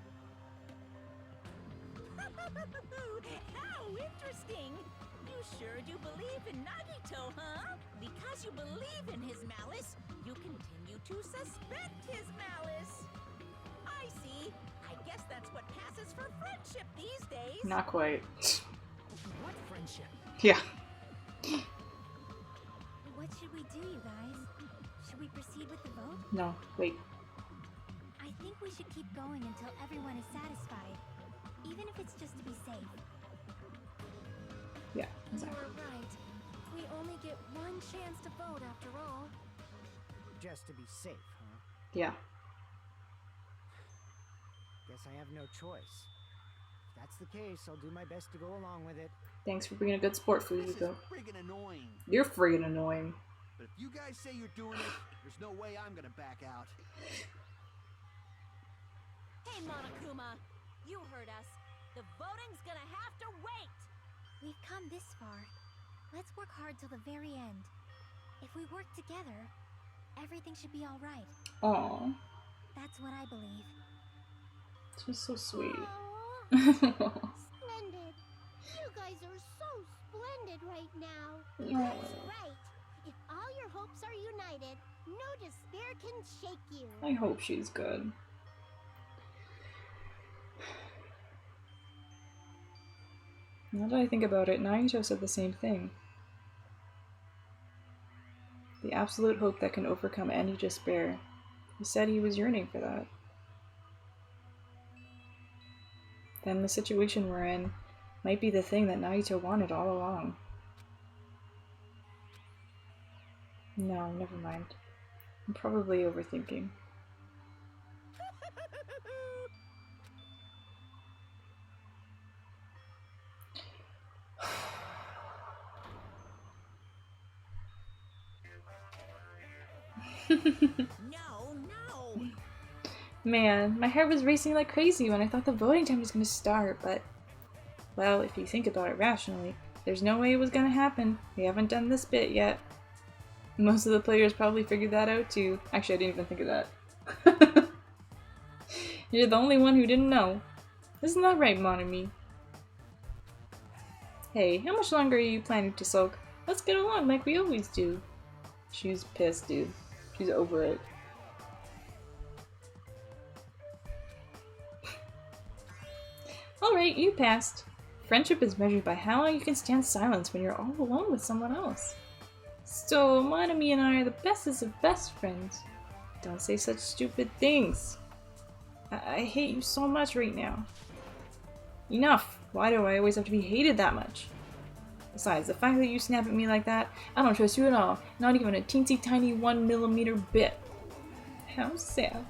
How interesting! You sure do believe in Nagito, huh? Because you believe in his malice, you continue to suspect his malice. I see. I guess that's what passes for friendship these days. Not quite. What friendship? Yeah. What should we do, you guys? Should we proceed with the vote? No, wait. I think we should keep going until everyone is satisfied, even if it's just to be safe. Yeah, exactly. You're right. We only get one chance to vote after all. Just to be safe, huh? Yeah. Guess I have no choice. If that's the case, I'll do my best to go along with it. Thanks for being a good sport, This is Fujiko. friggin' annoying. You're friggin' annoying. But if you guys say you're doing it, there's no way I'm gonna back out. Hey, Monokuma, you heard us. The voting's gonna have to wait. We've come this far. Let's work hard till the very end. If we work together, everything should be all right. Aw, That's what I believe. this was so sweet. Splendid. You guys are so splendid right now. That's right. If all your hopes are united, no despair can shake you. I hope she's good. Now that I think about it, Nagito said the same thing. The absolute hope that can overcome any despair. He said he was yearning for that. Then the situation we're in might be the thing that Nagito wanted all along. No, never mind. I'm probably overthinking. No. Man, my heart was racing like crazy when I thought the voting time was going to start, but... Well, if you think about it rationally, there's no way it was going to happen. We haven't done this bit yet. Most of the players probably figured that out too. Actually, I didn't even think of that. You're the only one who didn't know. Isn't that right, Monami? Hey, how much longer are you planning to sulk? Let's get along like we always do. She's pissed, dude. She's over it. Alright, you passed. Friendship is measured by how long you can stand silence when you're all alone with someone else. So, Monami and I are the bestest of best friends. Don't say such stupid things. I hate you so much right now. Enough! Why do I always have to be hated that much? Besides, the fact that you snap at me like that, I don't trust you at all. Not even a teensy tiny 1mm bit. How sad.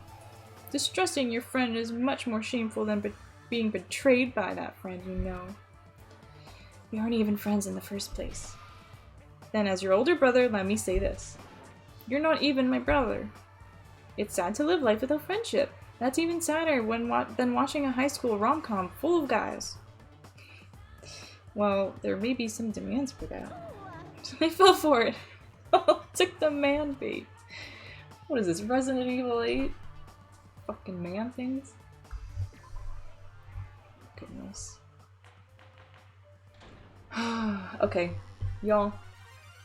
Distrusting your friend is much more shameful than being betrayed by that friend you know. We aren't even friends in the first place. Then as your older brother, let me say this. You're not even my brother. It's sad to live life without friendship. That's even sadder than watching a high school rom-com full of guys. Well, there may be some demands for that. I fell for it. Took the man bait. What is this, Resident Evil 8? Fucking man things? Goodness. Okay, y'all.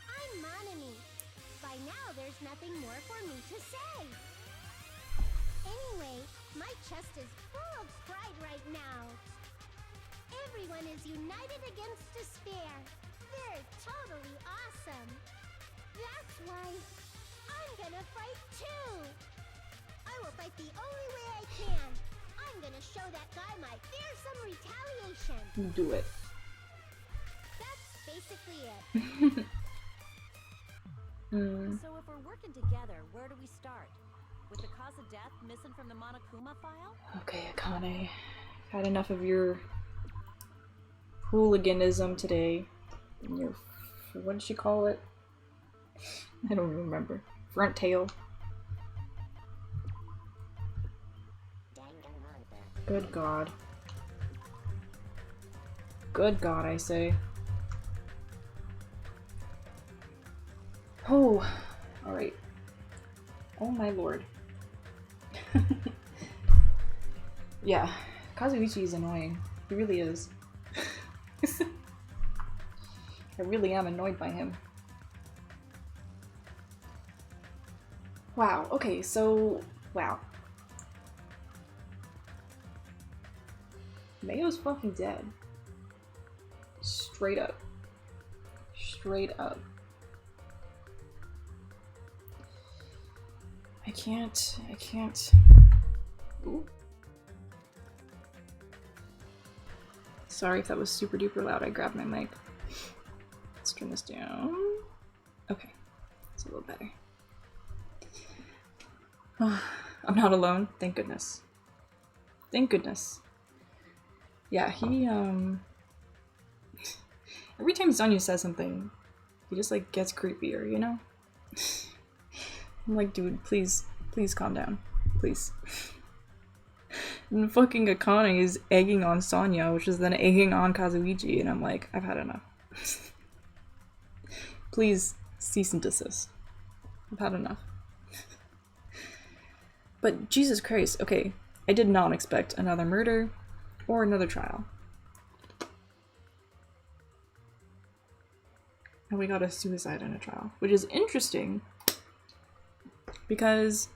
I'm Monami. By now, there's nothing more for me to say. Anyway, my chest is full of pride right now. Everyone is united against despair. They're totally awesome. That's why I'm gonna fight too. I will fight the only way I can. I'm gonna show that guy my fearsome retaliation. Do it. That's basically it. So if we're working together, where do we start? With the cause of death missing from the Monokuma file? Okay, Akane. I've had enough of your hooliganism today. And your, what did she call it? I don't remember. Front tail. Good God. Good God, I say. Oh, alright. Oh my lord. Yeah, Kazuichi is annoying. He really is. I really am annoyed by him. Wow, okay, so... wow. Mayo's fucking dead. Straight up. Straight up. I can't... Ooh. Sorry if that was super duper loud, I grabbed my mic. Let's turn this down. Okay, it's a little better. I'm not alone, thank goodness. Thank goodness. Yeah, he, every time Sonya says something, he just, like, gets creepier, you know? I'm like, dude, please calm down. Please. And fucking Akane is egging on Sonya, which is then egging on Kazuichi, and I'm like, I've had enough. Please cease and desist. I've had enough. But Jesus Christ, okay, I did not expect another murder or another trial. And we got a suicide in a trial, which is interesting because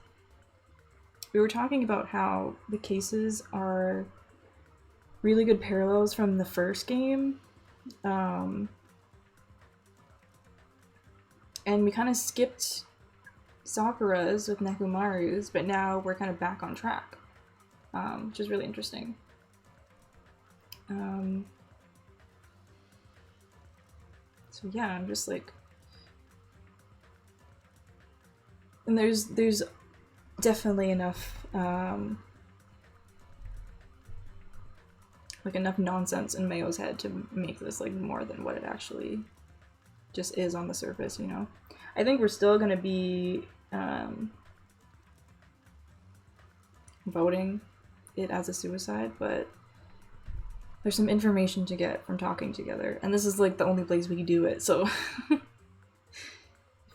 we were talking about how the cases are really good parallels from the first game. And we kind of skipped Sakura's with Nekomaru's, but now we're kind of back on track, which is really interesting. So yeah, I'm just like, and there's definitely enough like enough nonsense in Mayo's head to make this like more than what it actually just is on the surface, you know. I think we're still gonna be voting it as a suicide, but there's some information to get from talking together, and this is like the only place we can do it, so I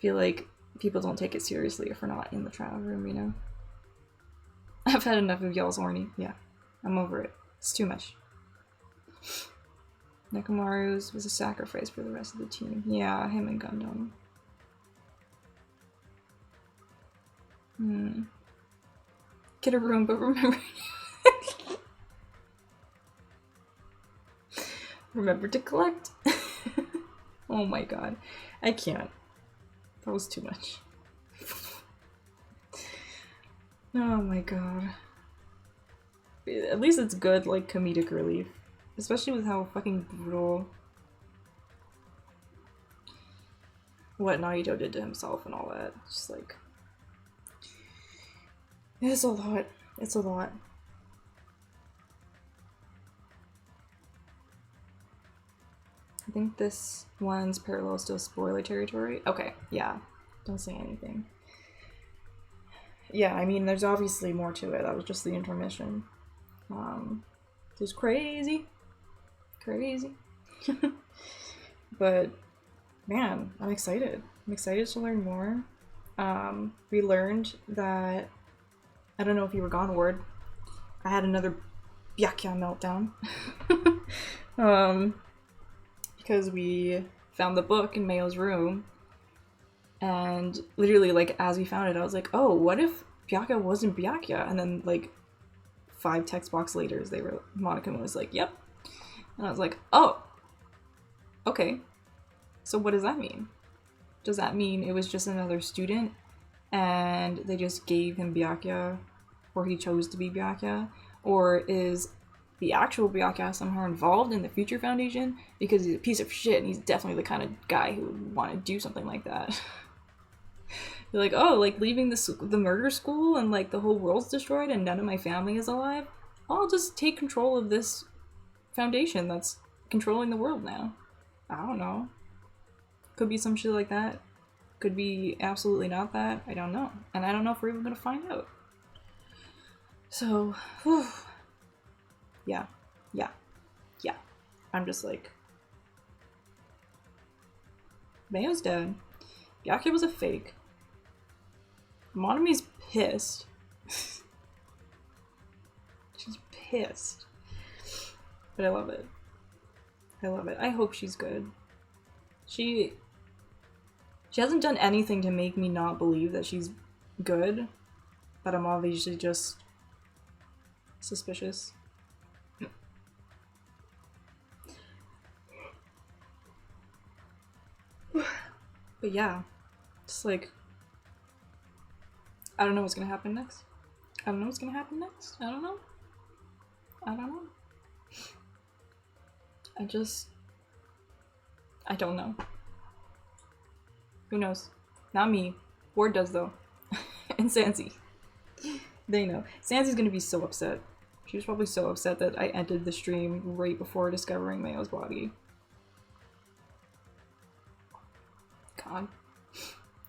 feel like people don't take it seriously if we're not in the trial room, you know? I've had enough of y'all's horny. Yeah, I'm over it. It's too much. Nekomaru's was a sacrifice for the rest of the team. Yeah, him and Gundam. Get a room, but remember... remember to collect. Oh my god. I can't. That was too much. Oh my god. At least it's good, like, comedic relief. Especially with how fucking brutal what Nagito did to himself and all that. Just like... It's a lot. It's a lot. I think this one's parallel still spoiler territory. Okay, yeah. Don't say anything. Yeah, I mean, there's obviously more to it. That was just the intermission. It was crazy. Crazy. But, man, I'm excited. I'm excited to learn more. We learned that... I don't know if you were gone, Ward. I had another Byakuya meltdown. Because we found the book in Mayo's room, and literally, like, as we found it, I was like, oh, what if Byakuya wasn't Byakuya? And then, like, 5 text box later, Monokuma was like, yep. And I was like, oh, okay. So what does that mean? Does that mean it was just another student, and they just gave him Byakuya, or he chose to be Byakuya? Or is the actual Byakuya somehow involved in the Future Foundation? Because he's a piece of shit, and he's definitely the kind of guy who would want to do something like that. You're like, oh, like, leaving the murder school, and, like, the whole world's destroyed, and none of my family is alive? I'll just take control of this foundation that's controlling the world now. I don't know. Could be some shit like that. Could be absolutely not that. I don't know. And I don't know if we're even gonna find out. So, whew. Yeah. I'm just like... Mayo's dead. Byakuya was a fake. Monomi's pissed. She's pissed. But I love it. I love it. I hope she's good. She hasn't done anything to make me not believe that she's good, but I'm obviously just suspicious. But yeah, just like, I don't know what's gonna happen next. I don't know what's gonna happen next. I don't know. I don't know. Who knows? Not me. Ward does though. And Sansi. They know. Sansi's gonna be so upset. She was probably so upset that I ended the stream right before discovering Mayo's body. God.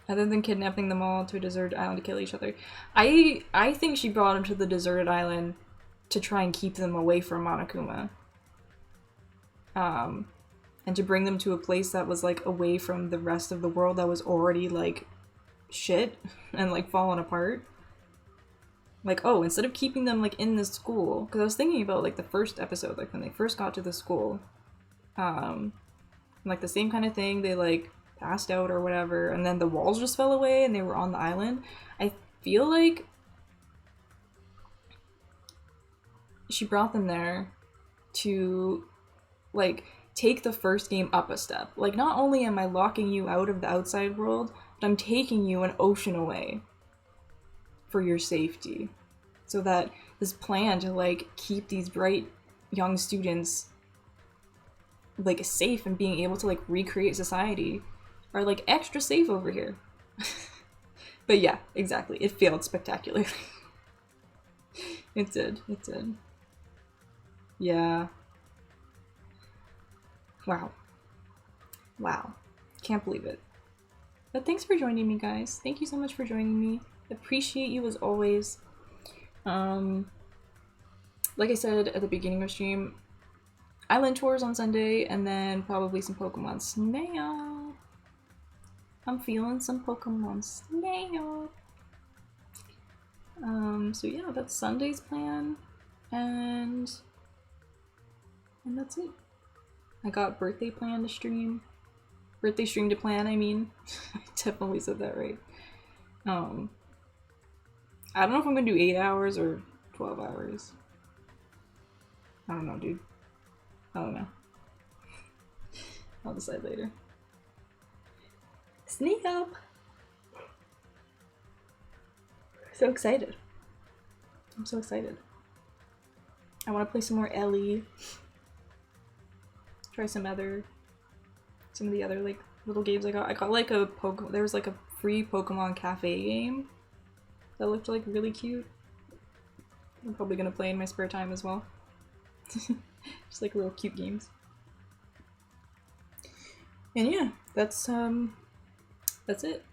Other than kidnapping them all to a deserted island to kill each other. I think she brought them to the deserted island to try and keep them away from Monokuma. And to bring them to a place that was, like, away from the rest of the world that was already, like, shit and, like, falling apart. Like, oh, instead of keeping them, like, in this school, because I was thinking about, like, the first episode, like, when they first got to the school, like, the same kind of thing, they, like, passed out or whatever, and then the walls just fell away and they were on the island. I feel like she brought them there to, like, take the first game up a step. Like, not only am I locking you out of the outside world, but I'm taking you an ocean away for your safety. So that this plan to, like, keep these bright young students, like, safe and being able to, like, recreate society are, like, extra safe over here. But yeah, exactly. It failed spectacularly. It did. Yeah. Wow. Can't believe it. But thanks for joining me, guys. Thank you so much for joining me. Appreciate you as always. Like I said at the beginning of stream, island tours on Sunday, and then probably some Pokemon Snap. I'm feeling some Pokemon Snap. So yeah, that's Sunday's plan, and that's it. I got birthday plan to stream. Birthday stream to plan, I mean. I definitely said that right. I don't know if I'm gonna do 8 hours or 12 hours. I don't know, dude. I don't know. I'll decide later. Sneak up! So excited. I'm so excited. I want to play some more Ellie. Try some of the other like little games I got. I got like a there was like a free Pokemon Cafe game that looked like really cute. I'm probably gonna play in my spare time as well. Just like little cute games. And yeah, that's it.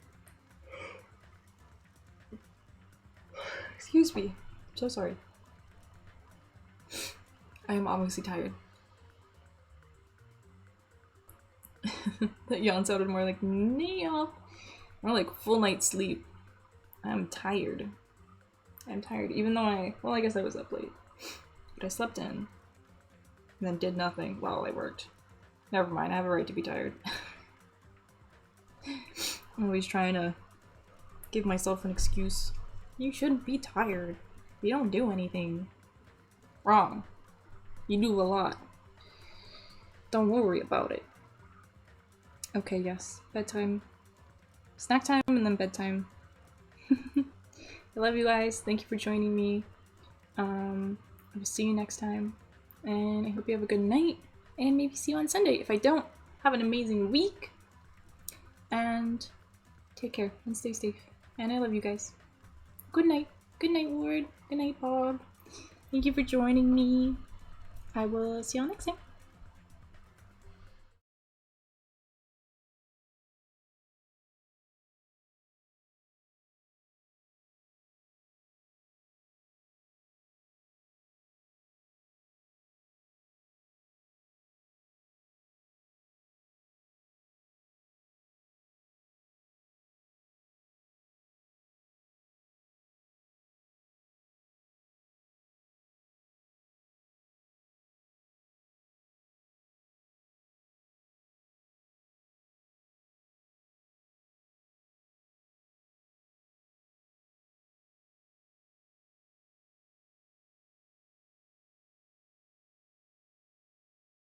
Excuse me. I'm so sorry. I am obviously tired. That yawn sounded more like nap. More like full night's sleep. I'm tired. I'm tired, even though I guess I was up late. But I slept in. And then did nothing while I worked. Never mind, I have a right to be tired. I'm always trying to give myself an excuse. You shouldn't be tired. You don't do anything wrong. You do a lot. Don't worry about it. Okay, yes. Bedtime. Snack time and then bedtime. I love you guys. Thank you for joining me. I will see you next time. And I hope you have a good night. And maybe see you on Sunday. If I don't, have an amazing week. And take care and stay safe. And I love you guys. Good night. Good night, Ward. Good night, Bob. Thank you for joining me. I will see you all next time.